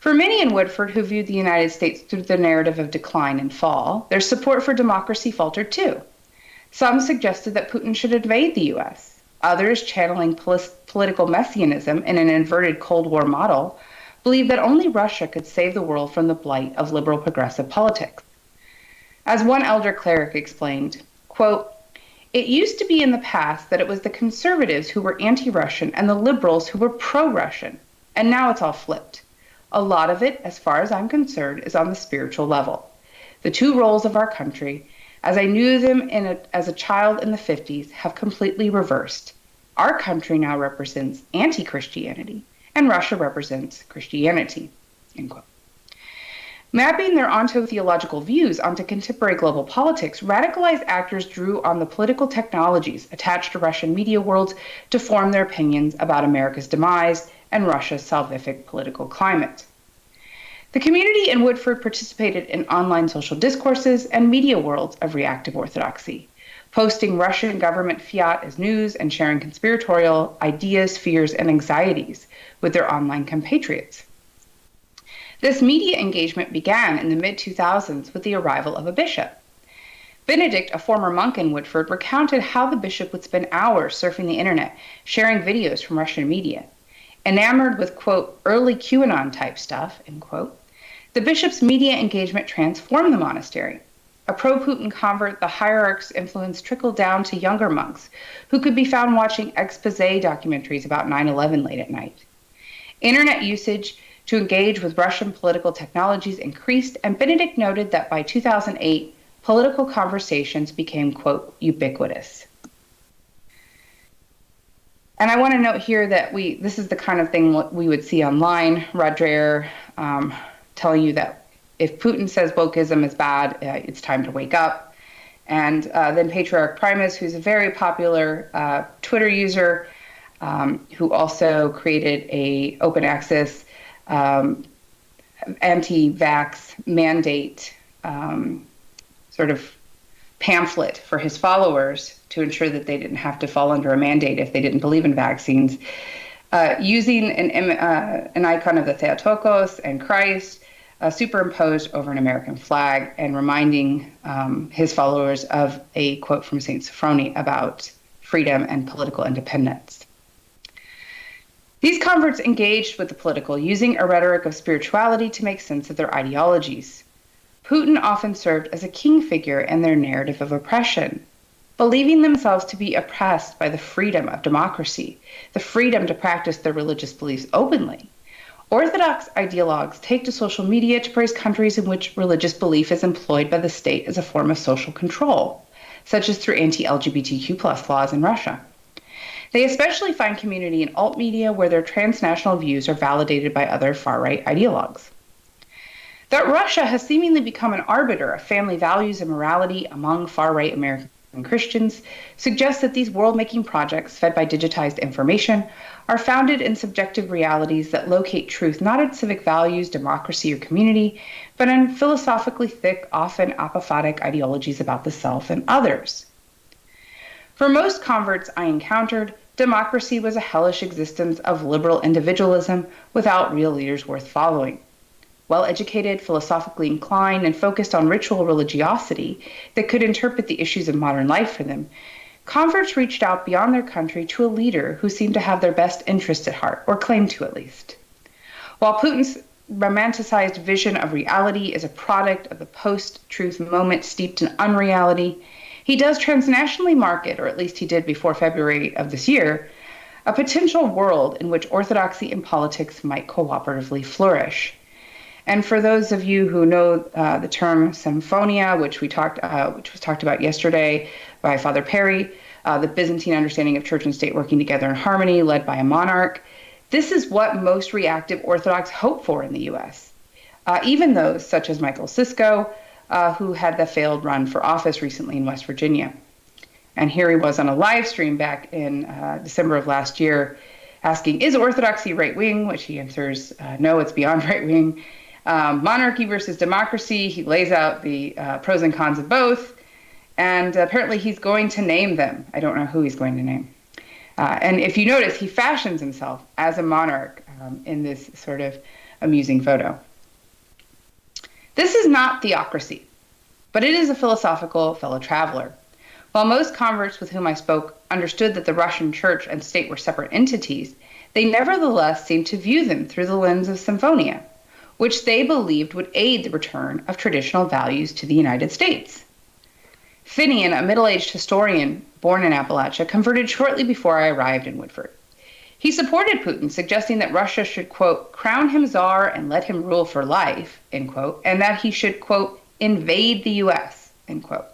For many in Woodford who viewed the United States through the narrative of decline and fall, their support for democracy faltered too. Some suggested that Putin should invade the U.S. Others, channeling political messianism in an inverted Cold War model, believed that only Russia could save the world from the blight of liberal progressive politics. As one elder cleric explained, quote, "It used to be in the past that it was the conservatives who were anti-Russian and the liberals who were pro-Russian, and now it's all flipped. A lot of it, as far as I'm concerned, is on the spiritual level. The two roles of our country, as I knew them as a child in the 50s, have completely reversed. Our country now represents anti-Christianity, and Russia represents Christianity," end quote. Mapping their onto-theological views onto contemporary global politics, radicalized actors drew on the political technologies attached to Russian media worlds to form their opinions about America's demise and Russia's salvific political climate. The community in Woodford participated in online social discourses and media worlds of reactive orthodoxy, posting Russian government fiat as news and sharing conspiratorial ideas, fears, and anxieties with their online compatriots. This media engagement began in the mid-2000s with the arrival of a bishop. Benedict, a former monk in Woodford, recounted how the bishop would spend hours surfing the internet, sharing videos from Russian media. Enamored with, quote, early QAnon type stuff, end quote, the bishop's media engagement transformed the monastery. A pro-Putin convert, the hierarch's influence trickled down to younger monks who could be found watching expose documentaries about 9/11 late at night. Internet usage to engage with Russian political technologies increased, and Benedict noted that by 2008, political conversations became, quote, ubiquitous. And I want to note here that this is the kind of thing we would see online. Rod Dreher telling you that if Putin says wokeism is bad, it's time to wake up. And then Patriarch Primus, who's a very popular Twitter user, who also created a open access anti-vax mandate sort of pamphlet for his followers to ensure that they didn't have to fall under a mandate if they didn't believe in vaccines, using an icon of the Theotokos and Christ superimposed over an American flag, and reminding his followers of a quote from St. Sophrony about freedom and political independence. These converts engaged with the political, using a rhetoric of spirituality to make sense of their ideologies. Putin often served as a king figure in their narrative of oppression, believing themselves to be oppressed by the freedom of democracy, the freedom to practice their religious beliefs openly. Orthodox ideologues take to social media to praise countries in which religious belief is employed by the state as a form of social control, such as through anti-LGBTQ+ laws in Russia. They especially find community in alt media where their transnational views are validated by other far-right ideologues. That Russia has seemingly become an arbiter of family values and morality among far-right American Christians suggests that these world-making projects, fed by digitized information, are founded in subjective realities that locate truth not in civic values, democracy, or community, but in philosophically thick, often apophatic ideologies about the self and others. For most converts I encountered, democracy was a hellish existence of liberal individualism without real leaders worth following. Well-educated, philosophically inclined, and focused on ritual religiosity that could interpret the issues of modern life for them, converts reached out beyond their country to a leader who seemed to have their best interests at heart, or claimed to at least. While Putin's romanticized vision of reality is a product of the post-truth moment steeped in unreality, he does transnationally market, or at least he did before February of this year, a potential world in which orthodoxy and politics might cooperatively flourish. And for those of you who know the term symphonia, which was talked about yesterday by Father Perry, the Byzantine understanding of church and state working together in harmony, led by a monarch, this is what most reactive Orthodox hope for in the U.S. Even those such as Michael Sisko, who had the failed run for office recently in West Virginia. And here he was on a live stream back in December of last year, asking, is Orthodoxy right-wing? Which he answers, no, it's beyond right-wing. Monarchy versus democracy, he lays out the pros and cons of both, and apparently he's going to name them. I don't know who he's going to name. And if you notice, he fashions himself as a monarch in this sort of amusing photo. This is not theocracy, but it is a philosophical fellow traveler. While most converts with whom I spoke understood that the Russian church and state were separate entities, they nevertheless seemed to view them through the lens of symphonia, which they believed would aid the return of traditional values to the United States. Finian, a middle-aged historian born in Appalachia, converted shortly before I arrived in Woodford. He supported Putin, suggesting that Russia should, quote, crown him czar and let him rule for life, end quote, and that he should, quote, invade the U.S., end quote.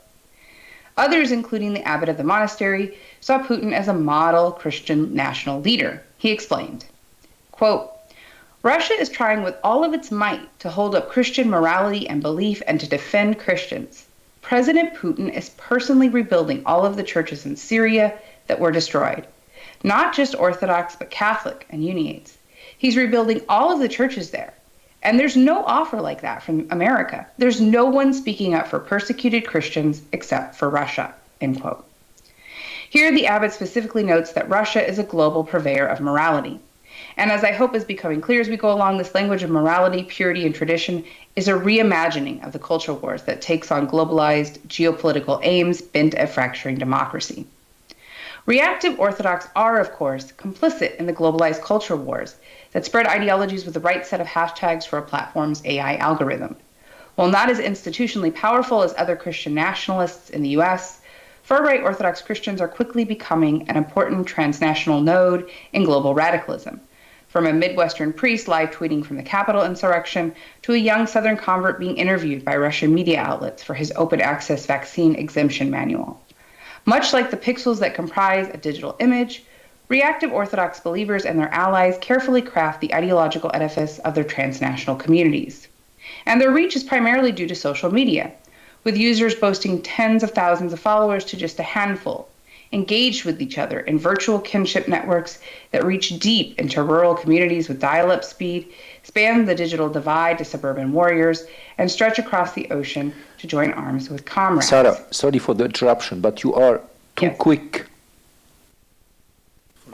Others, including the abbot of the monastery, saw Putin as a model Christian national leader. He explained, quote, Russia is trying with all of its might to hold up Christian morality and belief and to defend Christians. President Putin is personally rebuilding all of the churches in Syria that were destroyed. Not just Orthodox, but Catholic and Uniates. He's rebuilding all of the churches there. And there's no offer like that from America. There's no one speaking up for persecuted Christians except for Russia, end quote. Here, the abbot specifically notes that Russia is a global purveyor of morality. And as I hope is becoming clear as we go along, this language of morality, purity, and tradition is a reimagining of the culture wars that takes on globalized geopolitical aims bent at fracturing democracy. Reactive Orthodox are, of course, complicit in the globalized culture wars that spread ideologies with the right set of hashtags for a platform's AI algorithm. While not as institutionally powerful as other Christian nationalists in the US, far-right Orthodox Christians are quickly becoming an important transnational node in global radicalism. From a Midwestern priest live tweeting from the Capitol insurrection to a young Southern convert being interviewed by Russian media outlets for his open access vaccine exemption manual. Much like the pixels that comprise a digital image, reactive Orthodox believers and their allies carefully craft the ideological edifice of their transnational communities. And their reach is primarily due to social media, with users boasting tens of thousands of followers to just a handful, engaged with each other in virtual kinship networks that reach deep into rural communities with dial-up speed, span the digital divide to suburban warriors, and stretch across the ocean to join arms with comrades. Sarah, sorry for the interruption, but you are too quick.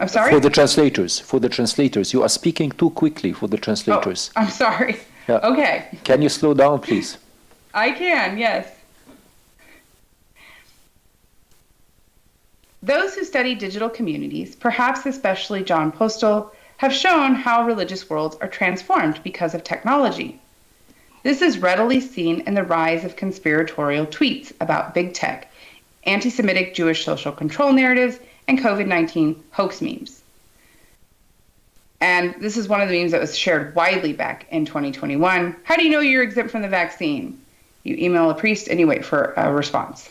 I'm sorry? For the translators, you are speaking too quickly for the translators. Oh, I'm sorry. Yeah. Okay. Can you slow down, please? I can, yes. Those who study digital communities, perhaps especially John Postel, have shown how religious worlds are transformed because of technology. This is readily seen in the rise of conspiratorial tweets about big tech, anti-Semitic Jewish social control narratives, and COVID-19 hoax memes. And this is one of the memes that was shared widely back in 2021. How do you know you're exempt from the vaccine? You email a priest and you wait for a response.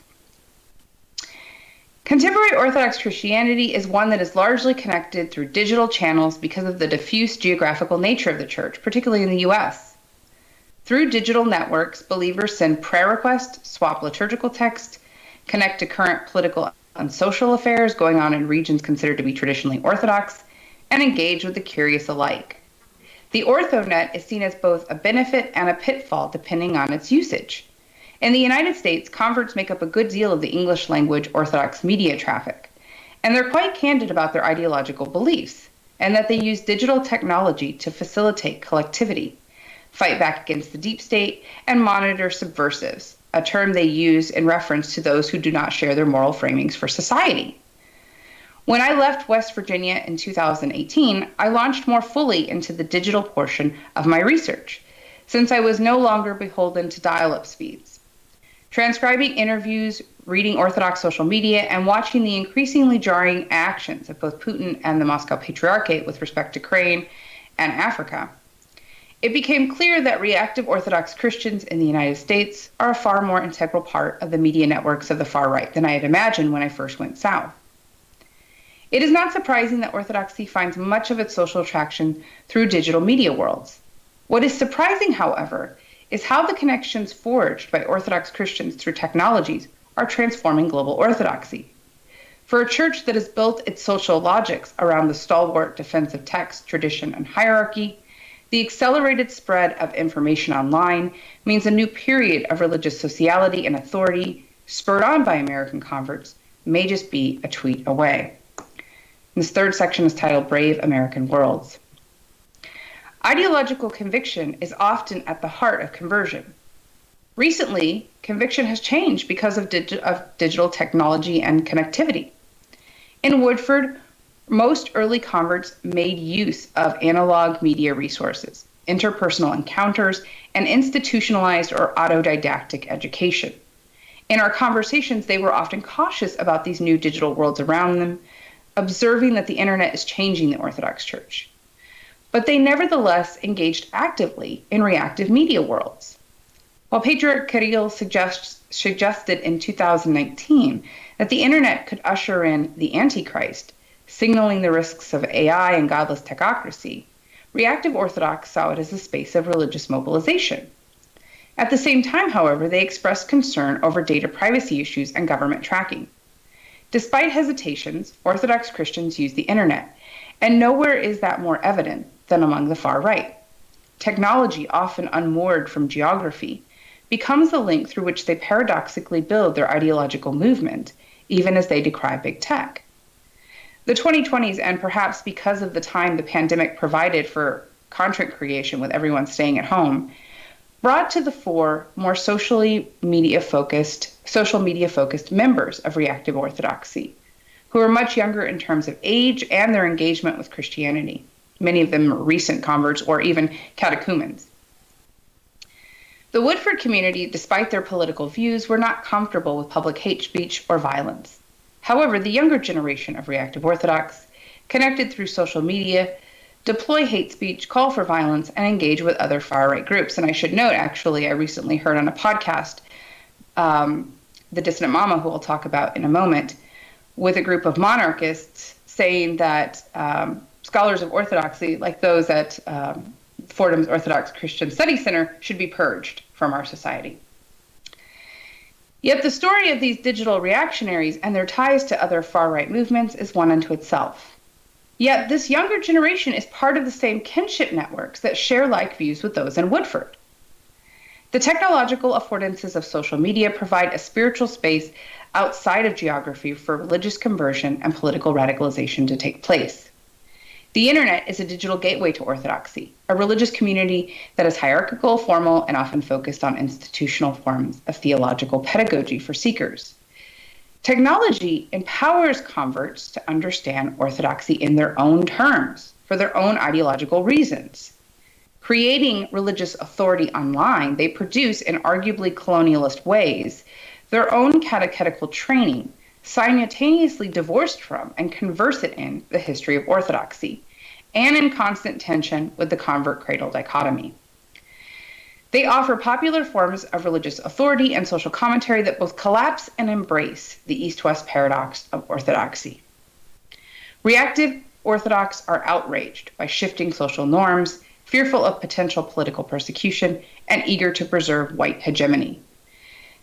Contemporary Orthodox Christianity is one that is largely connected through digital channels because of the diffuse geographical nature of the church, particularly in the US. Through digital networks, believers send prayer requests, swap liturgical text, connect to current political and social affairs going on in regions considered to be traditionally Orthodox, and engage with the curious alike. The OrthoNet is seen as both a benefit and a pitfall depending on its usage. In the United States, converts make up a good deal of the English language Orthodox media traffic, and they're quite candid about their ideological beliefs, and that they use digital technology to facilitate collectivity, fight back against the deep state, and monitor subversives, a term they use in reference to those who do not share their moral framings for society. When I left West Virginia in 2018, I launched more fully into the digital portion of my research, since I was no longer beholden to dial-up speeds. Transcribing interviews, reading Orthodox social media, and watching the increasingly jarring actions of both Putin and the Moscow Patriarchate with respect to Ukraine and Africa, it became clear that reactive Orthodox Christians in the United States are a far more integral part of the media networks of the far right than I had imagined when I first went south. It is not surprising that Orthodoxy finds much of its social traction through digital media worlds. What is surprising, however, is how the connections forged by Orthodox Christians through technologies are transforming global Orthodoxy. For a church that has built its social logics around the stalwart defense of text, tradition, and hierarchy, the accelerated spread of information online means a new period of religious sociality and authority, spurred on by American converts, may just be a tweet away. This third section is titled Brave American Worlds. Ideological conviction is often at the heart of conversion. Recently, conviction has changed because of digital technology and connectivity. In Woodford, most early converts made use of analog media resources, interpersonal encounters, and institutionalized or autodidactic education. In our conversations, they were often cautious about these new digital worlds around them, observing that the internet is changing the Orthodox Church. But they nevertheless engaged actively in reactive media worlds. While Patriarch Kirill suggested in 2019 that the internet could usher in the Antichrist, signaling the risks of AI and godless technocracy, reactive Orthodox saw it as a space of religious mobilization. At the same time, however, they expressed concern over data privacy issues and government tracking. Despite hesitations, Orthodox Christians use the internet, and nowhere is that more evident than among the far right. Technology, often unmoored from geography, becomes the link through which they paradoxically build their ideological movement, even as they decry big tech. The 2020s, and perhaps because of the time the pandemic provided for content creation with everyone staying at home, brought to the fore more social media focused members of reactive Orthodoxy, who are much younger in terms of age and their engagement with Christianity. Many of them are recent converts or even catechumens. The Woodford community, despite their political views, were not comfortable with public hate speech or violence. However, the younger generation of reactive Orthodox, connected through social media, deploy hate speech, call for violence, and engage with other far-right groups. And I should note, actually, I recently heard on a podcast, The Dissident Mama, who I'll talk about in a moment, with a group of monarchists saying that scholars of Orthodoxy, like those at Fordham's Orthodox Christian Study Center, should be purged from our society. Yet the story of these digital reactionaries and their ties to other far-right movements is one unto itself. Yet this younger generation is part of the same kinship networks that share like views with those in Woodford. The technological affordances of social media provide a spiritual space outside of geography for religious conversion and political radicalization to take place. The internet is a digital gateway to Orthodoxy, a religious community that is hierarchical, formal, and often focused on institutional forms of theological pedagogy for seekers. Technology empowers converts to understand Orthodoxy in their own terms, for their own ideological reasons. Creating religious authority online, they produce, in arguably colonialist ways, their own catechetical training, simultaneously divorced from and conversant in the history of Orthodoxy, and in constant tension with the convert-cradle dichotomy. They offer popular forms of religious authority and social commentary that both collapse and embrace the East-West paradox of Orthodoxy. Reactive Orthodox are outraged by shifting social norms, fearful of potential political persecution, and eager to preserve white hegemony.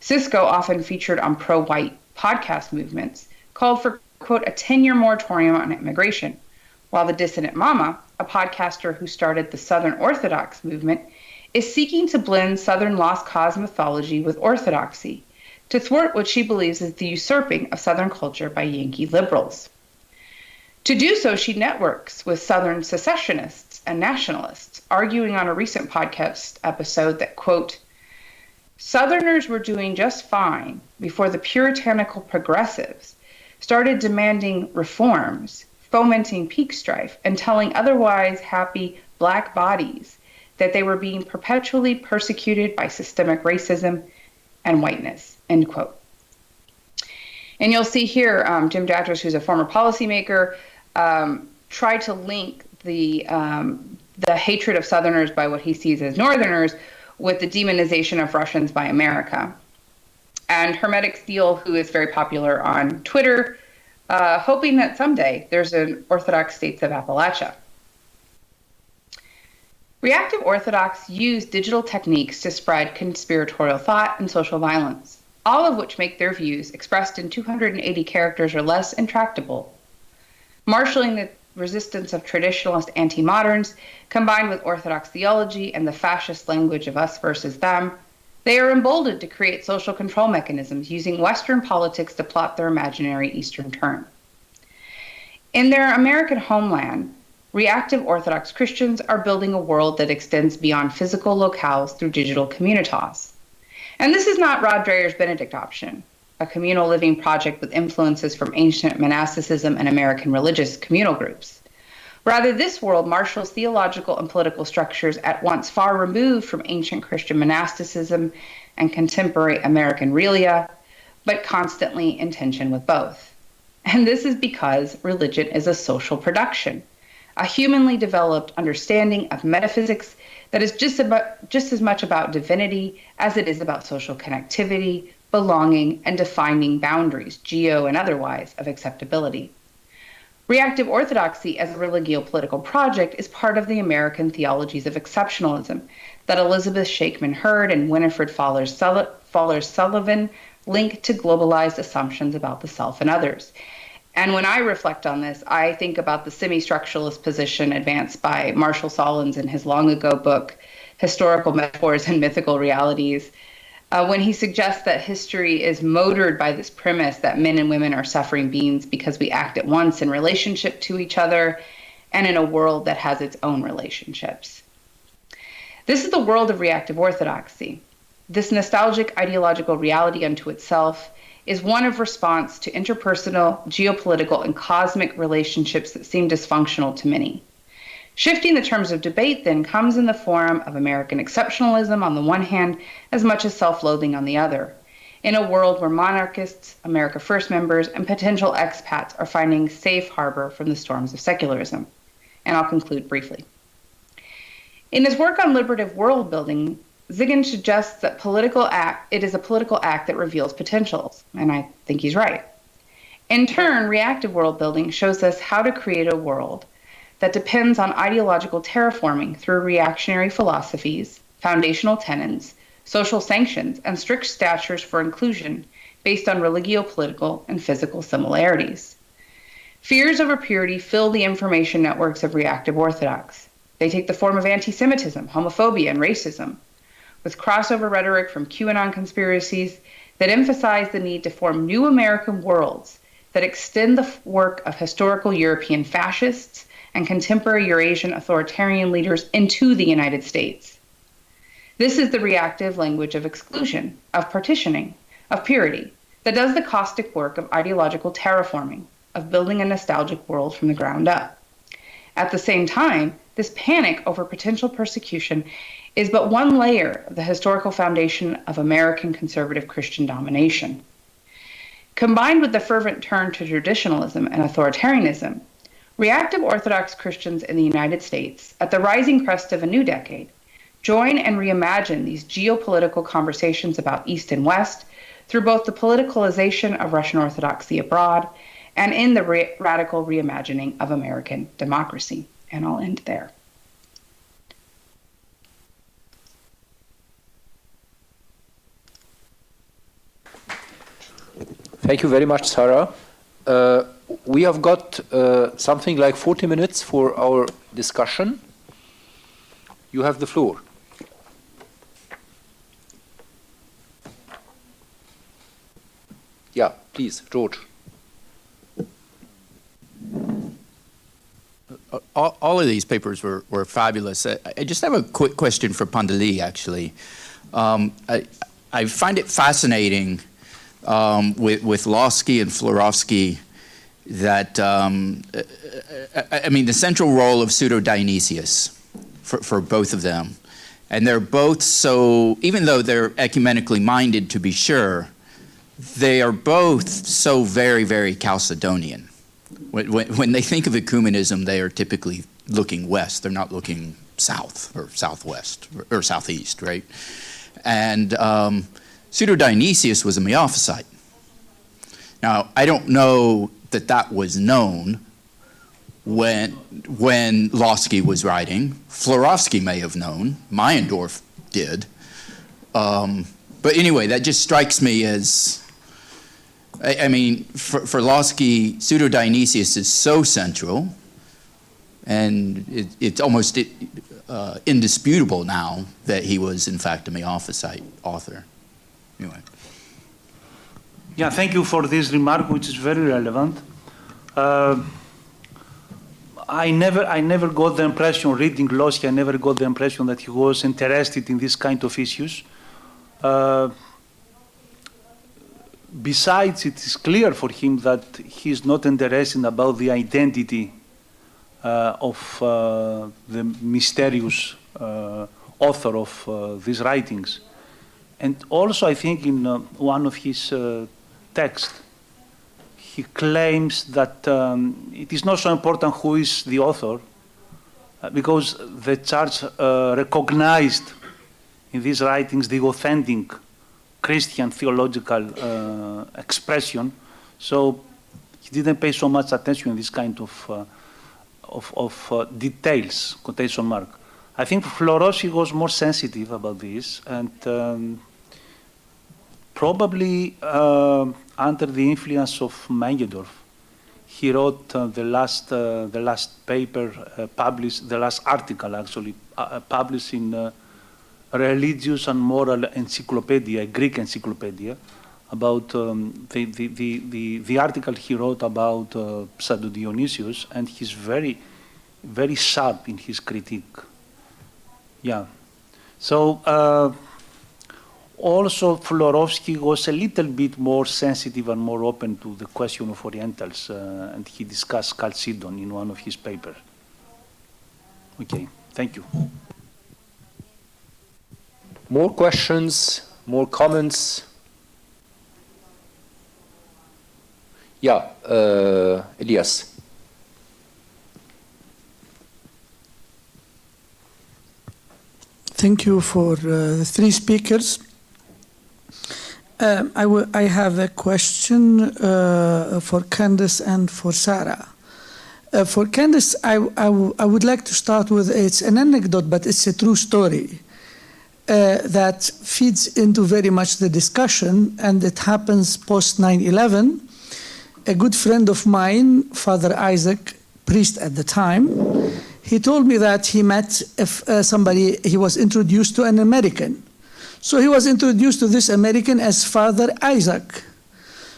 Cisco often featured on pro-white podcast movements called for, quote, a 10-year moratorium on immigration, while the Dissident Mama, a podcaster who started the Southern Orthodox movement, is seeking to blend Southern lost cause mythology with orthodoxy to thwart what she believes is the usurping of Southern culture by Yankee liberals. To do so, she networks with Southern secessionists and nationalists, arguing on a recent podcast episode that, quote, Southerners were doing just fine before the puritanical progressives started demanding reforms, fomenting peak strife, and telling otherwise happy black bodies that they were being perpetually persecuted by systemic racism and whiteness, end quote. And you'll see here, Jim Demetrios, who's a former policymaker, tried to link the hatred of Southerners by what he sees as Northerners with the demonization of Russians by America. And Hermetic Steel, who is very popular on Twitter, hoping that someday there's an Orthodox States of Appalachia. Reactive Orthodox use digital techniques to spread conspiratorial thought and social violence, all of which make their views, expressed in 280 characters or less, intractable. Marshalling the resistance of traditionalist anti-moderns, combined with Orthodox theology and the fascist language of us versus them, they are emboldened to create social control mechanisms using Western politics to plot their imaginary Eastern turn. In their American homeland, reactive Orthodox Christians are building a world that extends beyond physical locales through digital communitas. And this is not Rod Dreher's Benedict option, a communal living project with influences from ancient monasticism and American religious communal groups. Rather, this world marshals theological and political structures at once far removed from ancient Christian monasticism and contemporary American relia, but constantly in tension with both. And this is because religion is a social production, a humanly developed understanding of metaphysics that is just as much about divinity as it is about social connectivity, belonging, and defining boundaries, geo and otherwise, of acceptability. Reactive Orthodoxy as a religio-political project is part of the American theologies of exceptionalism that Elizabeth Shakeman Hurd and Winifred Fowler-Sullivan link to globalized assumptions about the self and others. And when I reflect on this, I think about the semi-structuralist position advanced by Marshall Solins in his long ago book, Historical Metaphors and Mythical Realities, when he suggests that history is motored by this premise that men and women are suffering beings because we act at once in relationship to each other and in a world that has its own relationships. This is the world of reactive orthodoxy. This nostalgic ideological reality unto itself is one of response to interpersonal, geopolitical, and cosmic relationships that seem dysfunctional to many. Shifting the terms of debate then comes in the form of American exceptionalism on the one hand, as much as self-loathing on the other, in a world where monarchists, America First members, and potential expats are finding safe harbor from the storms of secularism. And I'll conclude briefly. In his work on liberative world building, Zigan suggests that it is a political act that reveals potentials, and I think he's right. In turn, reactive world building shows us how to create a world that depends on ideological terraforming through reactionary philosophies, foundational tenets, social sanctions, and strict statutes for inclusion based on religio-political and physical similarities. Fears over purity fill the information networks of reactive Orthodox. They take the form of anti-Semitism, homophobia, and racism, with crossover rhetoric from QAnon conspiracies that emphasize the need to form new American worlds that extend the work of historical European fascists and contemporary Eurasian authoritarian leaders into the United States. This is the reactive language of exclusion, of partitioning, of purity, that does the caustic work of ideological terraforming, of building a nostalgic world from the ground up. At the same time, this panic over potential persecution is but one layer of the historical foundation of American conservative Christian domination. Combined with the fervent turn to traditionalism and authoritarianism, reactive Orthodox Christians in the United States, at the rising crest of a new decade, join and reimagine these geopolitical conversations about East and West through both the politicalization of Russian Orthodoxy abroad and in the radical reimagining of American democracy. And I'll end there. Thank you very much, Sarah. We have got something like 40 minutes for our discussion. You have the floor. Yeah, please, George. All of these papers were fabulous. I just have a quick question for Pantelis, actually. I find it fascinating with Losky and Florovsky that, I mean, the central role of Pseudo-Dionysius for both of them. And they're both so, even though they're ecumenically minded to be sure, they are both so very, very Chalcedonian. When they think of ecumenism, they are typically looking west. They're not looking south or southwest or southeast, right? And Pseudo-Dionysius was a Miaphysite. Now, I don't know that that was known when Losky was writing. Florovsky may have known. Meyendorff did. But anyway, that just strikes me as, I mean, for Losky, Pseudo-Dionysius is so central, and it's almost indisputable now that he was, in fact, a Miaphysite author. Anyway. Yeah, thank you for this remark, which is very relevant. I never got the impression, reading Losky, I never got the impression that he was interested in this kind of issues. Besides, it is clear for him that he is not interested about the identity of the mysterious author of these writings. And also, I think in one of his texts, he claims that it is not so important who is the author, because the church recognized in these writings the authentic Christian theological expression, so he didn't pay so much attention in this kind of details, quotation mark. I think Florovsky was more sensitive about this, and probably under the influence of Meyendorff, he wrote the last paper published, the last article actually published in Religious and Moral Encyclopedia, a Greek encyclopedia, about the article he wrote about Pseudo-Dionysius, and he's very, very sharp in his critique. Yeah. So also Florovsky was a little bit more sensitive and more open to the question of Orientals, and he discussed Chalcedon in one of his papers. Okay, thank you. More questions, more comments? Yeah, Elias. Thank you for the three speakers. I have a question for Candace and for Sarah. For Candace, I would like to start with, it's an anecdote, but it's a true story that feeds into very much the discussion, and it happens post 9/11. A good friend of mine, Father Isaac, priest at the time, he told me that he met somebody, he was introduced to an American. So he was introduced to this American as Father Isaac.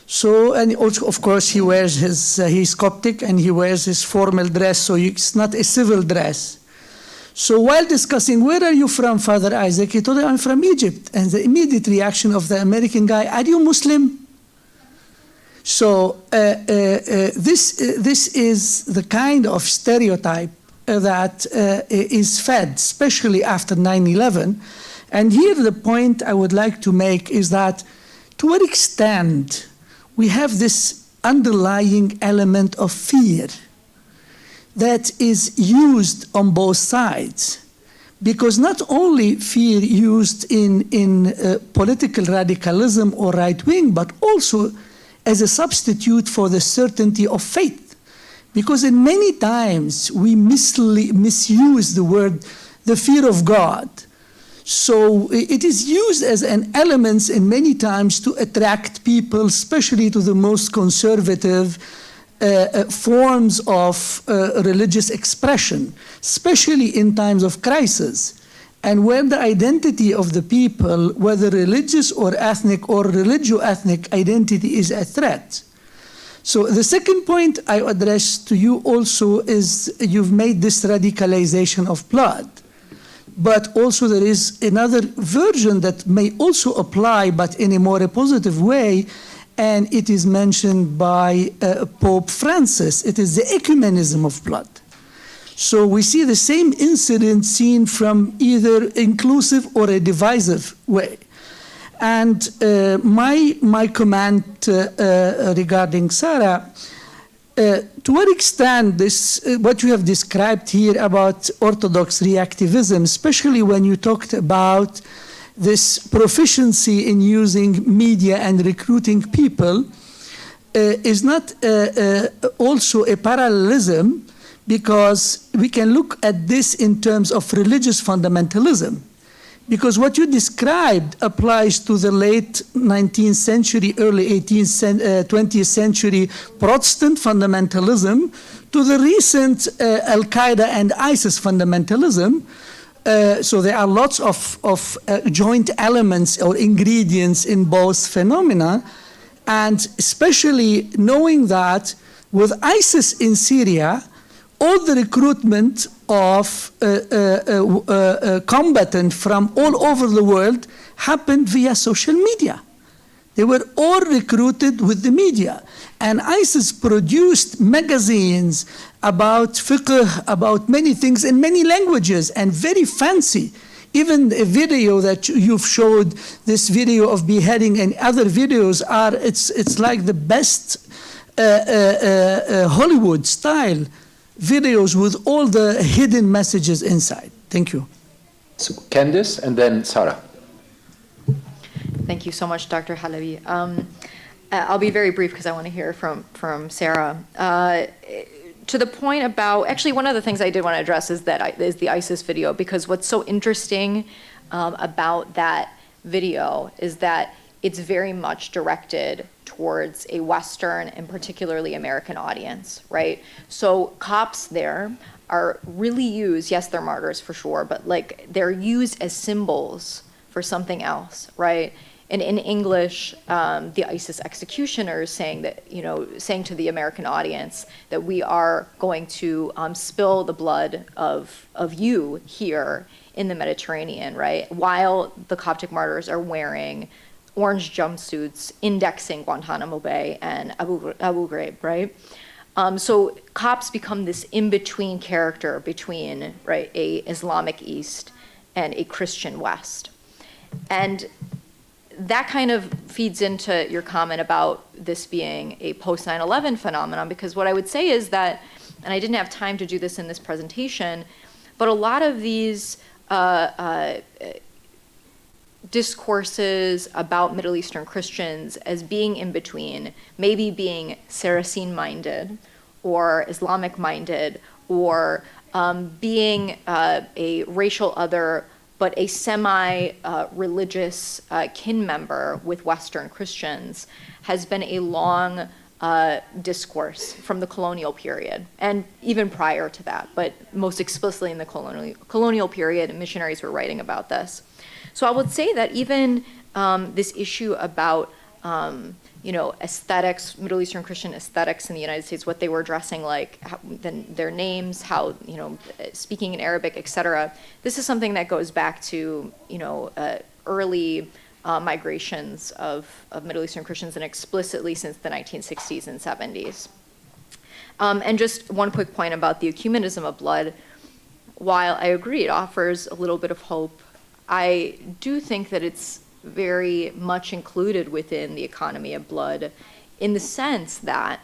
So, and also, of course, he wears he's Coptic and he wears his formal dress, so it's not a civil dress. So while discussing, where are you from, Father Isaac? He told him, I'm from Egypt. And the immediate reaction of the American guy, are you Muslim? So this is the kind of stereotype that is fed, especially after 9/11. And here the point I would like to make is that to what extent we have this underlying element of fear that is used on both sides. Because not only fear used in political radicalism or right wing, but also as a substitute for the certainty of faith. Because in many times we misuse the word, the fear of God. So it is used as an element in many times to attract people, especially to the most conservative forms of religious expression, especially in times of crisis, and where the identity of the people, whether religious or ethnic or religio-ethnic identity, is a threat. So the second point I address to you also is you've made this radicalization of blood. But also there is another version that may also apply, but in a more positive way, and it is mentioned by Pope Francis. It is the ecumenism of blood. So we see the same incident seen from either inclusive or a divisive way. And my comment regarding Sarah, to what extent what you have described here about Orthodox reactivism, especially when you talked about this proficiency in using media and recruiting people, is not also a parallelism, because we can look at this in terms of religious fundamentalism. Because what you described applies to the late 19th century, early 20th century Protestant fundamentalism, to the recent Al-Qaeda and ISIS fundamentalism. So there are lots of joint elements or ingredients in both phenomena. And especially knowing that with ISIS in Syria, all the recruitment of combatants from all over the world happened via social media. They were all recruited with the media. And ISIS produced magazines about fiqh, about many things in many languages, and very fancy. Even a video that you've showed, this video of beheading and other videos, it's like the best Hollywood style videos with all the hidden messages inside. Thank you. So Candice and then Sarah. Thank you so much, Dr. Halabi. I'll be very brief because I want to hear from Sarah. To the point about, actually one of the things I did want to address is the ISIS video, because what's so interesting about that video is that it's very much directed towards a Western and particularly American audience, right? So cops there are really used, yes, they're martyrs for sure, but like they're used as symbols for something else, right? And in English, the ISIS executioners saying to the American audience that we are going to spill the blood of you here in the Mediterranean, right? While the Coptic martyrs are wearing orange jumpsuits indexing Guantanamo Bay and Abu Ghraib, right? So cops become this in-between character between, right, a Islamic East and a Christian West. And that kind of feeds into your comment about this being a post-9/11 phenomenon, because what I would say is that, and I didn't have time to do this in this presentation, but a lot of these discourses about Middle Eastern Christians as being in between, maybe being Saracen-minded or Islamic-minded, or being a racial other, but a semi-religious kin member with Western Christians, has been a long discourse from the colonial period, and even prior to that, but most explicitly in the colonial period, and missionaries were writing about this. So I would say that even this issue about aesthetics, Middle Eastern Christian aesthetics in the United States, what they were addressing, like their names, how speaking in Arabic, etc. This is something that goes back to early migrations of Middle Eastern Christians, and explicitly since the 1960s and 70s. And just one quick point about the ecumenism of blood. While I agree it offers a little bit of hope, I do think that it's very much included within the economy of blood, in the sense that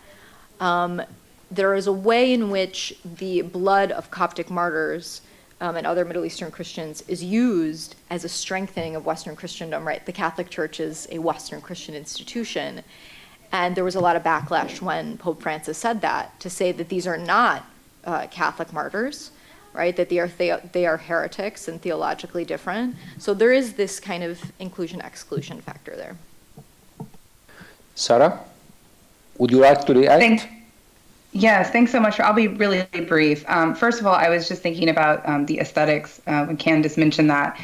there is a way in which the blood of Coptic martyrs and other Middle Eastern Christians is used as a strengthening of Western Christendom, right? The Catholic Church is a Western Christian institution. And there was a lot of backlash when Pope Francis said that, to say that these are not Catholic martyrs. right? That they are heretics and theologically different. So there is this kind of inclusion-exclusion factor there. Sarah, would you like to react? Yes, thanks so much. I'll be really brief. First of all, I was just thinking about the aesthetics when Candace mentioned that,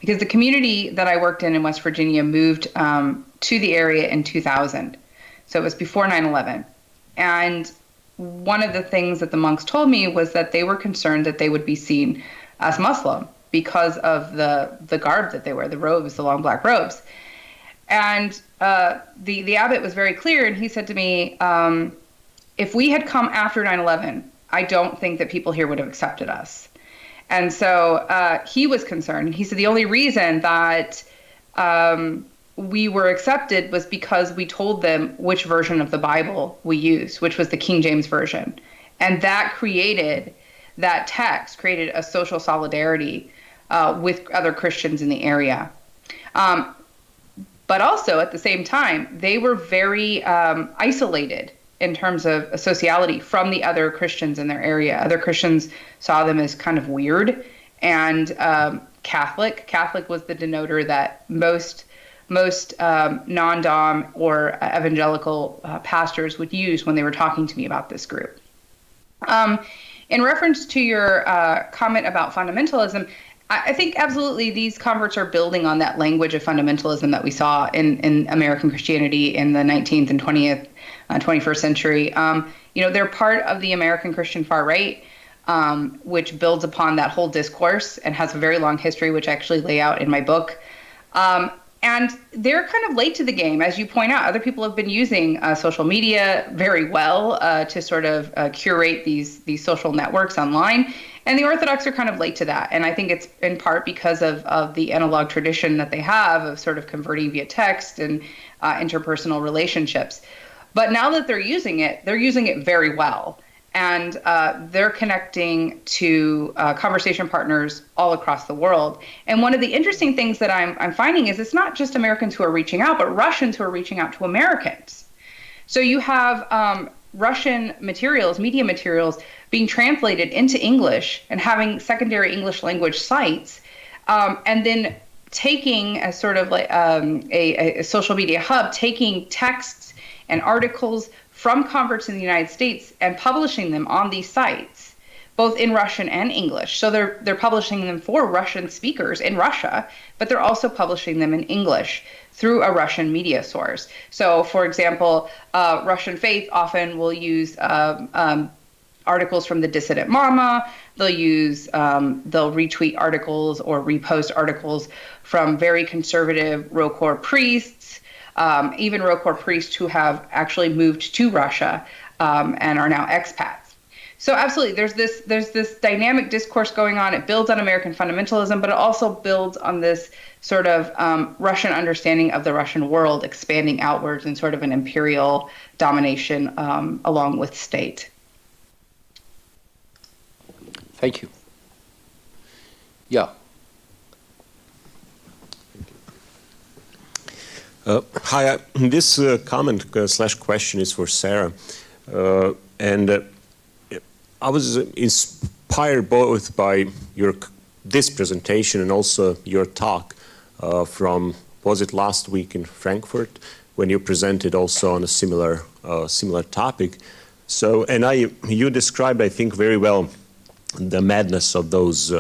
because the community that I worked in West Virginia moved to the area in 2000. So it was before 9/11. And one of the things that the monks told me was that they were concerned that they would be seen as Muslim because of the garb that they wear, the robes, the long black robes. And the abbot was very clear, and he said to me, if we had come after 9/11, I don't think that people here would have accepted us. And so he was concerned. He said the only reason that we were accepted was because we told them which version of the Bible we used, which was the King James Version. And that text created a social solidarity with other Christians in the area. But also at the same time, they were very isolated in terms of sociality from the other Christians in their area. Other Christians saw them as kind of weird and Catholic. Catholic was the denoter that most non-dom or evangelical pastors would use when they were talking to me about this group. In reference to your comment about fundamentalism, I think absolutely these converts are building on that language of fundamentalism that we saw in American Christianity in the 19th and 20th, 21st century. They're part of the American Christian far right, which builds upon that whole discourse and has a very long history, which I actually lay out in my book. And they're kind of late to the game. As you point out, other people have been using social media very well to sort of curate these social networks online. And the Orthodox are kind of late to that. And I think it's in part because of the analog tradition that they have of sort of converting via text and interpersonal relationships. But now that they're using it very well. And they're connecting to conversation partners all across the world. And one of the interesting things that I'm finding is it's not just Americans who are reaching out, but Russians who are reaching out to Americans. So you have Russian materials, media materials, being translated into English and having secondary English language sites, and then taking a sort of like a social media hub, taking texts and articles from converts in the United States and publishing them on these sites, both in Russian and English. So they're publishing them for Russian speakers in Russia, but they're also publishing them in English through a Russian media source. So, for example, Russian Faith often will use articles from the Dissident Mama. They'll retweet articles or repost articles from very conservative Rokor priests, even Rokor priests who have actually moved to Russia and are now expats. So absolutely, there's this dynamic discourse going on. It builds on American fundamentalism, but it also builds on this sort of Russian understanding of the Russian world expanding outwards in sort of an imperial domination along with state. Thank you. Yeah. Hi, this comment / question is for Sarah. I was inspired both by this presentation and also your talk was it last week in Frankfurt, when you presented also on a similar topic. So, you described, I think, very well the madness of those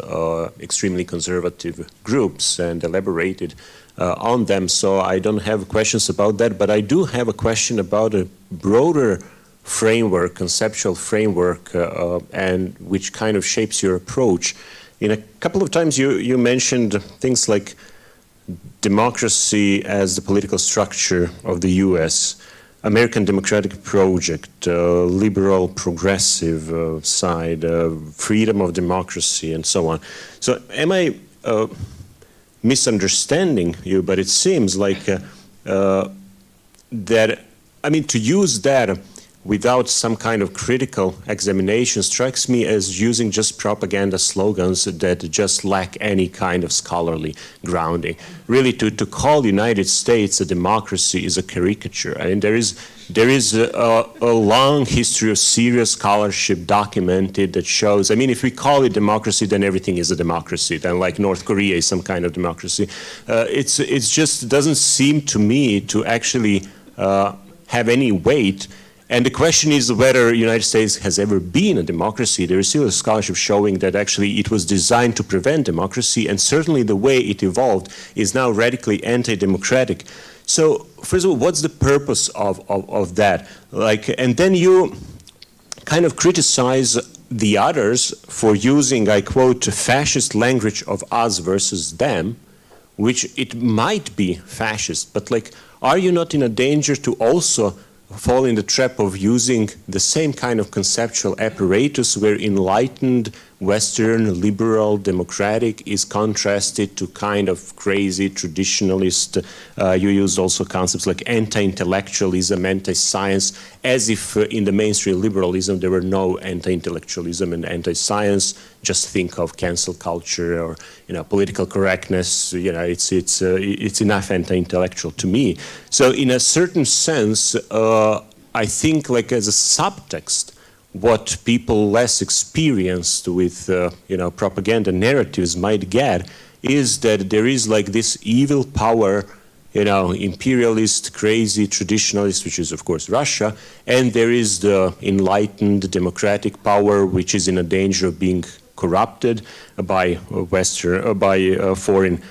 extremely conservative groups and elaborated on them. So I don't have questions about that, but I do have a question about a broader framework, conceptual framework, and which kind of shapes your approach. In a couple of times you mentioned things like democracy as the political structure of the U.S., American democratic project, liberal progressive side, freedom of democracy, and so on. So am I misunderstanding you? But it seems like that, to use that without some kind of critical examination strikes me as using just propaganda slogans that just lack any kind of scholarly grounding. Really, to call the United States a democracy is a caricature. I mean, there is a long history of serious scholarship documented that shows, I mean, if we call it democracy, then everything is a democracy. Then like North Korea is some kind of democracy. It's just doesn't seem to me to actually have any weight. And the question is whether the United States has ever been a democracy. There is still a scholarship showing that actually it was designed to prevent democracy, and certainly the way it evolved is now radically anti-democratic. So, first of all, what's the purpose of that? Like, and then you kind of criticize the others for using, I quote, fascist language of us versus them, which it might be fascist, but like, are you not in a danger to also fall in the trap of using the same kind of conceptual apparatus where enlightened, Western, liberal, democratic is contrasted to kind of crazy traditionalist? You used also concepts like anti-intellectualism, anti-science, as if in the mainstream liberalism there were no anti-intellectualism and anti-science. Just think of cancel culture or political correctness. It's enough anti-intellectual to me. So in a certain sense, I think like as a subtext, what people less experienced with propaganda narratives might get is that there is like this evil power, imperialist, crazy traditionalist, which is of course Russia, and there is the enlightened democratic power, which is in a danger of being corrupted by foreign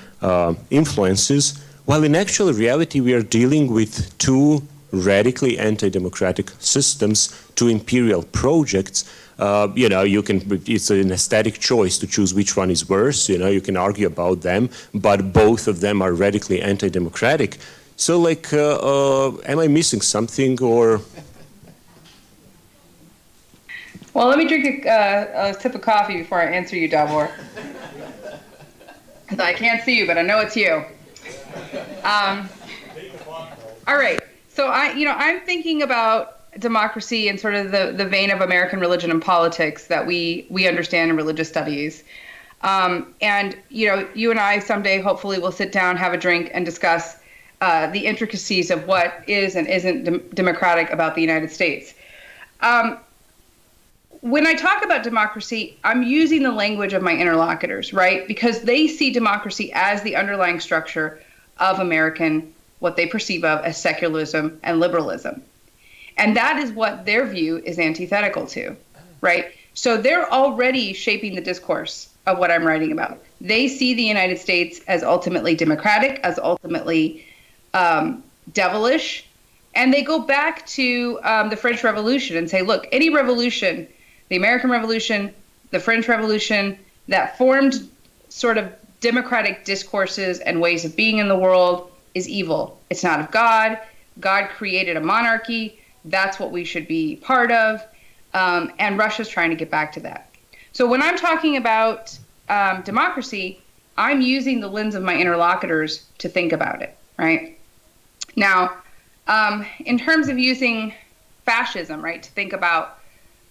influences. While in actual reality we are dealing with two radically anti-democratic systems, two imperial projects. It's an aesthetic choice to choose which one is worse. You can argue about them, but both of them are radically anti-democratic. So, like, am I missing something, or? Well, let me drink a sip of coffee before I answer you, Davor. Because I can't see you, but I know it's you. All right. So I'm thinking about democracy in sort of the vein of American religion and politics that we understand in religious studies. And you and I someday hopefully will sit down, have a drink, and discuss the intricacies of what is and isn't democratic about the United States. When I talk about democracy, I'm using the language of my interlocutors, right? Because they see democracy as the underlying structure of American, what they perceive of as secularism and liberalism. And that is what their view is antithetical to, right? So they're already shaping the discourse of what I'm writing about. They see the United States as ultimately democratic, as ultimately devilish, and they go back to the French Revolution and say, look, any revolution, the American Revolution, the French Revolution, that formed sort of democratic discourses and ways of being in the world is evil. It's not of God. God created a monarchy. That's what we should be part of. And Russia's trying to get back to that. So when I'm talking about democracy, I'm using the lens of my interlocutors to think about it, right? Now, in terms of using fascism, right, to think about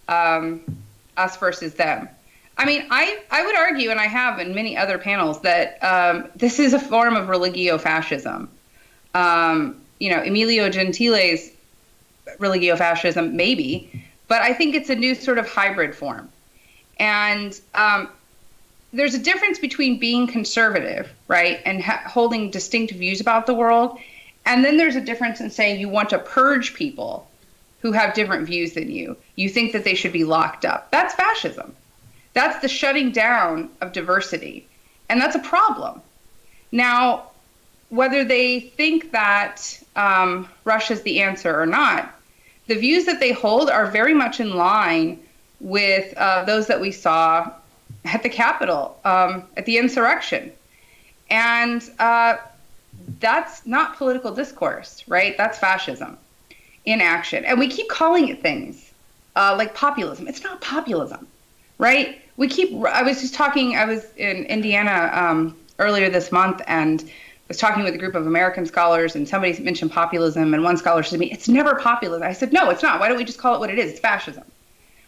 us versus them, I mean, I would argue, and I have in many other panels, that this is a form of religio-fascism. Emilio Gentile's religio-fascism, maybe, but I think it's a new sort of hybrid form. And there's a difference between being conservative, right, and holding distinct views about the world, and then there's a difference in saying you want to purge people who have different views than you. You think that they should be locked up. That's fascism. That's the shutting down of diversity, and that's a problem. Now, whether they think that Russia's the answer or not, the views that they hold are very much in line with those that we saw at the Capitol, at the insurrection. And that's not political discourse, right? That's fascism in action. And we keep calling it things like populism. It's not populism, right? I was in Indiana earlier this month, and was talking with a group of American scholars, and somebody mentioned populism, and one scholar said to me, "It's never populism." I said, "No, it's not. Why don't we just call it what it is? It's fascism."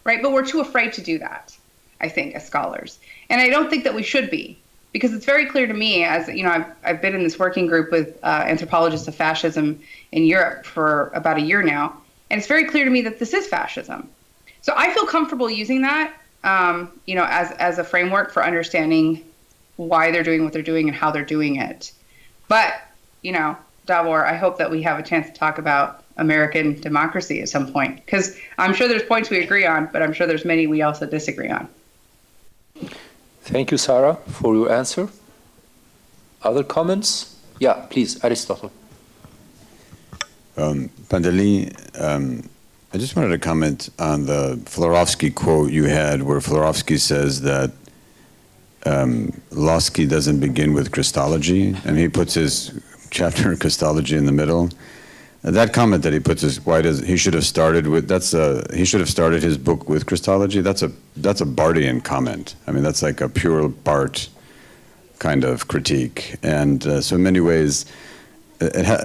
Right? But we're too afraid to do that, I think, as scholars. And I don't think that we should be, because it's very clear to me, as you know, I've been in this working group with anthropologists of fascism in Europe for about a year now, and it's very clear to me that this is fascism. So I feel comfortable using that, you know, as a framework for understanding why they're doing what they're doing and how they're doing it. But, you know, Davor, I hope that we have a chance to talk about American democracy at some point, because I'm sure there's points we agree on, but I'm sure there's many we also disagree on. Thank you, Sarah, for your answer. Other comments? Yeah, please, Aristotle. Pantelis, I just wanted to comment on the Florovsky quote you had, where Florovsky says that Losky doesn't begin with Christology, and he puts his chapter on Christology in the middle. That comment that he puts is he should have started with he should have started his book with Christology. That's a Barthian comment. I mean, that's like a pure Barth kind of critique, and so in many ways,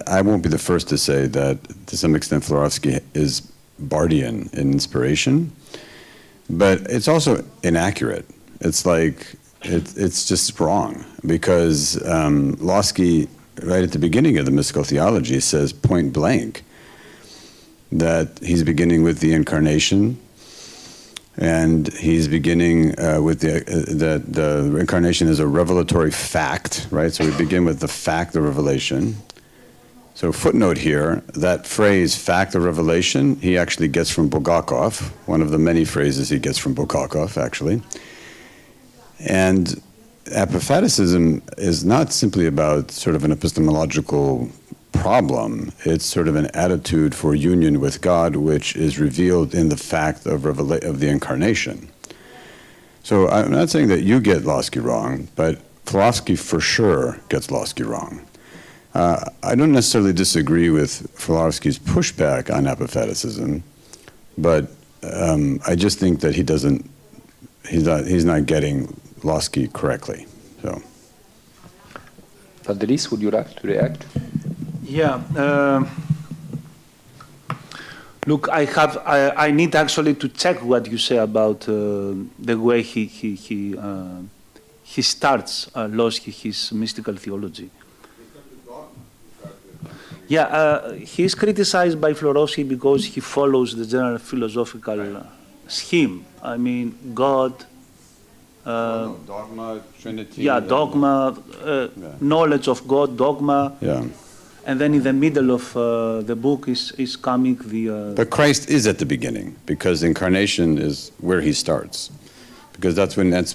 I won't be the first to say that to some extent Florovsky is Barthian in inspiration, but it's also inaccurate. It's like it's just wrong, because Losky, right at the beginning of the Mystical Theology, says point blank that he's beginning with the incarnation, and he's beginning with the incarnation is a revelatory fact, right? So we begin with the fact of revelation. So footnote here, that phrase, fact of revelation, he actually gets from Bulgakov, one of the many phrases he gets from Bulgakov, actually. And apophaticism is not simply about sort of an epistemological problem. It's sort of an attitude for union with God, which is revealed in the fact of the incarnation. So I'm not saying that you get Losky wrong, but Florovsky for sure gets Losky wrong. I don't necessarily disagree with Florovsky's pushback on apophaticism, but I just think that he's not getting Losky correctly. So, Pantelis, would you like to react? Yeah. Look, I need actually to check what you say about the way he starts Losky his mystical theology. Yeah, he's criticized by Florovsky because he follows the general philosophical scheme. I mean, God. Dogma, Trinity. Yeah, dogma, knowledge of God, dogma. Yeah. And then in the middle of the book is coming the. But Christ is at the beginning, because incarnation is where he starts, because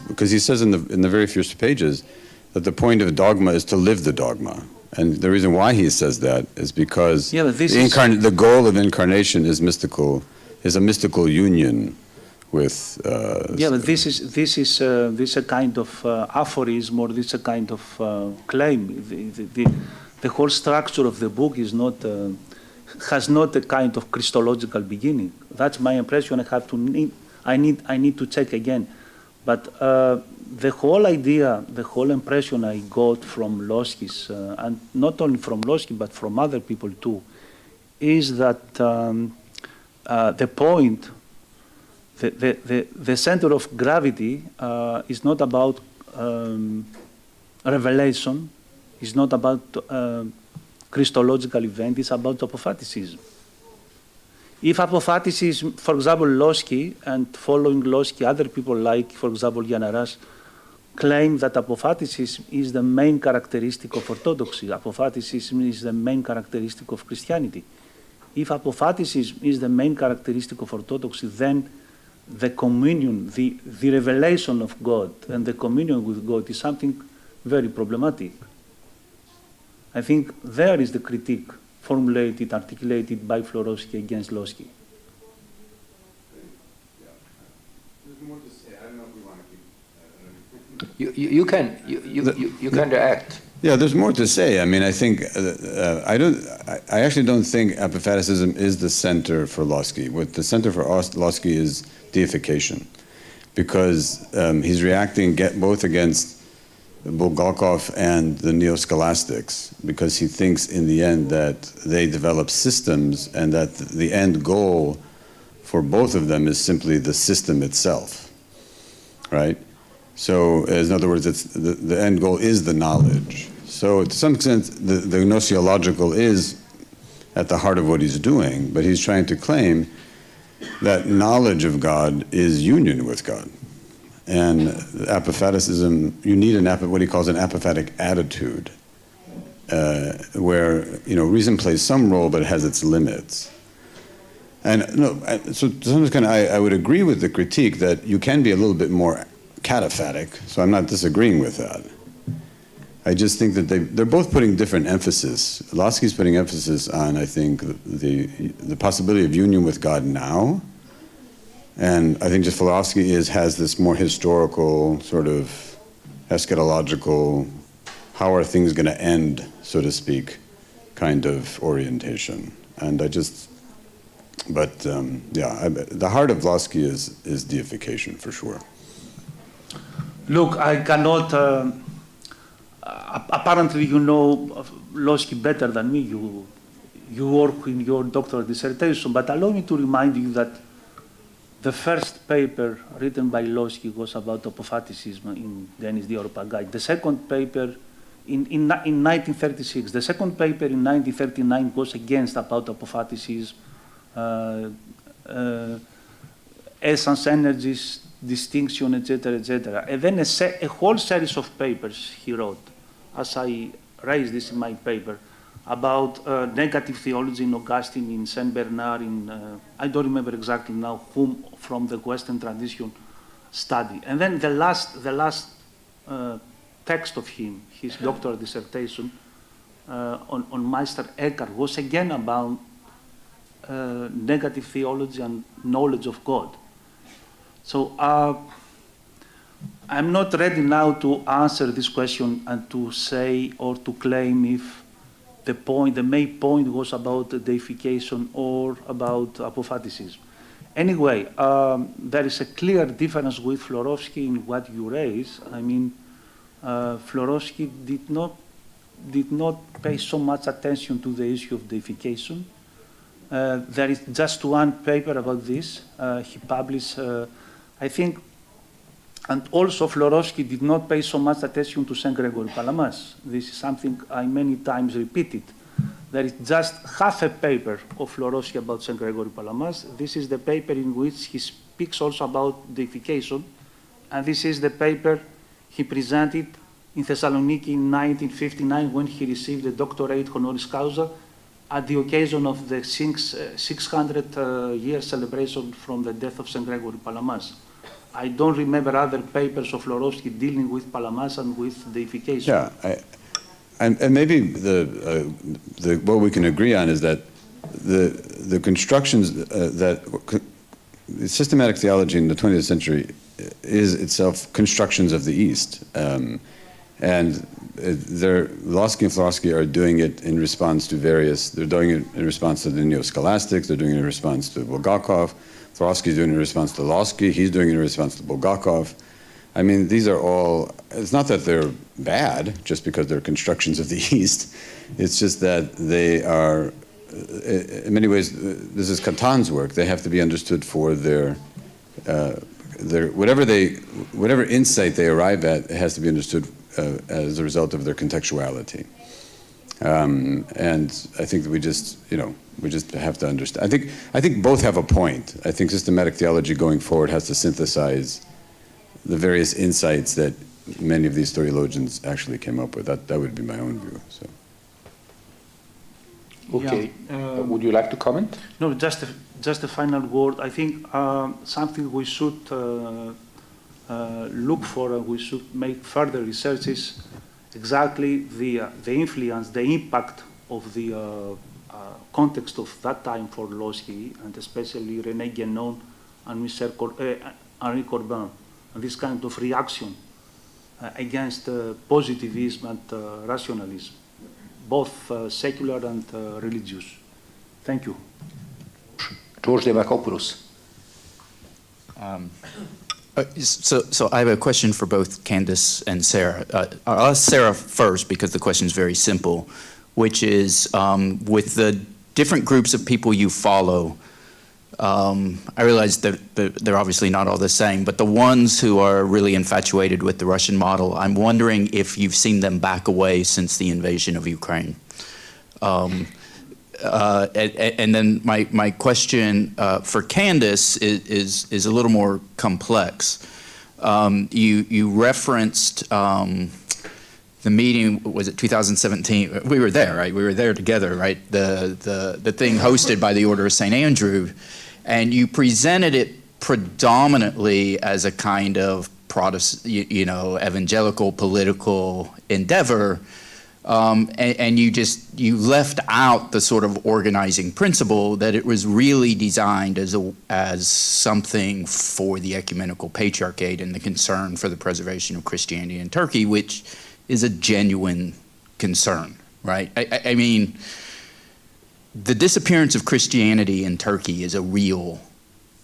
because he says in the very first pages that the point of dogma is to live the dogma. And the reason why he says that is because the goal of incarnation is a mystical union with. Yeah, but this is a kind of aphorism, or this is a kind of claim. The whole structure of the book is has not a kind of Christological beginning. That's my impression. I need to check again, but. The whole idea, the whole impression I got from Losky's, and not only from Losky, but from other people too, is that the point, the center of gravity is not about revelation, is not about Christological event, it's about apophaticism. If apophaticism, for example, Losky, and following Losky, other people like, for example, Yanaras, claim that apophaticism is the main characteristic of Orthodoxy. Apophaticism is the main characteristic of Christianity. If apophaticism is the main characteristic of Orthodoxy, then the communion, the revelation of God and the communion with God is something very problematic. I think there is the critique formulated, articulated by Florovsky against Losky. You can react. Yeah, there's more to say. I mean, I think I actually don't think apophaticism is the center for Losky. What the center for Losky is deification, because he's reacting both against Bulgakov and the neo-scholastics, because he thinks in the end that they develop systems and that the end goal for both of them is simply the system itself, right? So, in other words, it's the end goal is the knowledge. So, to some extent, the gnoseological is at the heart of what he's doing, but he's trying to claim that knowledge of God is union with God. And apophaticism, you need what he calls an apophatic attitude, where reason plays some role, but it has its limits. And so to some extent, I would agree with the critique that you can be a little bit more cataphatic. So I'm not disagreeing with that. I just think that they're both putting different emphasis. Lasky's putting emphasis on, I think, the possibility of union with God now. And I think just Florovsky has this more historical, sort of eschatological, how are things going to end, so to speak, kind of orientation. And the heart of Lasky is deification for sure. Look, I cannot, apparently you know Lasky better than me. You work in your doctoral dissertation, but allow me to remind you that the first paper written by Lasky was about apophaticism in Denis Diaropagite. The second paper in 1936. The second paper in 1939 was against about apophaticism, essence, energies, distinction, etc., etc. And then a whole series of papers he wrote, as I raised this in my paper, about negative theology in Augustine, in Saint Bernard, I don't remember exactly now whom from the Western tradition study. And then the last text of him, his doctoral dissertation on Meister Eckhart, was again about negative theology and knowledge of God. So I'm not ready now to answer this question and to say or to claim if the main point was about deification or about apophaticism. Anyway, there is a clear difference with Florovsky in what you raise. I mean, Florovsky did not pay so much attention to the issue of deification. There is just one paper about this. He published, I think, and also Florovsky did not pay so much attention to Saint Gregory Palamas. This is something I many times repeated. There is just half a paper of Florovsky about Saint Gregory Palamas. This is the paper in which he speaks also about deification, and this is the paper he presented in Thessaloniki in 1959 when he received the doctorate honoris causa at the occasion of the 600-year celebration from the death of Saint Gregory Palamas. I don't remember other papers of Florovsky dealing with Palamas and with deification. Yeah, and maybe what we can agree on is that the constructions that systematic theology in the 20th century is itself constructions of the East, and Lasky and Florovsky are doing it in response to they're doing it in response to the neo-scholastics, they're doing it in response to Bulgakov, Florovsky is doing it in response to Lasky, he's doing it in response to Bulgakov. I mean, these are all, it's not that they're bad just because they're constructions of the East, it's just that they are, in many ways, this is Catan's work, they have to be understood for their whatever insight they arrive at, it has to be understood as a result of their contextuality. And I think that we just have to understand. I think both have a point. I think systematic theology going forward has to synthesize the various insights that many of these theologians actually came up with. That would be my own view. So. Okay. Would you like to comment? No, just a final word. I think something we should look for and we should make further researches exactly the influence, the impact of the context of that time for Lasky, and especially René Guénon and Henri Corbin, and this kind of reaction against positivism and rationalism, both secular and religious. Thank you. George Demakopoulos. So I have a question for both Candace and Sarah. I'll ask Sarah first because the question is very simple, which is with the different groups of people you follow, I realize that they're obviously not all the same, but the ones who are really infatuated with the Russian model, I'm wondering if you've seen them back away since the invasion of Ukraine. And then my question for Candace is a little more complex. You referenced the meeting, was it 2017? We were there, right? We were there together, right? The thing hosted by the Order of St. Andrew, and you presented it predominantly as a kind of Protestant, evangelical political endeavor. And you left out the sort of organizing principle that it was really designed as something for the ecumenical patriarchate and the concern for the preservation of Christianity in Turkey, which is a genuine concern, right? I mean, the disappearance of Christianity in Turkey is a real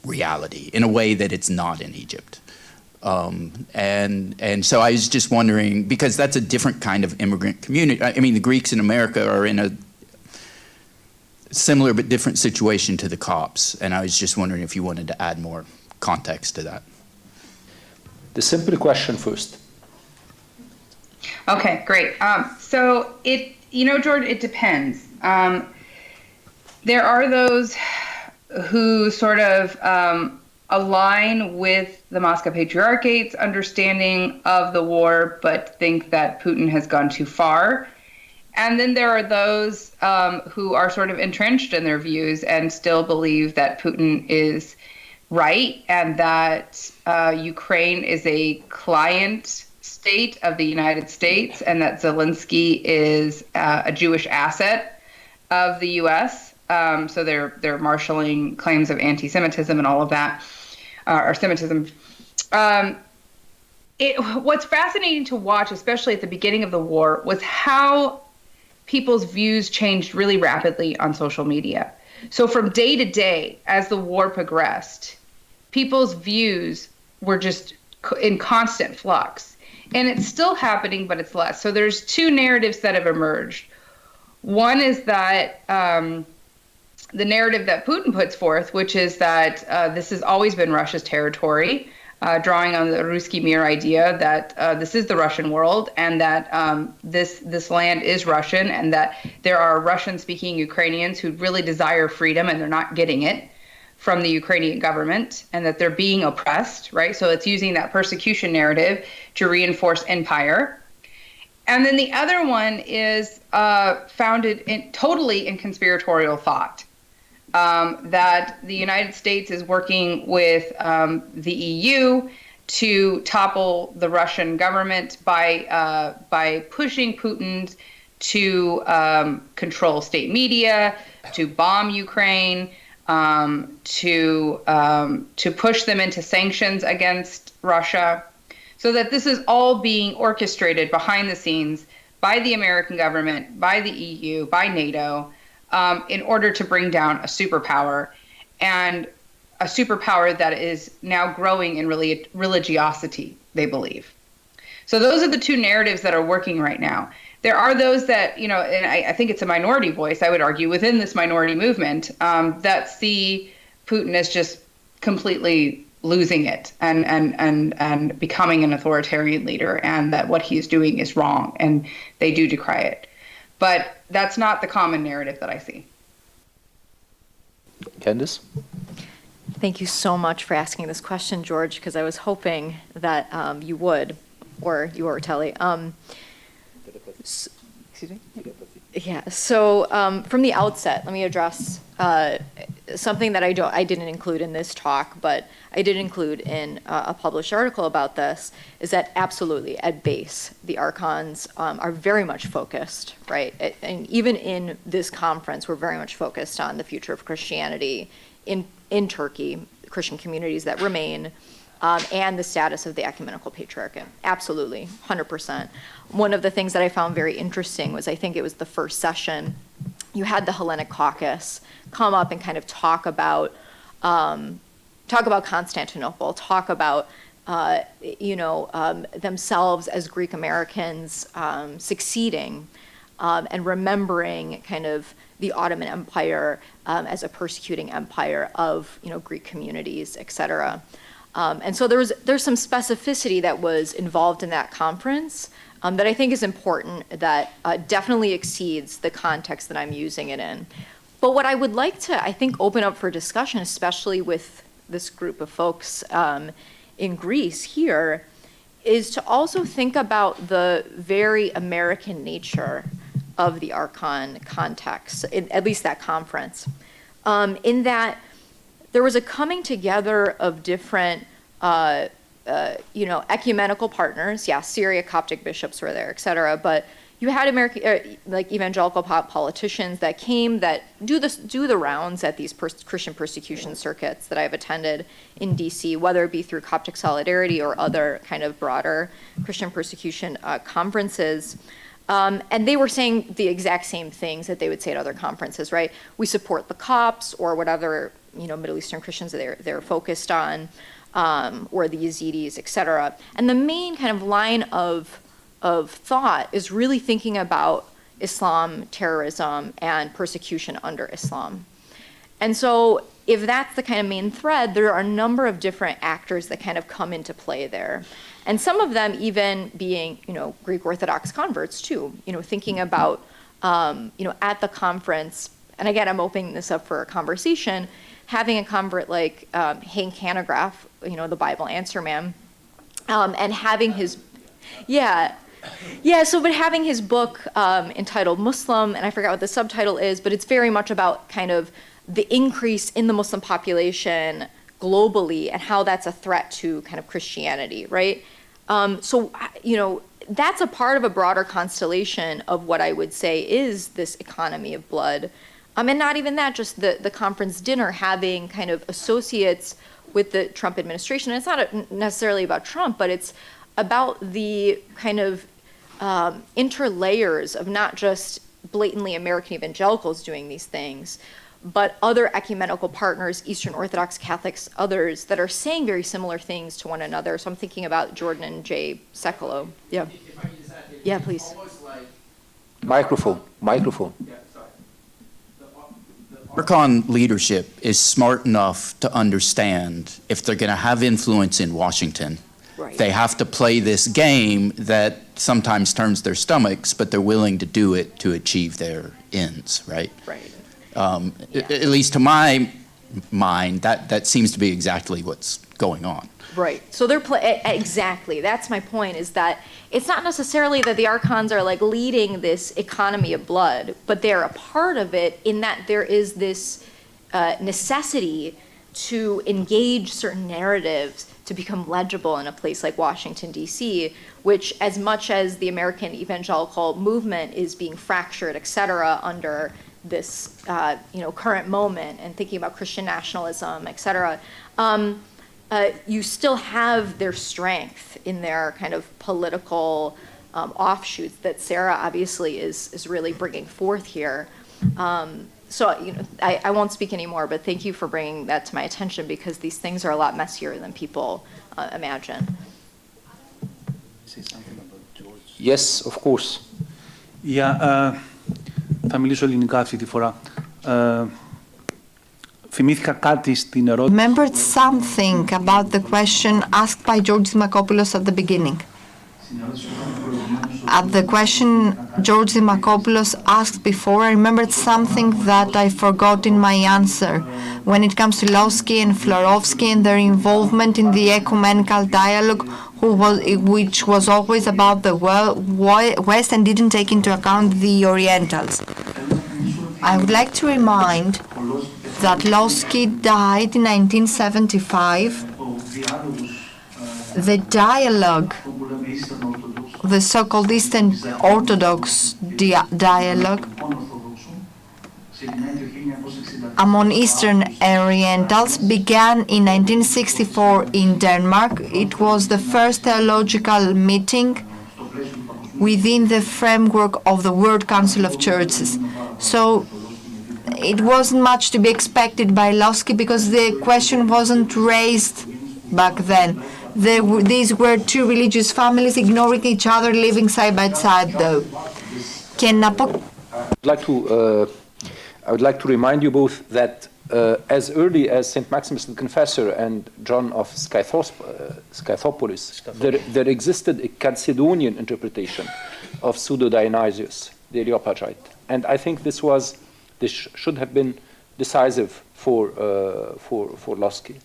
reality in a way that it's not in Egypt. And so I was just wondering, because that's a different kind of immigrant community. I mean, the Greeks in America are in a similar but different situation to the Copts, and I was just wondering if you wanted to add more context to that. The simple question first. Okay, great. So George, it depends. There are those who sort of align with the Moscow Patriarchate's understanding of the war, but think that Putin has gone too far. And then there are those who are sort of entrenched in their views and still believe that Putin is right and that Ukraine is a client state of the United States and that Zelensky is a Jewish asset of the U.S. So they're marshaling claims of anti-Semitism and all of that, or Semitism. What's fascinating to watch, especially at the beginning of the war, was how people's views changed really rapidly on social media. So from day to day, as the war progressed, people's views were just in constant flux. And it's still happening, but it's less. So there's two narratives that have emerged. One is that the narrative that Putin puts forth, which is that this has always been Russia's territory, drawing on the Ruski Mir idea that this is the Russian world and that this land is Russian and that there are Russian-speaking Ukrainians who really desire freedom and they're not getting it from the Ukrainian government and that they're being oppressed, right? So it's using that persecution narrative to reinforce empire. And then the other one is founded totally in conspiratorial thought. That the United States is working with the EU to topple the Russian government by pushing Putin to control state media, to bomb Ukraine, to push them into sanctions against Russia, so that this is all being orchestrated behind the scenes by the American government, by the EU, by NATO, in order to bring down a superpower, and a superpower that is now growing in religiosity, they believe. So those are the two narratives that are working right now. There are those that, and I think it's a minority voice, I would argue, within this minority movement, that see Putin as just completely losing it and becoming an authoritarian leader, and that what he's doing is wrong, and they do decry it. But that's not the common narrative that I see. Candace? Thank you so much for asking this question, George, because I was hoping that you would, or you or Telly. Excuse me? Yeah, so from the outset, let me address something that I didn't include in this talk, but I did include in a published article about this, is that absolutely, at base, the archons are very much focused, right? And even in this conference, we're very much focused on the future of Christianity in Turkey, Christian communities that remain, and the status of the ecumenical patriarchate. Absolutely, 100%. One of the things that I found very interesting was, I think it was the first session, you had the Hellenic Caucus come up and kind of talk about Constantinople, talk about themselves as Greek Americans succeeding and remembering kind of the Ottoman Empire as a persecuting empire of Greek communities, et cetera. And so there's some specificity that was involved in that conference that I think is important, that definitely exceeds the context that I'm using it in. But what I would like to, I think, open up for discussion, especially with this group of folks in Greece here, is to also think about the very American nature of the Archon context, at least that conference, in that there was a coming together of different, ecumenical partners. Yeah, Syria Coptic bishops were there, et cetera. But you had American, like evangelical politicians that came that do the rounds at these Christian persecution circuits that I've attended in DC, whether it be through Coptic Solidarity or other kind of broader Christian persecution conferences. And they were saying the exact same things that they would say at other conferences, right? We support the Copts or whatever, Middle Eastern Christians that they're focused on, or the Yazidis, et cetera. And the main kind of line of thought is really thinking about Islam, terrorism, and persecution under Islam. And so if that's the kind of main thread, there are a number of different actors that kind of come into play there. And some of them even being, Greek Orthodox converts too, thinking about, at the conference, and again, I'm opening this up for a conversation, having a convert like Hank Hanegraaff, the Bible Answer Man, and having his, but having his book entitled Muslim, and I forgot what the subtitle is, but it's very much about kind of the increase in the Muslim population globally and how that's a threat to kind of Christianity, right? That's a part of a broader constellation of what I would say is this economy of blood. And not even that, just the conference dinner having kind of associates with the Trump administration. And it's not necessarily about Trump, but it's about the kind of interlayers of not just blatantly American evangelicals doing these things, but other ecumenical partners, Eastern Orthodox Catholics, others that are saying very similar things to one another. So I'm thinking about Jordan and Jay Sekolo. Yeah. If I can just add, Yeah, please. Almost like, Microphone. yeah, sorry. Archon leadership is smart enough to understand if they're going to have influence in Washington, Right. they have to play this game that sometimes turns their stomachs, but they're willing to do it to achieve their ends, right? Right. At least to my mind, that seems to be exactly what's going on. Right. So they're exactly. That's my point, is that it's not necessarily that the Archons are like leading this economy of blood, but they're a part of it in that there is this necessity to engage certain narratives to become legible in a place like Washington, D.C., which, as much as the American evangelical movement is being fractured, et cetera, under this current moment and thinking about Christian nationalism, et cetera, you still have their strength in their kind of political offshoots that Sarah obviously is really bringing forth here. So I won't speak anymore, but thank you for bringing that to my attention, because these things are a lot messier than people imagine. Say something about George. Yes, of course. Yeah, θα μιλήσω ελληνικά αυτή τη φορά. Θυμήθηκα κάτι στην ερώτηση. Remembered something about the question asked by George Dimakopoulos at the beginning. At the question George Dimakopoulos asked before, I remembered something that I forgot in my answer when it comes to Florovsky and Florovsky and their involvement in the ecumenical dialogue, which was always about the West and didn't take into account the Orientals. I would like to remind that Florovsky died in 1975. The dialogue, the so-called Eastern Orthodox dialogue among Eastern Orientals began in 1964 in Denmark. It was the first theological meeting within the framework of the World Council of Churches. So it wasn't much to be expected by Florovsky, because the question wasn't raised back then. These were two religious families ignoring each other, living side by side, though. I would like to remind you both that as early as St. Maximus the Confessor and John of Scythopolis, there existed a Chalcedonian interpretation of Pseudo-Dionysius, the Areopagite. And I think this should have been decisive for Florovsky.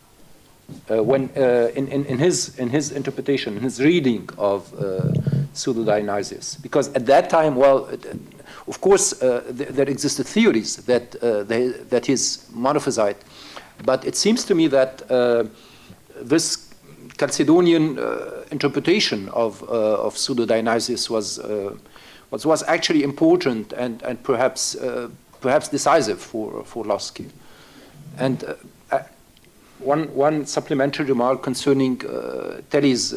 When in his interpretation, in his reading of Pseudo-Dionysius, because at that time, of course, there existed theories that he's monophysite, but it seems to me that this Chalcedonian interpretation of Pseudo-Dionysius was actually important and perhaps decisive for Florovsky. And one supplementary remark concerning Terry's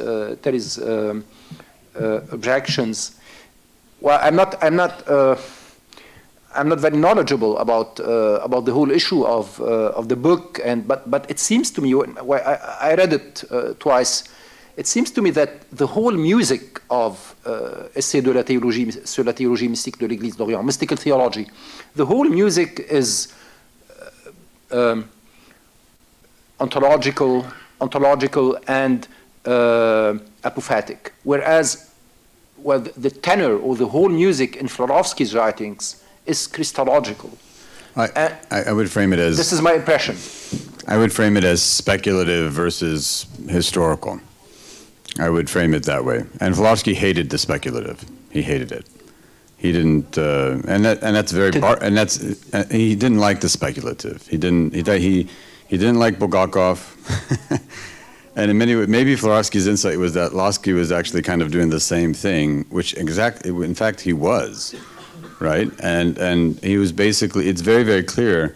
objections. Well, I'm not very knowledgeable about the whole issue of the book, but it seems to me, I read it twice. It seems to me that the whole music of Essai de la théologie sur la théologie mystique de l'Église d'Orient, mystical theology, the whole music is ontological and apophatic, whereas the tenor or the whole music in Florovsky's writings is Christological. I would frame it as... This is my impression. I would frame it as speculative versus historical. I would frame it that way. And Florovsky hated the speculative. He hated it. He didn't, he didn't like the speculative. He didn't like Bulgakov. And in many ways, maybe Florovsky's insight was that Losky was actually kind of doing the same thing, which in fact he was, right? And he was basically, it's very, very clear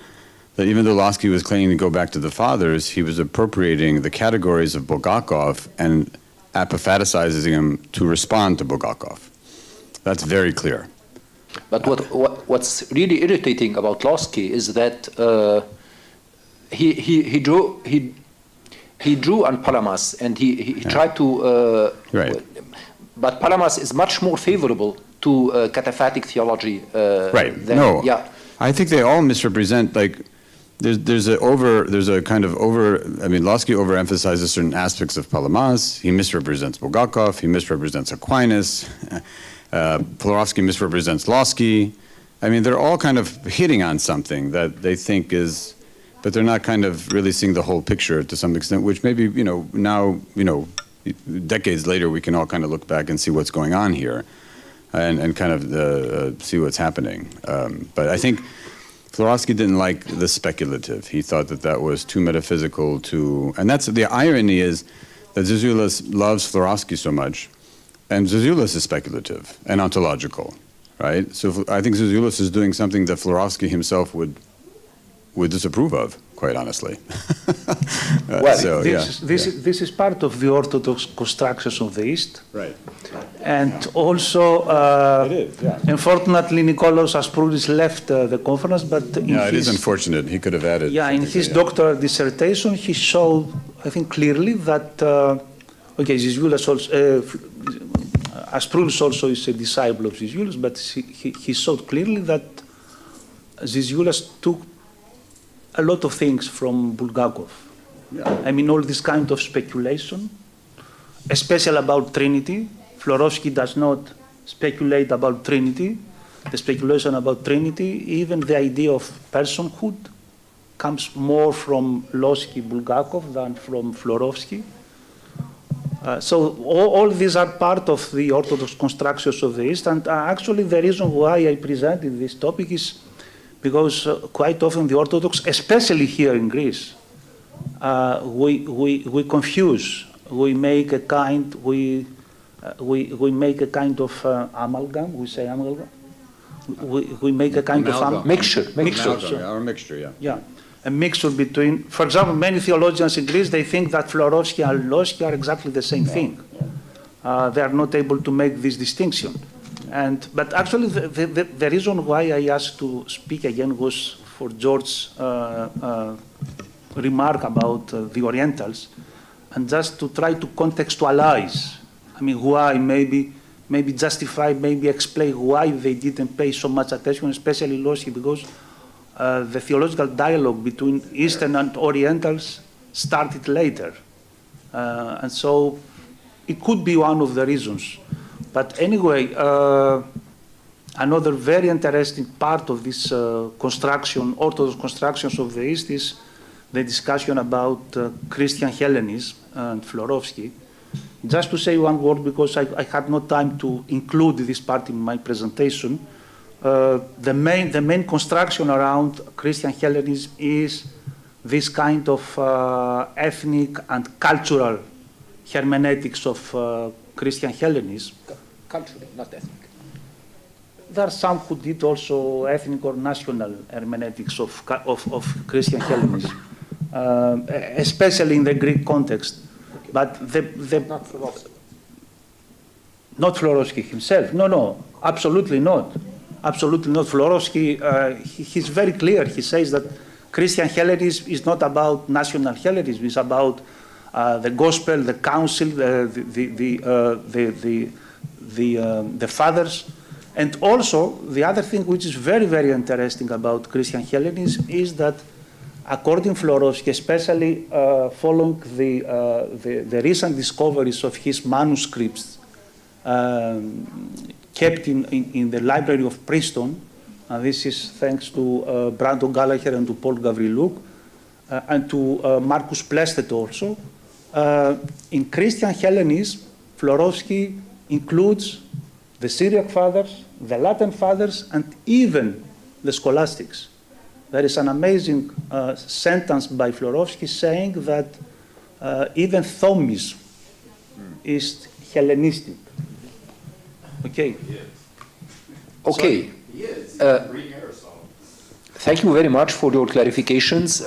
that even though Losky was claiming to go back to the fathers, he was appropriating the categories of Bulgakov and apophaticizing him to respond to Bulgakov. That's very clear. But what's really irritating about Losky is that he drew on Palamas, and he tried to. Right. But Palamas is much more favorable to cataphatic theology. Right. I think they all misrepresent. Like, there's a kind of over. I mean, Losky overemphasizes certain aspects of Palamas. He misrepresents Bulgakov. He misrepresents Aquinas. Florovsky misrepresents Losky. I mean, they're all kind of hitting on something that they think is. But they're not kind of really seeing the whole picture to some extent, which maybe, now, decades later, we can all kind of look back and see what's going on here and kind of see what's happening. But I think Florovsky didn't like the speculative. He thought that was too metaphysical, and that's the irony is that Zizioulas loves Florovsky so much, and Zizioulas is speculative and ontological, right? So I think Zizioulas is doing something that Florovsky himself would disapprove of, quite honestly. This is part of the Orthodox constructions of the East. Right. And also, unfortunately, Nikolaos Asproudis left the conference, but it is unfortunate. He could have added. Yeah, in his doctoral dissertation, he showed, I think, clearly that, Zizioulas also, Asproudis also is a disciple of Zizioulas, but he showed clearly that Zizioulas took a lot of things from Bulgakov. Yeah. I mean, all this kind of speculation, especially about Trinity. Florovsky does not speculate about Trinity. The speculation about Trinity, even the idea of personhood, comes more from Losky, Bulgakov than from Florovsky. So all these are part of the Orthodox constructions of the East, and actually the reason why I presented this topic is because quite often the Orthodox, especially here in Greece, we confuse. We make a kind of amalgam. We say amalgam. We make a kind of mixture. Our mixture, yeah. Yeah, a mixture between. For example, many theologians in Greece, they think that Florovsky and Losky are exactly the same thing. They are not able to make this distinction. But actually, the reason why I asked to speak again was for George's remark about the Orientals. and just to try to contextualize. I mean, why maybe justify, maybe explain why they didn't pay so much attention, especially Losky, because the theological dialogue between Eastern and Orientals started later. And so it could be one of the reasons. But anyway, another very interesting part of this construction, Orthodox constructions of the East, is the discussion about Christian Hellenism and Florovsky. Just to say one word, because I had no time to include this part in my presentation, the main construction around Christian Hellenism is this kind of ethnic and cultural hermeneutics of Christian Hellenism. Culturally, not ethnic. There are some who did also ethnic or national hermeneutics of Christian Hellenism, especially in the Greek context. But not Florovsky himself. No, absolutely not. Absolutely not. Florovsky, he's very clear. He says that Christian Hellenism is not about national Hellenism. It's about the gospel, the council, the fathers. And also, the other thing which is very, very interesting about Christian Hellenism is that, according to Florovsky, especially following the recent discoveries of his manuscripts kept in the Library of Princeton, and this is thanks to Brandon Gallagher and to Paul Gavrilouk, and to Marcus Plestet also, in Christian Hellenism, Florovsky includes the Syriac fathers, the Latin fathers, and even the scholastics. There is an amazing sentence by Florovsky saying that even Thomism is Hellenistic. Okay. Okay. Thank you very much for your clarifications.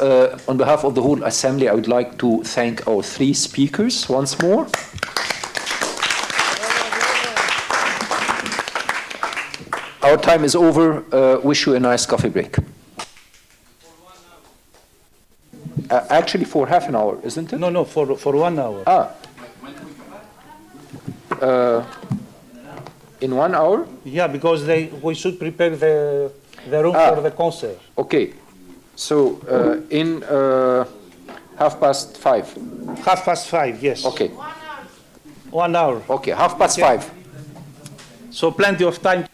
On behalf of the whole assembly, I would like to thank our three speakers once more. Our time is over. Wish you a nice coffee break. Actually, for half an hour, isn't it? No, for 1 hour. In 1 hour? Yeah, because we should prepare the room for the concert. Okay. So in 5:30. 5:30, yes. Okay. 1 hour. Okay, 5:30. So plenty of time.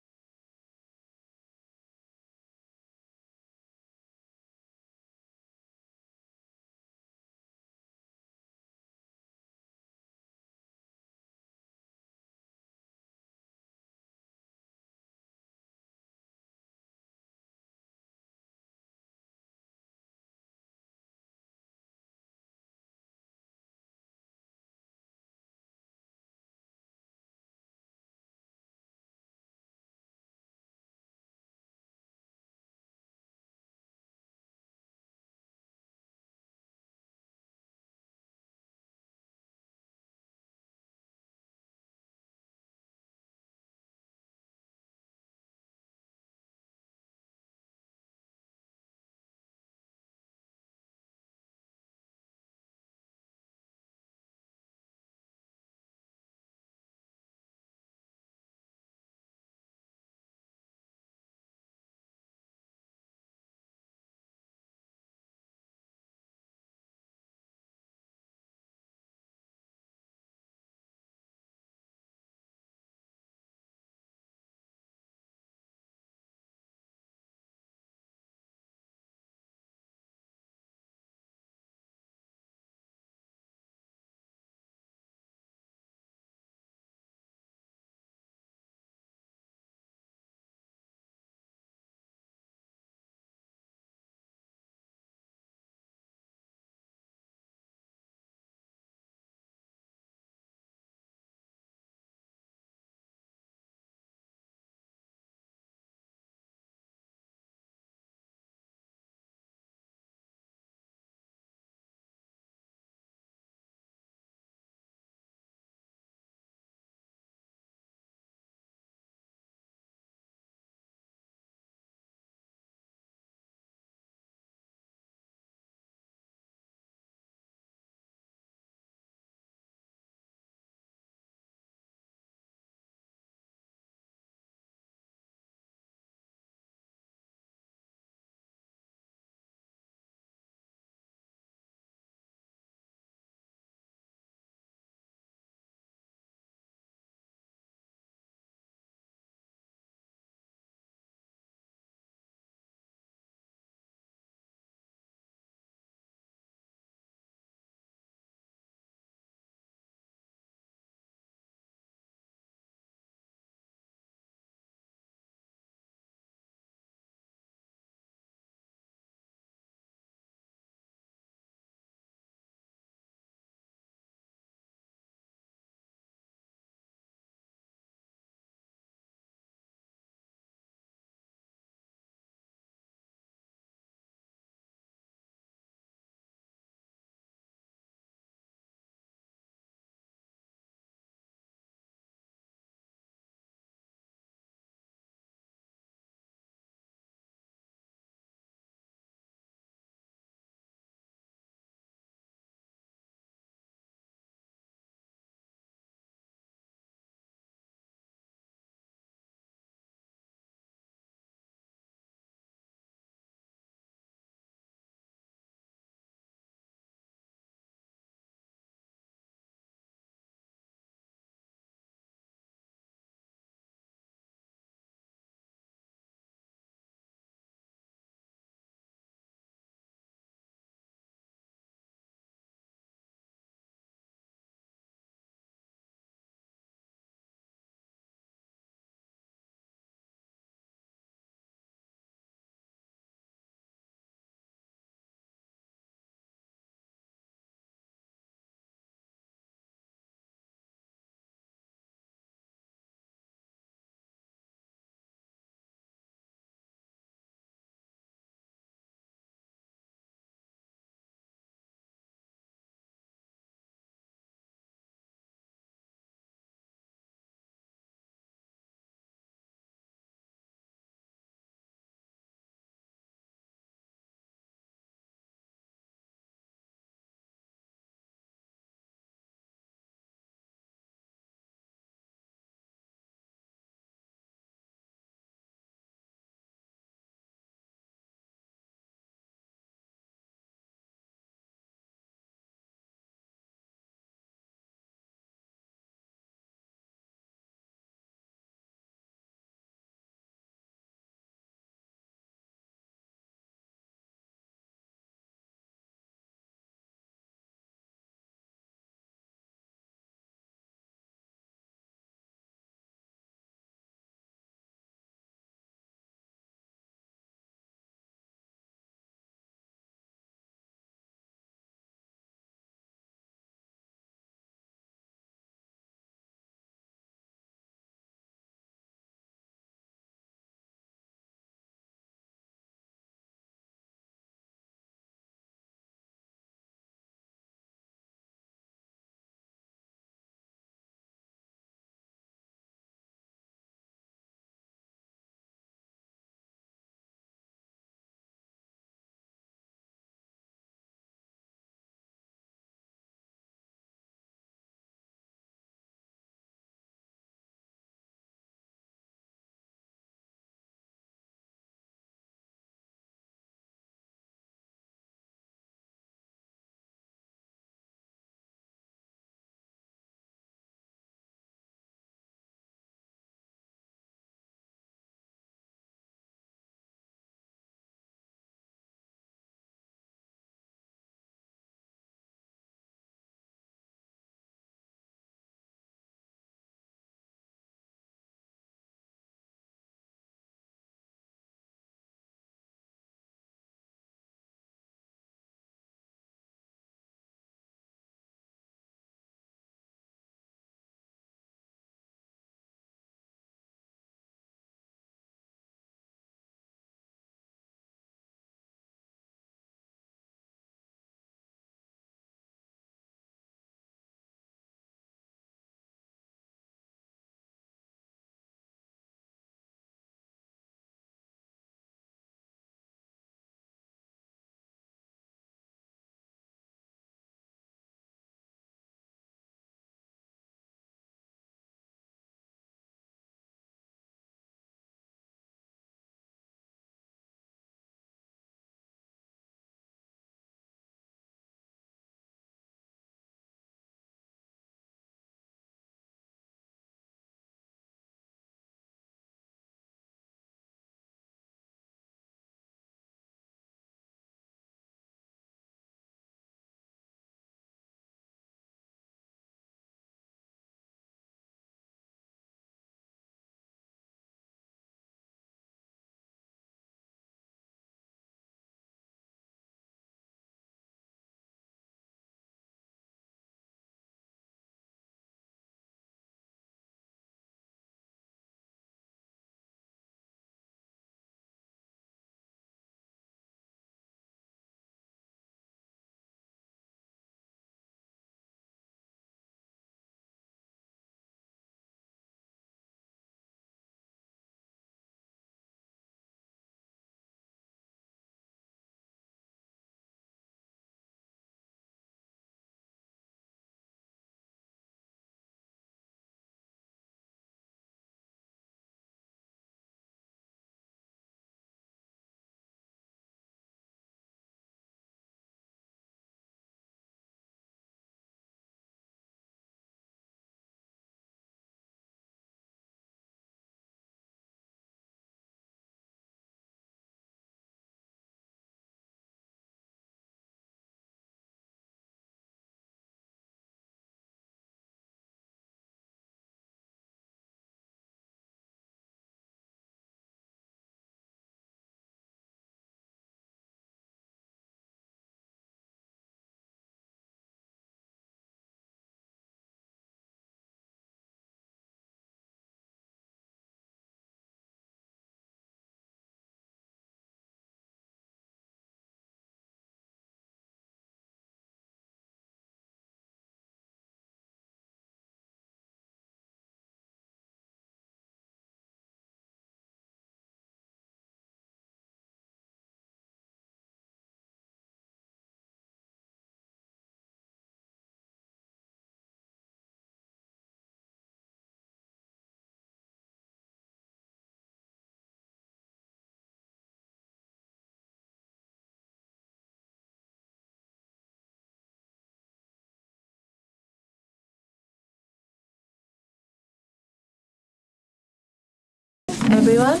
everyone.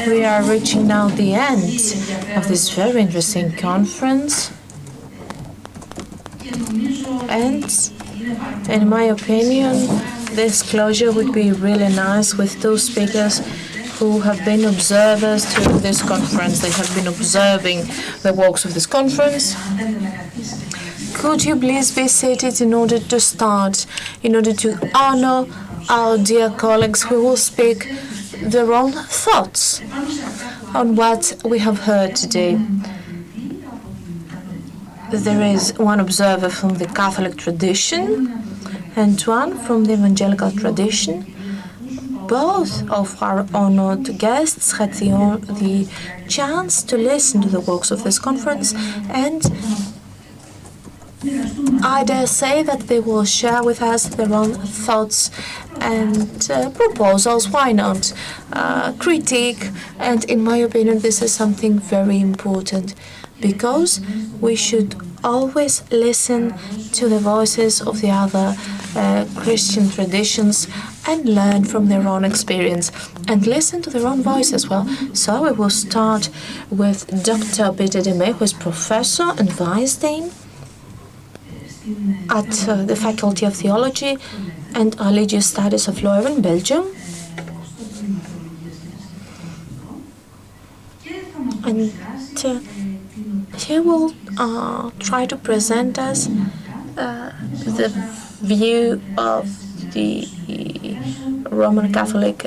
We are reaching now the end of this very interesting conference. And in my opinion, this closure would be really nice with two speakers who have been observers to this conference. They have been observing the works of this conference. Could you please be seated in order to start, in order to honor our dear colleagues who will speak their own thoughts on what we have heard today. There is one observer from the Catholic tradition and one from the Evangelical tradition. Both of our honored guests had the chance to listen to the works of this conference, and I dare say that they will share with us their own thoughts and proposals. Why not? Critique. And in my opinion, this is something very important, because we should always listen to the voices of the other Christian traditions and learn from their own experience and listen to their own voice as well. So we will start with Dr. Peter Demey, who is professor and vice dean at the Faculty of Theology and Religious Studies of Law in Belgium. And he will try to present us the view of the Roman Catholic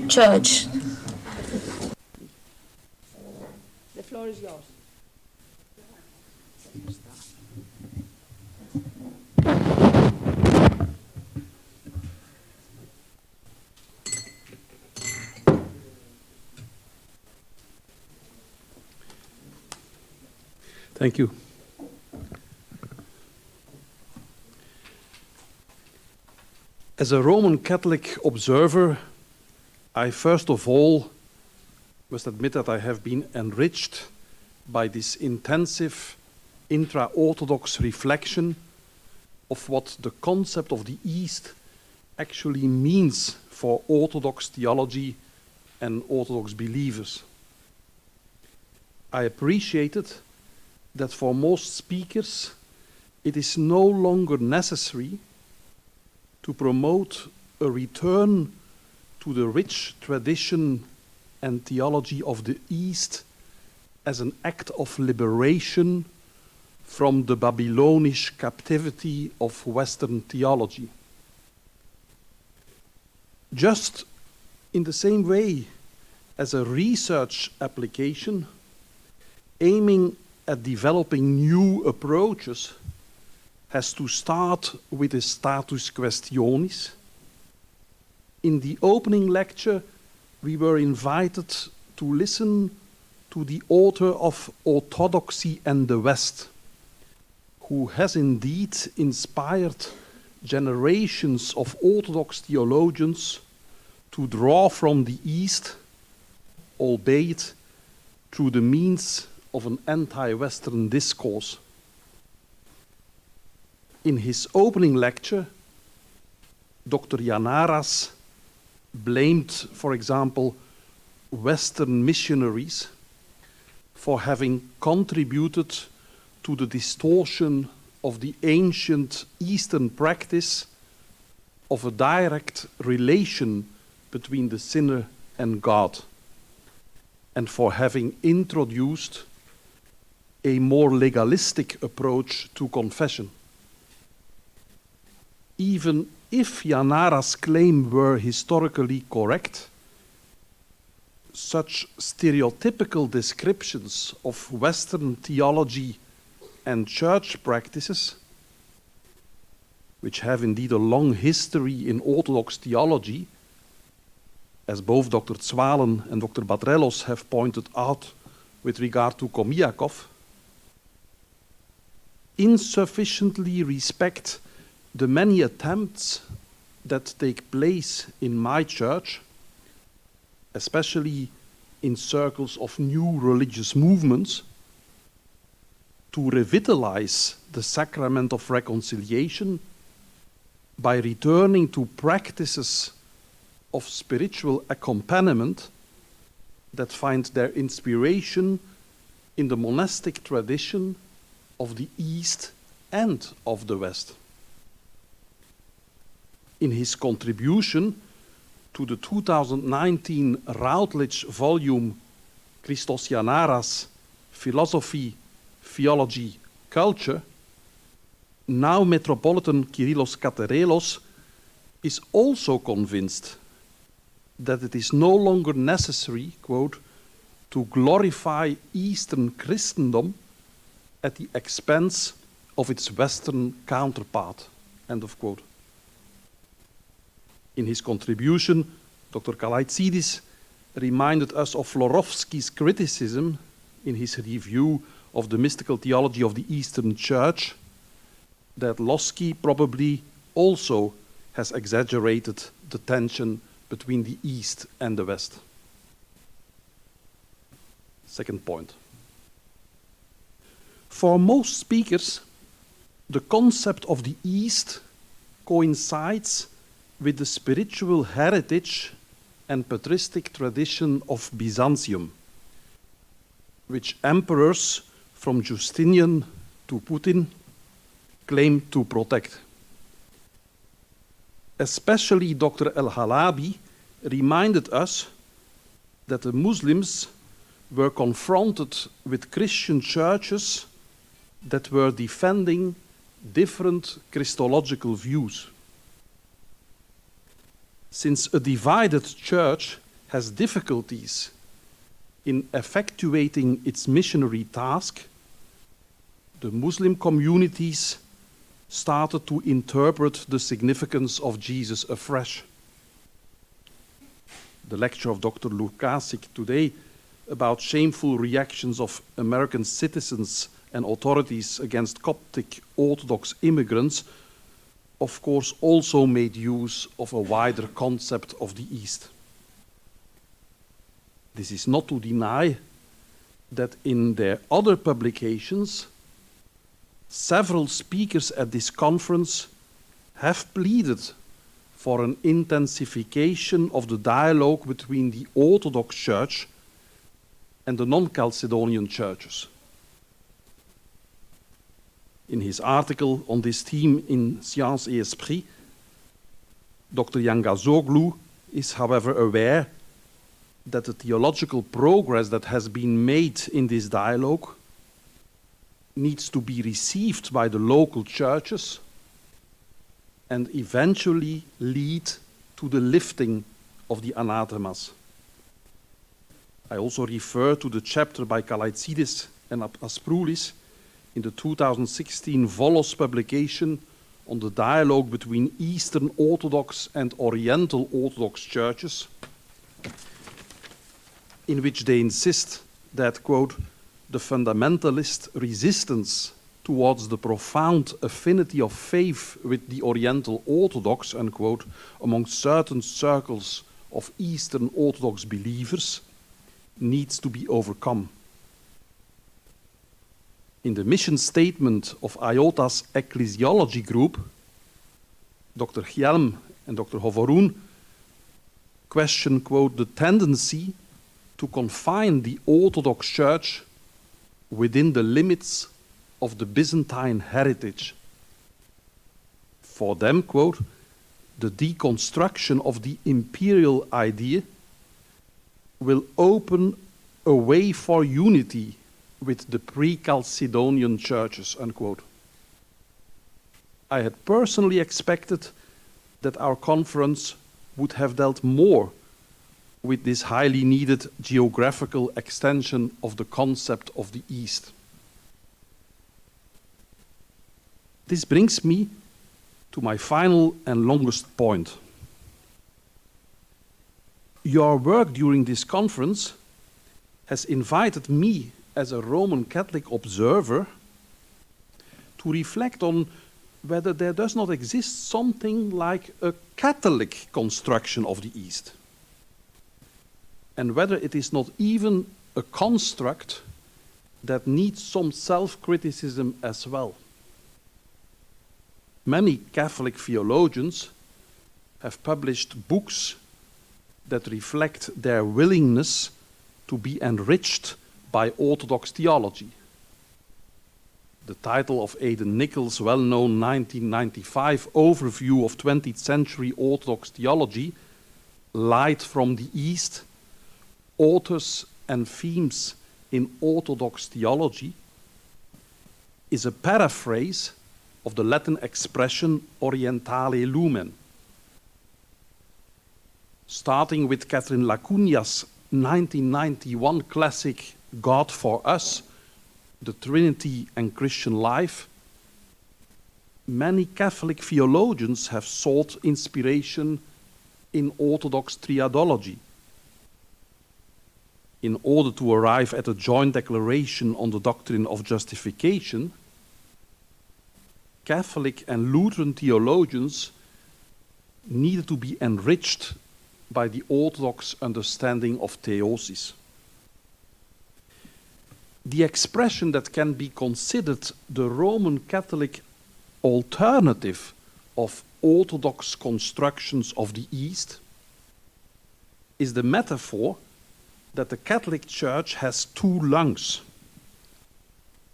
Church. The floor is yours. Thank you. As a Roman Catholic observer, I first of all must admit that I have been enriched by this intensive intra-Orthodox reflection of what the concept of the East actually means for Orthodox theology and Orthodox believers. I appreciated that for most speakers, it is no longer necessary to promote a return to the rich tradition and theology of the East as an act of liberation from the Babylonish captivity of Western theology. Just in the same way as a research application aiming at developing new approaches has to start with a status questionis. In the opening lecture, we were invited to listen to the author of Orthodoxy and the West, who has indeed inspired generations of Orthodox theologians to draw from the East, albeit through the means of an anti-Western discourse. In his opening lecture, Dr. Yanaras blamed, for example, Western missionaries for having contributed to the distortion of the ancient Eastern practice of a direct relation between the sinner and God, and for having introduced a more legalistic approach to confession. Even if Yanara's claim were historically correct, such stereotypical descriptions of Western theology and church practices, which have indeed a long history in Orthodox theology, as both Dr. Zwahlen and Dr. Bathrellos have pointed out with regard to Kyriakos, insufficiently respect the many attempts that take place in my church, especially in circles of new religious movements, to revitalize the sacrament of reconciliation by returning to practices of spiritual accompaniment that find their inspiration in the monastic tradition of the East and of the West. In his contribution to the 2019 Routledge volume Christosianaras, Philosophy, Theology, Culture, now Metropolitan Kyrillos Katerelos is also convinced that it is no longer necessary, quote, to glorify Eastern Christendom at the expense of its Western counterpart, end of quote. In his contribution, Dr. Kalaitzidis reminded us of Florovsky's criticism in his review of the mystical theology of the Eastern Church, that Losky probably also has exaggerated the tension between the East and the West. Second point. For most speakers, the concept of the East coincides with the spiritual heritage and patristic tradition of Byzantium, which emperors from Justinian to Putin claim to protect. Especially Dr. El-Halabi reminded us that the Muslims were confronted with Christian churches that were defending different Christological views. Since a divided church has difficulties in effectuating its missionary task, the Muslim communities started to interpret the significance of Jesus afresh. The lecture of Dr. Lukasik today about shameful reactions of American citizens and authorities against Coptic Orthodox immigrants, of course, also made use of a wider concept of the East. This is not to deny that in their other publications, several speakers at this conference have pleaded for an intensification of the dialogue between the Orthodox Church and the non-Chalcedonian churches. In his article on this theme in Science et Esprit, Dr. Yangazoglu is, however, aware that the theological progress that has been made in this dialogue needs to be received by the local churches and eventually lead to the lifting of the anathemas. I also refer to the chapter by Kalaitzidis and Asproulis in the 2016 Volos publication on the dialogue between Eastern Orthodox and Oriental Orthodox churches, in which they insist that, quote, the fundamentalist resistance towards the profound affinity of faith with the Oriental Orthodox, unquote, among certain circles of Eastern Orthodox believers needs to be overcome. In the mission statement of IOTA's Ecclesiology group, Dr. Hjelm and Dr. Hovorun question, quote, the tendency to confine the Orthodox Church within the limits of the Byzantine heritage. For them, quote, the deconstruction of the imperial idea will open a way for unity with the pre-Chalcedonian churches, unquote. I had personally expected that our conference would have dealt more with this highly needed geographical extension of the concept of the East. This brings me to my final and longest point. Your work during this conference has invited me as a Roman Catholic observer to reflect on whether there does not exist something like a Catholic construction of the East, and whether it is not even a construct that needs some self-criticism as well. Many Catholic theologians have published books that reflect their willingness to be enriched by Orthodox theology. The title of Aidan Nichols' well-known 1995 overview of 20th century Orthodox theology, Light from the East, Authors and Themes in Orthodox Theology, is a paraphrase of the Latin expression Orientale Lumen. Starting with Catherine Lacunia's 1991 classic God for Us, The Trinity and Christian Life, many Catholic theologians have sought inspiration in Orthodox triadology. In order to arrive at a joint declaration on the doctrine of justification, Catholic and Lutheran theologians needed to be enriched by the Orthodox understanding of theosis. The expression that can be considered the Roman Catholic alternative of Orthodox constructions of the East is the metaphor that the Catholic Church has two lungs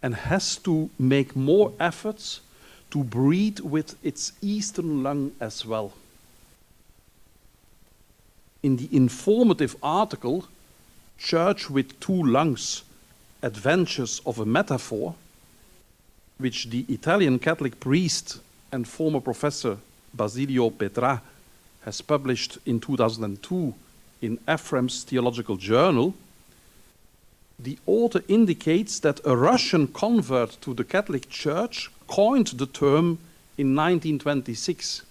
and has to make more efforts to breathe with its Eastern lung as well. In the informative article, Church with Two Lungs, Adventures of a Metaphor, which the Italian Catholic priest and former professor Basilio Petra has published in 2002 in Ephraim's Theological Journal, the author indicates that a Russian convert to the Catholic Church coined the term in 1926,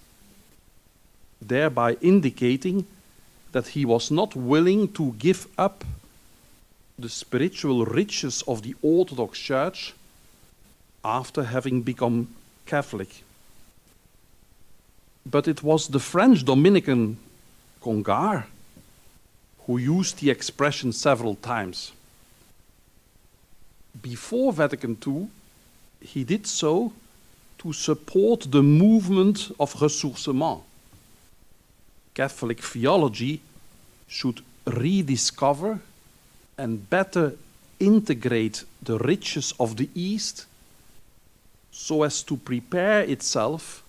thereby indicating that he was not willing to give up the spiritual riches of the Orthodox Church after having become Catholic. But it was the French Dominican Congar who used the expression several times. Before Vatican II, he did so to support the movement of ressourcement. Catholic theology should rediscover and better integrate the riches of the East so as to prepare itself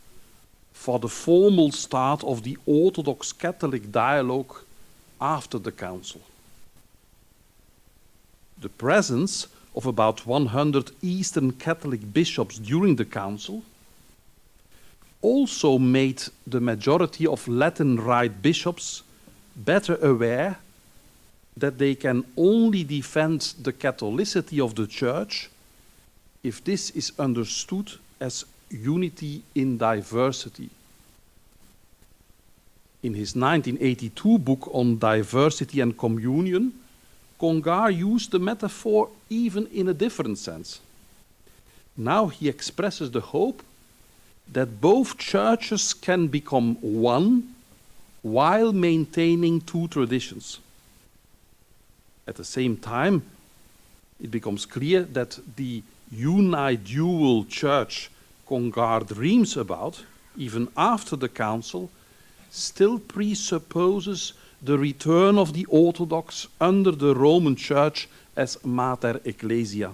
for the formal start of the Orthodox Catholic dialogue after the Council. The presence of about 100 Eastern Catholic bishops during the Council also made the majority of Latin Rite bishops better aware that they can only defend the Catholicity of the Church if this is understood as unity in diversity. In his 1982 book on diversity and communion, Congar used the metaphor even in a different sense. Now he expresses the hope that both churches can become one while maintaining two traditions. At the same time, it becomes clear that the unidual church Congar dreams about, even after the Council, still presupposes the return of the Orthodox under the Roman Church as Mater Ecclesia.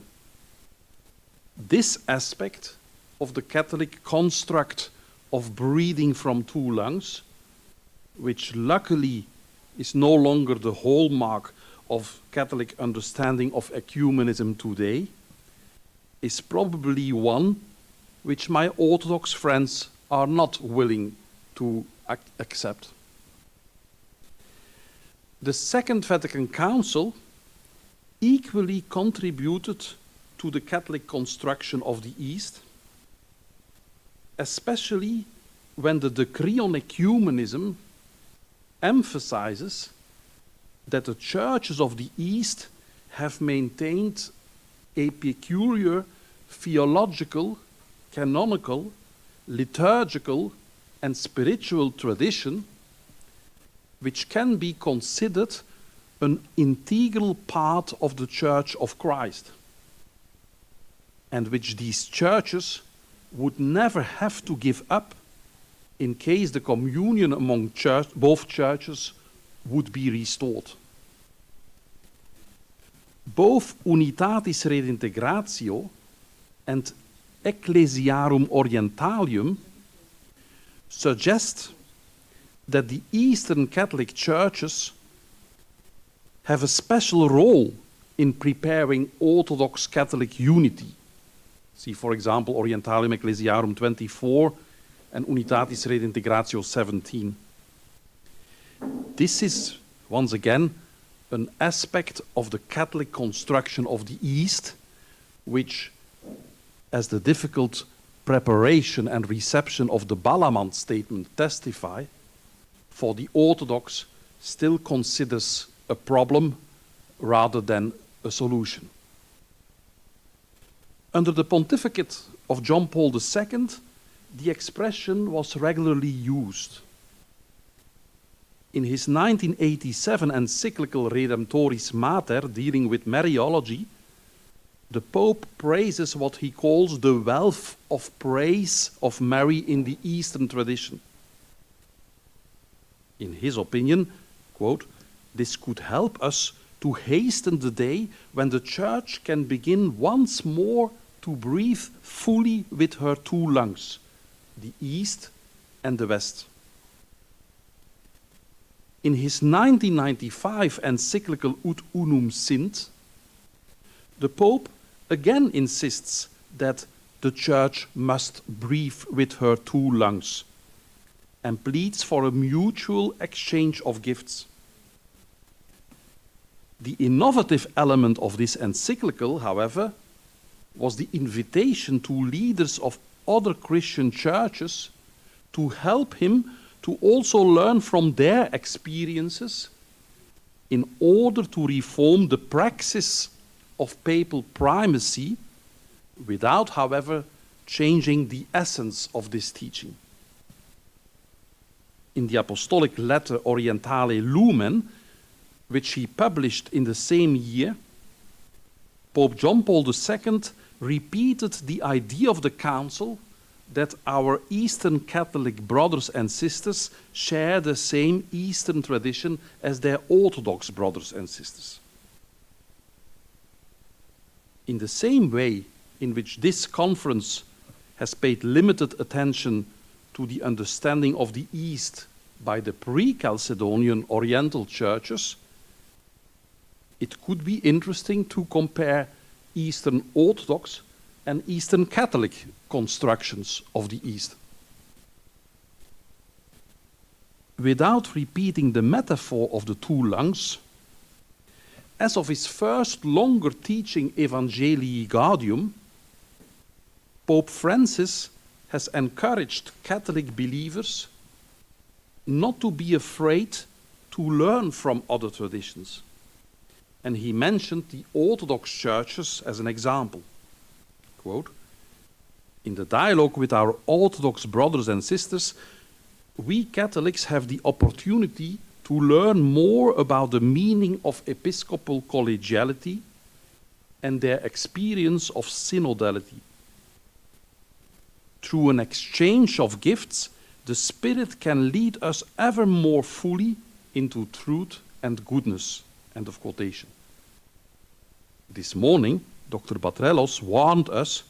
This aspect of the Catholic construct of breathing from two lungs, which luckily is no longer the hallmark of Catholic understanding of ecumenism today, is probably one which my Orthodox friends are not willing to accept. The Second Vatican Council equally contributed to the Catholic construction of the East, especially when the decree on ecumenism emphasizes that the churches of the East have maintained a peculiar theological, canonical, liturgical, and spiritual tradition which can be considered an integral part of the Church of Christ, and which these churches would never have to give up in case the communion among both churches would be restored. Both Unitatis Redintegratio and Ecclesiarum Orientalium suggest that the Eastern Catholic churches have a special role in preparing Orthodox Catholic unity. See, for example, Orientalium Ecclesiarum 24 and Unitatis Redintegratio 17. This is, once again, an aspect of the Catholic construction of the East, which, as the difficult preparation and reception of the Balamant statement testify, for the Orthodox still considers a problem rather than a solution. Under the pontificate of John Paul II, the expression was regularly used. In his 1987 encyclical Redemptoris Mater, dealing with Mariology, the Pope praises what he calls the wealth of praise of Mary in the Eastern tradition. In his opinion, quote, "This could help us to hasten the day when the Church can begin once more to breathe fully with her two lungs, the East and the West." In his 1995 encyclical Ut Unum Sint, the Pope again insists that the Church must breathe with her two lungs and pleads for a mutual exchange of gifts. The innovative element of this encyclical, however, was the invitation to leaders of other Christian churches to help him to also learn from their experiences in order to reform the praxis of papal primacy without, however, changing the essence of this teaching. In the apostolic letter Orientale Lumen, which he published in the same year, Pope John Paul II repeated the idea of the Council that our Eastern Catholic brothers and sisters share the same Eastern tradition as their Orthodox brothers and sisters. In the same way in which this conference has paid limited attention to the understanding of the East by the pre-Chalcedonian Oriental churches, it could be interesting to compare Eastern Orthodox and Eastern Catholic constructions of the East. Without repeating the metaphor of the two lungs, as of his first longer teaching Evangelii Gaudium, Pope Francis has encouraged Catholic believers not to be afraid to learn from other traditions. And he mentioned the Orthodox churches as an example. Quote, "In the dialogue with our Orthodox brothers and sisters, we Catholics have the opportunity to learn more about the meaning of episcopal collegiality and their experience of synodality. Through an exchange of gifts, the Spirit can lead us ever more fully into truth and goodness." End of quotation. This morning, Dr. Bathrellos warned us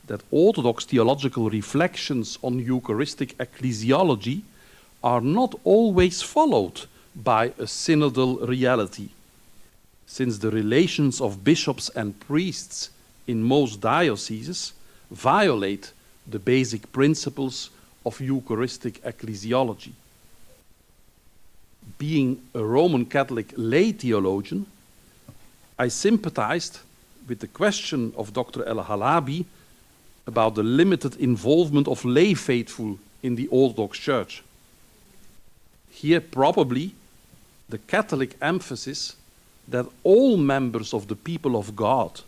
that Orthodox theological reflections on Eucharistic ecclesiology are not always followed by a synodal reality, since the relations of bishops and priests in most dioceses violate the basic principles of Eucharistic ecclesiology. Being a Roman Catholic lay theologian, I sympathized with the question of Dr. El-Halabi about the limited involvement of lay faithful in the Orthodox Church. Here probably the Catholic emphasis that all members of the people of God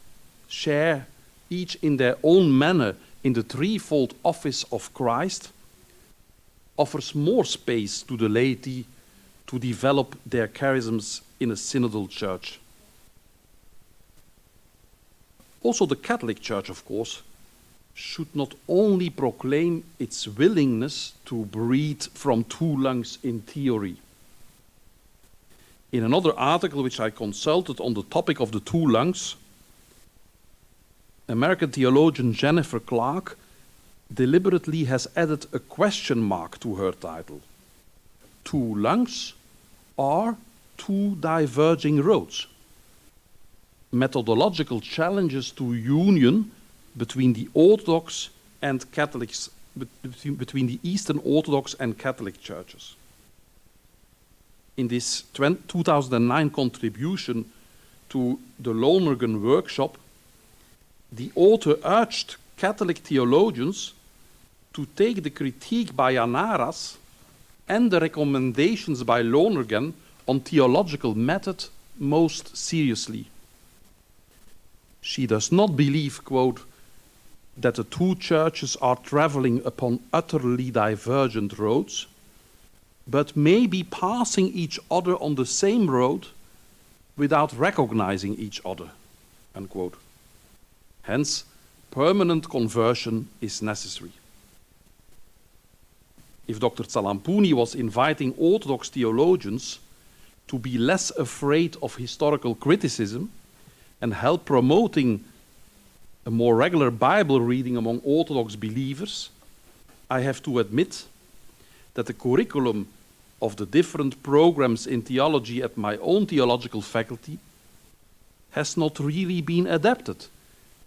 share, each in their own manner, in the threefold office of Christ, offers more space to the laity to develop their charisms in a synodal church. Also, the Catholic Church, of course, should not only proclaim its willingness to breathe from two lungs in theory. In another article which I consulted on the topic of the two lungs, American theologian Jennifer Clark deliberately has added a question mark to her title. Two lungs are two diverging roads. Methodological challenges to union between the Orthodox and Catholics, between the Eastern Orthodox and Catholic churches. In this 2009 contribution to the Lonergan workshop, the author urged Catholic theologians to take the critique by Anaras and the recommendations by Lonergan on theological method most seriously. She does not believe, quote, that the two churches are traveling upon utterly divergent roads, but may be passing each other on the same road without recognizing each other, unquote. Hence, permanent conversion is necessary. If Dr. Tzalampuni was inviting Orthodox theologians to be less afraid of historical criticism and help promoting a more regular Bible reading among Orthodox believers, I have to admit that the curriculum of the different programs in theology at my own theological faculty has not really been adapted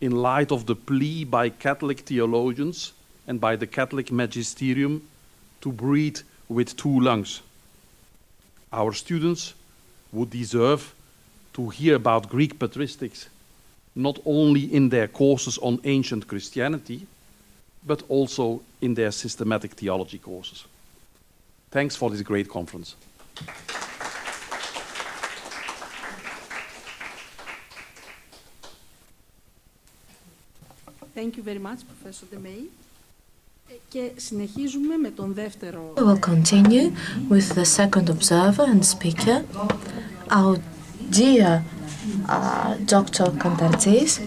in light of the plea by Catholic theologians and by the Catholic magisterium to breathe with two lungs. Our students would deserve to hear about Greek patristics not only in their courses on ancient Christianity, but also in their systematic theology courses. Thanks for this great conference. Thank you very much, Professor Demey. Και συνεχίζουμε με τον δεύτερο. We will continue with the second observer and speaker, our dear Dr. Kantartzis.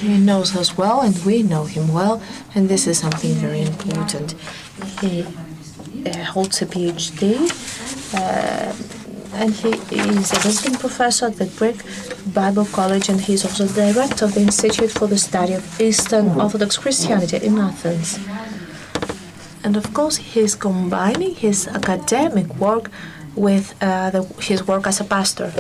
He knows us well and we know him well, and this is something very important. He holds a PhD and he is a visiting professor at the Greek Bible College, and he is also director of the Institute for the Study of Eastern Orthodox Christianity in Athens. And of course, he is combining his academic work with his work as a pastor.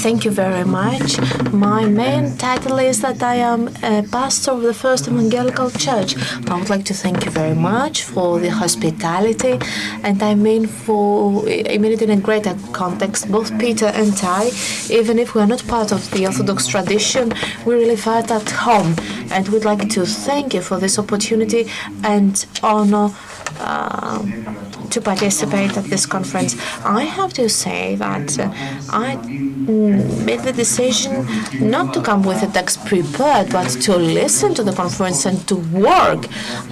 Thank you very much. My main title is that I am a pastor of the First Evangelical Church. I would like to thank you very much for the hospitality, and I mean it in a greater context. Both Peter and I, even if we are not part of the Orthodox tradition, we really felt at home, and we'd like to thank you for this opportunity and honor to participate at this conference. I have to say that I made the decision not to come with a text prepared, but to listen to the conference and to work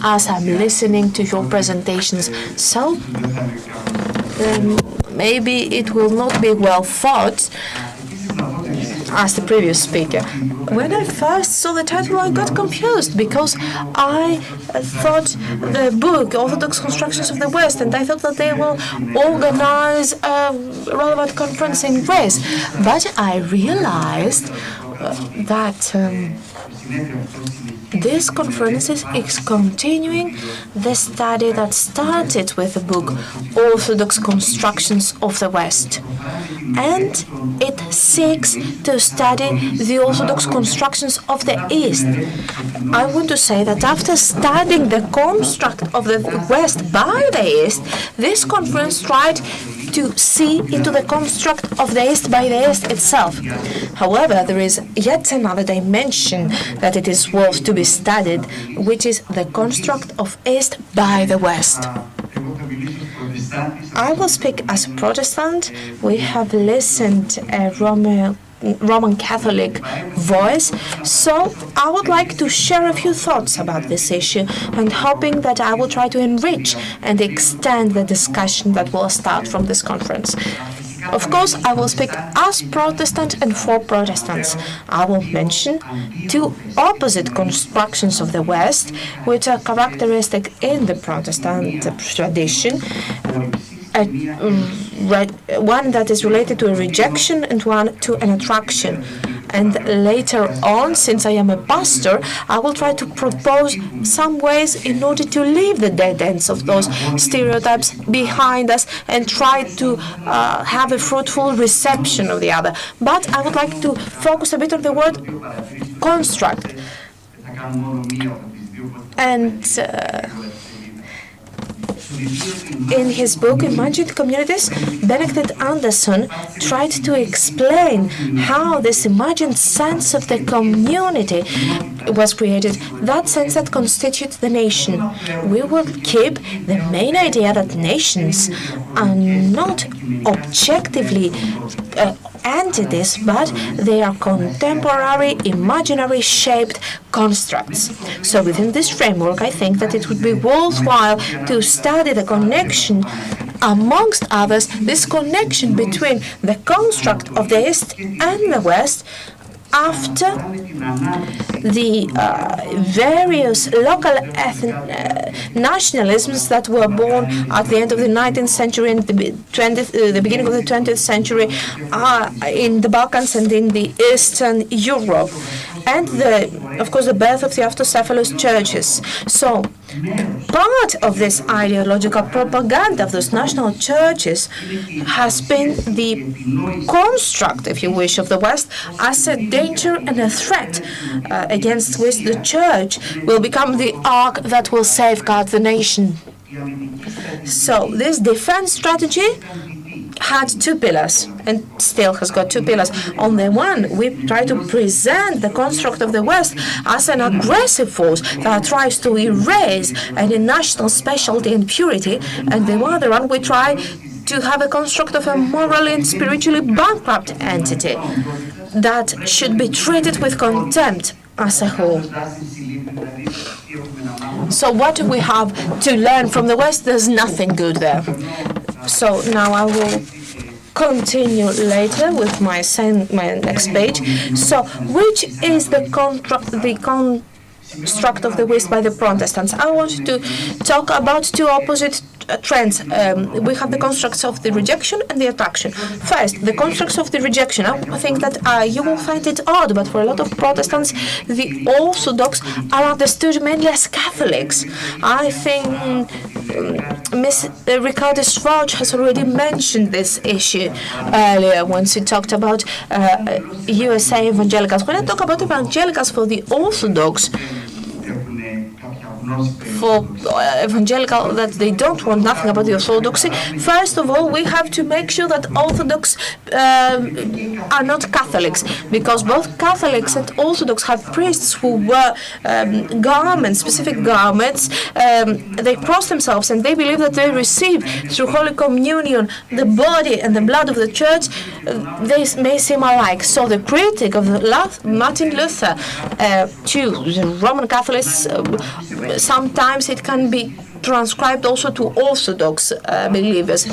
as I'm listening to your presentations. So maybe it will not be well thought as the previous speaker. When I first saw the title, I got confused because I thought the book, Orthodox Constructions of the West, and I thought that they will organize a relevant conference in Greece. But I realized that this conference is continuing the study that started with the book Orthodox Constructions of the West. And it seeks to study the Orthodox constructions of the East. I want to say that after studying the construct of the West by the East, this conference tried to see into the construct of the East by the East itself. However, there is yet another dimension that it is worth to be studied, which is the construct of East by the West. I will speak as a Protestant. We have listened a Roman Catholic voice, so I would like to share a few thoughts about this issue, and hoping that I will try to enrich and extend the discussion that will start from this conference. Of course, I will speak as Protestant and for Protestants. I will mention two opposite constructions of the West, which are characteristic in the Protestant tradition. One that is related to a rejection and one to an attraction. And later on, since I am a pastor, I will try to propose some ways in order to leave the dead ends of those stereotypes behind us and try to have a fruitful reception of the other. But I would like to focus a bit on the word construct. And in his book, Imagined Communities, Benedict Anderson tried to explain how this imagined sense of the community was created, that sense that constitutes the nation. We will keep the main idea that nations are not objectively entities, but they are contemporary, imaginary shaped constructs. So within this framework, I think that it would be worthwhile to study the connection, amongst others, this connection between the construct of the East and the West after the various local nationalisms that were born at the end of the 19th century and the beginning of the 20th century in the Balkans and in the Eastern Europe. And, of course, the birth of the autocephalous churches. So, part of this ideological propaganda of those national churches has been the construct, if you wish, of the West as a danger and a threat against which the church will become the ark that will safeguard the nation. So, this defense strategy had two pillars and still has got two pillars. On the one, we try to present the construct of the West as an aggressive force that tries to erase any national specialty and purity, and the other one, we try to have a construct of a morally and spiritually bankrupt entity that should be treated with contempt as a whole. So what do we have to learn from the West? There's nothing good there. So now I will continue later with my next page. So which is the construct of the West by the Protestants? I want to talk about two opposite trends. We have the constructs of the rejection and the attraction. First, the constructs of the rejection. I think that you will find it odd, but for a lot of Protestants, the Orthodox are understood mainly as Catholics. I think Miss Riccardi-Swartz has already mentioned this issue earlier when she talked about USA evangelicals. When I talk about evangelicals for the Orthodox, for evangelical that they don't want nothing about the Orthodoxy, first of all, we have to make sure that Orthodox are not Catholics, because both Catholics and Orthodox have priests who wear garments, specific garments. They cross themselves and they believe that they receive through Holy Communion the body and the blood of the Church. They may seem alike. So the critic of Martin Luther to the Roman Catholics, sometimes it can be transcribed also to Orthodox believers.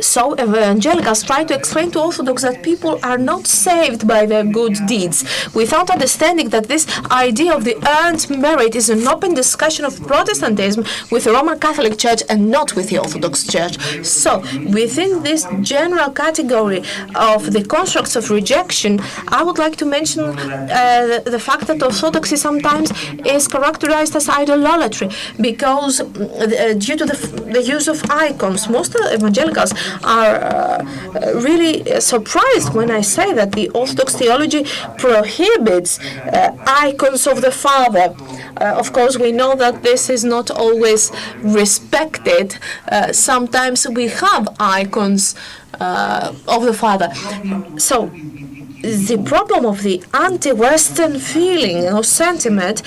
So evangelicals try to explain to Orthodox that people are not saved by their good deeds, without understanding that this idea of the earned merit is an open discussion of Protestantism with the Roman Catholic Church and not with the Orthodox Church. So within this general category of the constructs of rejection, I would like to mention the fact that Orthodoxy sometimes is characterized as idolatry, because due to the use of icons, most evangelicals are really surprised when I say that the Orthodox theology prohibits icons of the Father. Of course, we know that this is not always respected. Sometimes we have icons of the Father. So the problem of the anti-Western feeling or sentiment,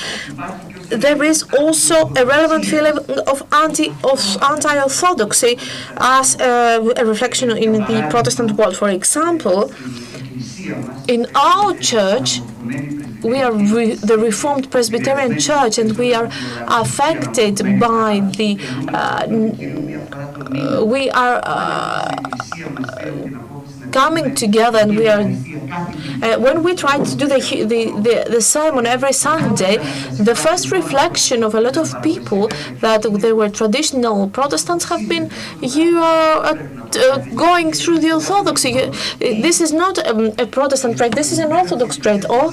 there is also a relevant feeling of anti-orthodoxy as a reflection in the Protestant world. For example, in our church, we are the Reformed Presbyterian Church, and we are affected by the we are coming together, and we are when we try to do the sermon every Sunday, the first reflection of a lot of people that they were traditional Protestants have been, you are going through the Orthodoxy. This is not a Protestant trait, this is an Orthodox trait. Or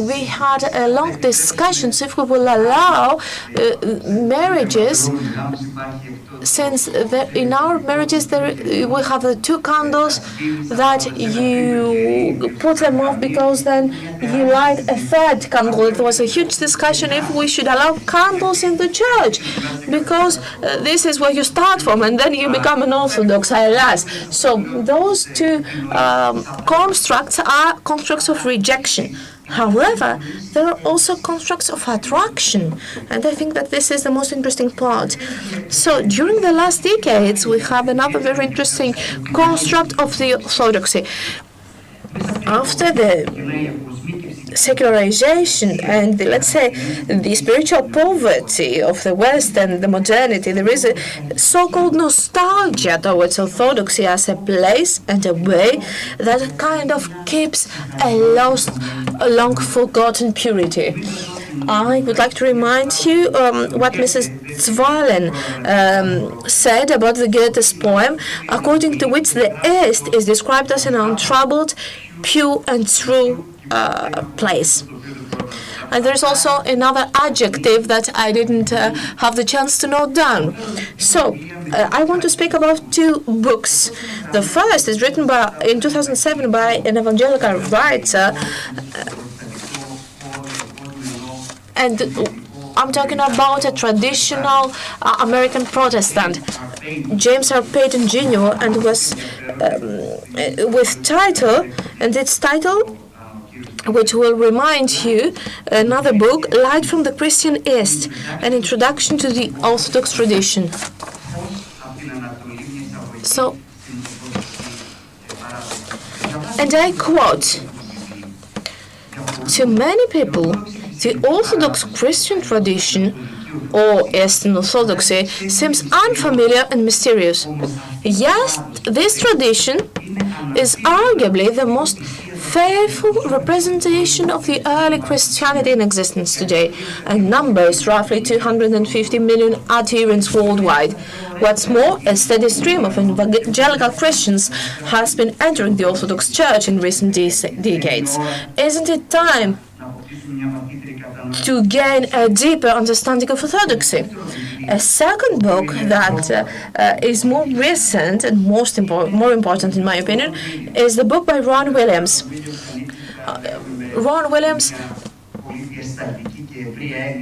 we had a long discussions if we will allow marriages, since in our marriages we have the two candles that you put them off because then you light a third candle. It was a huge discussion if we should allow candles in the church, because this is where you start from and then you become an Orthodox, alas. So those two constructs are constructs of rejection. However, there are also constructs of attraction, and I think that this is the most interesting part. So during the last decades, we have another very interesting construct of the Orthodoxy. After the secularization and let's say the spiritual poverty of the West and the modernity, there is a so-called nostalgia towards Orthodoxy as a place and a way that kind of keeps a lost, long forgotten purity. I would like to remind you what Mrs. Zwahlen said about the Goethe's poem, according to which the East is described as an untroubled, pure and true place. And there's also another adjective that I didn't have the chance to note down. So I want to speak about two books. The first is written in 2007 by an evangelical writer, and I'm talking about a traditional American Protestant, James R. Payton Jr., and was with title, and its title, which will remind you, another book, Light from the Christian East, an introduction to the Orthodox tradition. So, and I quote, to many people, the Orthodox Christian tradition, or Eastern Orthodoxy, seems unfamiliar and mysterious. Yet, this tradition is arguably the most faithful representation of the early Christianity in existence today, and numbers roughly 250 million adherents worldwide. What's more, a steady stream of evangelical Christians has been entering the Orthodox Church in recent decades. Isn't it time to gain a deeper understanding of Orthodoxy? A second book that is more recent and more important, in my opinion, is the book by Ron Williams. Ron Williams,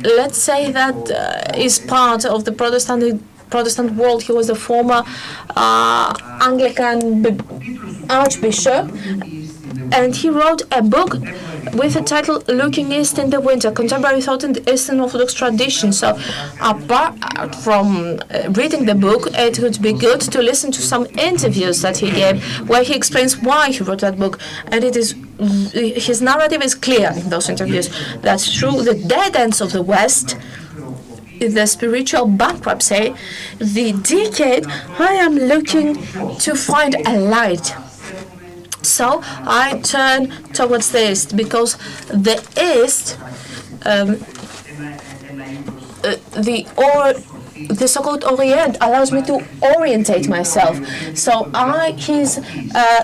let's say that is part of the Protestant world. He was the former Anglican Archbishop, and he wrote a book with the title Looking East in the Winter, Contemporary Thought in the Eastern Orthodox Tradition. So apart from reading the book, it would be good to listen to some interviews that he gave where he explains why he wrote that book. And it is his narrative is clear in those interviews, that through the dead ends of the West, the spiritual bankruptcy, the decade, I am looking to find a light. So I turn towards the East, because the East, the so-called Orient allows me to orientate myself. So he's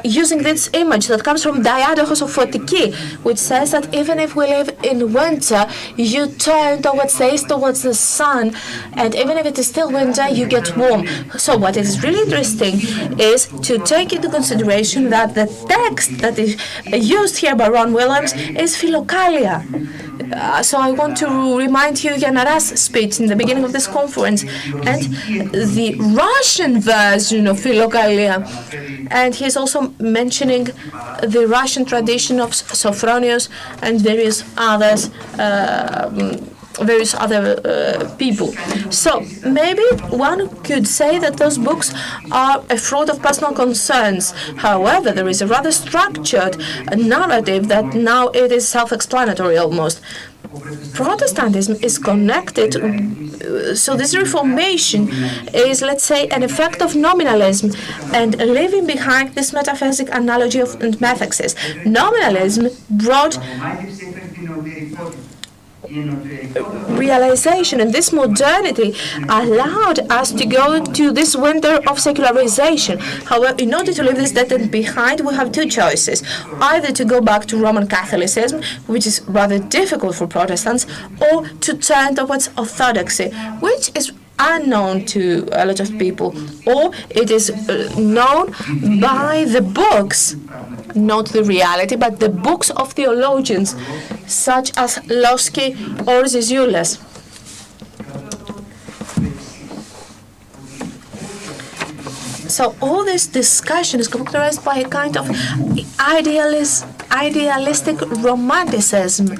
using this image that comes from Diadochos of Photiki, which says that even if we live in winter, you turn towards the east, towards the sun, and even if it is still winter, you get warm. So what is really interesting is to take into consideration that the text that is used here by Ron Williams is Philokalia. So I want to remind you Yanara's speech in the beginning of this conference, and the Russian version of Philokalia. And he's also mentioning the Russian tradition of Sophronius and various others, people. So maybe one could say that those books are a fruit of personal concerns. However, there is a rather structured narrative that now it is self-explanatory almost. Protestantism is connected So this reformation is, let's say, an effect of nominalism and leaving behind this metaphysic analogy of metaxis. Nominalism brought realization, and this modernity allowed us to go to this winter of secularization. However, in order to leave this dead behind, we have two choices: either to go back to Roman Catholicism, which is rather difficult for Protestants, or to turn towards Orthodoxy, which is unknown to a lot of people, or it is known by the books, not the reality, but the books of theologians such as Florovsky or Zizioulas. So all this discussion is characterized by a kind of idealistic romanticism.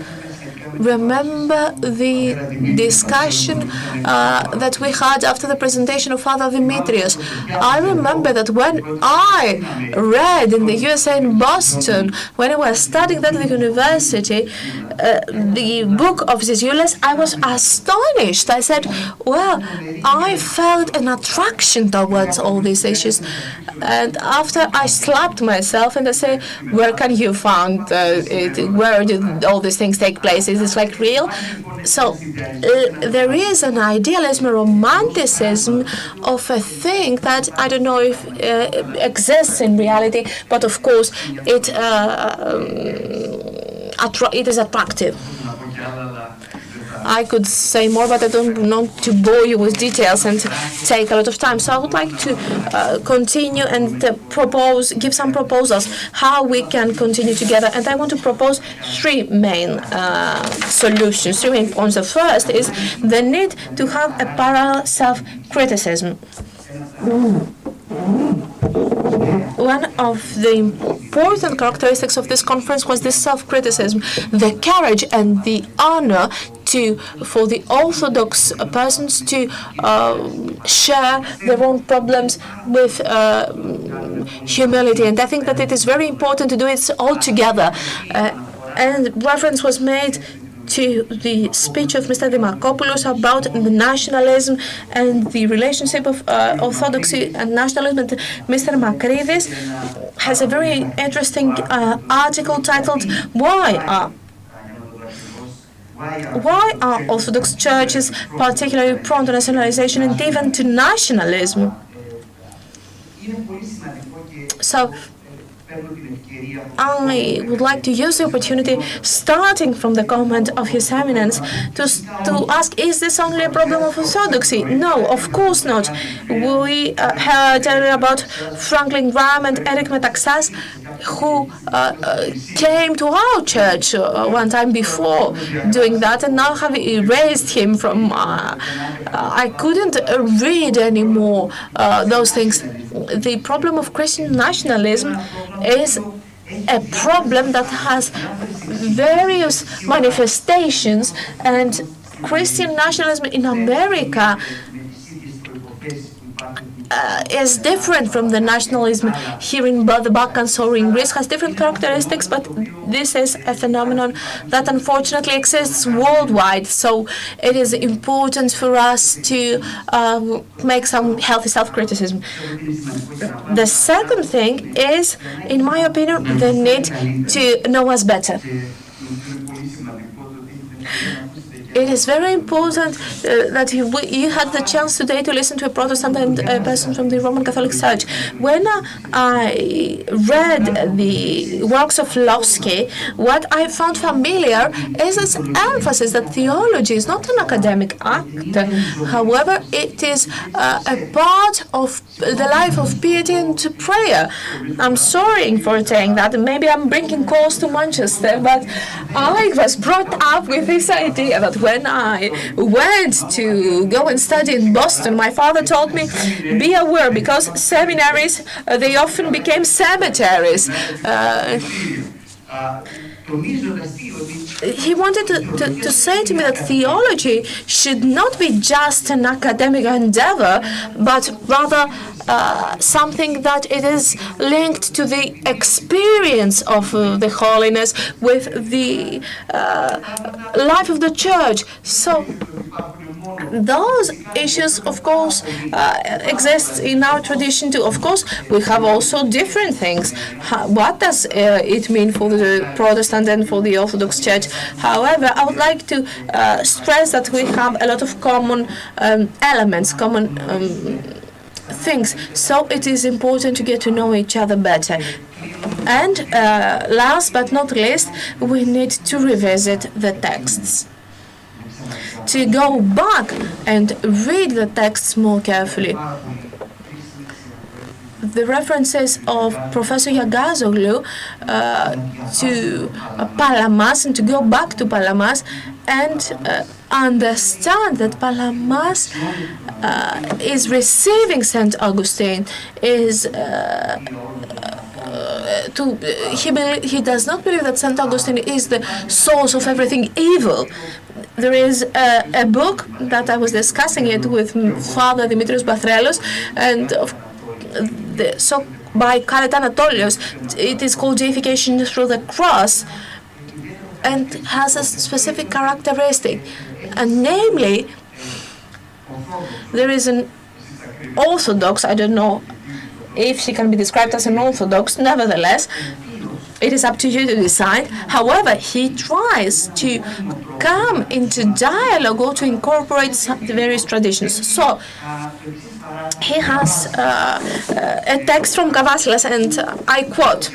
Remember the discussion that we had after the presentation of Father Demetrios. I remember that when I read in the USA in Boston, when I was studying at the university, the book of Zizioulas, I was astonished. I said, well, I felt an attraction towards all these issues. And after I slapped myself and I say, where can you find it? Where did all these things take place? Is this like real? So there is an idealism, a romanticism of a thing that I don't know if exists in reality, but of course it is attractive. I could say more, but I don't want to bore you with details and take a lot of time. So I would like to continue and give some proposals how we can continue together. And I want to propose three main solutions, 3 main points. The first is the need to have a parallel self-criticism. One of the important characteristics of this conference was this self-criticism, the courage and the honor for the Orthodox persons to share their own problems with humility. And I think that it is very important to do it all together. And reference was made to the speech of Mr. Dimarkopoulos about the nationalism and the relationship of Orthodoxy and nationalism. And Mr. Makridis has a very interesting article titled Why are Orthodox churches particularly prone to nationalization and even to nationalism? So I would like to use the opportunity, starting from the comment of His Eminence, to ask, is this only a problem of Orthodoxy? No, of course not. We heard earlier about Franklin Graham and Eric Metaxas, who came to our church one time before doing that, and now have erased him from... I couldn't read anymore those things. The problem of Christian nationalism is a problem that has various manifestations, and Christian nationalism in America is different from the nationalism here in the Balkans or in Greece, has different characteristics, but this is a phenomenon that unfortunately exists worldwide. So it is important for us to make some healthy self-criticism. The second thing is, in my opinion, the need to know us better. It is very important that you had the chance today to listen to a Protestant and a person from the Roman Catholic Church. When I read the works of Florovsky, what I found familiar is this emphasis that theology is not an academic act. However, it is a part of the life of piety and prayer. I'm sorry for saying that. Maybe I'm bringing calls to Manchester, but I was brought up with this idea that when I went to go and study in Boston, my father told me, be aware, because seminaries, they often became cemeteries. He wanted to say to me that theology should not be just an academic endeavor, but rather something that it is linked to the experience of the holiness with the life of the church. So those issues, of course, exist in our tradition too. Of course, we have also different things. What does it mean for the Protestant and for the Orthodox Church? However, I would like to stress that we have a lot of common elements, common things. So it is important to get to know each other better. And last but not least, we need to revisit the texts, to go back and read the texts more carefully. The references of Professor Yagazoglu to Palamas, and to go back to Palamas and understand that Palamas is receiving St. Augustine, is he does not believe that St. Augustine is the source of everything evil. There is a book that I was discussing it with Father Demetrios Bathrellos, and so by Kalaitzidis. It is called Deification Through the Cross, and has a specific characteristic, and namely, there is an Orthodox, I don't know if she can be described as an Orthodox, nevertheless, it is up to you to decide. However, he tries to come into dialogue or to incorporate the various traditions. So, he has a text from Kavasilas, and I quote.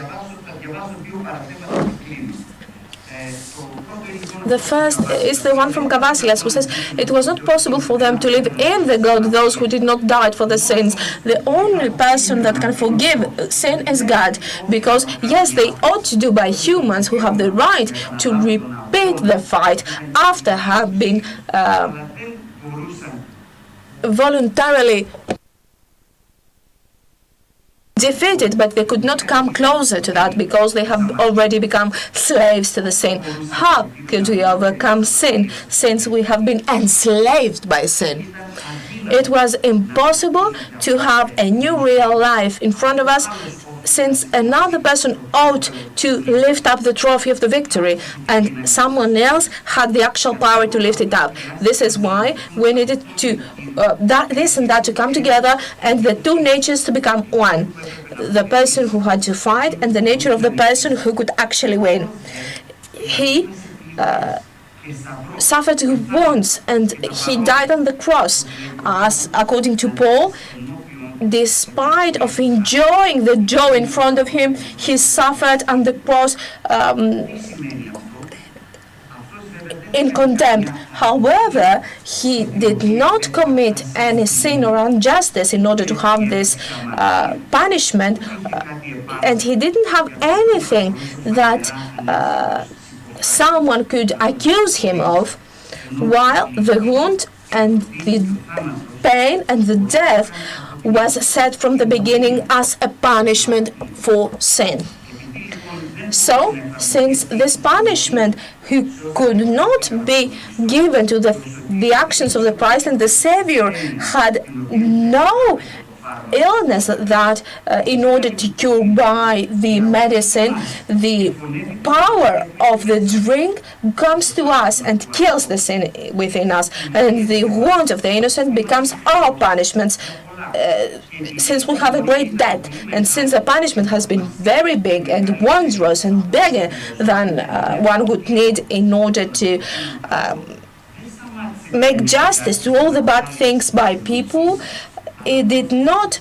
The first is the one from Kavasilas, who says, "It was not possible for them to live in the God those who did not die for the sins. The only person that can forgive sin is God, because, yes, they ought to do by humans who have the right to repeat the fight after having been voluntarily defeated, but they could not come closer to that because they have already become slaves to the sin. How could we overcome sin since we have been enslaved by sin? It was impossible to have a new real life in front of us, since another person ought to lift up the trophy of the victory, and someone else had the actual power to lift it up. This is why we needed to this and that to come together, and the two natures to become one. The person who had to fight and the nature of the person who could actually win. He suffered wounds and he died on the cross, as according to Paul. Despite of enjoying the joy in front of him, he suffered on the cross in contempt. However, he did not commit any sin or injustice in order to have this punishment, and he didn't have anything that someone could accuse him of, while the wound and the pain and the death was set from the beginning as a punishment for sin. So, since this punishment could not be given to the actions of the Christ, and the Savior had no illness that in order to cure by the medicine, the power of the drink comes to us and kills the sin within us, and the wound of the innocent becomes our punishments. Since we have a great debt, and since the punishment has been very big and wondrous and bigger than one would need in order to make justice to all the bad things by people, it did not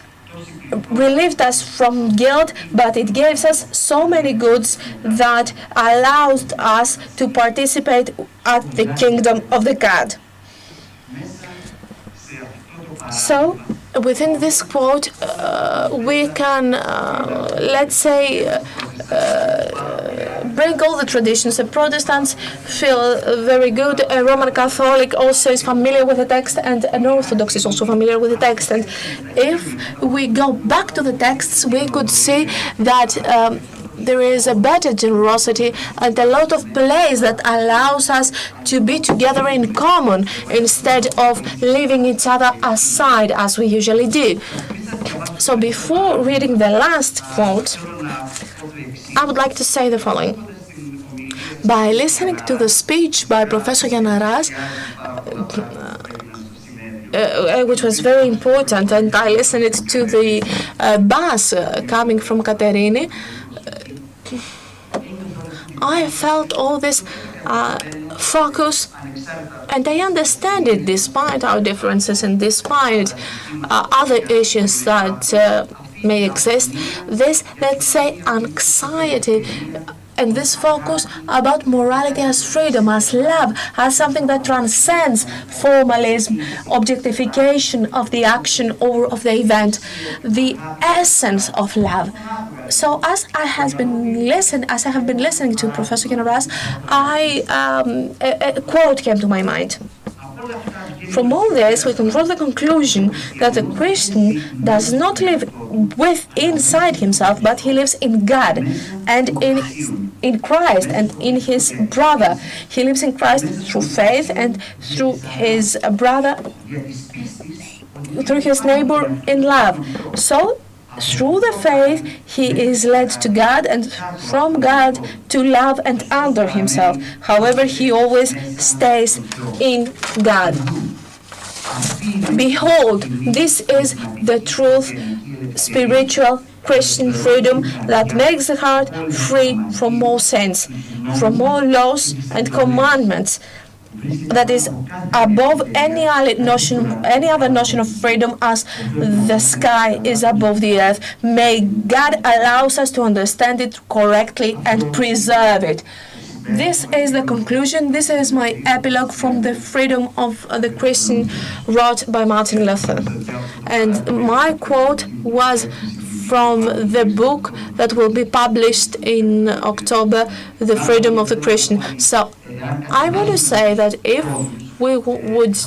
relieve us from guilt, but it gives us so many goods that allows us to participate at the kingdom of the God. So, within this quote, we can, let's say, bring all the traditions. The Protestants feel very good. A Roman Catholic also is familiar with the text, and an Orthodox is also familiar with the text. And if we go back to the texts, we could see that there is a better generosity and a lot of place that allows us to be together in common instead of leaving each other aside as we usually do. So before reading the last quote, I would like to say the following. By listening to the speech by Professor Yanaras, which was very important, and I listened to the bus coming from Katerini. I felt all this focus, and I understand it despite our differences and despite other issues that may exist. This, let's say, anxiety and this focus about morality as freedom, as love, as something that transcends formalism, objectification of the action or of the event, the essence of love. So as I have been listening to Professor Kenoras, a quote came to my mind. From all this, we can draw the conclusion that a Christian does not live inside himself, but he lives in God and in Christ and in his brother. He lives in Christ through faith and through his brother, through his neighbor in love. So, through the faith, he is led to God, and from God to love and under himself. However, he always stays in God. Behold, this is the truth, spiritual Christian freedom that makes the heart free from all sins, from all laws and commandments, that is above any other notion of freedom, as the sky is above the earth. May God allow us to understand it correctly and preserve it. This is the conclusion. This is my epilogue from the Freedom of the Christian, wrote by Martin Luther. And my quote was from the book that will be published in October, The Freedom of the Christian. So I want to say that if we would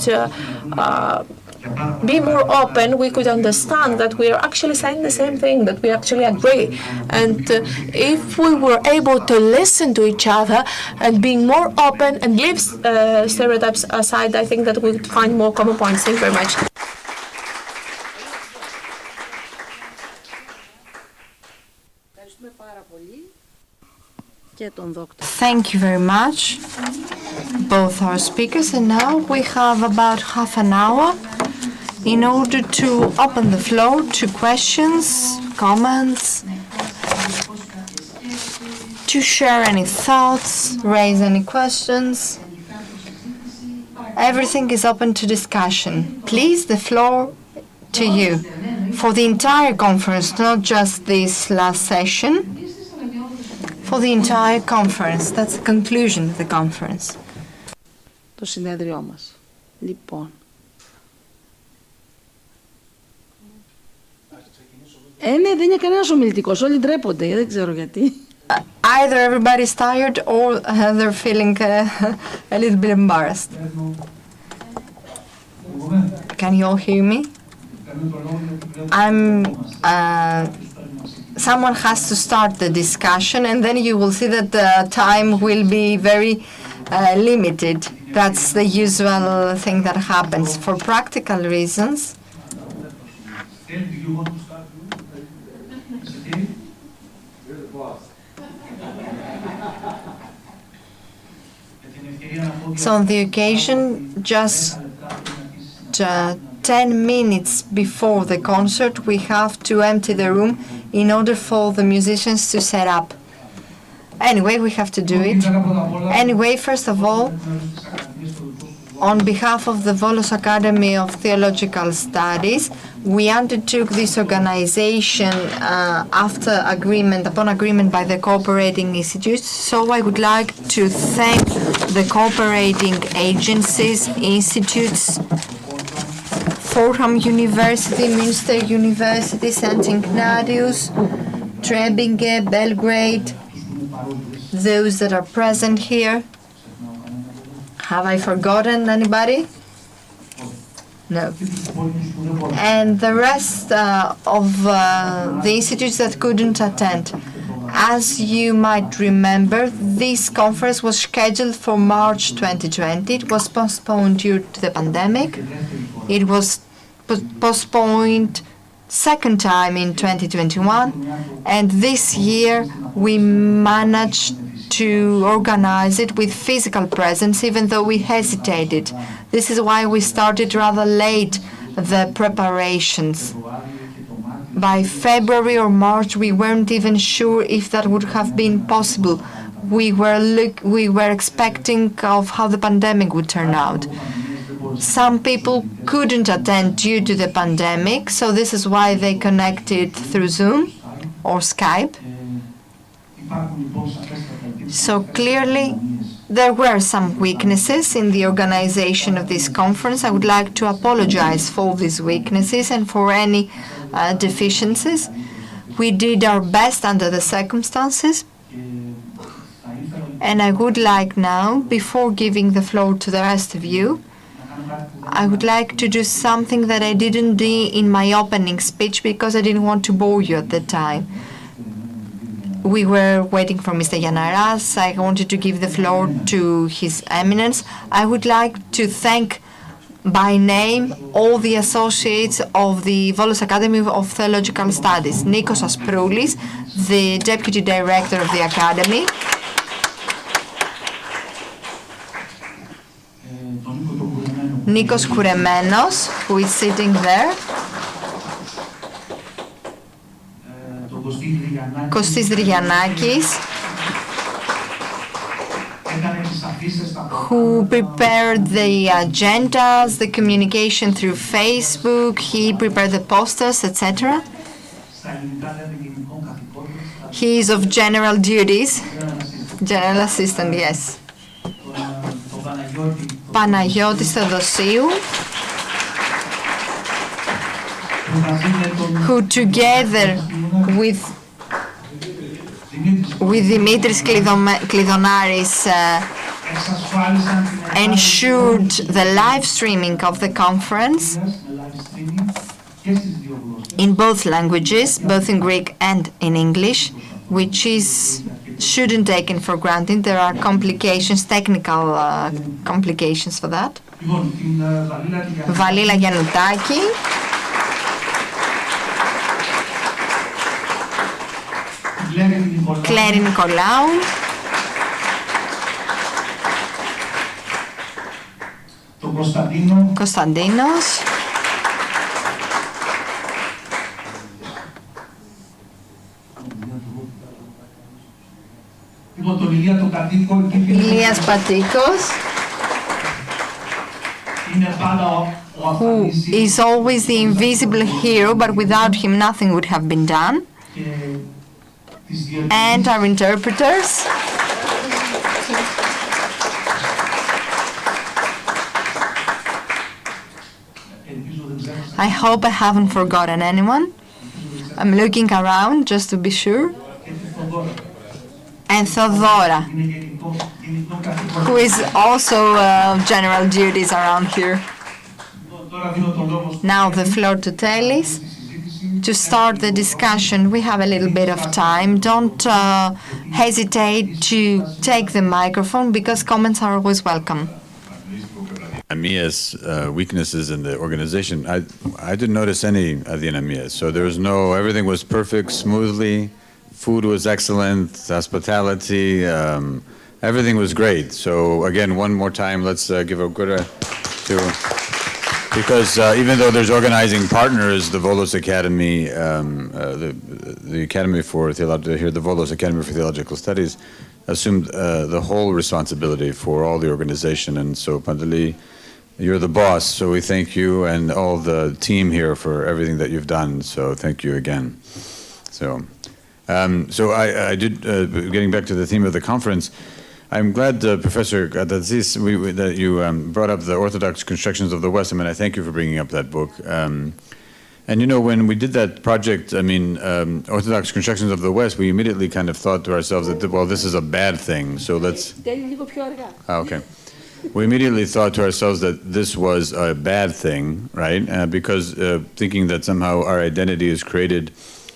be more open, we could understand that we are actually saying the same thing, that we actually agree. And if we were able to listen to each other and being more open and leave stereotypes aside, I think that we would find more common points. Thank you very much. Thank you very much, both our speakers. And now we have about half an hour in order to open the floor to questions, comments, to share any thoughts, raise any questions. Everything is open to discussion. Please, the floor to you for the entire conference, not just this last session. For the entire conference. That's the conclusion of the conference. Το συνέδριό μας. Λοιπόν. Ναι, δεν είναι κανένας ομιλητικός. Όλοι ντρέπονται. Δεν ξέρω γιατί. Either everybody's tired or they're feeling a little bit embarrassed. Can you all hear me? Someone has to start the discussion, and then you will see that the time will be very limited. That's the usual thing that happens. For practical reasons, so on the occasion, just 10 minutes before the concert, we have to empty the room in order for the musicians to set up. Anyway, we have to do it. Anyway, first of all, on behalf of the Volos Academy of Theological Studies, we undertook this organization upon agreement by the cooperating institutes. So I would like to thank the cooperating agencies, institutes, Fordham University, Münster University, St. Ignatius, Trebinge, Belgrade, those that are present here. Have I forgotten anybody? No. And the rest of the institutes that couldn't attend. As you might remember, this conference was scheduled for March 2020. It was postponed due to the pandemic. It was postponed second time in 2021, and this year we managed to organize it with physical presence, even though we hesitated. This is why we started rather late the preparations. By February or March, we weren't even sure if that would have been possible. We were expecting of how the pandemic would turn out. Some people couldn't attend due to the pandemic, so this is why they connected through Zoom or Skype. So clearly, there were some weaknesses in the organization of this conference. I would like to apologize for these weaknesses and for any deficiencies. We did our best under the circumstances. And I would like now, before giving the floor to the rest of you, I would like to do something that I didn't do in my opening speech because I didn't want to bore you at the time. We were waiting for Mr. Yanaras. I wanted to give the floor to His Eminence. I would like to thank by name all the associates of the Volos Academy of Theological Studies. Nikos Asproulis, the Deputy Director of the Academy. Nikos Kouremenos, who is sitting there. Kostis Drianakis, who prepared the agendas, the communication through Facebook. He prepared the posters, etc. He is of general duties, general assistant, yes. Panagiotis Theodosiou, who together with Dimitris Klidonaris ensured the live streaming of the conference in both languages, both in Greek and in English, which shouldn't be taken for granted. There are complications, technical complications for that. Valila Giannoutaki, Claire Nicolaou, Konstantinos, Ilias Patikos, who is always the invisible hero, but without him nothing would have been done. And our interpreters. I hope I haven't forgotten anyone. I'm looking around just to be sure. And Theodora, who is also general duties around here. Now the floor to Telis. To start the discussion, we have a little bit of time. Don't hesitate to take the microphone because comments are always welcome. Anamias weaknesses in the organization, I didn't notice any of the Anamias. So there was everything was perfect, smoothly. Food was excellent, hospitality, everything was great. So again, one more time, let's give a good to. Because even though there's organizing partners, the Volos Academy, the Academy for Theology, here, the Volos Academy for Theological Studies, assumed the whole responsibility for all the organization. And so, Pantelis, you're the boss, so we thank you and all the team here for everything that you've done. So thank you again. So I did, getting back to the theme of the conference, I'm glad, Professor Kalaitzidis, that you brought up the Orthodox Constructions of the West. I mean, I thank you for bringing up that book. And you know, when we did that project, I mean, Orthodox Constructions of the West, we immediately kind of thought to ourselves that, well, this is a bad thing, so let's... Okay. We immediately thought to ourselves that this was a bad thing, right? Because thinking that somehow our identity is created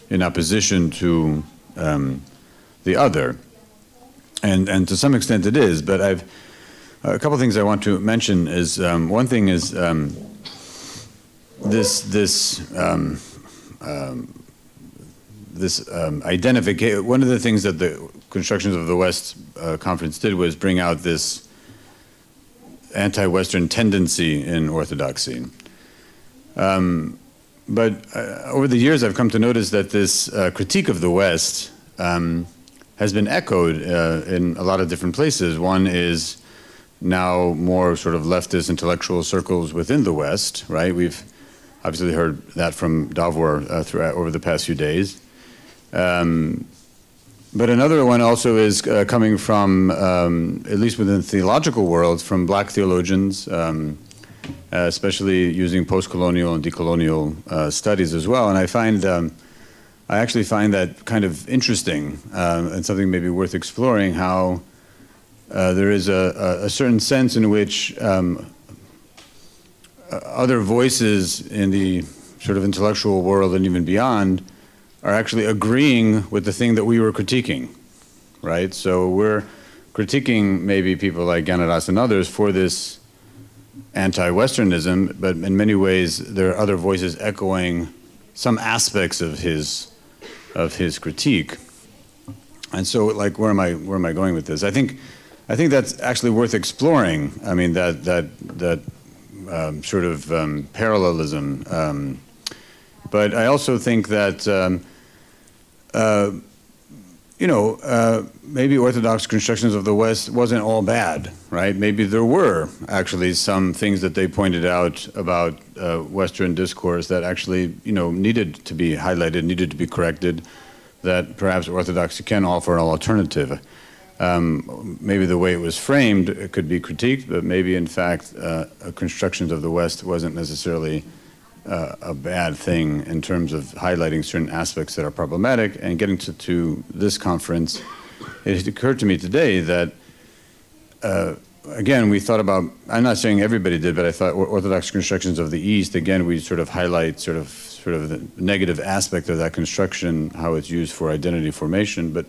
in opposition to the other. And to some extent it is, but a couple of things I want to mention is, one thing is this identification. One of the things that Constructions of the West conference did was bring out this anti-Western tendency in Orthodoxy. But over the years, I've come to notice that this critique of the West has been echoed in a lot of different places. One is now more sort of leftist intellectual circles within the West, right? We've obviously heard that from Davor over the past few days. But another one also is coming from, at least within the theological world, from black theologians, especially using post-colonial and decolonial studies as well. And I actually find that kind of interesting and something maybe worth exploring, how there is a certain sense in which other voices in the sort of intellectual world and even beyond are actually agreeing with the thing that we were critiquing, right? So we're critiquing maybe people like Ganadas and others for this anti-Westernism, but in many ways there are other voices echoing some aspects of his critique. And so, like, where am I going with this? I think that's actually worth exploring. I mean, that sort of parallelism. But I also think that maybe Orthodox constructions of the West wasn't all bad, right? Maybe there were actually some things that they pointed out about Western discourse that actually, needed to be highlighted, needed to be corrected, that perhaps Orthodoxy can offer an alternative. Maybe the way it was framed, it could be critiqued, but maybe in fact, constructions of the West wasn't necessarily a bad thing in terms of highlighting certain aspects that are problematic. And getting to this conference, it occurred to me today that, again, we thought about, I'm not saying everybody did, but I thought Orthodox constructions of the East, again, we sort of highlight sort of the negative aspect of that construction, how it's used for identity formation, but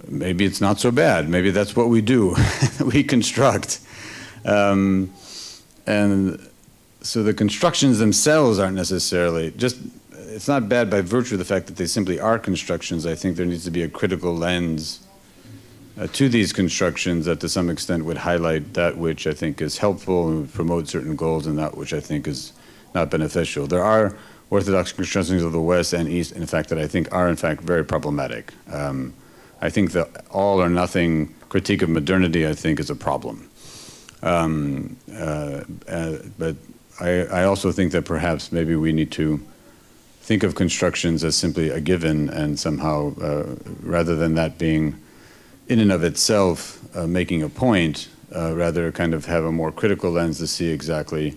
maybe it's not so bad. Maybe that's what we do. We construct. And so the constructions themselves aren't necessarily it's not bad by virtue of the fact that they simply are constructions. I think there needs to be a critical lens to these constructions that to some extent would highlight that which I think is helpful and would promote certain goals, and that which I think is not beneficial. There are Orthodox constructions of the West and East, in fact, that I think are in fact very problematic. I think the all or nothing critique of modernity, I think, is a problem. But I also think that perhaps maybe we need to think of constructions as simply a given, and somehow, rather than that being in and of itself making a point, rather kind of have a more critical lens to see exactly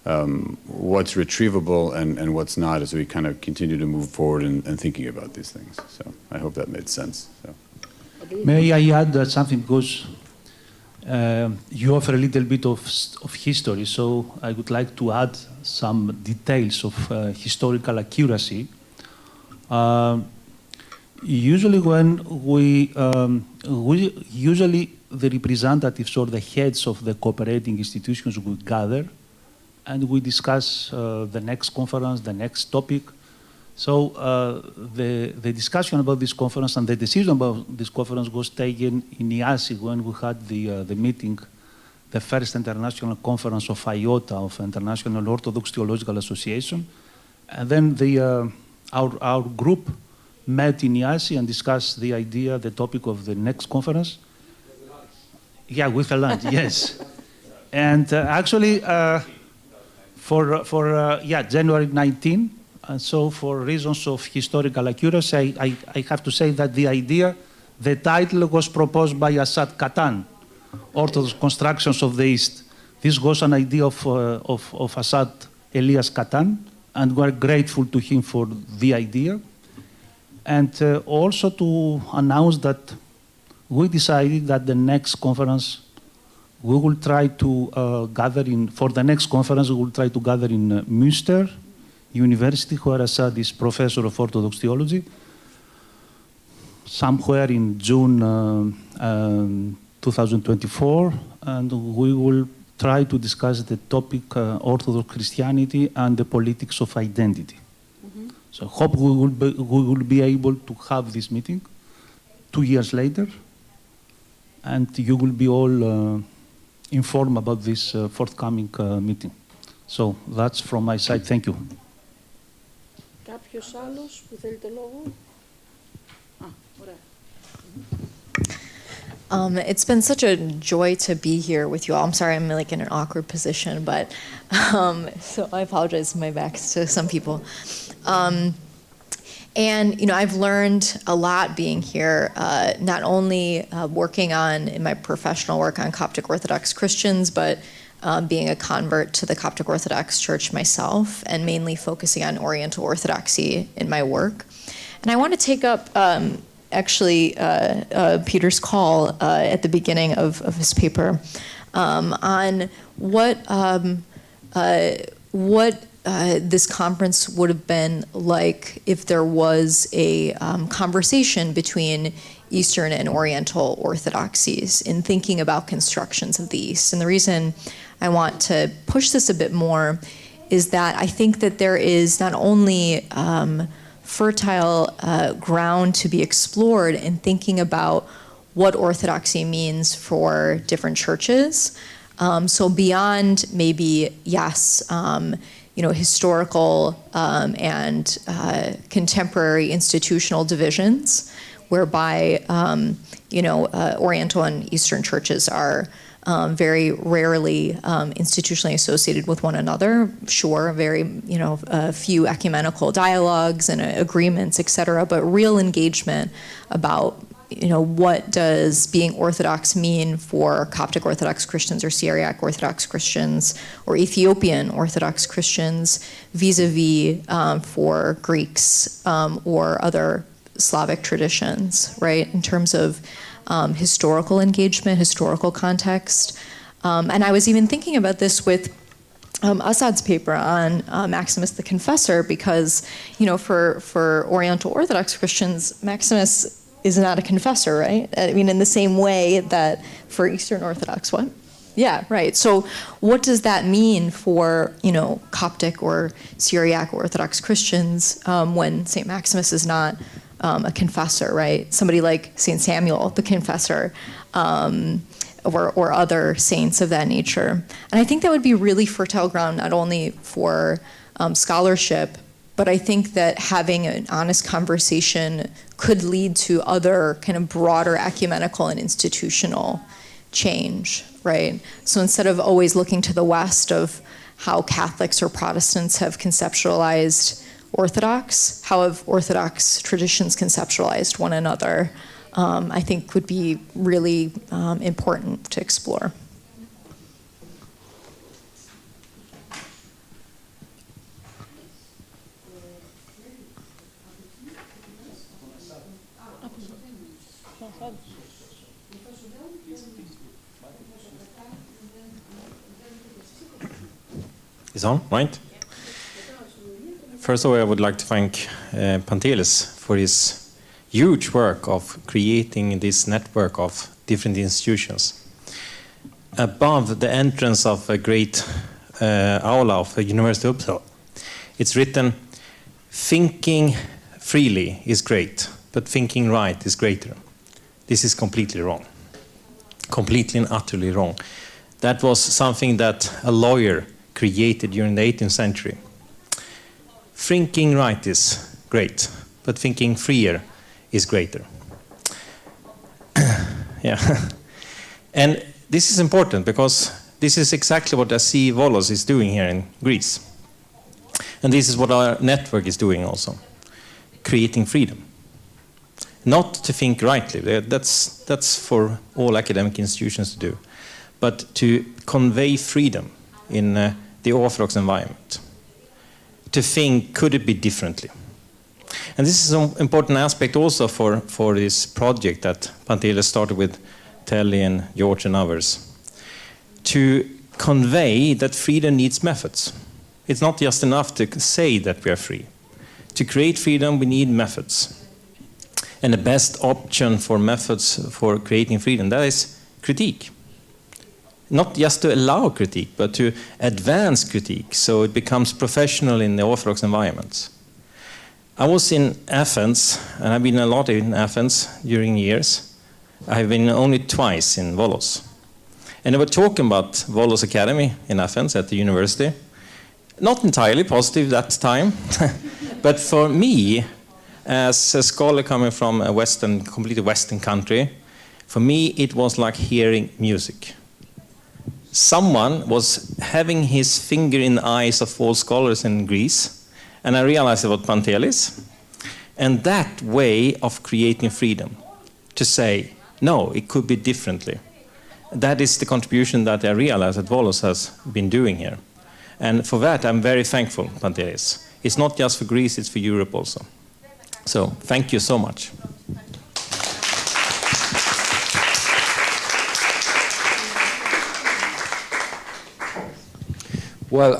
what's retrievable and what's not as we kind of continue to move forward and thinking about these things. So I hope that made sense. So. May I add something, because you offer a little bit of history, so I would like to add some details of historical accuracy. Usually when usually the representatives or the heads of the cooperating institutions would gather and we discuss the next conference, the next topic. So the discussion about this conference and the decision about this conference was taken in Iasi when we had the meeting, the first international conference of IOTA, of International Orthodox Theological Association. And then our group met in Iasi and discussed the idea, the topic of the next conference. Yeah, with a lunch, yes. And actually, January 19, and so for reasons of historical accuracy, I have to say that the title was proposed by Asad Katan, Orthodox Constructions of the East. This was an idea of Asad Elias Katan, and we're grateful to him for the idea. And also to announce that we decided that the next conference, we will try to gather for the next conference, we will try to gather in Münster University, where Asad is professor of Orthodox theology, somewhere in June 2024, and we will try to discuss the topic Orthodox Christianity and the politics of identity. So I hope we will be able to have this meeting. 2 years later, and you will be all informed about this forthcoming meeting. So that's from my side. Thank you. Κάποιος άλλος που θέλει το λόγο? Ωραία. It's been such a joy to be here with you all. I'm sorry I'm like in an awkward position, but so I apologize. My back's to some people. And, you know, I've learned a lot being here, not only working on, in my professional work on Coptic Orthodox Christians, but being a convert to the Coptic Orthodox Church myself, and mainly focusing on Oriental Orthodoxy in my work. And I want to take up actually Peter's call at the beginning of his paper on what this conference would have been like if there was a conversation between Eastern and Oriental orthodoxies in thinking about constructions of the East. And the reason I want to push this a bit more is that I think that there is not only fertile ground to be explored in thinking about what orthodoxy means for different churches. So beyond maybe, yes, you know, historical and contemporary institutional divisions, whereby you know, Oriental and Eastern churches are very rarely institutionally associated with one another. Sure, very, you know, few ecumenical dialogues and agreements, etc., but real engagement about, you know, what does being Orthodox mean for Coptic Orthodox Christians or Syriac Orthodox Christians or Ethiopian Orthodox Christians vis-a-vis for Greeks or other Slavic traditions, right, in terms of historical engagement, historical context. And I was even thinking about this with Assad's paper on Maximus the Confessor, because, you know, for Oriental Orthodox Christians, Maximus is not a confessor, right? I mean, in the same way that for Eastern Orthodox, what? Yeah, right. So what does that mean for, you know, Coptic or Syriac Orthodox Christians when St. Maximus is not a confessor, right? Somebody like St. Samuel, the confessor, or other saints of that nature. And I think that would be really fertile ground not only for scholarship, but I think that having an honest conversation could lead to other kind of broader ecumenical and institutional change, right? So instead of always looking to the West of how Catholics or Protestants have conceptualized Orthodox, how have Orthodox traditions conceptualized one another, I think would be really important to explore. Is on, right? First of all, I would like to thank Pantelis for his huge work of creating this network of different institutions. Above the entrance of a great aula of the University of Uppsala, it's written, "Thinking freely is great, but thinking right is greater." This is completely wrong. Completely and utterly wrong. That was something that a lawyer created during the 18th century. Thinking right is great, but thinking freer is greater. Yeah. And this is important because this is exactly what I see Volos is doing here in Greece. And this is what our network is doing also, creating freedom. Not to think rightly, that's for all academic institutions to do, but to convey freedom in the Orthodox environment. To think, could it be differently? And this is an important aspect also for this project that Pantelis started with Telly and George and others. To convey that freedom needs methods. It's not just enough to say that we are free. To create freedom, we need methods. And the best option for methods for creating freedom, that is critique. Not just to allow critique, but to advance critique so it becomes professional in the Orthodox environments. I was in Athens, and I've been a lot in Athens during years. I've been only twice in Volos. And they were talking about Volos Academy in Athens at the university. Not entirely positive that time, but for me, as a scholar coming from a completely Western country, for me it was like hearing music. Someone was having his finger in the eyes of all scholars in Greece, and I realized about Pantelis, and that way of creating freedom, to say, no, it could be differently. That is the contribution that I realize that Volos has been doing here. And for that, I'm very thankful, Pantelis. It's not just for Greece, it's for Europe also. So, thank you so much. Well,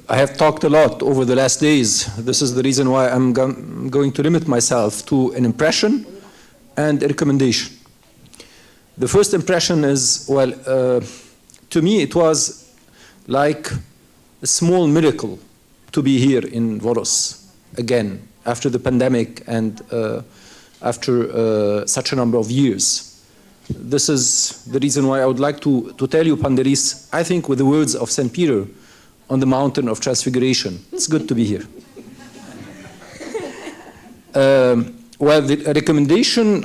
I have talked a lot over the last days. This is the reason why I'm going to limit myself to an impression and a recommendation. The first impression is, well, to me it was like a small miracle to be here in Volos again after the pandemic and after such a number of years. This is the reason why I would like to tell you, Pantelis, I think with the words of St. Peter on the mountain of transfiguration, it's good to be here. Well, the recommendation,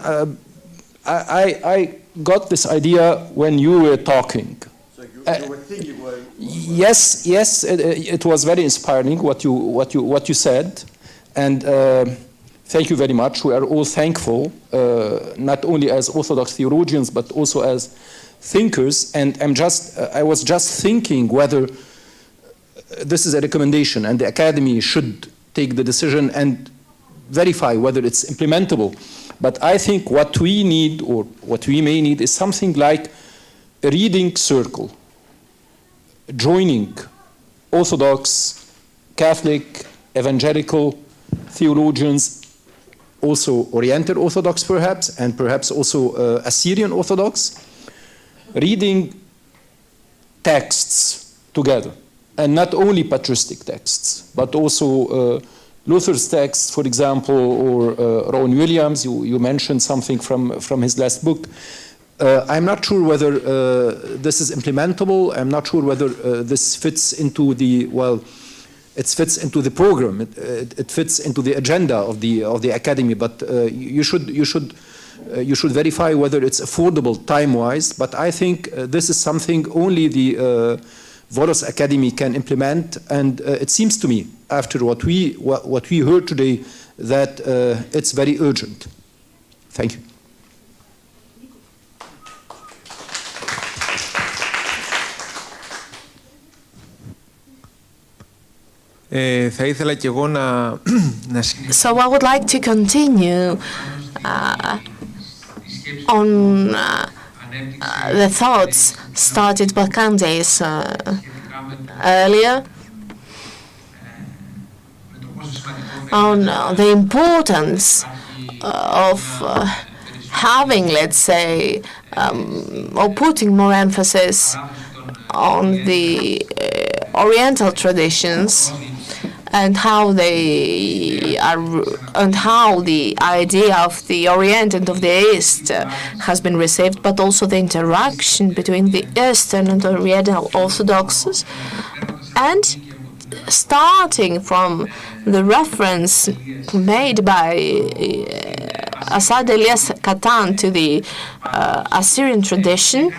I got this idea when you were talking. So you were thinking, Yes, it was very inspiring what you said, and thank you very much. We are all thankful, not only as Orthodox theologians but also as thinkers. And I was just thinking whether this is a recommendation, and the Academy should take the decision and verify whether it's implementable. But I think what we need, or what we may need, is something like a reading circle, joining Orthodox, Catholic, evangelical theologians, also Oriental Orthodox perhaps, and perhaps also Assyrian Orthodox, reading texts together, and not only patristic texts, but also Luther's texts, for example, or Rowan Williams. You mentioned something from his last book. I'm not sure whether this is implementable. I'm not sure whether this fits into the, well, it fits into the program. It fits into the agenda of the Academy. But you should verify whether it's affordable time-wise. But I think this is something only the Volos Academy can implement, and it seems to me, after what we heard today, that it's very urgent. Thank you. So I would like to continue on the thoughts started by Candace earlier on the importance of having, let's say, or putting more emphasis on the Oriental traditions, and how they are, and how the idea of the Orient and of the East has been received, but also the interaction between the Eastern and Oriental Orthodoxies, and starting from the reference made by Asad Elias Katan to the Assyrian tradition.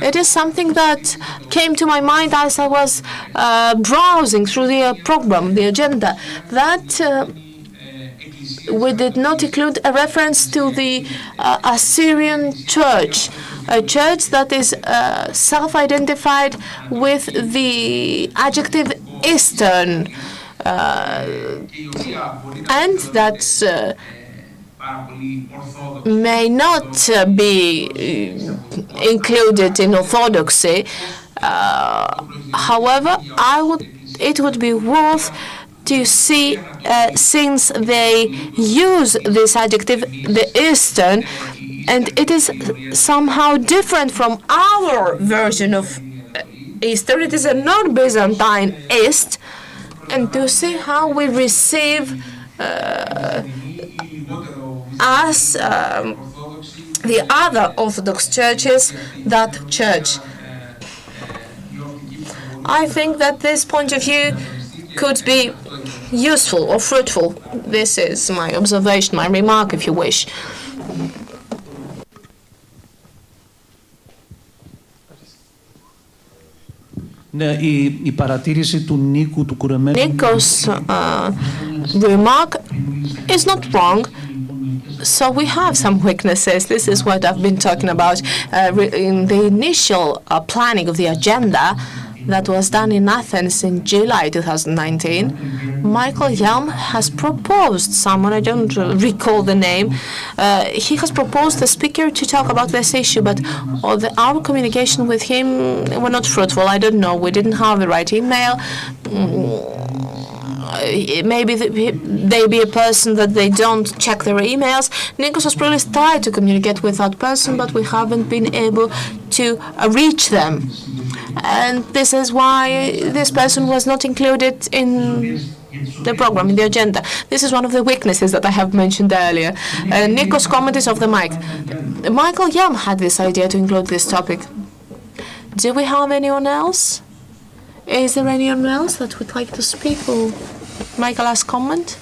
It is something that came to my mind as I was browsing through the program, the agenda, that we did not include a reference to the Assyrian church, a church that is self-identified with the adjective Eastern, and that may not be included in Orthodoxy. However, it would be worth to see, since they use this adjective, the Eastern, and it is somehow different from our version of Eastern. It is a non-Byzantine East, and to see how we receive as the other Orthodox churches that church. I think that this point of view could be useful or fruitful. This is my observation, my remark, if you wish. Ναι, η παρατήρηση του Νίκου του κουρεμένου... Nico's remark is not wrong. So we have some weaknesses. This is what I've been talking about in the initial planning of the agenda that was done in Athens in July 2019. Michael Yelm has proposed someone, I don't recall the name, he has proposed the speaker to talk about this issue, but our communication with him were not fruitful. I don't know, we didn't have the right email. Maybe they be a person that they don't check their emails. Nikos has probably tried to communicate with that person, but we haven't been able to reach them. And this is why this person was not included in the program, in the agenda. This is one of the weaknesses that I have mentioned earlier. Nikos' comment is off the mic. Michael Yam had this idea to include this topic. Do we have anyone else? Is there anyone else that would like to speak or make a last comment?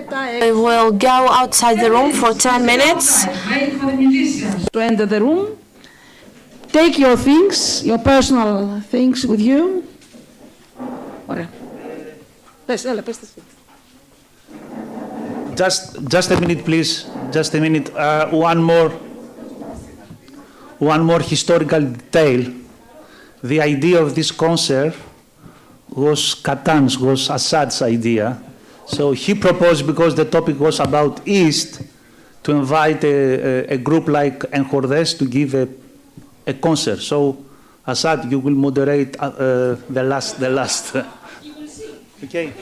I will go outside the room for 10 minutes. To enter the room, take your things, your personal things with you. Ωραία. Just a minute, please. Just a minute. One more historical detail. The idea of this concert was Katan's, was Assad's idea. So he proposed, because the topic was about East, to invite a group like Enjordes to give a concert. So Assad, you will moderate the last. Okay.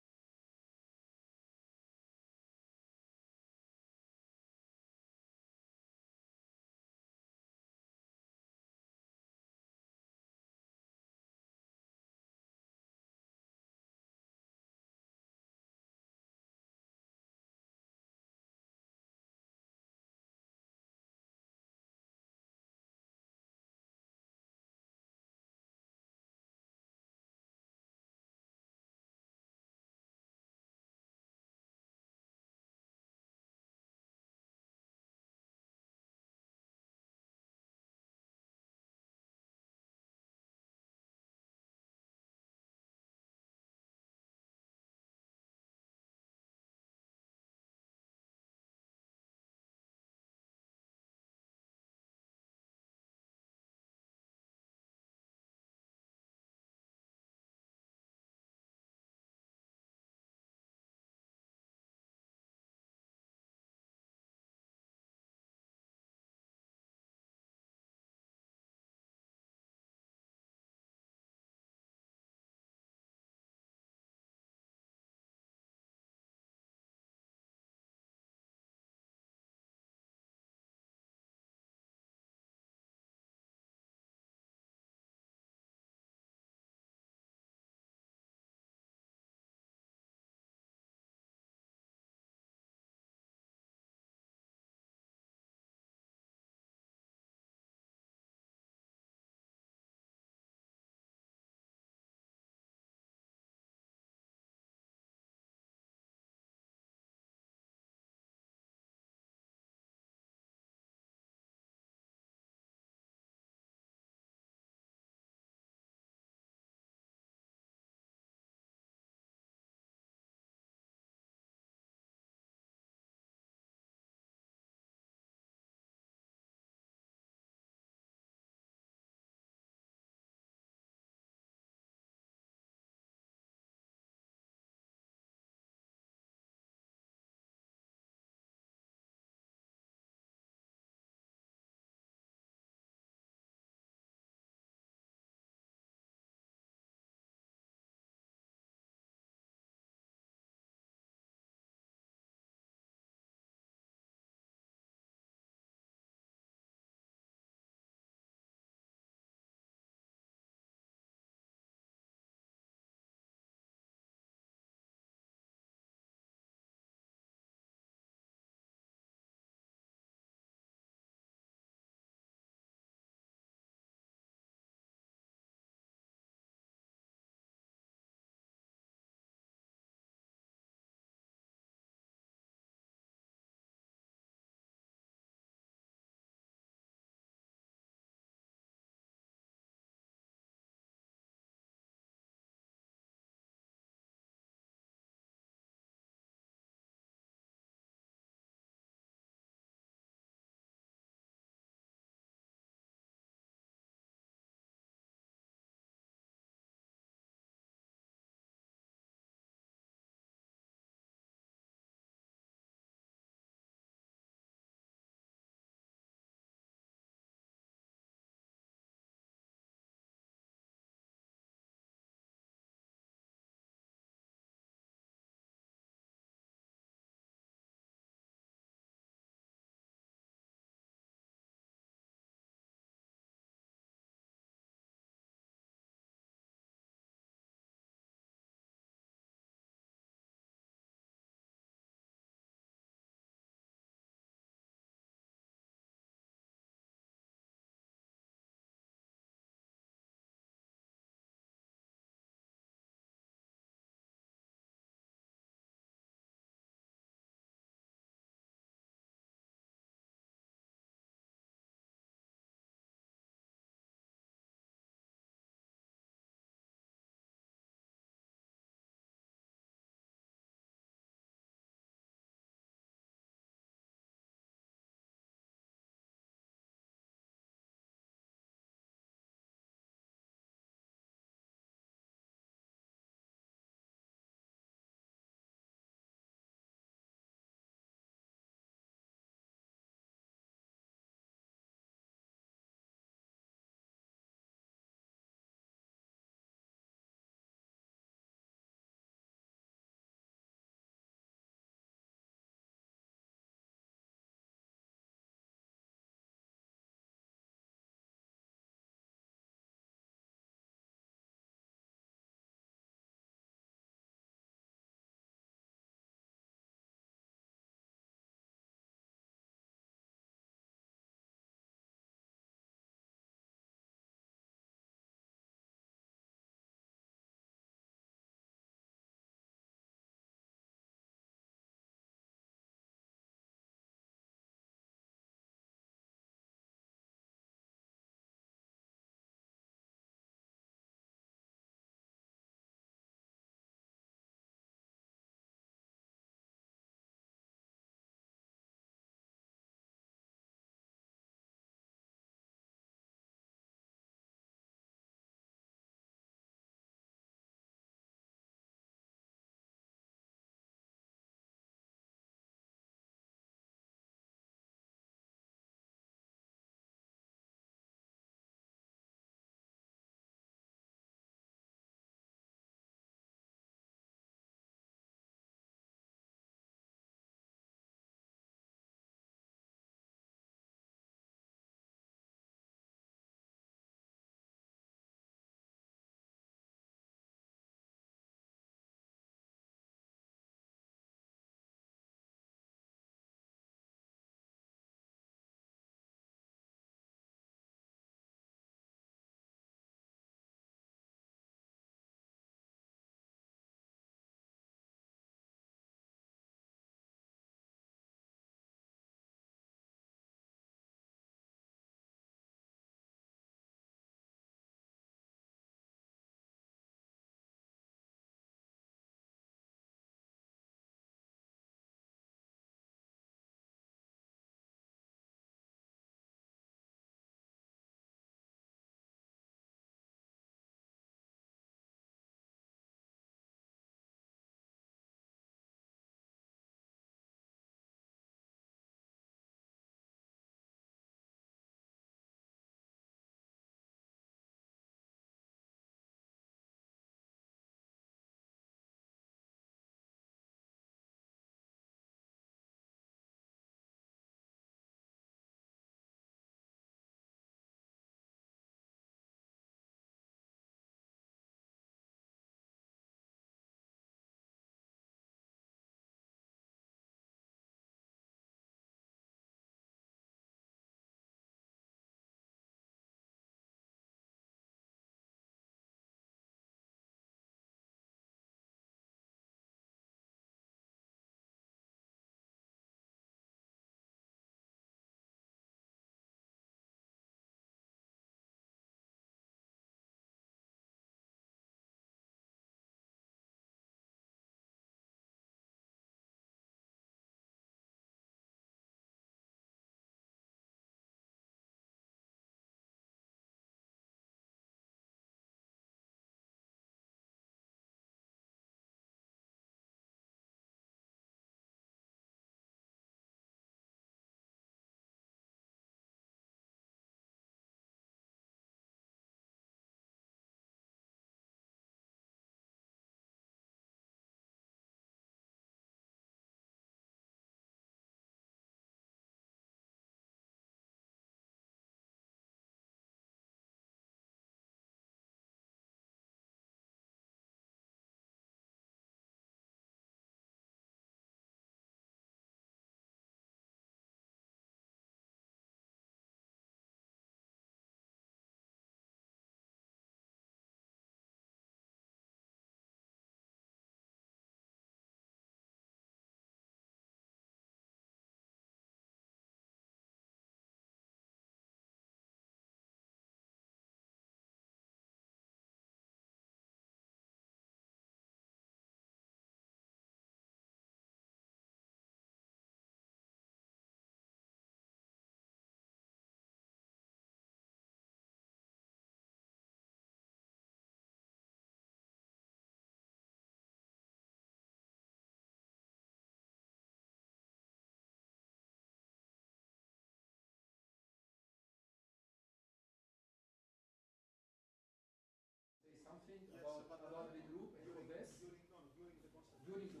beautiful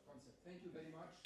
concept. Thank you very much.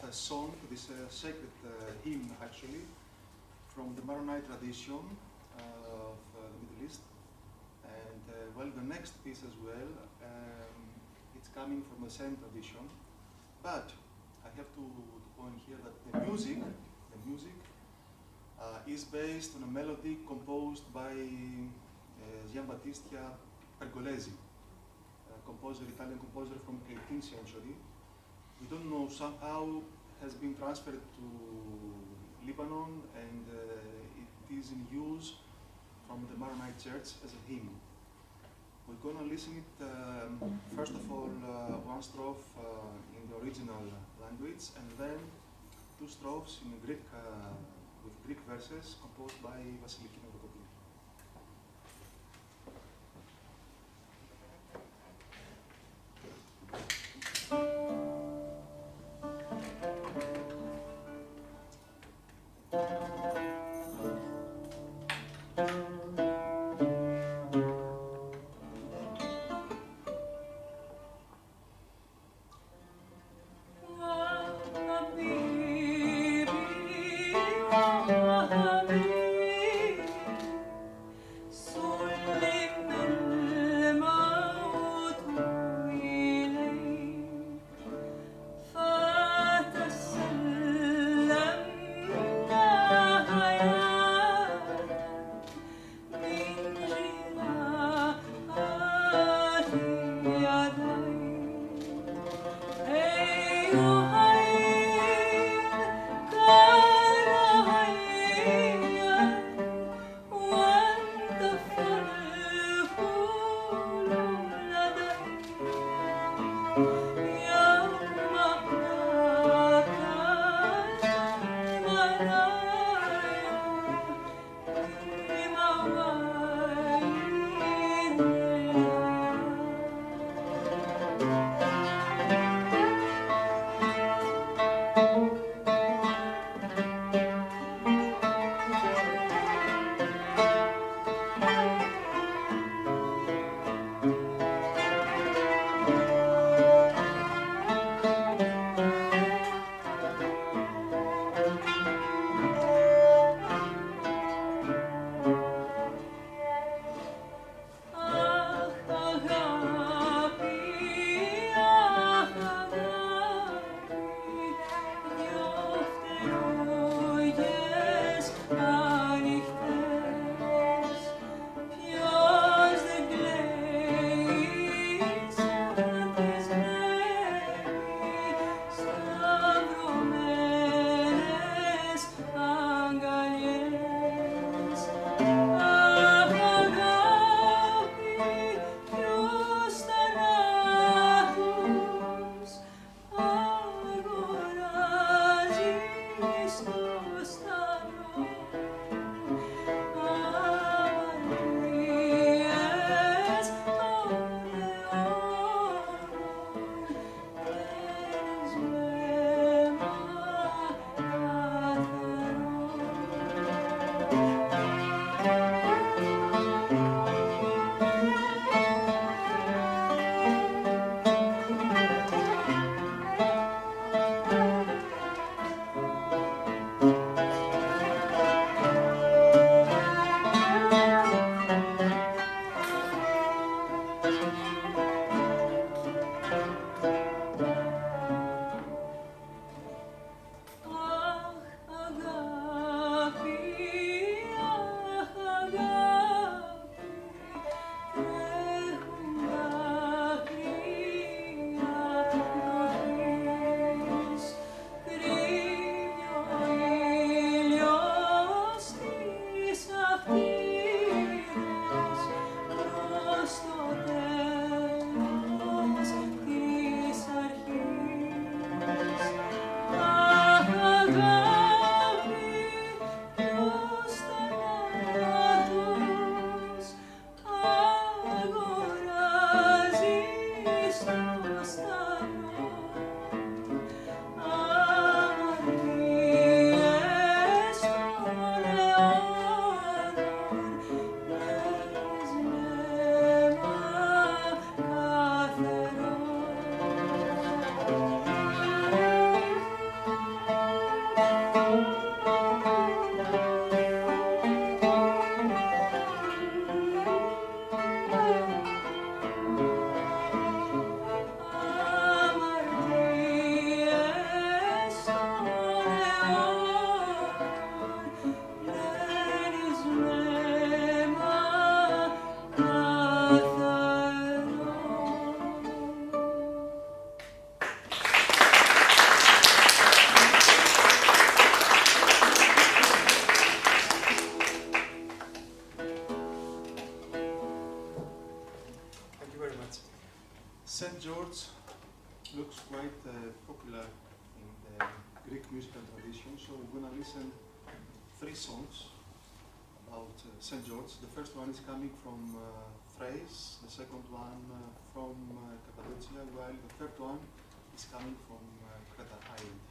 a song, this sacred hymn actually, from the Maronite tradition of the Middle East. And well, the next piece as well, it's coming from the same tradition. But I have to point here that the music is based on a melody composed by Giambattista Pergolesi, Italian composer from 18th century. We don't know, somehow has been transferred to Lebanon, and it is in use from the Maronite Church as a hymn. We're going to listen it, first of all, one strophe in the original language, and then two strophes in Greek, with Greek verses composed by Vasiliki Novokopoulou. St. George looks quite popular in the Greek musical tradition, so we're going to listen 3 songs about St. George. The first one is coming from Thrace, the second one from Cappadocia, while the third one is coming from Creta Island.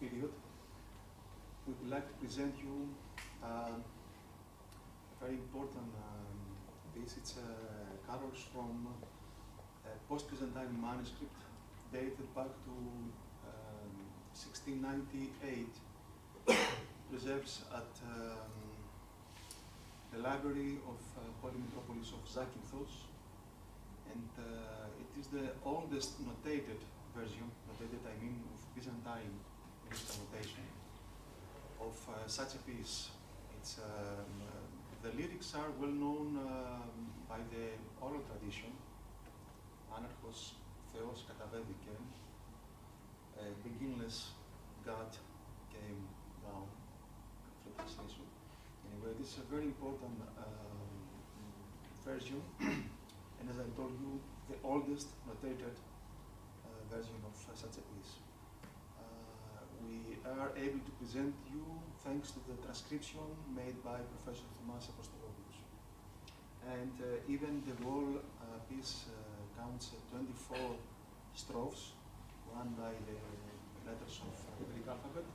period, we would like to present you a very important piece. It's carols from a post-Byzantine manuscript dated back to 1698, preserves at the library of Holy Metropolis of Zakynthos, and it is the oldest notated version, I mean of Byzantine notation, of such a piece. It's, the lyrics are well known by the oral tradition. Anarchos Theos καταβέθηκε, beginless God came down, through translation. Anyway, this is a very important version, and as I told you, the oldest notated version of such a piece. We are able to present you thanks to the transcription made by Professor Thomas Apostolopoulos. And even the whole piece counts 24 strophes, run by the letters of the Greek alphabet.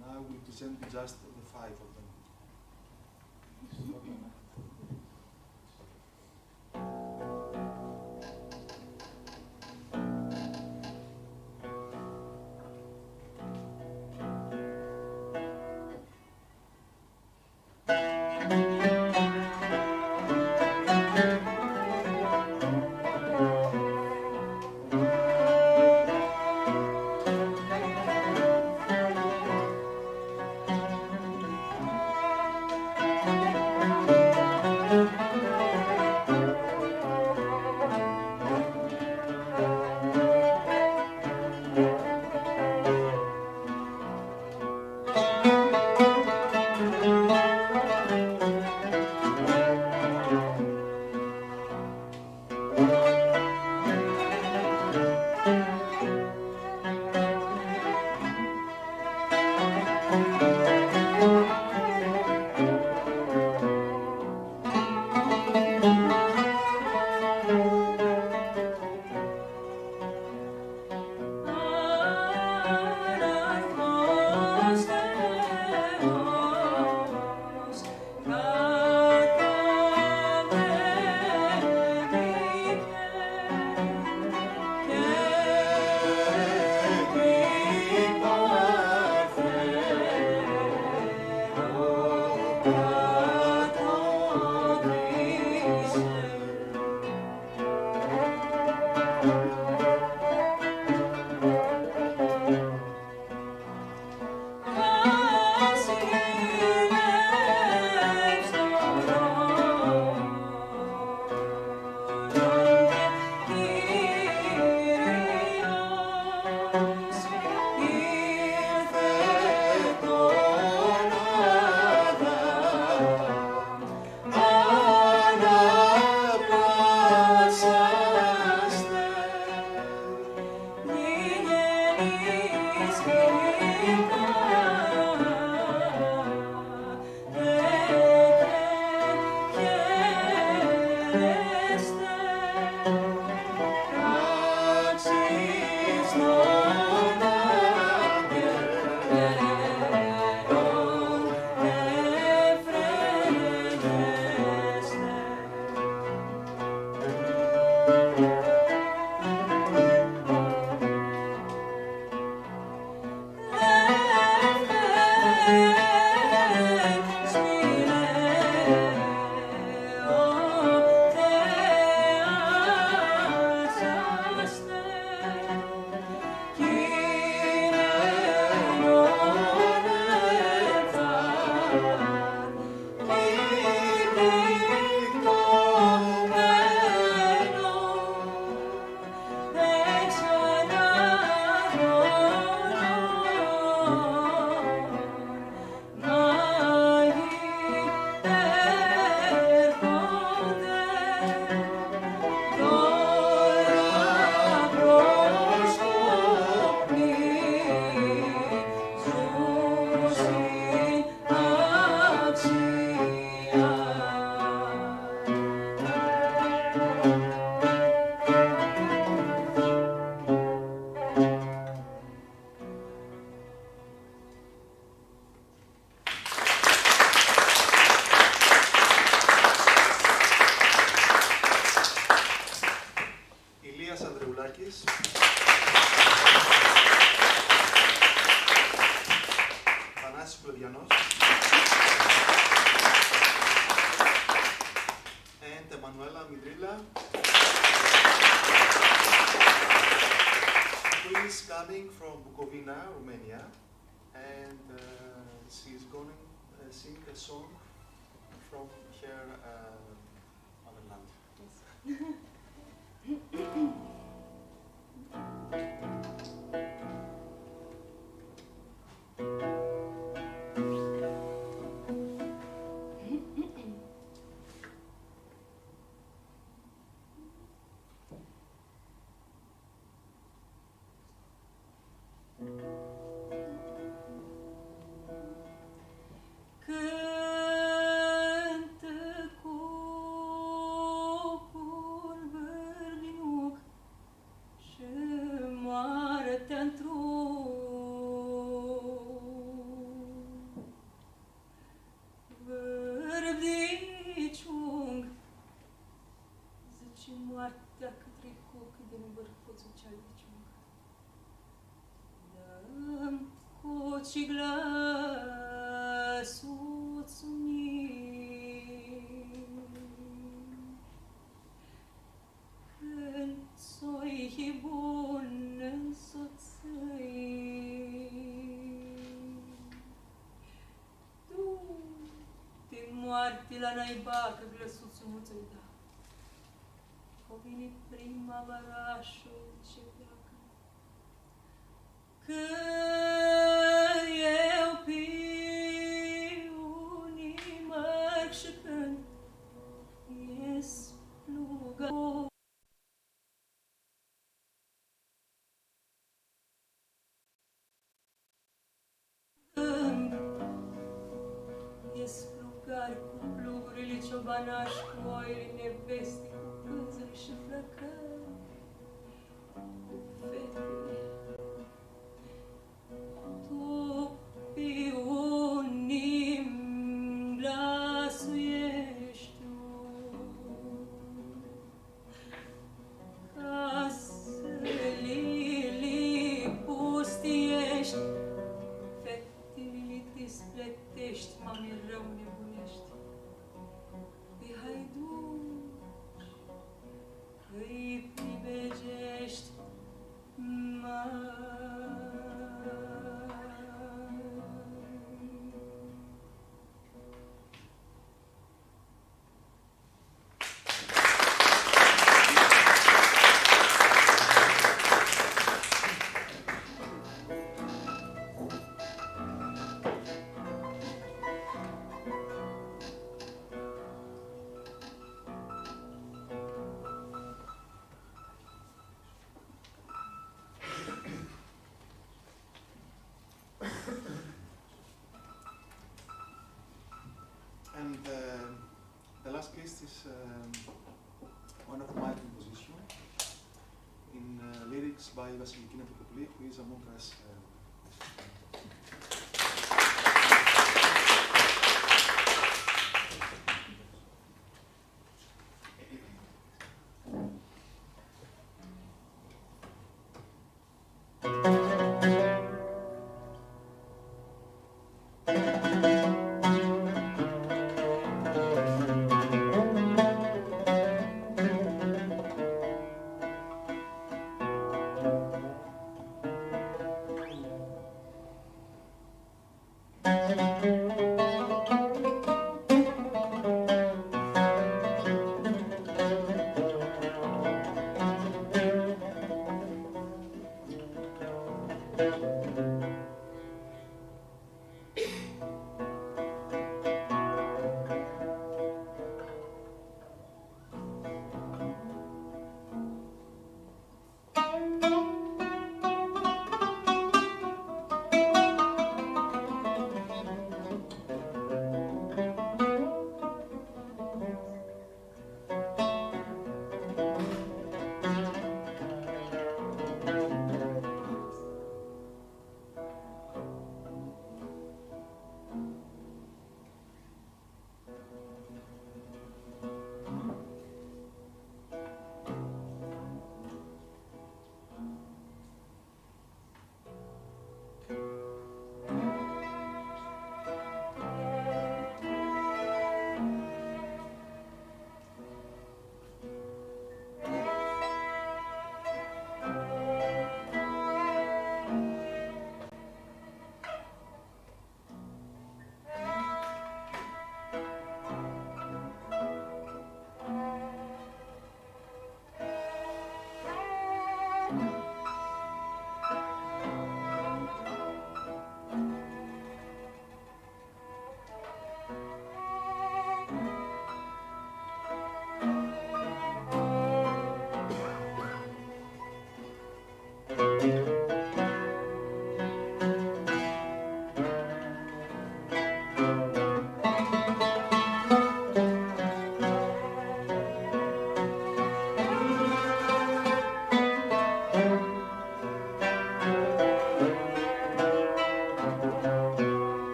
Now we present just the 5 of them. Ilias Andreoulakis, Thanasis Koulentianos, and Emanuela Mandrila, who is coming from Bukovina, Romania, and she's going to sing a song from her motherland. Și glasul țunit când soi bun însoțăi tu te moarte la naiba că glasul țunuță-i da o vine primăvărașul ce pleacă că eu piu nimăr și când ies plugă ies plugari cu plugurile ciobanași cu oile neveste cu pânzări și flăcări cu fetele tu piunim glasuiești tu casălile pustiești fetele despletești mami rău nebunești pe haiduci că-i pribegești And the last piece is one of my compositions in lyrics by Vasilikina Tokopoulis, who is among us.